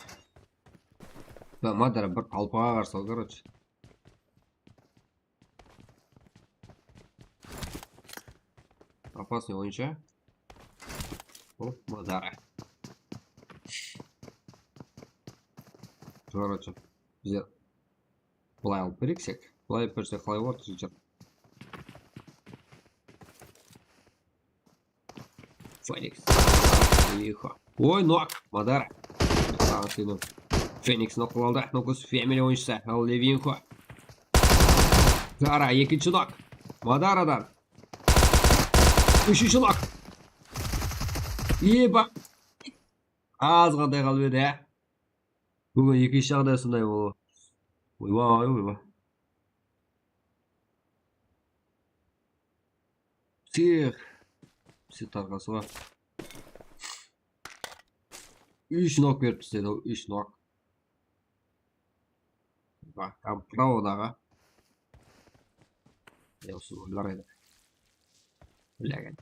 Да, Мадара бір қалпаға қарсы, короче. Опасный ойыншы. О, Мадара. Короче, біздер былай алып берексек. Былай берсек қалай болады жігер. Феникс. Лихо. Ой, нок. Мадара. Феникс нок алды. Нокус фемили ойыншысы. Ал Левинхо. Зара, екінші нок. Мадарадан. Үшінші нок. Еба. Азғандай қалып еді, ә? Бүгін екінші жағдай сондай болу. Ойбай. Все тарқасы бар. 3 нок беріп істеді, 3 нок. Там праводағы. Осы ойлар еді. Білеген.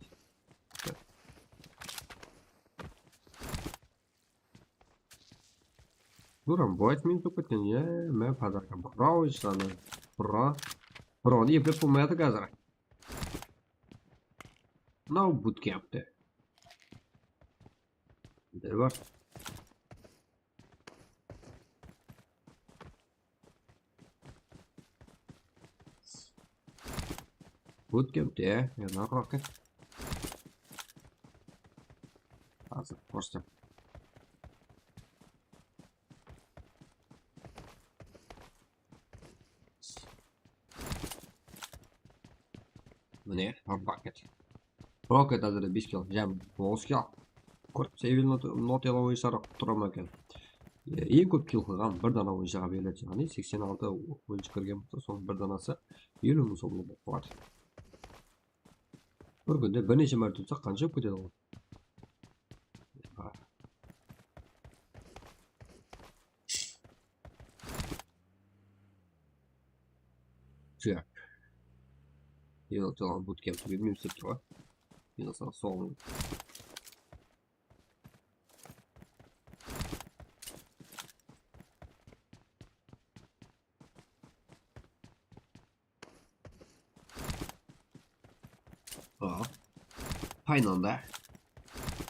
Durun, bu etmeyin çok kötü ya. Ben pazarken bravo işte hani. Bravo diye bir bulmaya da gazara. No bootcamp'te. Ne var? Bootcamp'te ya. Ya ne rocket? Hazır, просто. Mine, rocket. Rocket hazır 5 kill. Jam 9 kill. Көріп сейвел нотелы ойыншары тұрам екен. Ең көп kill қылған бір дана ойыншыға беріледі. Яғни 86 ойыншы кірген болса, соның бір данасы 50 мың сомлы болып қалады. Бір күнде бірнеше мәрте ұтсақ қанша кетеді ғой? Так. Ең ұтылған буткемпті бермеймін істеп тұр ғой. Ең ұтылған соғын. Paynanda.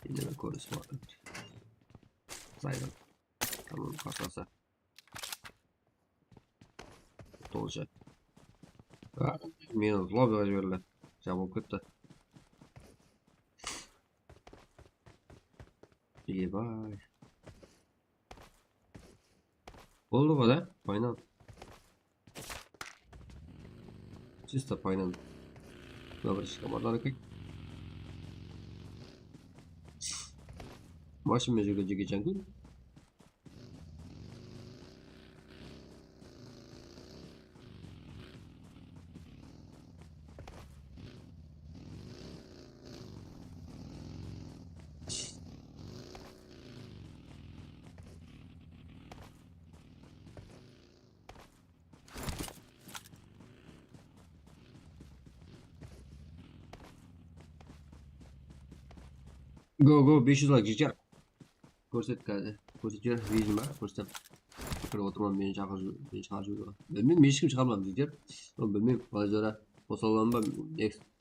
Yine korusu var. Saydım. Tamam kasası. Olacak. Minus lobby жіберілді. Жабылып кетті. Ебай. Болды ғой да? Пайнан. Чисто пайнан. Добрый командар екен. Машин межеге жеге жаңгыл. Go 500 like жігер. Көрсет қазір. Көрсетер, вижн бар, көрсетем. Кіріп отырман, мені шығарып жіберді. Білмеймін, ешкім шығармадым жігер. Білмеймін, қалай жара. Қоса аламын ба?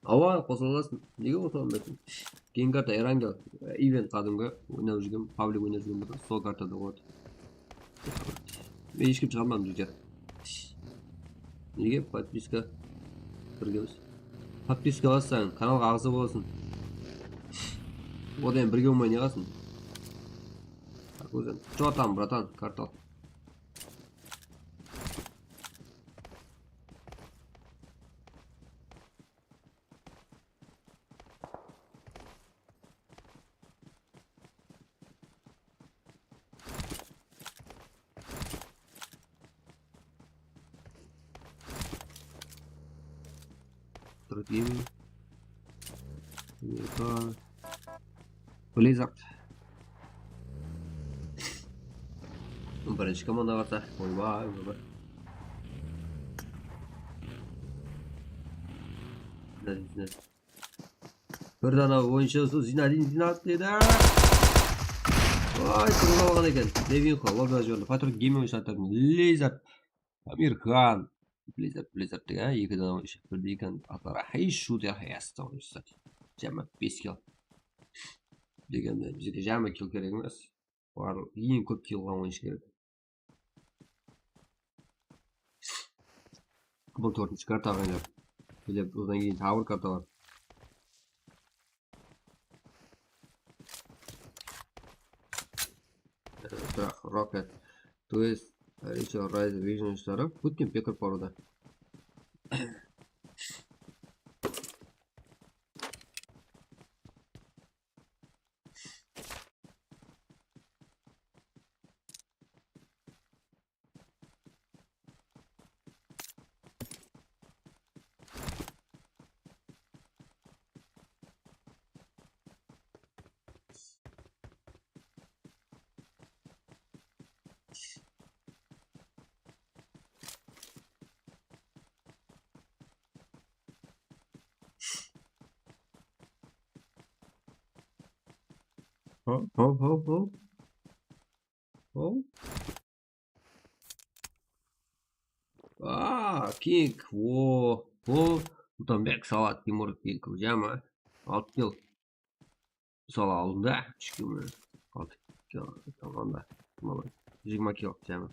Ауа, қоса аласың. Неге қоса алмайсың? Кейін карта Эрангел, ивент қадымғы ойнап жүрген, Pubg ойнап жүрген бір, сол картада болады. Мен ешкім шығармадым жігер. Неге? Подписка біргеміз. Подписка аласың, каналға ағза боласың. Одан бірге болмай не қаласың? Что там, братан, карта? Другим. Blizzard. Бірінші команда қарта. Ойбай, ойбай. Бір дана ойыншы Зинадин деді. Ой, тұрғын алған екен. Девинхо, лобда жөрді. Патрик геймі ойшаттардың. Blizzard. Амирхан. Blizzard деген, екі дана ойыншы. Бірді екен атара. Хей шутер хаясты ойыншы. Жәмі 5 кил. Дегенде бізге жәмі кил керек емес. Ең көп кил алған ойыншы керек. Бұл 4-ші карта ағайындар. Білеп, одан кейін тавыр карта бар. Бірақ, Rocket, Twist, Richard, Rise, Vision ұштары өткен пекір паруда. King, бұдан бәк салат Тимур келді көзема. 6 кил. Сала алдында 3 кил мен. 6 кил. Таманда. 20 кил жема.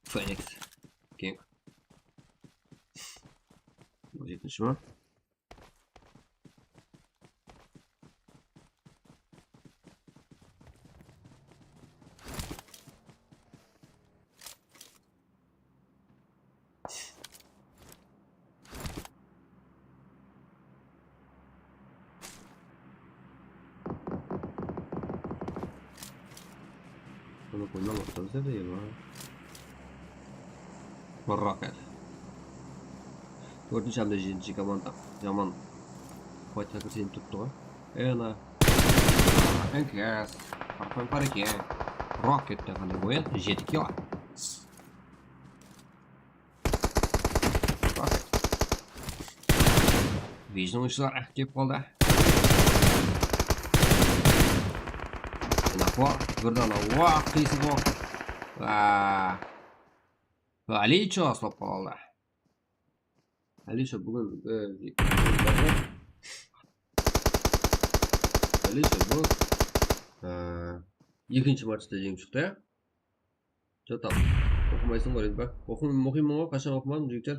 Phoenix. King. 17-ші ма? Bunu koymamaktan size değil ha. Rocket. 4-ші hamda 7-ші команда. Жаман. Қойта кірсен тұтты ғой. Әна. Әнкәс. Парфан бар екен. Rocket деген ойын 7 кило. Vision oyuncular kep қалды. Бірдана қисы қоқ. Аличо слоп қалды. Аличо бүгін Аличо бұл екінші матчта жеңіп шықты. Жо там оқымайсың ғой ба? Оқимын ғой, қашан оқымадым жігіттер.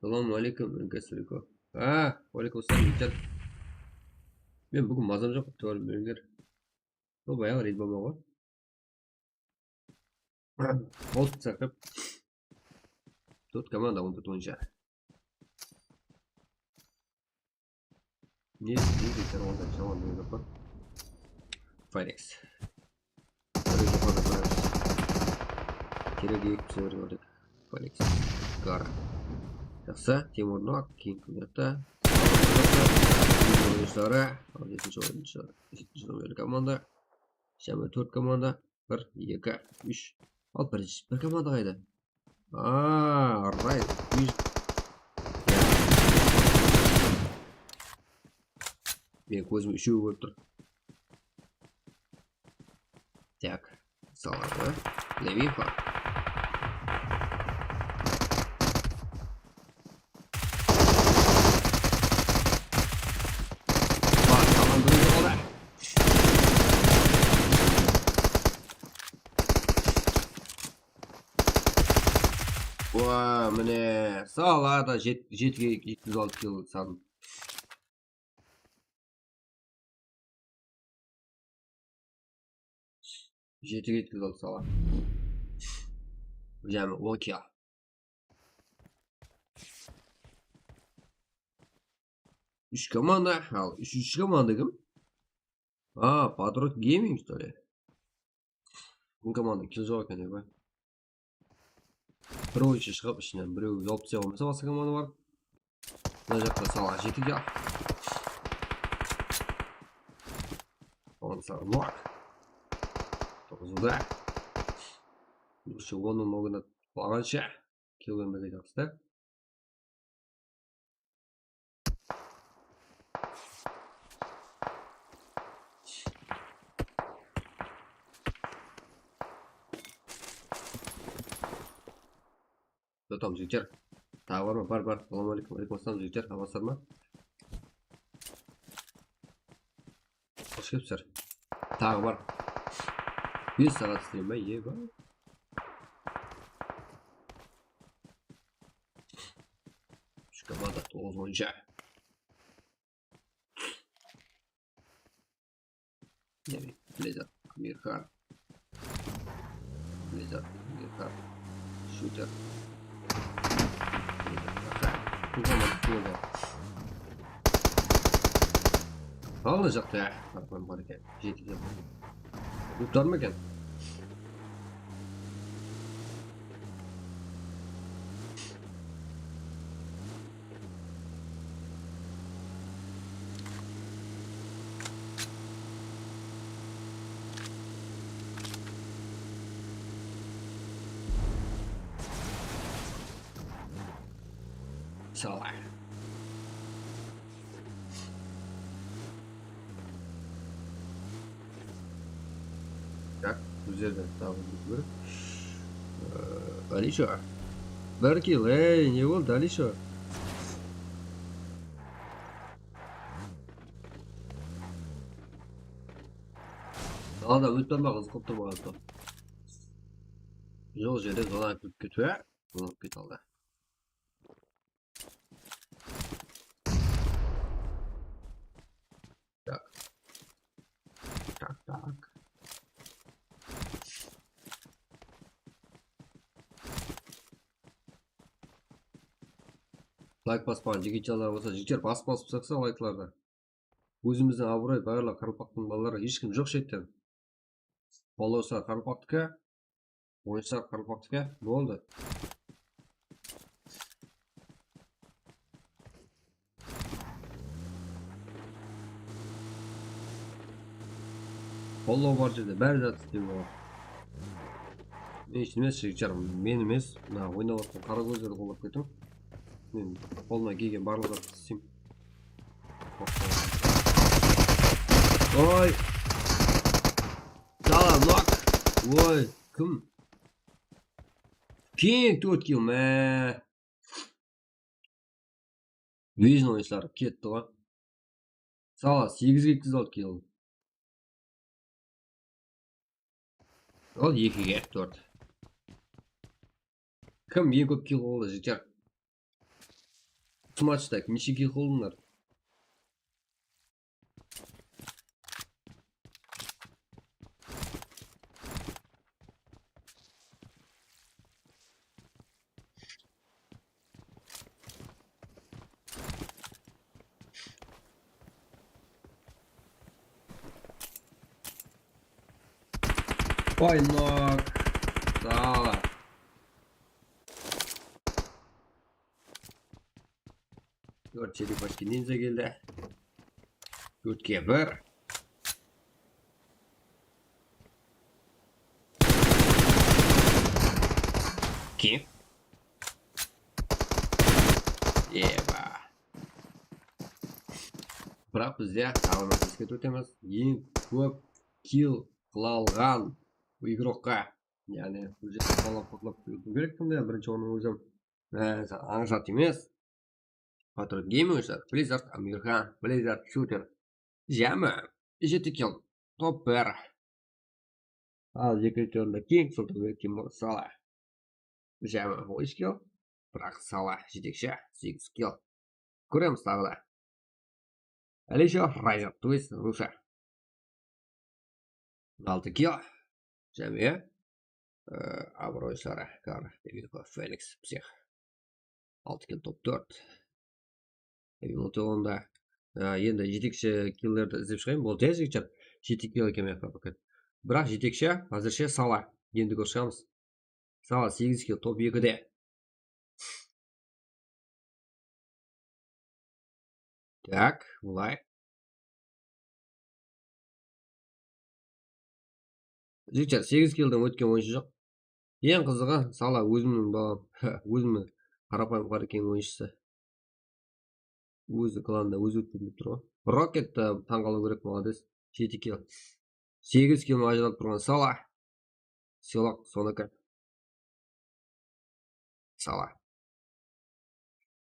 Салам алейкум, инкассалико. Алейкум ассалам жігіттер. Мен бүгін мазам жоқ, төр беріңдер. Бұл баяғы рейд болма ғой. Олды сақып. Тут команда 14 ойыншы. Не жігіттер ондай жаман не жоқ па. Firex. Бірінші қана көреміз. Керек екі сервер көрдік. Firex. Қара. Жақсы, Тимурнок, кейін күнетті. Oyuncuları, al 7. oyuncuları. 7. oyuncu komanda. Şöyle 4 komanda. 1, 2, 3. Al bir komanda kaydı. Right. Benim gözüm üşüğü görüp dur. Так, салаты. Левиха. Міне салада 7-ге 206 кило садым. Жетіге 206 сала. Жәмі 10 кило. Үш команда. Ал, үшінші команда кім? Патрот гейминг, что ли? Бұл команда кил жоқ екен, ба? Бір ойыншы шығып ішінен біреу жауып тізе болмаса басқа команда бар. Мына жақта сала 7 кило. Он саған лак. 9-да. Еще оның могына бағанша. Келгенбеге жақсы. Там жігіттер. Тағы бар ма? Бар. Салам алейкум. Алейкум ассалам жігіттер. Амансыздар ма? Қош келіпсіздер. Тағы бар. 5 сағат істеймін ба? Еба. Үш команда 9 ойыншы. Blizzard, Mirkar. Shooter. Алды жақты ә. Қарпан бар екен. Жетіде бар. Ұқтар ма екен? Салай. Так, üzerden tamam böyle. Alişo. Berkil, ne oldu Alişo? Daha da ötmeme kız kopturma kaldı. Yol jere zona kötü. Bunu kötü aldı. Так. Лайк баспаған жігітчалар болса, жігіттер басып сақса лайкларда. Өзіміздің абырой барлық Қарақалпақтың балалары ешкім жоқ шеттен. Болса Қарақалпақтікі, ойыншар Қарақалпақтікі болды. Қолау бар жерде бәрі жатыр деп бар. Мен үшін емес жігіттер, мен емес, ойнап жатқан қара көздерді қолдап кеттім. Мен қолына келген барлық затты істеймін. Ой! Салам, лак! Ой, кім? Кең 4 килл, мә! Вижн ойыншылар кетті ғой. Сала 8-ге 206 килл. Ол 2-ге 4. Кім ең көп килл болды жігіттер? Матчта неше килл қолдыңдар? Oyinlar. Sağ ol. 4-7 başka ninja geldi. 4'e 1. Kim? Eba. Бірақ бізде тағы ескертіп өтеміз. Ең көп kill қыла алған игрокқа, яғни бұл жерде қотлап өту керек қандай бірінші оның өзім аңсат емес. Патрот геймершер, Blizzard Американ, Blizzard Shooter. Жәмі 7 kill, топ 1. Ал екінші орында King, Sultan Timur Сала. Жәмі 13 kill, бірақ Сала жетекші 8 kill. Көреміз тағы да. Әлі еще Райзер, то есть Руша. 6 kill. Жәме абыройшылары Кар, Феликс, Псих. 6 kill, топ 4. Онда енді жетекші киллерді іздеп шығайын. Бұл жай жігіттер 7 kill екеме қапақан. Бірақ жетекші әзірше Сала. Енді көріп шығамыз. Сала 8 kill, топ 2-де. Так, бұлай. Жігіттер 8 kill'дан өткен ойыншы жоқ. Ең қызығы Сала өзімнің балам, өзімнің қарапайым қарекен ойыншысы. Өзі кланда өзі өтпейді тұр ғой. Рокетті таңғалу керек, молодец. 7 kill. 8 kill ажырап тұрған Сала. Селақ соныкі. Сала.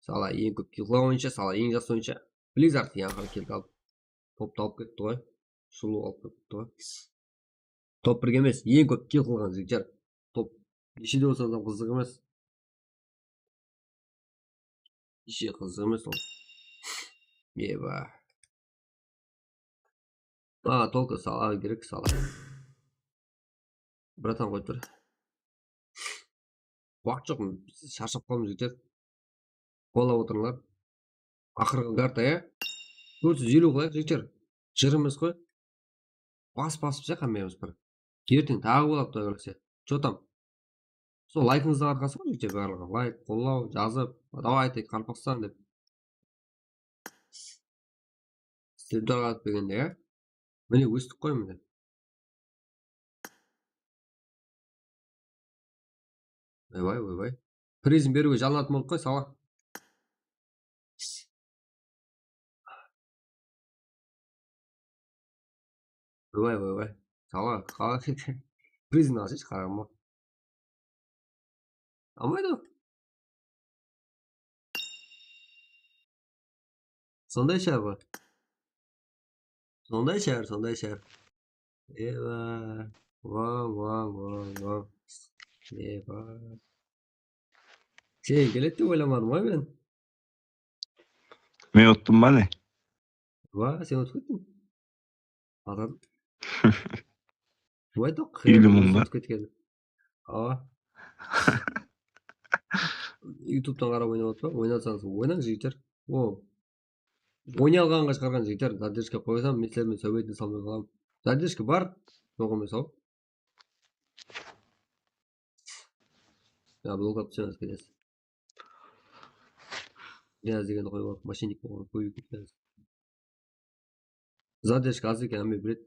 Сала ең көп kill қылған ойыншы, Сала ең жас ойыншы. Blizzard ең қара kill алып. Топты алып кетті ғой. Шулу алып кетті ғой. Топ 1 емес, ең көп kill қылған жігіттер. Топ нешеде болса да қызық емес. Неше қызық емес ол. Еба. Толқы Сала керек, Сала. Братан қойып тұр. Уақыт жоқ, шаршап қалым жігіттер. Қолап отырыңдар. Ақырғы карта, 450 қылайық жігіттер. Жыр емес қой. Басып ше қамаймыз бір. Ертең тағы болады той көрсе. Че там? Сол лайкыңыздың арқасы ғой жігіттер барлығы. Лайк, қолдау, жазып, давайте Qaraqalpaqstan деп. Сіздер қалып бергенде, міне өстік қой міне. Ойбай. Призм беруге жалынатын болып қой, Сала. Ойбай. Сала, қалай. Призм алшыш, қарағым. Алмайды. Сондай шар ба? Сондай шар. Еба. Вау. Еба. Сен келеді деп ойламадым ғой мен. Мен ұттым ба не? Сен ұтып кеттің. Атадым. Бұай тоқ. Үйлімін ба? Ютубтан қарап ойнап отпа. Ойнатсаңыз ойнаңыз жігіттер. Ойнай алғанға шығарған жігіттер. Задержка қойсам, мен сөйбейтін салмай қалам. Задержка бар. Соғымай сау. Блокап түсеміз келесі. Жаз дегенді қойып алып, машинник болған көйіп кетеміз. Задержка аз екен, әме білет.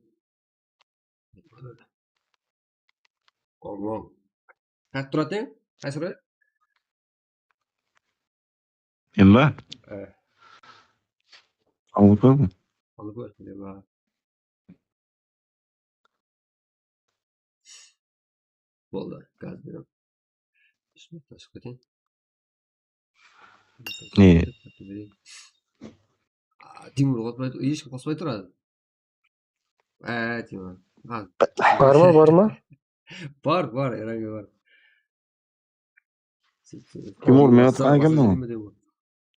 Оң. Қақ тұрат ең? Қайсы білет? Мен ба? Алып көрдім. Болды, газ берем. Ташып кетейін. Не? Тимур қоспайды, ешкім қоспай тұрады. Тимур. Бар ма? Бар, еранге бар. Тимур, мен атқан кімді ғой?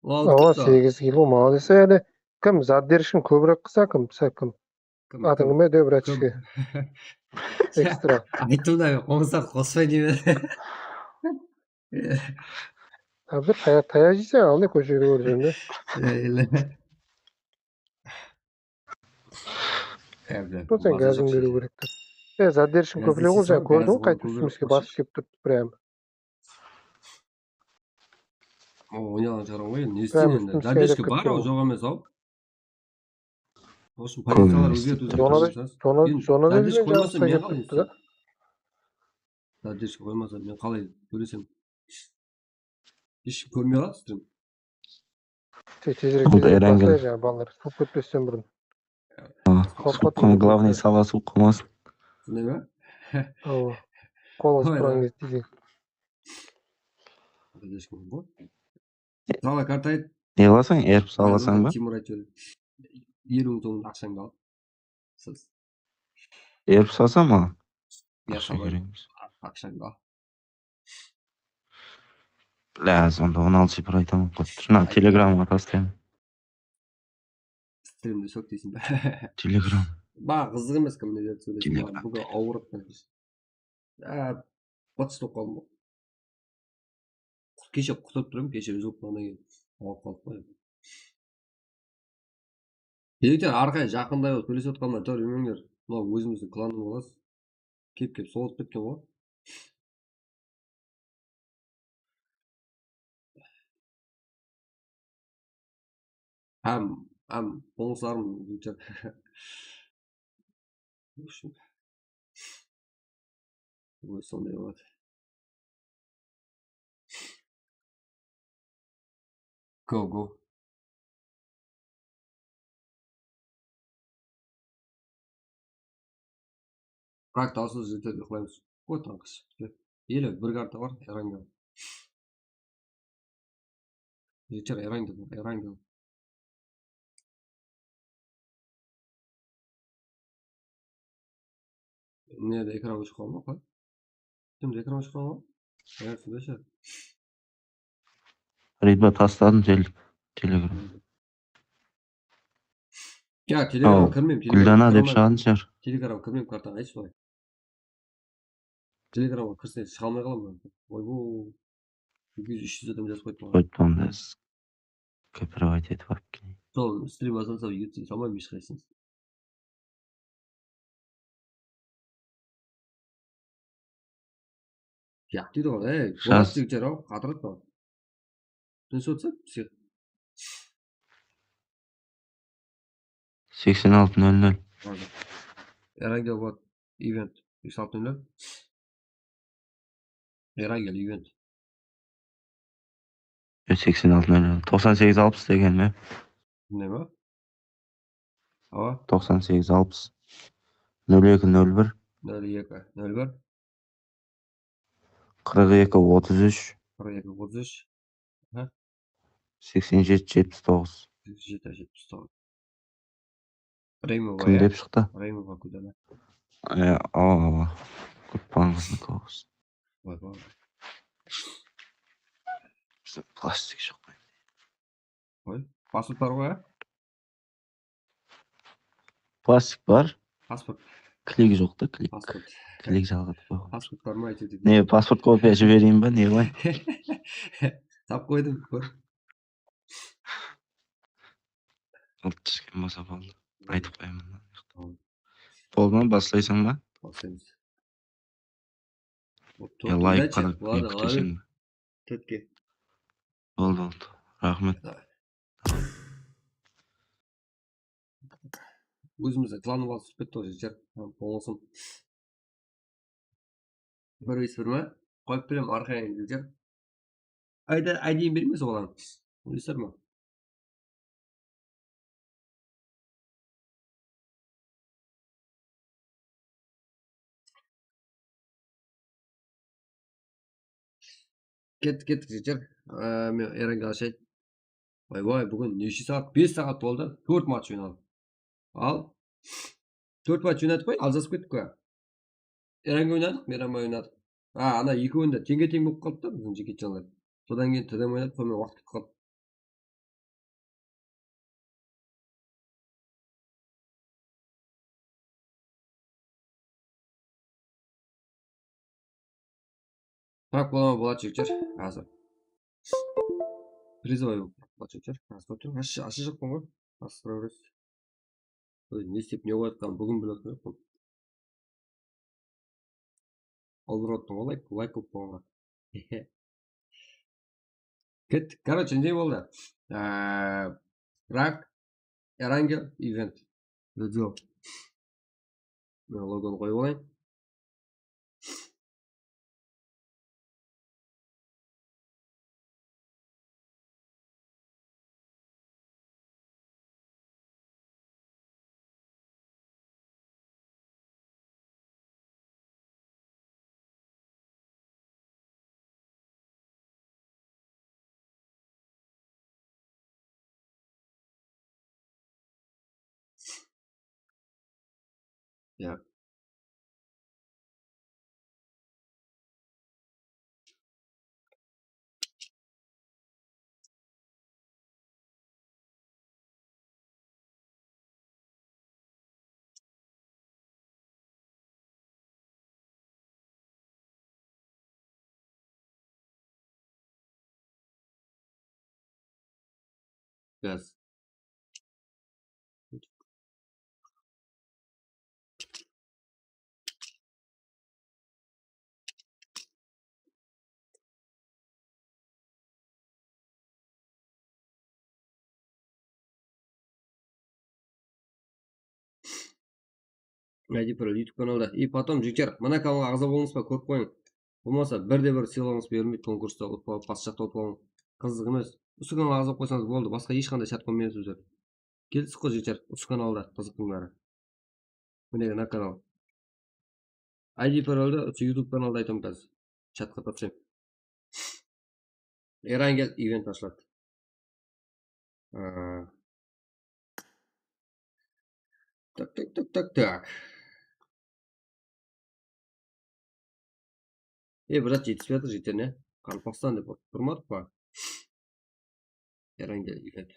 8 kilo молодец әлі. Кім задержкін көбірек қыса, кім? Атың кім еді, братчике? Экстра. Айттым да, қоңызақ қоспай деймін. Бір тая жейсен, ал не көшеге көрсенде. Сен газын беру керек. Задержкин көбірек ол жаңа көрдің ғой қайтып үстімізге басып келіп тұрды прям. Ойнаған шығарам ғой, не Прям істейін енді. үстімізге Задержка айдап бар, кеткен ол ғой. жоқ емес ау. Осы позициялар өзгерту Зонада жүрген қоймаса жағымызға мен келіп қалай тұрыпты да. Задержка қоймаса мен қалай көресем. Ешкім көрмей қалады стрим. Тезірек басай жаңа балалар суып кетпестен бұрын. Главный сала суып қалмасын. Сондай ма? Қолыңыз тұрған кезде дейін. Задержка бар. Сала карта айт. Не қыласың, еріп саласаң ба? Тимур айтып еді. 20 тонна ақшаңды ал. Сіз. Еріп салса ма? Ақша кереміз. Ақшаңды ал. Бля, сонда 16 цифр айтамын. Шына телеграмға тастаймын. Стримді сөк дейсің бе? Телеграм. Ба, қызық емес кім не деді сөйлесін. Бүгін ауырып қалдым. Батыс тоқ қалдым ғой. Кеше құтып тұрмын, кеше үзіліп қалғаннан кейін ауырып қалдық қой. Егер арқай жақындай болып сөйлесіп отқаннан төр емеңдер. Мынау өзіміздің кланның боласыз. Кеп соғып кеткен ғой. Болсарым өйтер. Ой, сондай болады. Go. Бірақ таусыз жетеді қылаймыз. Ой, танқыш. Елі бір карта бар, Эрангел. Жетер Эрангел. Nerede ekran açık olmak var? Şimdi ekran açık olmak. Evet, söylese. Ребят, тастадым телеграм. Ya Telegram kırmayayım. Гүлдана деп шығатын шығар. Telegram kırmayayım kartаны айтшы солай. Telegramға кірсе шыға алмай қаламын. Ойбу. 200-300 адам жазып қойды маған. Қойыппын да. Копировать етіп алып келейін. Сол стрим азан сау ертең салмаймын ешқайсыңыз. Ya дейді ғой, болат жігіттер ау, қатырады ба? Түнсі өтсі? 86.00. Erangel var, event. 86.00. Erangel event. 86.00. 98.60 деген ме? Ne var? Ава? 98.60. 02.01. 02.01. 42.33. 42.33. 87.79. 87.79. Reymi var Кім ya? деп шықты? Reymi var kudana. Ава. Құтпаңызды көз. Var. Бізде пластик шықпайды. Ой, паспорт бар ғой ya? Пластик бар. Паспорт. Клик жоқ та, клик. Паспорт. Клик жалғатып қойған. Паспорт бар ма айтып. Не, паспорт копия жіберейін ба, не қылайын? Тап қойдым, көр. Ұлт түскен болса болды. Айтып қоямын. Болды ма, баслайсың ба? Баслаймыз. Лайк қарап күтесің ба? Тетке. Болды. Рахмет. Өзімізді кланы балсы түспет тоже жер. Болсын. Бір өйс бір ма? Қойып берем арқайын жер. Айдейін бермес оған. Өйсір ма? Кеттік жер. Мен Эрангел ашайын. Ойбай, бүгін неше сағат? 5 сағат болды. 4 матч ойнадық. Ал 4 матч ойнадық қой, алжасып кеттік қой. Эрангел ойнадық, Мерамай ойнадық. Ана екеуінде тең болып қалды да біздің жекетжандар. Содан кейін тдм ойнадық, сонымен уақыт кетіп қалды. Бірақ болады жігіттер, қазір. Призывай болады жігіттер. Ашы жоқпын ғой. Астыра бересіз. Не істеп не қоятқанын бүгін біліп отыр. Олброттың лайк қойып қойғанға. Кеттік. Короче, не болды? Рак, Эрангел, ивент. Видео. Мен логоны қойып алайын. Ja. Gaz. Найди про YouTube каналда. И потом, жігіттер, мына каналға ағза болыңыз ба, көріп қойың. Болмаса, бірде-бір сыйлығыңыз берілмейді, конкурста ұтып алып, пас жақта ұтып алып. Қызық емес. Осы каналға ағза қойсаңыз болды, басқа ешқандай шарт қоймаймыз өздер. Келдік қой жігіттер, осы каналда қызықтың бәрі. Міне мына канал. ID паролды осы YouTube каналда айтамын қазір. Чатқа тапсырайын. Эрангел ивент ашылады. Так. Брат, жетіспей жатыр жігіттер, не? Qaraqalpaqstan деп тұрмадық па? Эрангел ивент.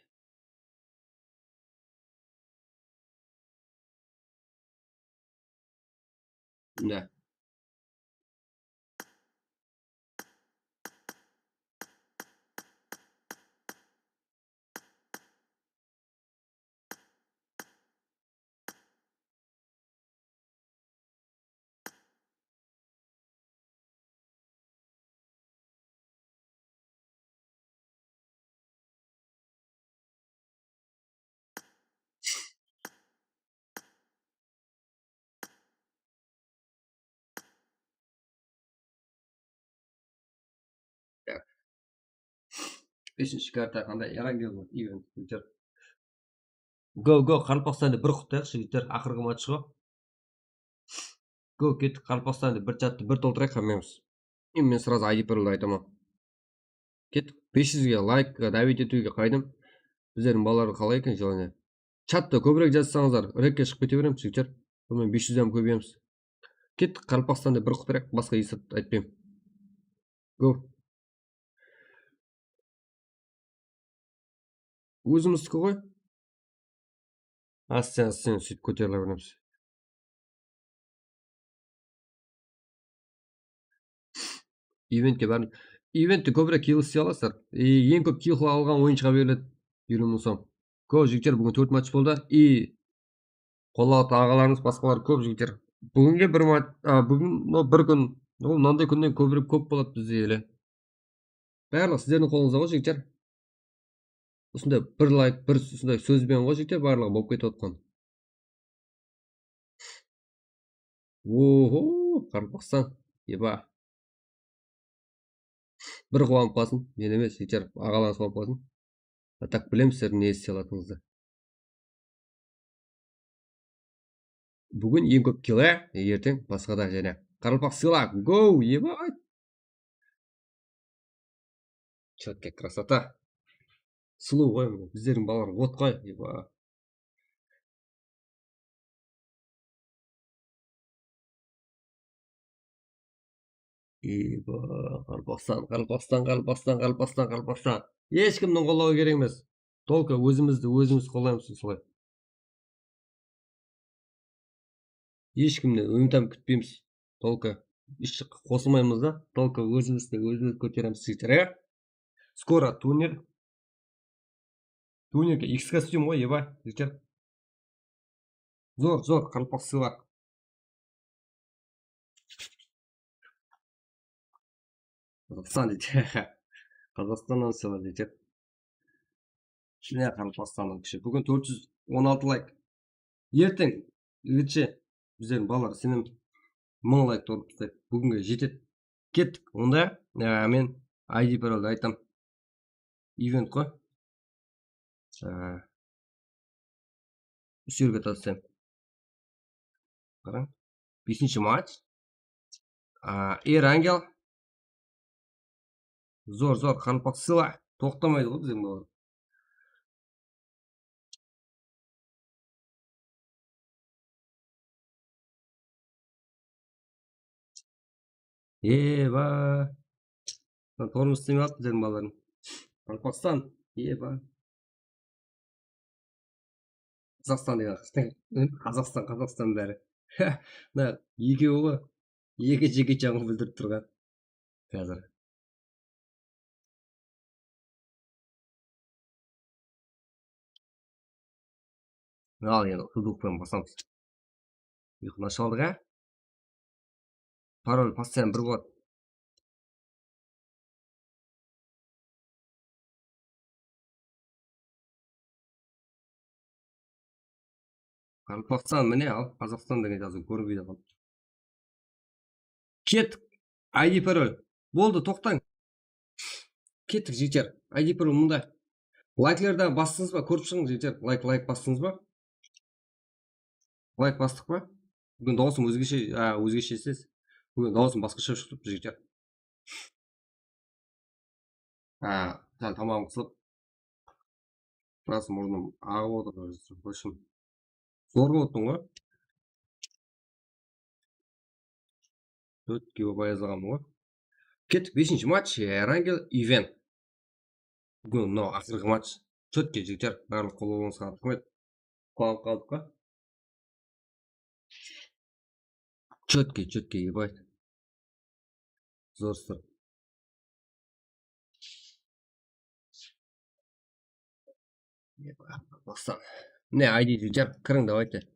Да. Бесінші карта қандай? Эрангел ивент. Go, Qaraqalpaqstanды бір құттайықшы жігіттер, ақырғы матчы ғой. Go, кеттік Qaraqalpaqstanды бір чатты бір толтырайық қамаймыз. Мен сразу ID паролды айтамын. Кеттік 500-ге лайк давить етуге қайдым. Біздердің балалары қалай екен желание. Чатты көбірек жазсаңыздар, рекке шығып кете береміз жігіттер. Бұнымен 500-ден көбейеміз. Кеттік Qaraqalpaqstanды бір құттайық, басқа есеп айтпаймын. Go. Өзіміздікі ғой. Сен сөйтіп көтеріле береміз. Ивентке бәрін. Ивентті көбірек килл істей аласыздар. Ең көп килл алған ойыншыға беріледі. Үйренің соң. Көп жігіттер, бүгін 4 матч болды. Қолауты ағаларымыз басқалар көп жігіттер. Бүгінге бір матч, бір күн, мынандай күннен көбірек көп болады бізде елі. Барлық сіздердің қолыңызда ғой жігіттер. Осындай бір лайк, бір сөзбен ғой жігіттер, барлығы болып кетіп отқан. Qaraqalpaqstan, еба. Бір қуанып қалсын, мен емес, жігіттер, ағаларыңыз қуанып қалсын. Так білемін сіздердің не істей алатыныңызды. Бүгін ең көп килл, ертең басқада және. Qaraqalpaqstan, go, еба. Четкая красота. Сұлу ғой, біздердің балалар от қой, еба. Qaraqalpaqstan. Ешкімнің қолауы керек емес. Толка өзіміз қолаймыз солай. Ешкімнен үмітім күтпейміз. Толка еш қосылмаймыз да. Толка өзіміз көтереміз жігіттер. Скоро турнир. Турнирге X костюм ғой, еба, жігіттер. Зор, Qaraqalpaqstan. Қазақстан дейді. Қазақстаннан сыйлар дейді. Шыны Қарақалпақстанның күші. Бүгін 416 лайк. Ертең егерше біздердің балалар сенім 1000 лайк торып тастайды. Бүгінге жетеді. Кеттік. Онда мен ID паролды айтам. Ивент қой. Үсерге тастайым. Қараң. 5-ші матч. Ангел. Зор Қарақалпақ сыйла. Тоқтамайды ғой біздердің балалар. Еба. Торым істемей алып біздердің балаларын. Қарақалпақстан. Еба. Қазақстан деген Қазақстан бәрі. Мына екеуі ғой. Екі жеке жағын білдіріп тұрған. Қазір. Ал енді футболкпен басамыз. Ұйқын ашып алдық, Пароль постоянно бір болады. Қарақалпақстан міне ал Қазақстан деген жазу көрінбейді қалды. Кеттік. ID пароль. Болды, тоқтаң. Кеттік жігіттер. ID пароль мұнда. Лайклерді бастыңыз ба? Көріп шығыңыз жігіттер. Лайк бастыңыз ба? Лайк бастық па? Бүгін дауысым өзгеше сіз. Бүгін дауысым басқаша шығып жігіттер. Сәл тамағым қысылып. Біраз мұрным ағып отыр. Башым. Зорға оттың ғой. 4 кило жазғанмын ғой. Кеттік 5-ші матч. Рангел ивент. Бүгін мынау ақырғы матч. Четкий жігіттер. Барлық қолдауыңызға рахмет. Қуанып қалдық па? Четкий, ебать. Зорстыр. Бастан. Не, ID жігіттер. Кірің давайте.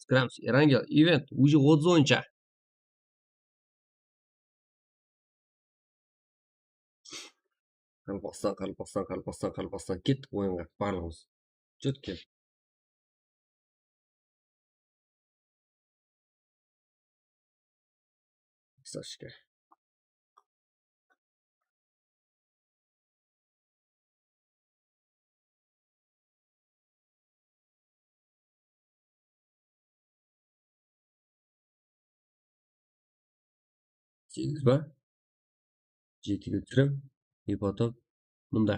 Крамс. Рангел ивент. Уже отзыв ойынша. Қарақалпақстан. Кеттік ойынға барлығымыз. Четкий. Сашка. Сегіз ба? Жетіге түсірем. И потом мұнда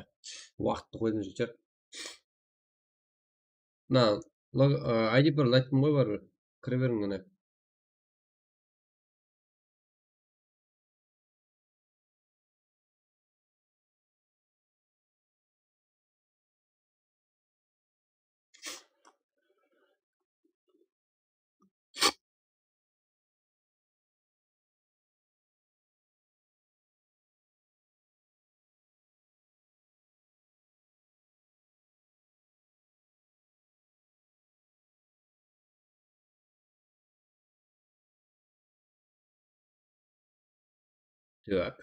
уақытты қойдым жігіттер. ID пароль айттым ғой бар. Кіре берің міне. Так.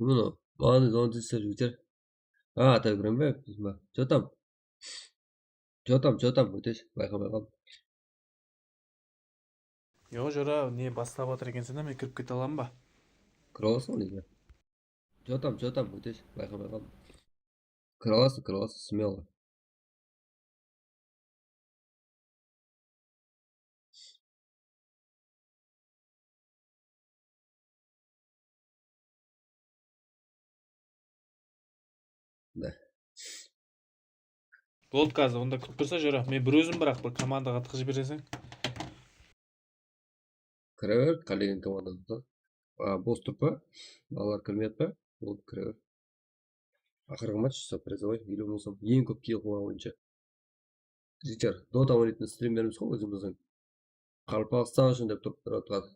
Bunu, bana don't distribute. Tabii görünmüyor. Jotam. Öteş. Bayqam. Yo, Жора, не бастап отыр екенсің да, мен кіріп кете аламын ба? Kırılasın onu izle. Jotam. Öteş. Bayqam. Kırılasın. Смело. Да. Болды қазір, онда күтіп тұрса, Жора, мен бір өзім бірақ бір командаға тыққызып бересің. Кірер. Қалеген командамызда. Бос тұр па? Балалар кірмейді па? Ол кірер. Ақырғы матч призовой елу мың сом. Ең көп килл қылған ойыншы. Жігіттер, дота ойнайтын стримеріміз ғой өзіміздің. Qaraqalpaqstan үшін деп тұрып тұрады.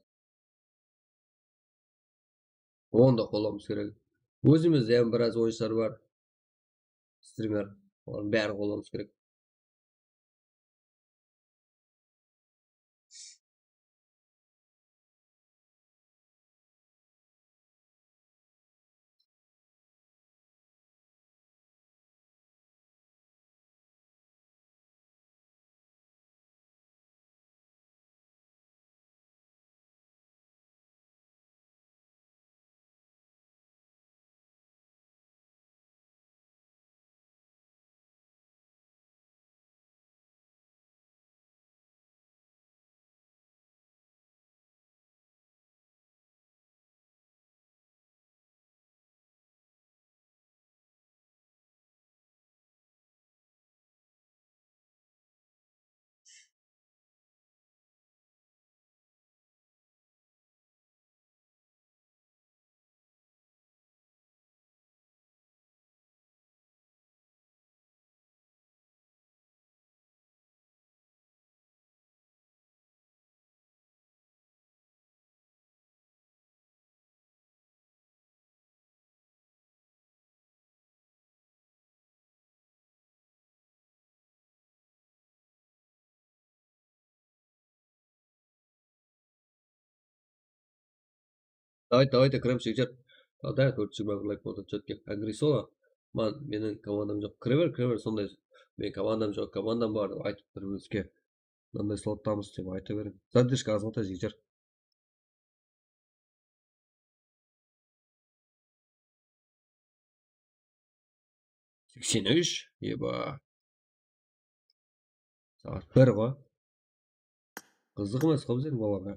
Оны да қолауымыз керек. Өзімізде біраз ойыншылар бар. Стример. Олардың бәрі қолауымыз керек. Давайте кірем жігіттер. Да, 420 лайк болды. Четке. Агрессола. Менің командам жоқ. Кіре бер, сондай. Мен командам жоқ, командам бар деп айтып тұр өзге. Мынандай слоттамыз деп айта беремін. Задержка азғантай жігіттер. Сексен үш. Еба. Сағат 1 ғой. Қызық емес қой біздер балаға.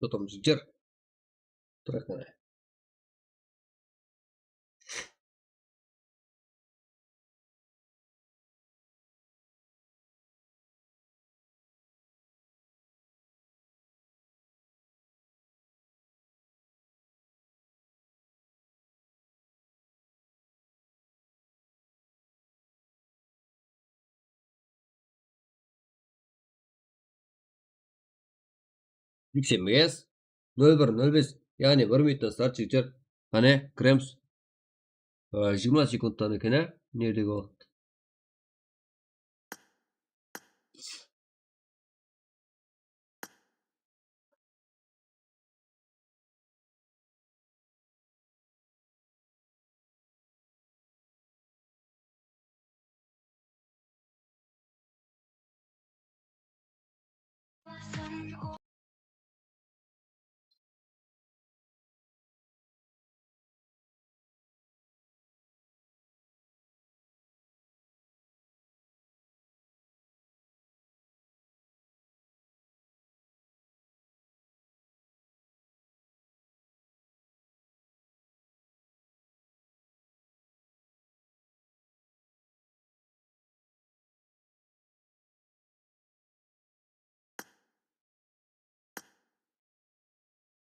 Потом жігіттер. Тұрақ қана. Сексен бес. 01:05. Яғни 1 минуттан старт жігіттер. Қане, кіреміз. 20 секундтан екен, ә? Недегі уақыт?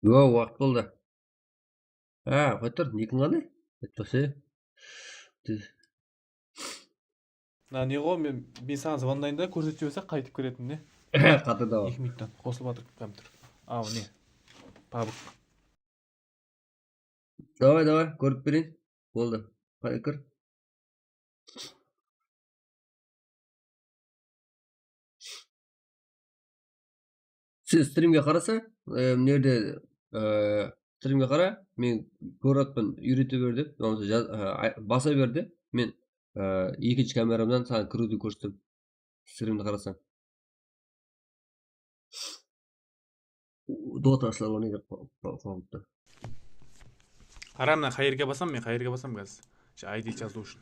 Yo, vaqt bo'ldi. Ha, qo'ytir, niking qanday? Aytpasa. не ғой мен саған звондайын да көрсетіп жіберсе қайтып келетін не Қатырда бар. 2 минуттан қосылып жатыр компьютер. Ау не Pubg. Давай, көріп берейін. Болды. Қай кір. Сіз стримге қараса, мынерде стримге қара, мен көратпын, үйрете бер деп, баса берді. Мен екінші камерамдан саған кіруді көрсетем. Стримді қарасаң. Доташылар оны керек қауіпті. Қара мына қай жерге басам, мен қай жерге басам қазір. ID жазу үшін.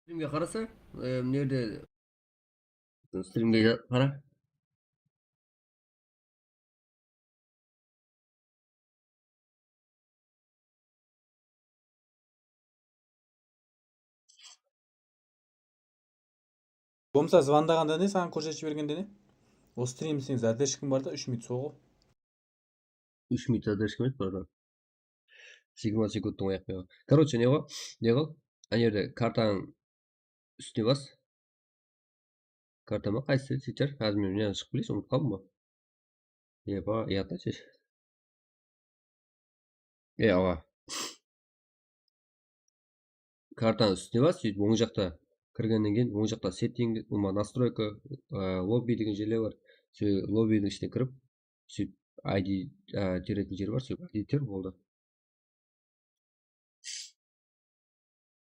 Стримге қараса, мынерде стримге қара. Болмаса звондағанда не саған көрсетіп жібергенде не? Осы стрим сен задержкің бар да 3 минут соғу. 3 минут задержка емес бар да. 20 секундтың аяқ бері. Короче, не ғой? Ана жерде картаның үстіне бас. Карта ма? Қайсы? Сейчас қазір мен мына шығып келейін, ұмытып қалдым ба? Еба, ұятта шеш. Аға. Картаның үстіне бас, сөйтіп оң жақта кіргеннен кейін оң жақта сеттинг, настройка, лобби деген жерлер бар. Сөйтіп лоббидің ішіне кіріп, сөйтіп ID теретін жер бар, сөйтіп ID тер болды.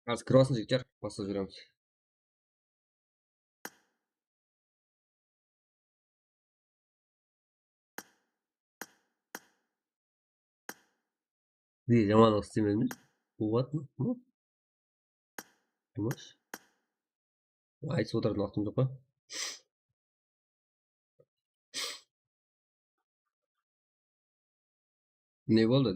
Қазір кіріп алсын жігіттер, бастап жүреміз. Жамандық істемедіңіз? Болады ма? Думаш? Айтып отыратын уақытым жоқ па? Не болды?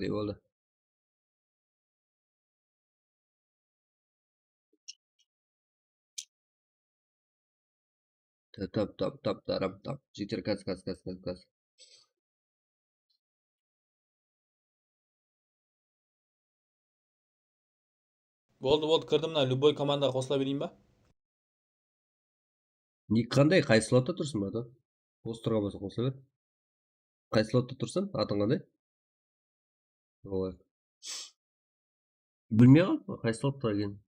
Тап. Жігіттер, каз. Болды, кірдім мына любой командаға қосыла берейін ба? Ник қандай? Қай слотта тұрсың ба? Осы тұрған болса қосыла бер. Қай слотта тұрсың? Атың қандай? Олай. Білмей қалып, қай слотта екен?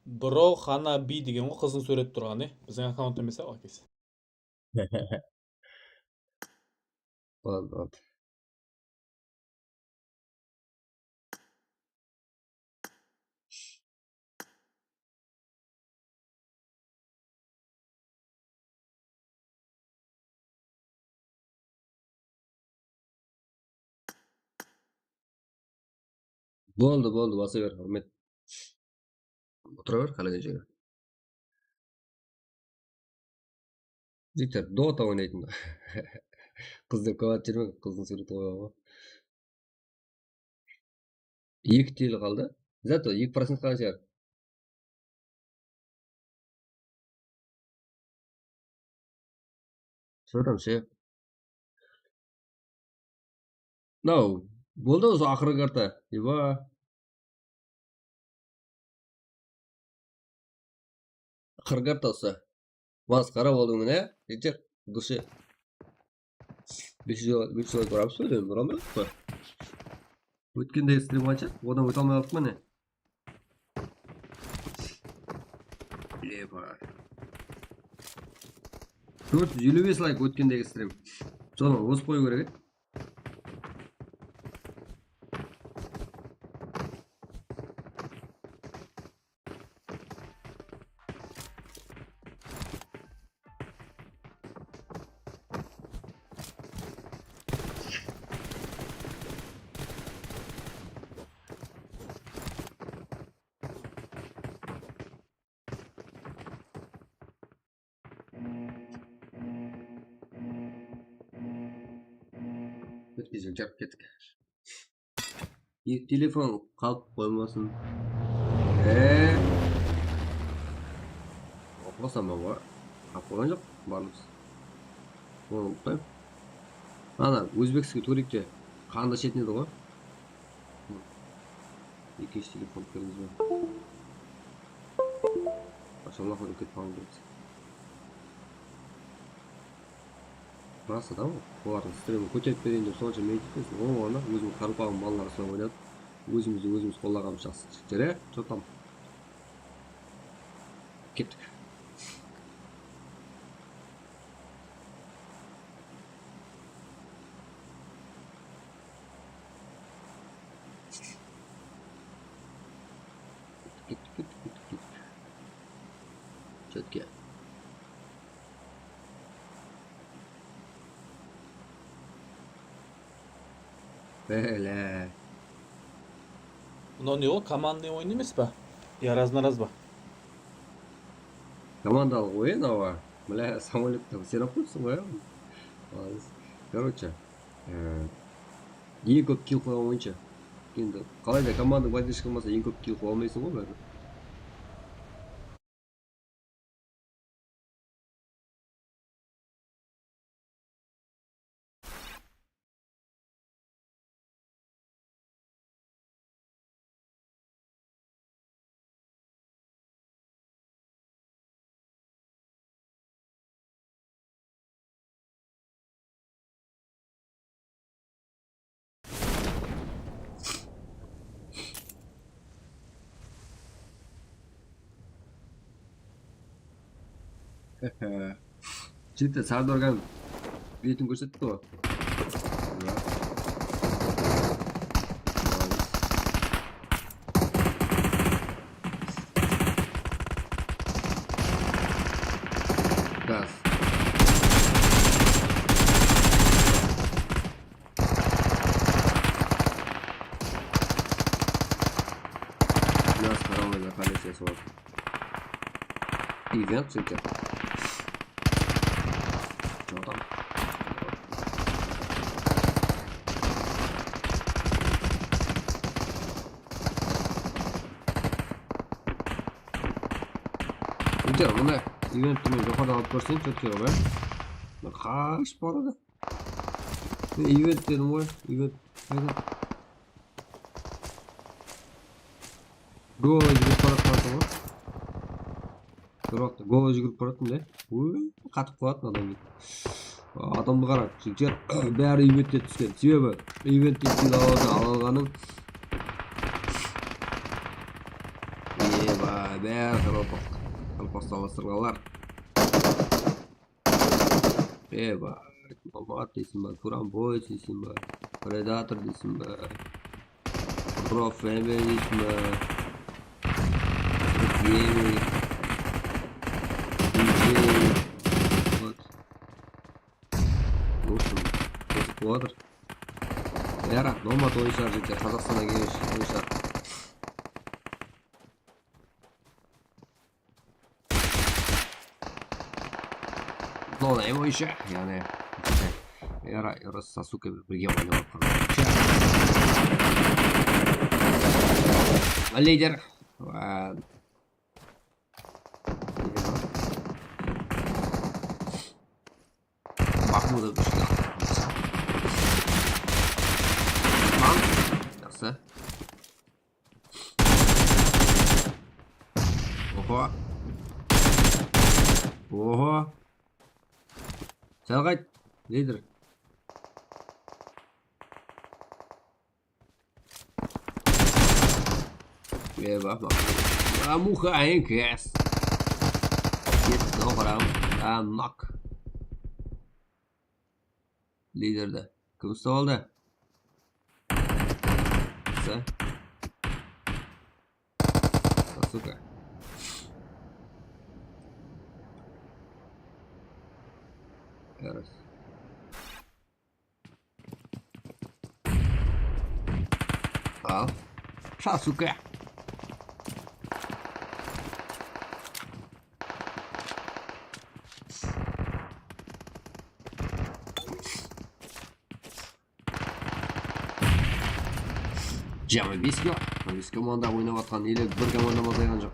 Бро Хана Би деген ғой қыздың суреті тұрған, не? Біздің аккаунт емес ау әкесі. Болды. Болды, баса бер, Ахмет. Отыра бер, қалаған жерге. Жігіттер, дота ойнайтын. Қызды көбат жүрмек, қыздың суреті қойға. 2 TL қалды. Зато 2% қалған шығар. Что там ше? Болды осы ақырғы карта. Еба. Ақырғы карта осы. Масқара болдың не? Жігіттер, дұшы. 500 лайк барамыз ба? Бұрамыз ба? Өткенде стрим қанша? Одан өте алмай қалдық ма не? Еба. 455 like o'tgandagi stream. So'ng o'sib qo'yish kerak. Bitkizib jarib ketdik. Telefon qalb qo'ymasin. Oqlasam baba. Qap qo'ygan yo'q, barimiz. Bunu qo'yib. Ana o'zbekskiy turikda qanday chetnedi qo'y. Ikkinchi telefon ko'ringizmi? Maşallah qo'yib ketgan. Rasta da mı? Bu arada stream'i ko'tarib bereyim deb so'ncha meytibsiz. O'g'ona o'zim qarpağım ballar bilan o'ynab, o'zimiz qo'llaganmiz yaxshi chiqdi. Cho'tam. Ketdik. Chatga. Böyle. Bundan ne o? Komandный oyun емес па? Я раз на раз ба? Командалық ойын ава. Бля, самолетті сен оқыпсың ғой. Короче, ең көп kill қойған ойыншы. Енді қалайда команда поддержка болмаса ең көп kill қоя алмайсың ғой бәрі. Cidden Sardorgan bетін көрсетті ғой. Gaz. Gaz karavayla kalesiyesi var. Event çünkü. Tamam. Güzel, bunu eventini yukarıda alıp görsen çok iyi olur. Kaç bu arada? Event dedim var. Event. Go жүгіріп баратын var. Duraqta go жүгіріп баратын да. Қатып қалатын адам дейді. Адамды қарап, жігіттер бәрі ивентте түскен. Себебі ивентте алғаның бәрі Qaraqalpaqstan Nomad дейсің ба, Turamboy дейсің ба, Predator дейсің ба, Pro Family дейсің ба, Отыр. Яра, Nomad ойыншар жігіттер, Қазақстанға келген ойыншар. No'nay oyuncu yani Yara Sasuke birge oynamak lider Mahmud'a bir şey nasıl? Oha Sen kaç lider bak muka en kes Git nog knock Liderde. Kim usta oldu? Sen? Suka. Evet. Al. Sasuke. Jami Bisko. Biz komanda oynayotgan eli bir komanda o'ynagan jo'q.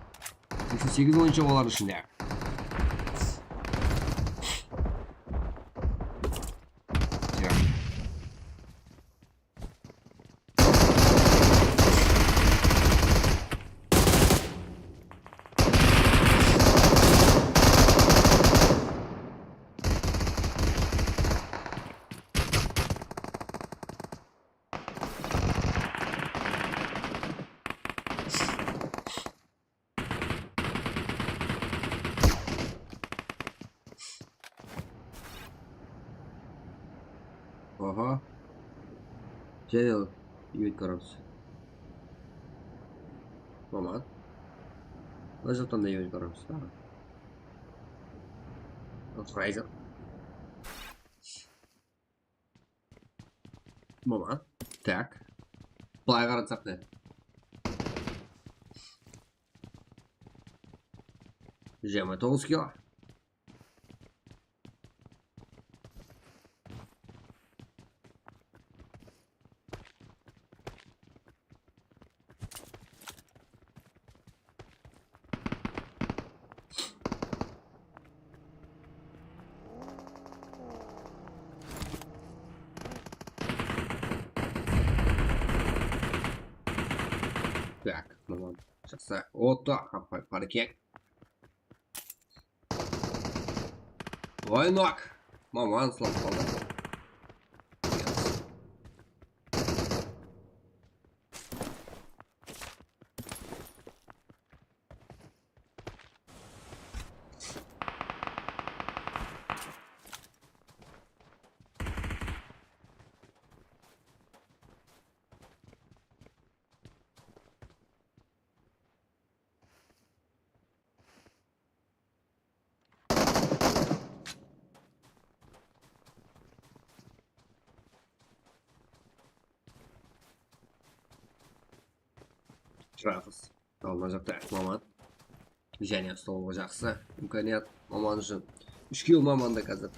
88 o'yinchi bo'lar ishinde. Oha. Gel. Yiğit kararız. Tamam. Zaten de yiğit kararız. Tamam. Fraser. Tamam. Tak. Былай қарасақ не? Жиырма 9 кило. Так, ну ладно. Сейчас вот так, паркет. Oyinlar. Mama slap oldu. Шығамыз. Алмажақта маман. Және столға жақсы. Үмкәният маман үшін. 3 кило маманда қазір.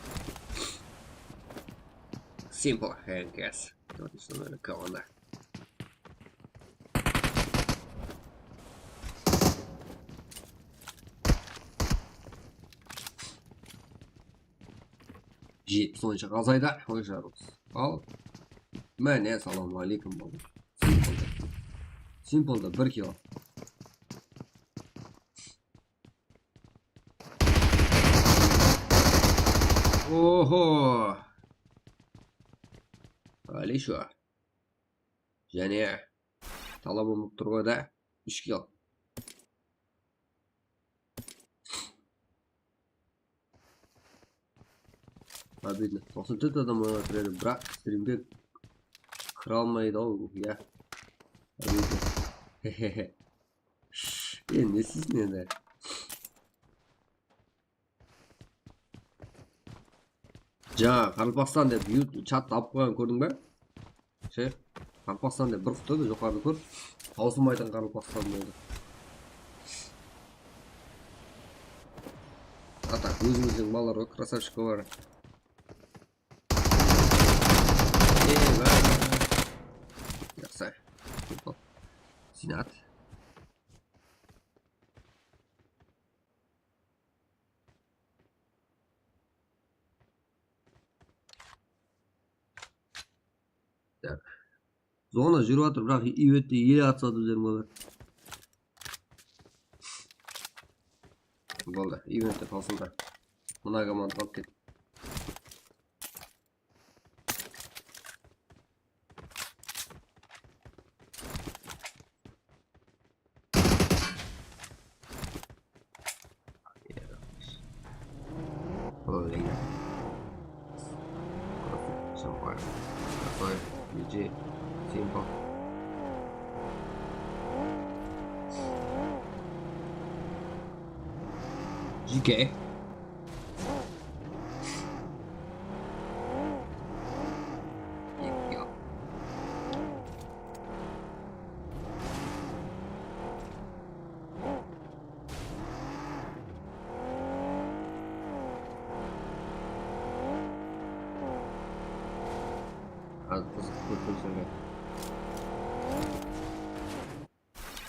Simple and guess. Отлично, наверное, команда. Жетпіс ойыншы қалсайда ойшарымыз. Ал. Мәне, саламу алейкум болды. Simple'da 1 kilo. Oho. Ali şu. Yani talabım turgada 3 kilo. Обидно. 94 адам oynattırıyor. Bırak stream'de kırılmaydı o ya. Обидно. Hehehe. Ne siz ne de? Qaraqalpaqstan deb chat topib qo'ygan ko'rding ba? Qaraqalpaqstan deb bir qutuda yuqorida ko'r. Tavsimaydan Qaraqalpaqstan bo'ldi. Atak o'zimizning bolalar va krasavchiklar. Yaxshi. Sinat. Так. Zona жүріп жатыр, бірақ иветте еле атсады өздерің олар. Болды, ивентте қалсындар. Мына команда қалып кет. GG. Simple. GK.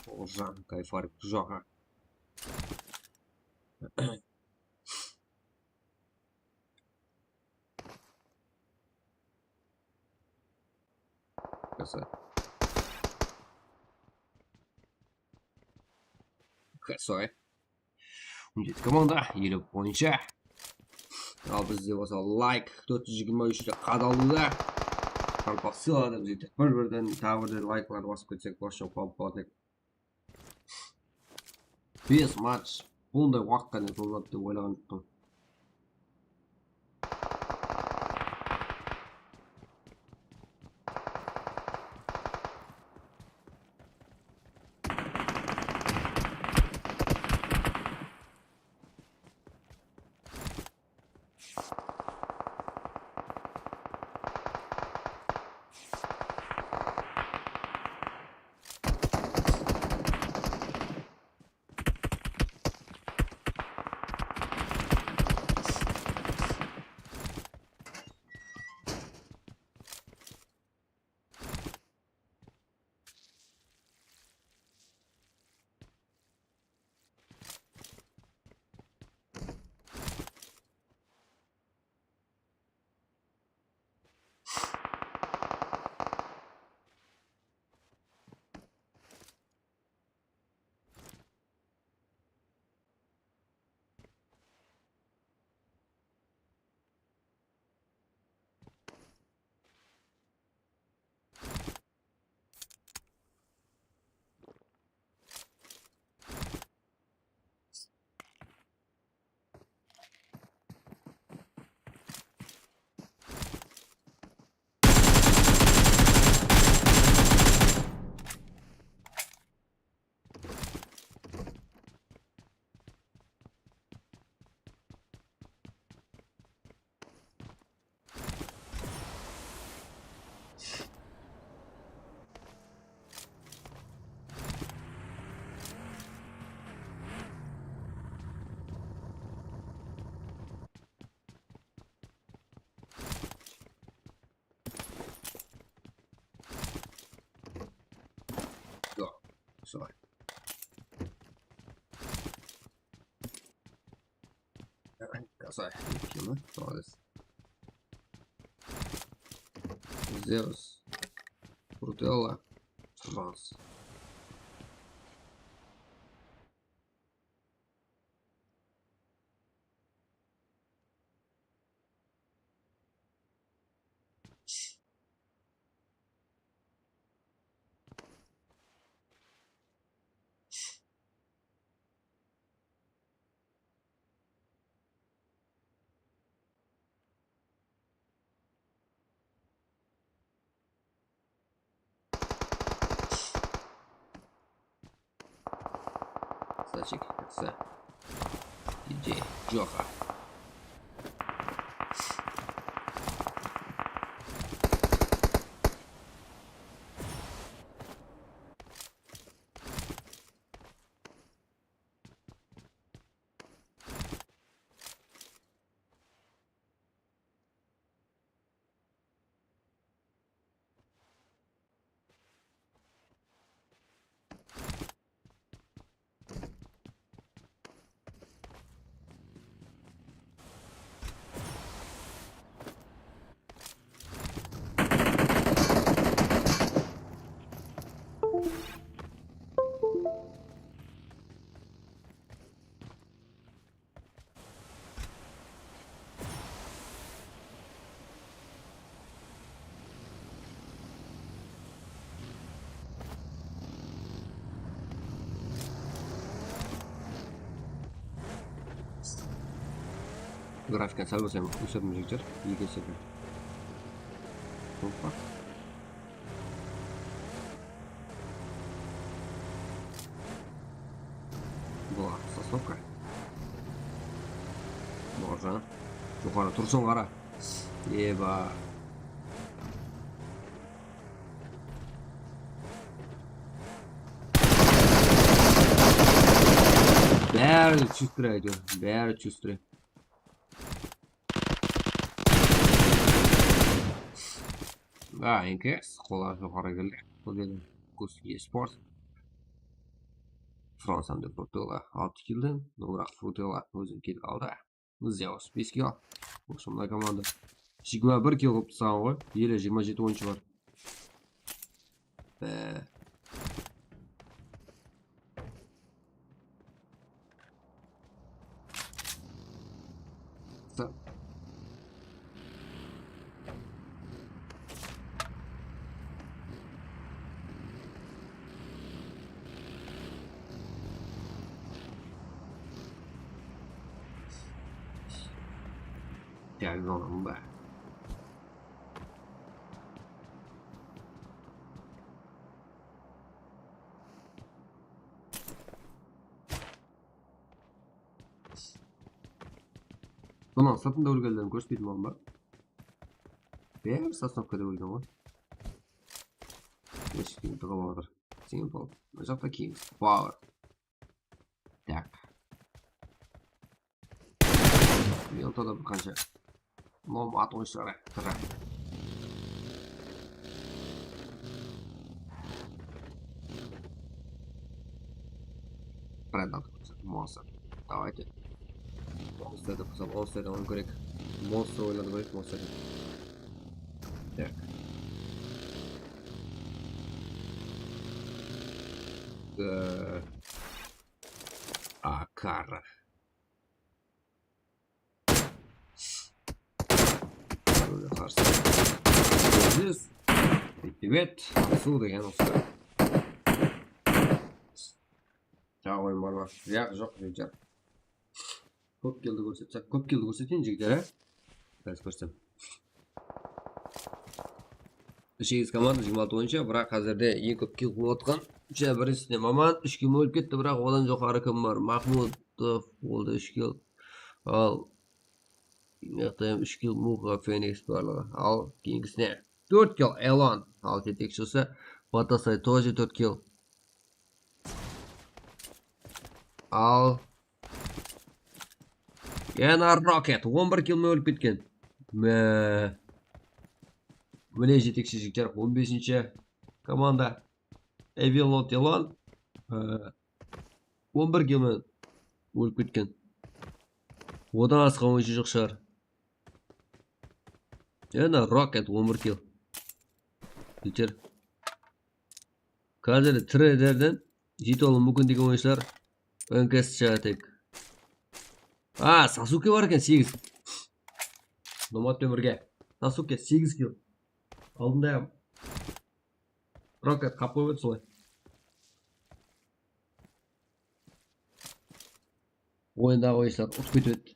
Ужасно кайфарик joga. Красой. Будет команда или boyinsha. Al bizde olsa like 423'te kanalda. Qaraqalpaqstan deb yetib bir-birdan ta'birda like'lar bosib ketsak boshqa qolib qoldik. 5 match bunday vaqtda bo'ladi deb o'ylagandim. Sorry. Sorry. Alles. Zeus. Brutella. Vans. Значит, це DJ Джоха. Grafikten sal bo'lsam o'sib muziklar yigit sekin. Hoppa. Sosnovka. Boğazan. Yukarı tursun qara. Eba. Bäri çüstüreydi. Bäri çüstüre. Enkes. Qolar yukarı geldi. Bu dedi. Kuski sport. Fransa'da Portugal 6 kilden. No'g'roq Portugal o'zini kelib qoldi. Zeus 5 kill. O'shunday komanda. 21 kill qilibdi san qo'y. Yili 27 o'yinchi bor. Yani onunla. Bunun satın da ölgelerini gösterdim ama. Bir Sosnovka'da ölgen var. Eşkin tıkamadır. Simple. Mesela Kings. Power. Tak. Yolda bir kanca. Mom at oyuncuları. Tırak. Predator. Monster. Давайте. Monster'da kısam. Monster'da onu gerek. Monster oynadı gerek Monster'da. Tak. Kara. Böyle karşı. Göreceğiz. Evet. Su degan olsun. Ya oyun var. Ya yok diyeceğim. Ko'p keldi ko'rsatsak, ko'p keldi ko'rsating jigitlar. Biz ko'rsam. 8 komanda 26 o'yinchi, biroq hozirda eng ko'p kill qilayotgan birinchisi Maman 3 kill o'lib ketdi, biroq undan yuqori kim bor? Mahmudov bo'ldi 3 kill. Al Mehtayam 3 kill Muha Phoenix barlar. Al keyingisine 4 kill Elon. Al yetakchisi Batasay тоже 4 kill. Al yana Rocket 11 kill o'lib ketgan. Mana yetakchi jigitlar 15-chi komanda. Evilot Elon 11 kill o'lib ketgan. Odan asqa o'yinchi yo'q shar. Yana Rocket 11 kill. Bitir. Hozir traderdan yetolib mumkin degan o'yinchilar o'nkasi chatek. Sasuke var ekan 8. Nomad Temirga. Sasuke 8 kill. Oldinda ham Rocket qap qo'yibdi solay. O'yinda o'yinchilar o'tib ketdi.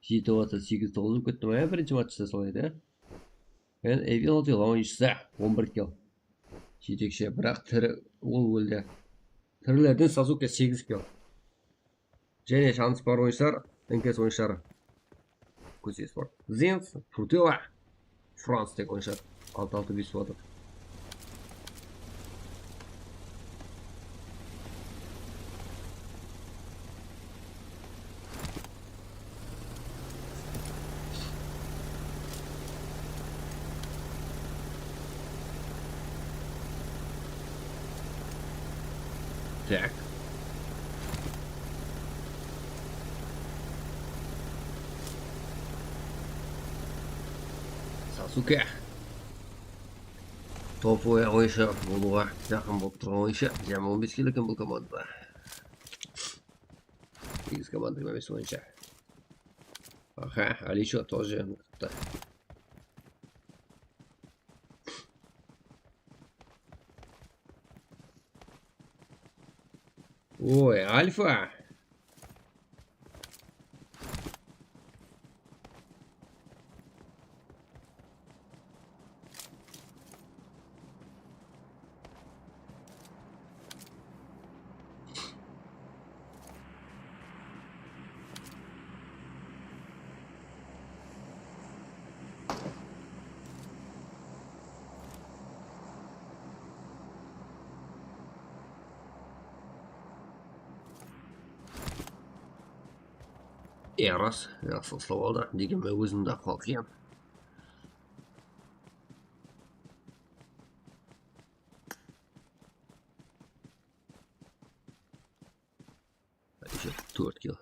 Жетіватса 8 толып кетті ма бірінші матчта солайды. Мен Эвилот ойыншысы 11 kill. Жетекші бірақ тірі ол өлді. Тірілерден Сазуке 8 kill. Және шанс бар ойыншылар, НКС ойыншылары. Көзес бар. Зенс, Фрутила, Франс тек ойыншылар. 6-6-5 болады. Так. Sasuke. Топ ойыншы болуға жақын болып тұрған ойыншы. Жамы 15 kill екен бұл командада. 8 команда 25 ойыншы. Аличо тоже мықты. Ой, Альфа. Eras, yaxshi uslab oldi. Degan men o'zimda qolgan. Işte 4 kill.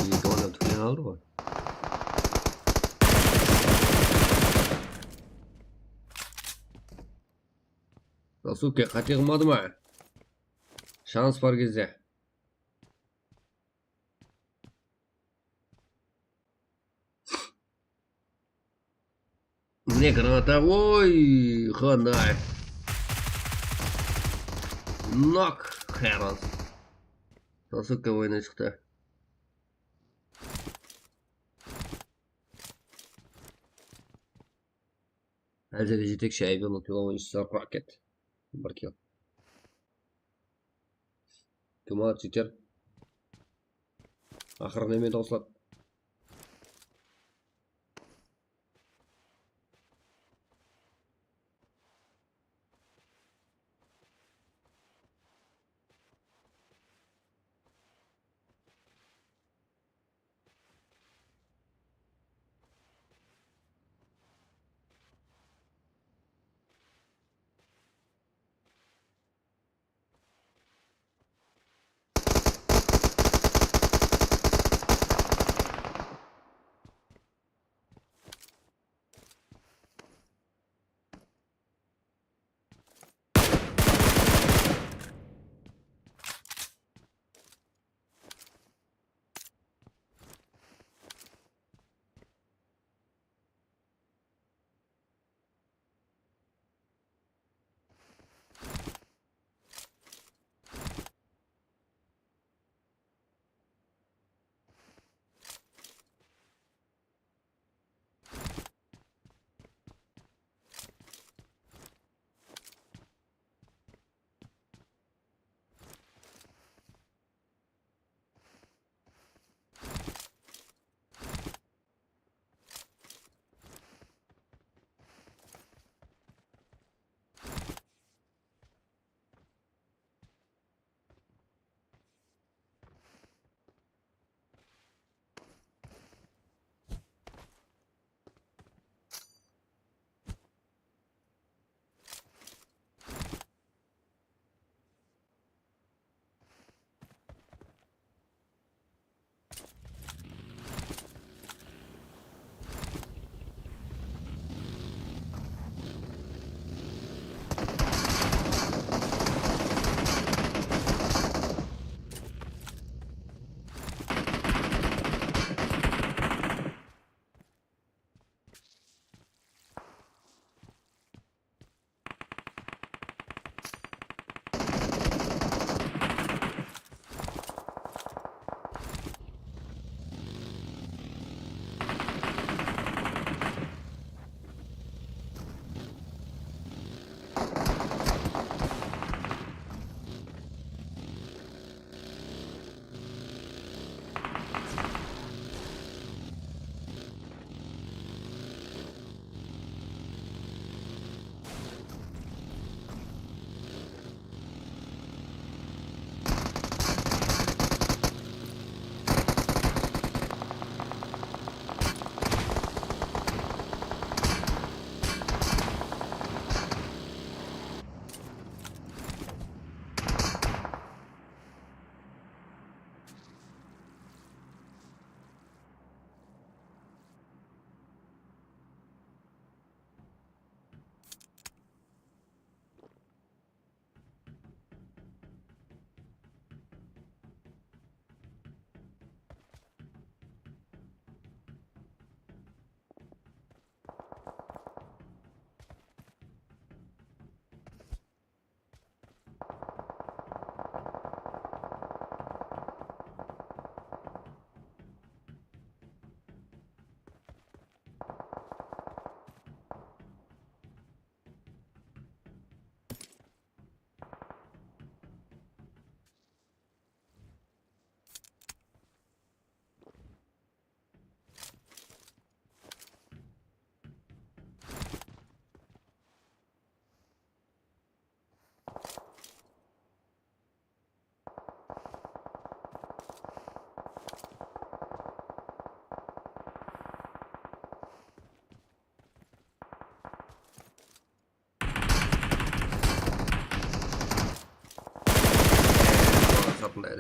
İyi ki oynadık ne aldı o? Sasuke kaçırmadı mı? Şans var gizli. Ne granata oy kanal. Knock Herald. Sasuke oyuna çıktı. Hozirgacha tek shayga unutgan o'yinchisi Rocket. 1 kill. Tumat cheker. Oxirida men do'stlar.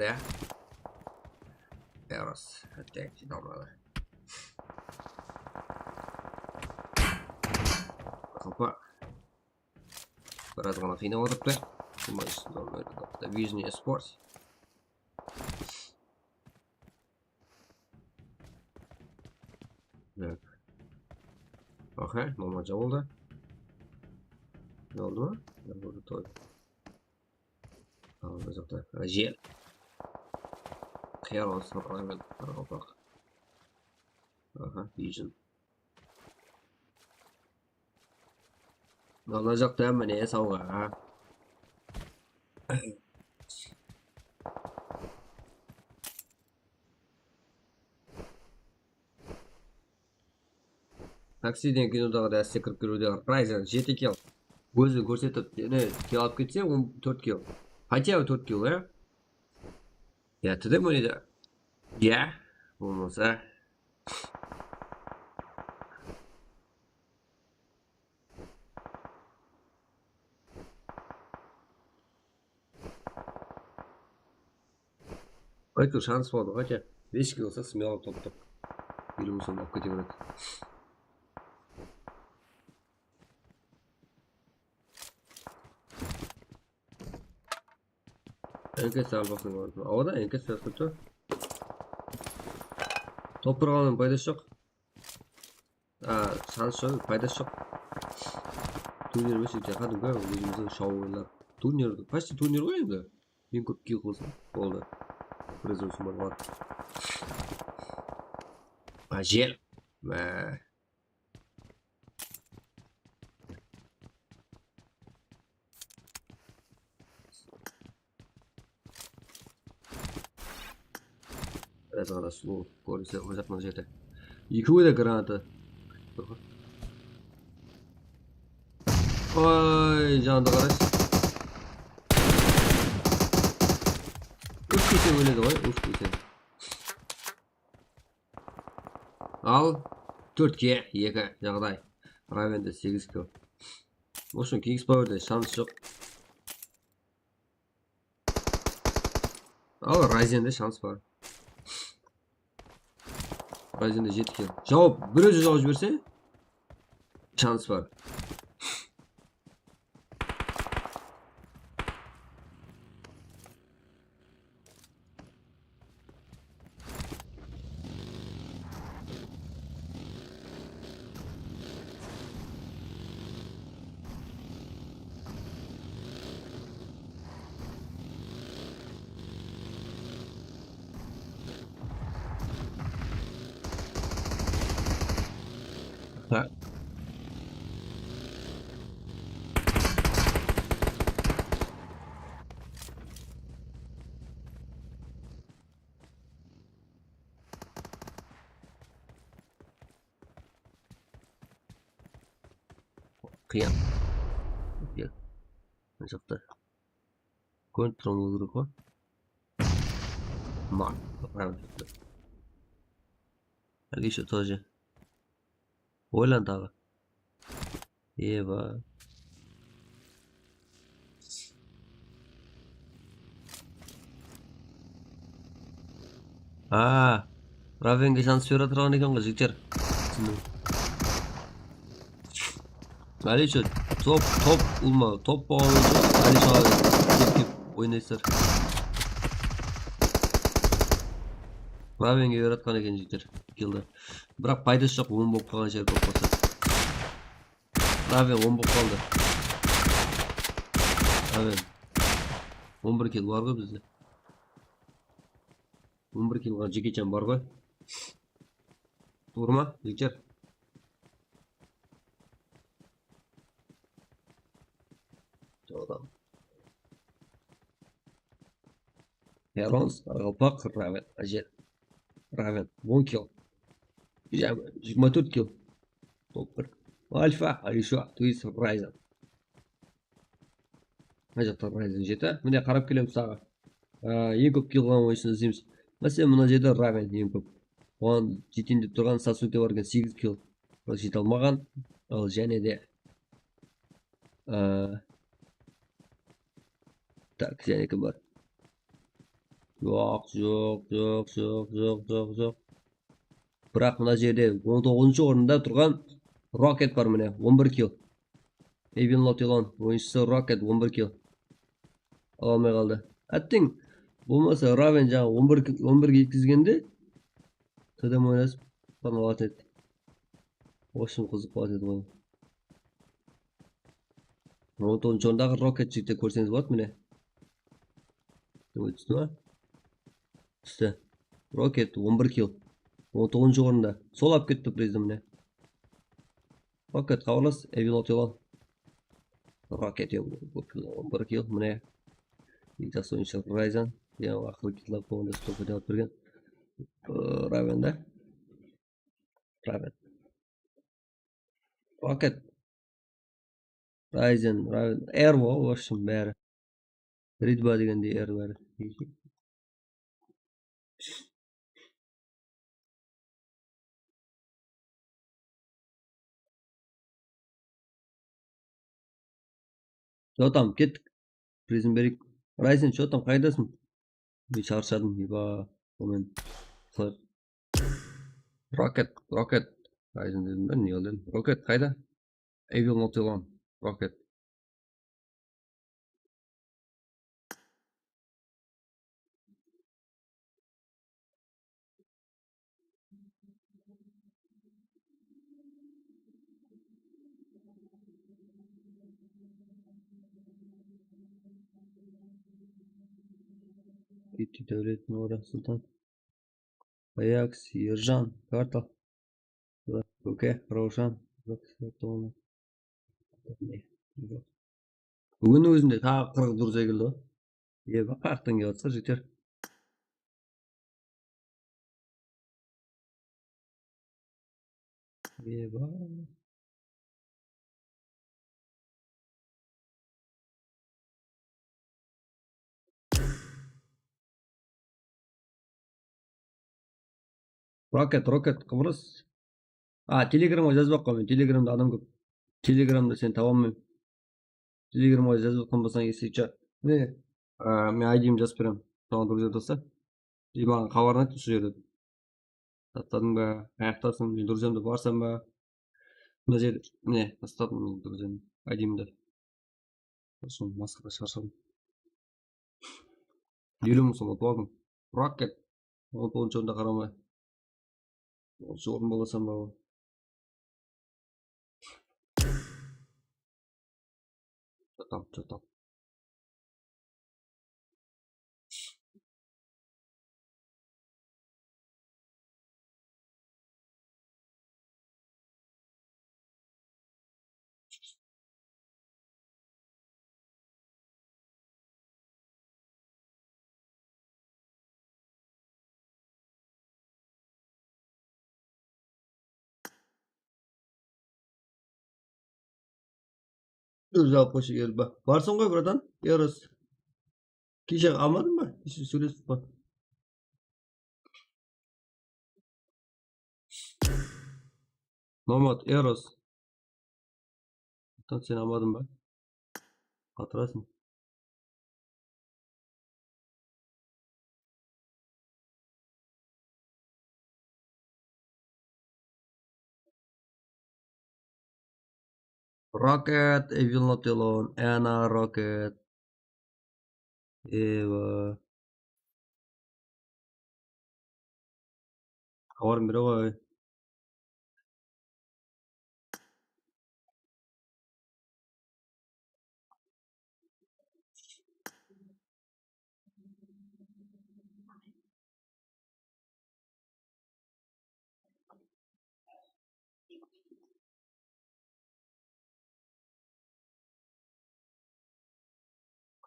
ya. Eros. Tek jete almadi. Qaraqalpoq. Biroz g'ana qiynab o'tiribdi. Division Sports. Evet. Okey, normalce oldu. Ne oldu mu? Ne oldu toy? Tamam, zaten. Jel. Kıyar olsun, evet. Bak. Aha, Vision. Ne olacak da hemen neye savga ha? Taksiden kinodaga dastga kirib kiruvdagi Ryzen 7 kil. O'zi ko'rsatib, ne kil olib ketsa 14 kil. Хотя бы 4 kil, ya. Yatida bunida. Ya, bo'lmasa aytib şans bo'ldi, qacha. 5 kil olsa smelo topdi. 20 so'm olib ketaveradi. Enket salbasın var. Havada enket salbası. Toprağının paydası yok. Şans yok, paydası yok. Turnir mesela çakadım galiba. Bizim şovlar. Turnir, başta turnir oynadı. En çok kill olsun. Oldu. Rezolüsyon var. Acil. Biraz daha slow. Koruysa uzatmadı zaten. İki de granatı. Oy canlı kardeş. Üç kişi oynadı oy. Üç kişi. Al. 4-2. Yeka. Жағдай. Ravende 8 kill. Boşun Kings Power'da şans yok. Al Ryzen'de şans var. Ryzen'de 7 kill. Cevap bir özü cevap verse şans var. Ha. Kıyam. Gel. Ne çıktı? Kontrol grubu. Mal. Правильно. Алиша тоже. Oylandağı. Eva. Ravenga şans verir tırağını kan gıcıkçır. Alişa top ulma. Top bağlı. Alişa tepki oynayışlar. Ravenga yaratkan ekan jigitlar. Kildi. Biroq paydasi yo'q, 10 bo'lib qolgan sher ko'p bo'lsa. Raven 10 bo'lib qoldi. Raven 11 kill bor-ku bizda. 11 kill bor, jigichan bor-ku. To'g'rimi, jigitlar? To'g'ri. Yarons, Qaraqalpoq, Raven, ajel. Raven 10 kill. 24 kill. Top 1. Alfa, Alisha, Twist, Ryzen. Hajatlar Ryzen 7. Mine qarab kelamiz sağa. Eng ko'p kill qilgan o'yinchini izlaymiz. Masalan, mana yerda Raven eng ko'p. Oған жетейін деп тұрған Sasuke барған 8 kill. Бірақ жете алмаған. Ал және де так, және кім бар? Yo'q. Biroq mana yerda 19-o'rinda turgan Rocket bor mana 11 kill. Evil Notilon o'yinchisi Rocket 11 kill. Olmay qoldi. Atting bo'lmasa Raven jang 11 ga yetkazganda tadam o'ynasib qolib etdi. O'shim qiziq qoladi bu. 19-o'rindagi Rocket chekda ko'rsangiz bo'ladi mana. To'g'ri. İşte Rocket 11 kill. 19-o'rinda. Solab ketdi prezimni. Rocket xabarlas Evil Notilon. Rocket 11 kill mana. Bittasi o'yinchi Ryzen. Ya vaqtli kitlab qo'ydi, stop javob bergan. Raven'da. Raven. Rocket. Ryzen, Raven. Air var olsun bari. Ridba deganda Air var. Что там, ketdik. Prizm berik. Ryzen, что там, qaydasın? Bir charchadim, yiba. Komen. Rocket. Ryzen dedim ben, niye dedim. Rocket qayda? Evil Notilon. Rocket. İti devlet Nora Sultan. Ayak, Сержан, KARTA. Okey, Ravshan. Bugün özünde ta 40 dursa geldi. Ye bak qartdan gelsa jeter. Ye bak. Rocket Kıbrıs. Telegram'a yazıp koyayım. Telegram'da adam көп. Telegram'da sen tamamlayayım. Telegram'a yazıp koymasan yesiçe. Ne? Men ID'mi жазып берем. Soňa durjak bolsa. Bana xabarını ayt şu жерде. Tattadың ба? Аяқтасың, мен durjam dep barsam ba? Mına жерде. Mine, tastadım men durjam. ID'mde. Soň maskara çarşadım. Yürüm sola toğdum. Rocket. 19-o'rinda qaramay. Şu o'rin bolasam ba? Tamam. Cevap hoş geldi bak. Varsın koy buradan. Yarız. Kişi almadın mı? Kişi süresi bak. Nomad, Eros. Sen almadın mı? Hatırlasın. Rocket, Evil Not Alone, Anna Rocket. Eyvah. Havarım biri koy.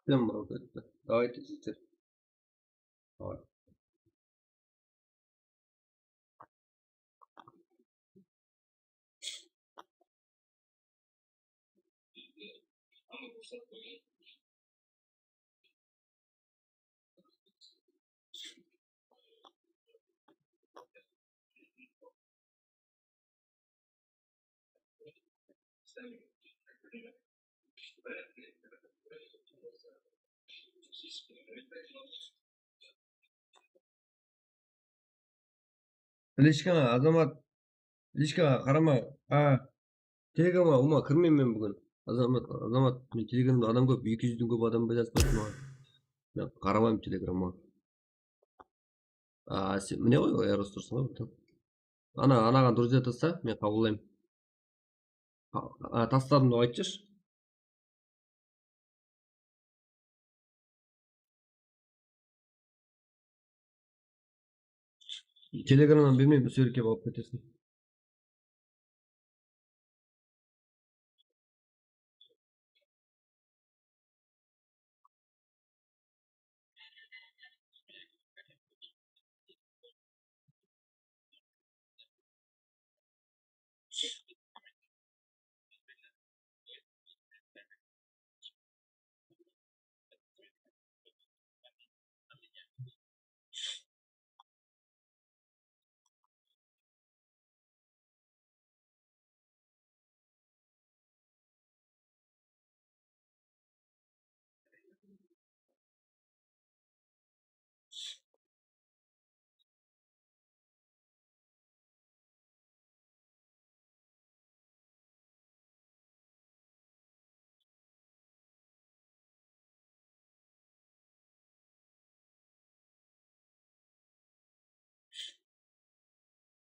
Kıtım Rocket'te. Gayet izletir. Var. Лишкаға азамат, лишкаға қарама. Телеграмға ума кірмеймін мен бүгін. Азамат, мен телеграмда адам көп, 200-ден көп адам жазып жатыр маған. Мен қарамаймын телеграмға. Сен міне ғой, Айрос тұрсың ғой. Анаған друзья таста, мен қабылдаймын. Тастадым деп айтшы. Телеграмнан бермеймін, суретке алып кетесің.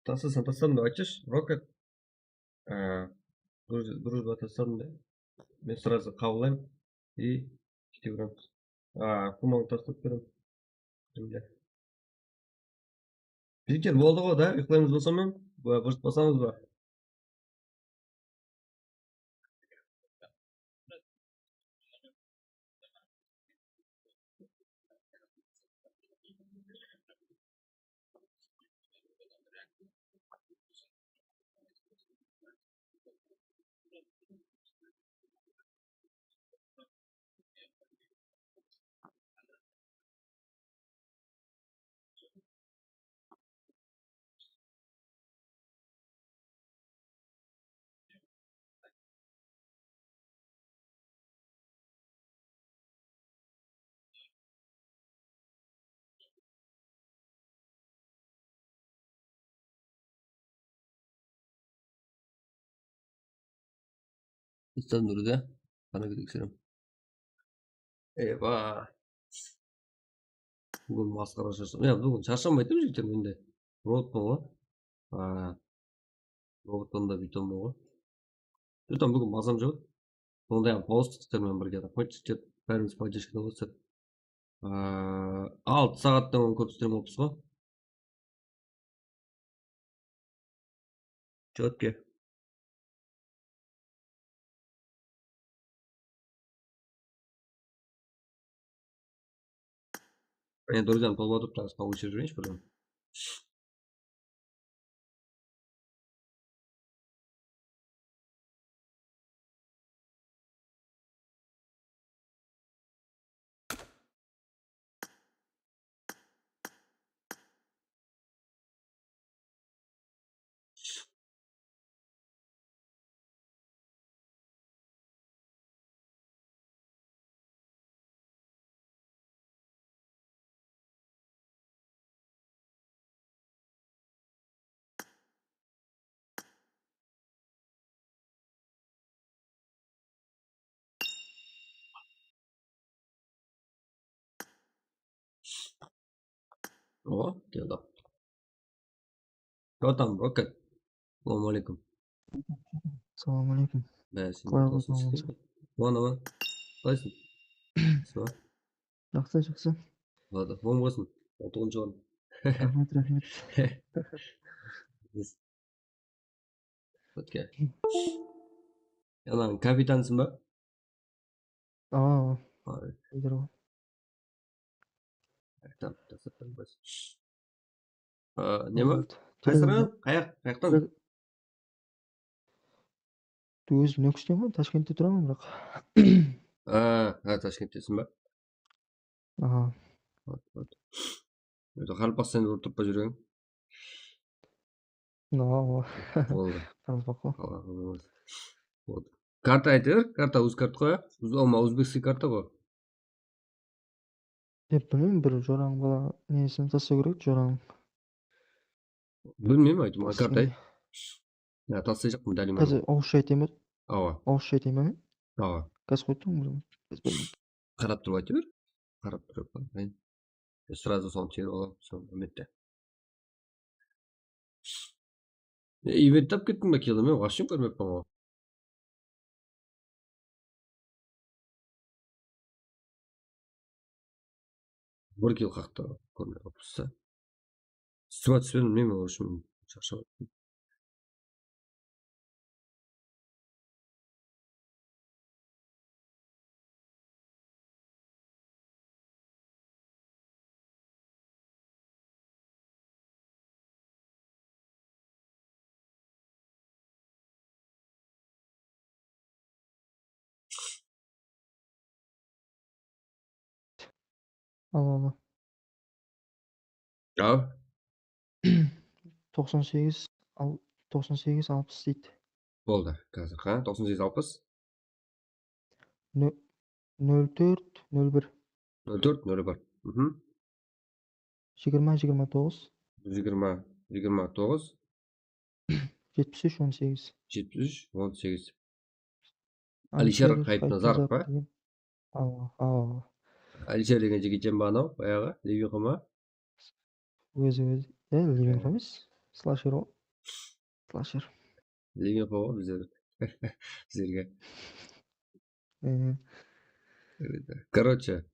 Тастадым деп айтшы. Rocket. Дружба тастадым деп. Мен сразу қабылдаймын. И кете береміз. Куманы тастап беремін. Жігіттер болды ғой, да? Ұйықтаймыз болса мен? Бұрыс басамыз ба? Тастадым друзья. Қана кетексерем. Бүгін масқара шаршам. Бүгін шаршамайтын жігіттер менде. Роботпын ғой. Роботпын да бүйтемін ғой. Сөйтем бүгін мазам жоқ. Сондай паустықтармен бірге қойып бәріміз поддержкада болсақ. 6 сағаттан көп стрим болыппыз ғой. Четко. Мен друзьям толып отырып, тағы повысить жүрейінші бірден. О, келді. Отам, Rocket. Салам алейкум. Салам алейкум. Қуана. Қайсың? Жақсы. Ладно, оң болсын. Отығын шығарым. Рахмет. Өтке. Янаң капитансың ба? Лидер ғой. Не ба? Қайсырған? Қаяқтан? Өзім Нүкістен ғой, Ташкентте тұрамын бірақ. Ташкенттесің ба? Қарақалпақстан болып тұрып па жүрген? Болды. Карта айтыр? Карта өз карта қоя? Өзбекский карта ғой. Білмеймін, бір жораң бала несін тастау керек, жораң. Bilmiyorum aytım. Bas Kartay. mı? Ya taslayacakmın dali Қазір mana. ауызша айтайын ба? Ава. Ауызша айтайын ба мен? Ава. Қазір қойдың ба? Қазір білмеймін. Qarab turib aytaver. Qarab turib. Сразу соны теріп аламын. Соны үмітте. Ивенттап кеттің ба келді? Мен вообще көрмеппін ғой. Бір кел қақты көрмей қалыппыз. Үстіме түспедім, білмеймін, в общем, шаршап. Al. Ау? 98 60 дейді. Болды, қазір. 98-60? 04 01 04 01. 20 29 20 29 73 18. 73 18. Алишер Қайыпназаров па? Ал. Алишер деген жігітжен ба анау, баяғы, Левиға ма? Өзі. Левиға емес. Слашер ғой. Слашер. Левиға ғой біздерге. Короче,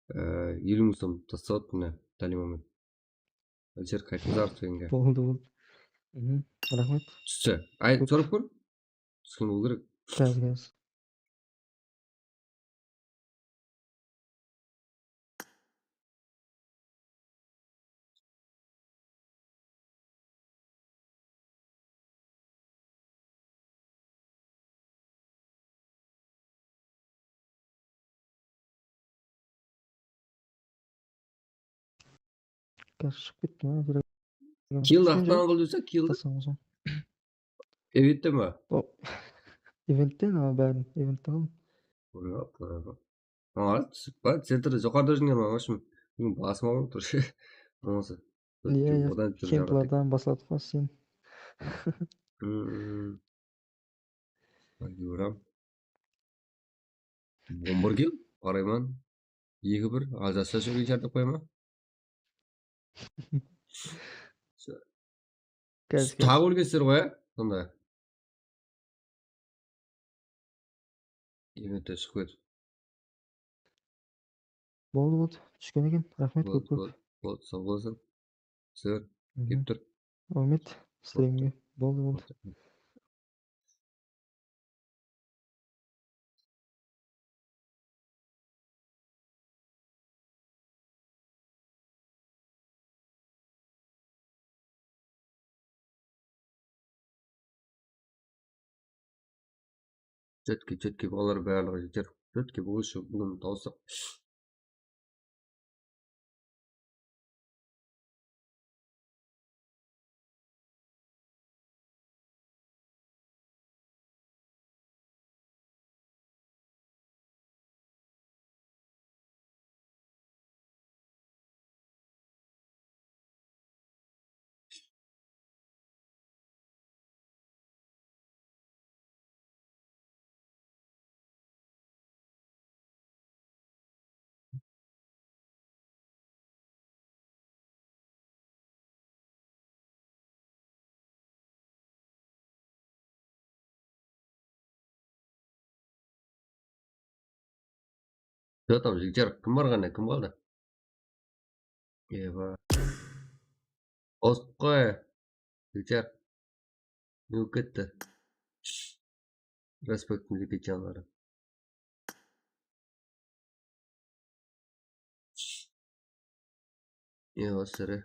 20 сом тастап міне Талимамен. Алишер Қайыпназаров дегенге. Болды. Рахмет. Түсті. Ай, сұрап көр. Түскен ол керек. Қазір. Қазір шығып кетті ма? Келді ақтан қыл десе, келді. Эвентте ма? Ивенттен, бәрін ивенттен қылдым. Түсіп ба? Центрде жоғарда жүрген ма? Машым, басым алып тұр. Осы. Кемплардан басылады ғой сен. Көрам. 11 кел, қарайман. 2-1, Алжаса жүрген жарды қойма. Тағы өлгенсіздер ғой, сонда. Ивентте шығып еді. Болды. Түскен екен. Рахмет көп. Болды, сау боласың. Сыр, кеп тұр. Рахмет. Стримге. Болды. Жетке балалар барлығы жетер. Жетке бүгін тауысық. Там жігіттер, кім барғанда, кім қалды? Еба. Осып қой. Жігіттер. Не өп кетті? Респектім жігіт жанлары. Еба, сірі.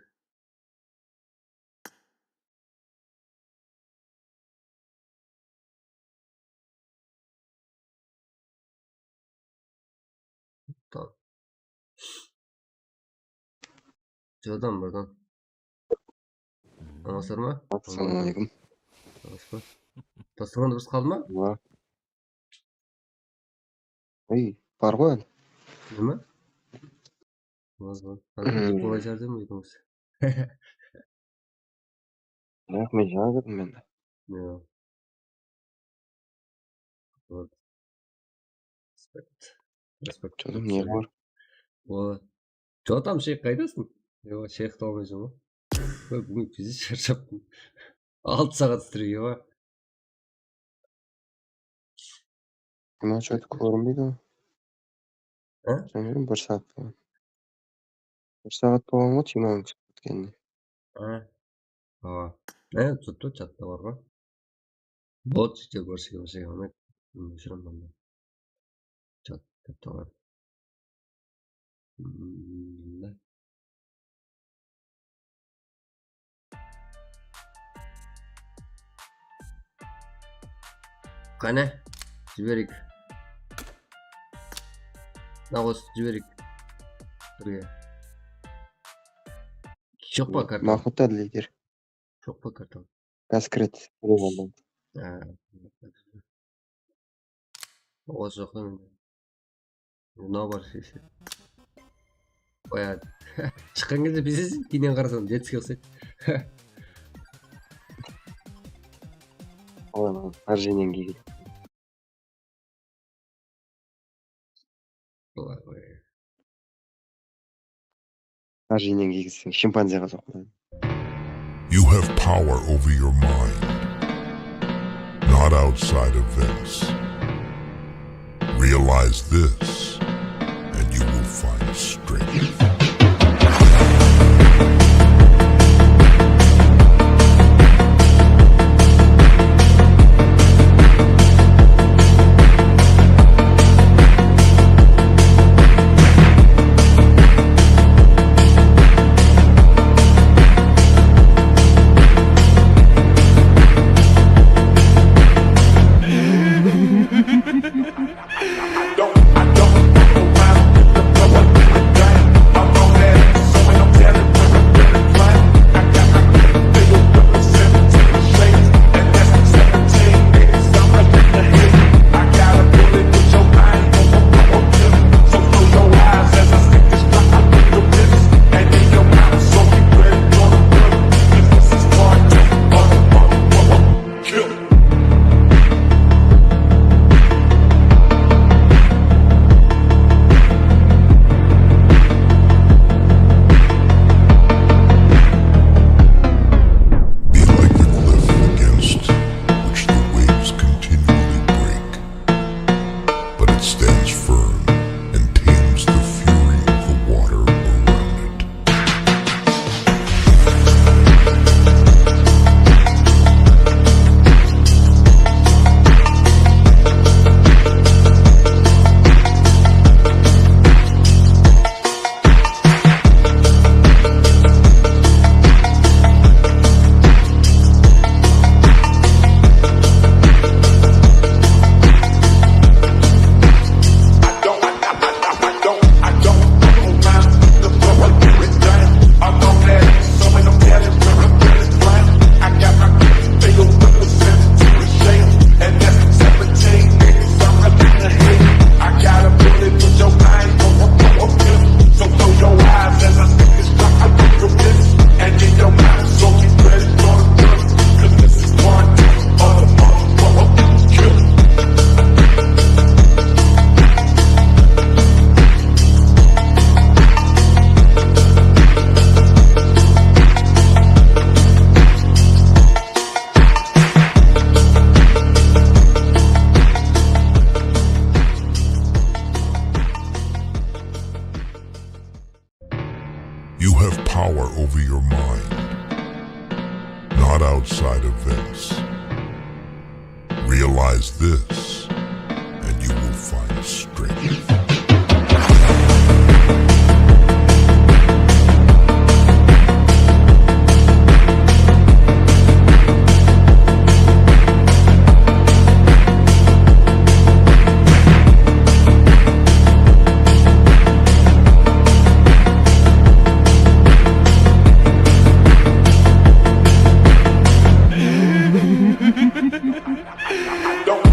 Tamam. Jodan buradan. Anasır mı? Assalamualaikum. Anasır. Tasırgan dұрыс қалды ма? Var. Бар ғой әлі. Неме? Var. Қалай жәрдем етіңіз? Yok men жаңа көрдім мен. Yok. Вот. Респект. Жолым не бар? Вот. Что там шейх қайдасың? Yok шейхті алмайсың ғой. Бүгін пиздец шаршаппын. 6 сағат стрейге ба? Мен что-то көрінбейді ғой. А? Жаңа 1 сағат болған. 1 сағат болған ғой тиманың өткеніне. Тут чатта бар ғой. Вот işte көрсеге алмайды. Өшіремін. Чатта бар. Қане, жіберейік. Нағыз жіберейік. Бірге. Жоқ па карта? Мақұлтады лидер. Жоқ па карта? Қазір кіреді. Осы жоқтан мынау бар шеше. Қояды. Шыққан кезде безесің, кейінен қарасаң детский ұқсайды. Арженен кейгіл. Арженен кейгілсің, шимпанзеға соқпайды. You have power over your mind, not outside events. Realize this, and you will find strength. You have power over your mind, not outside events. Realize this, and you will find strength. I don't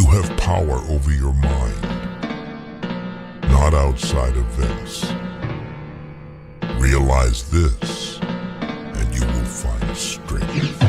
You have power over your mind, not outside events. Realize this, and you will find strength.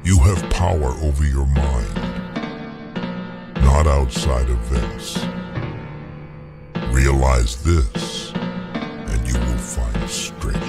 You have power over your mind, not outside events. Realize this, and you will find strength.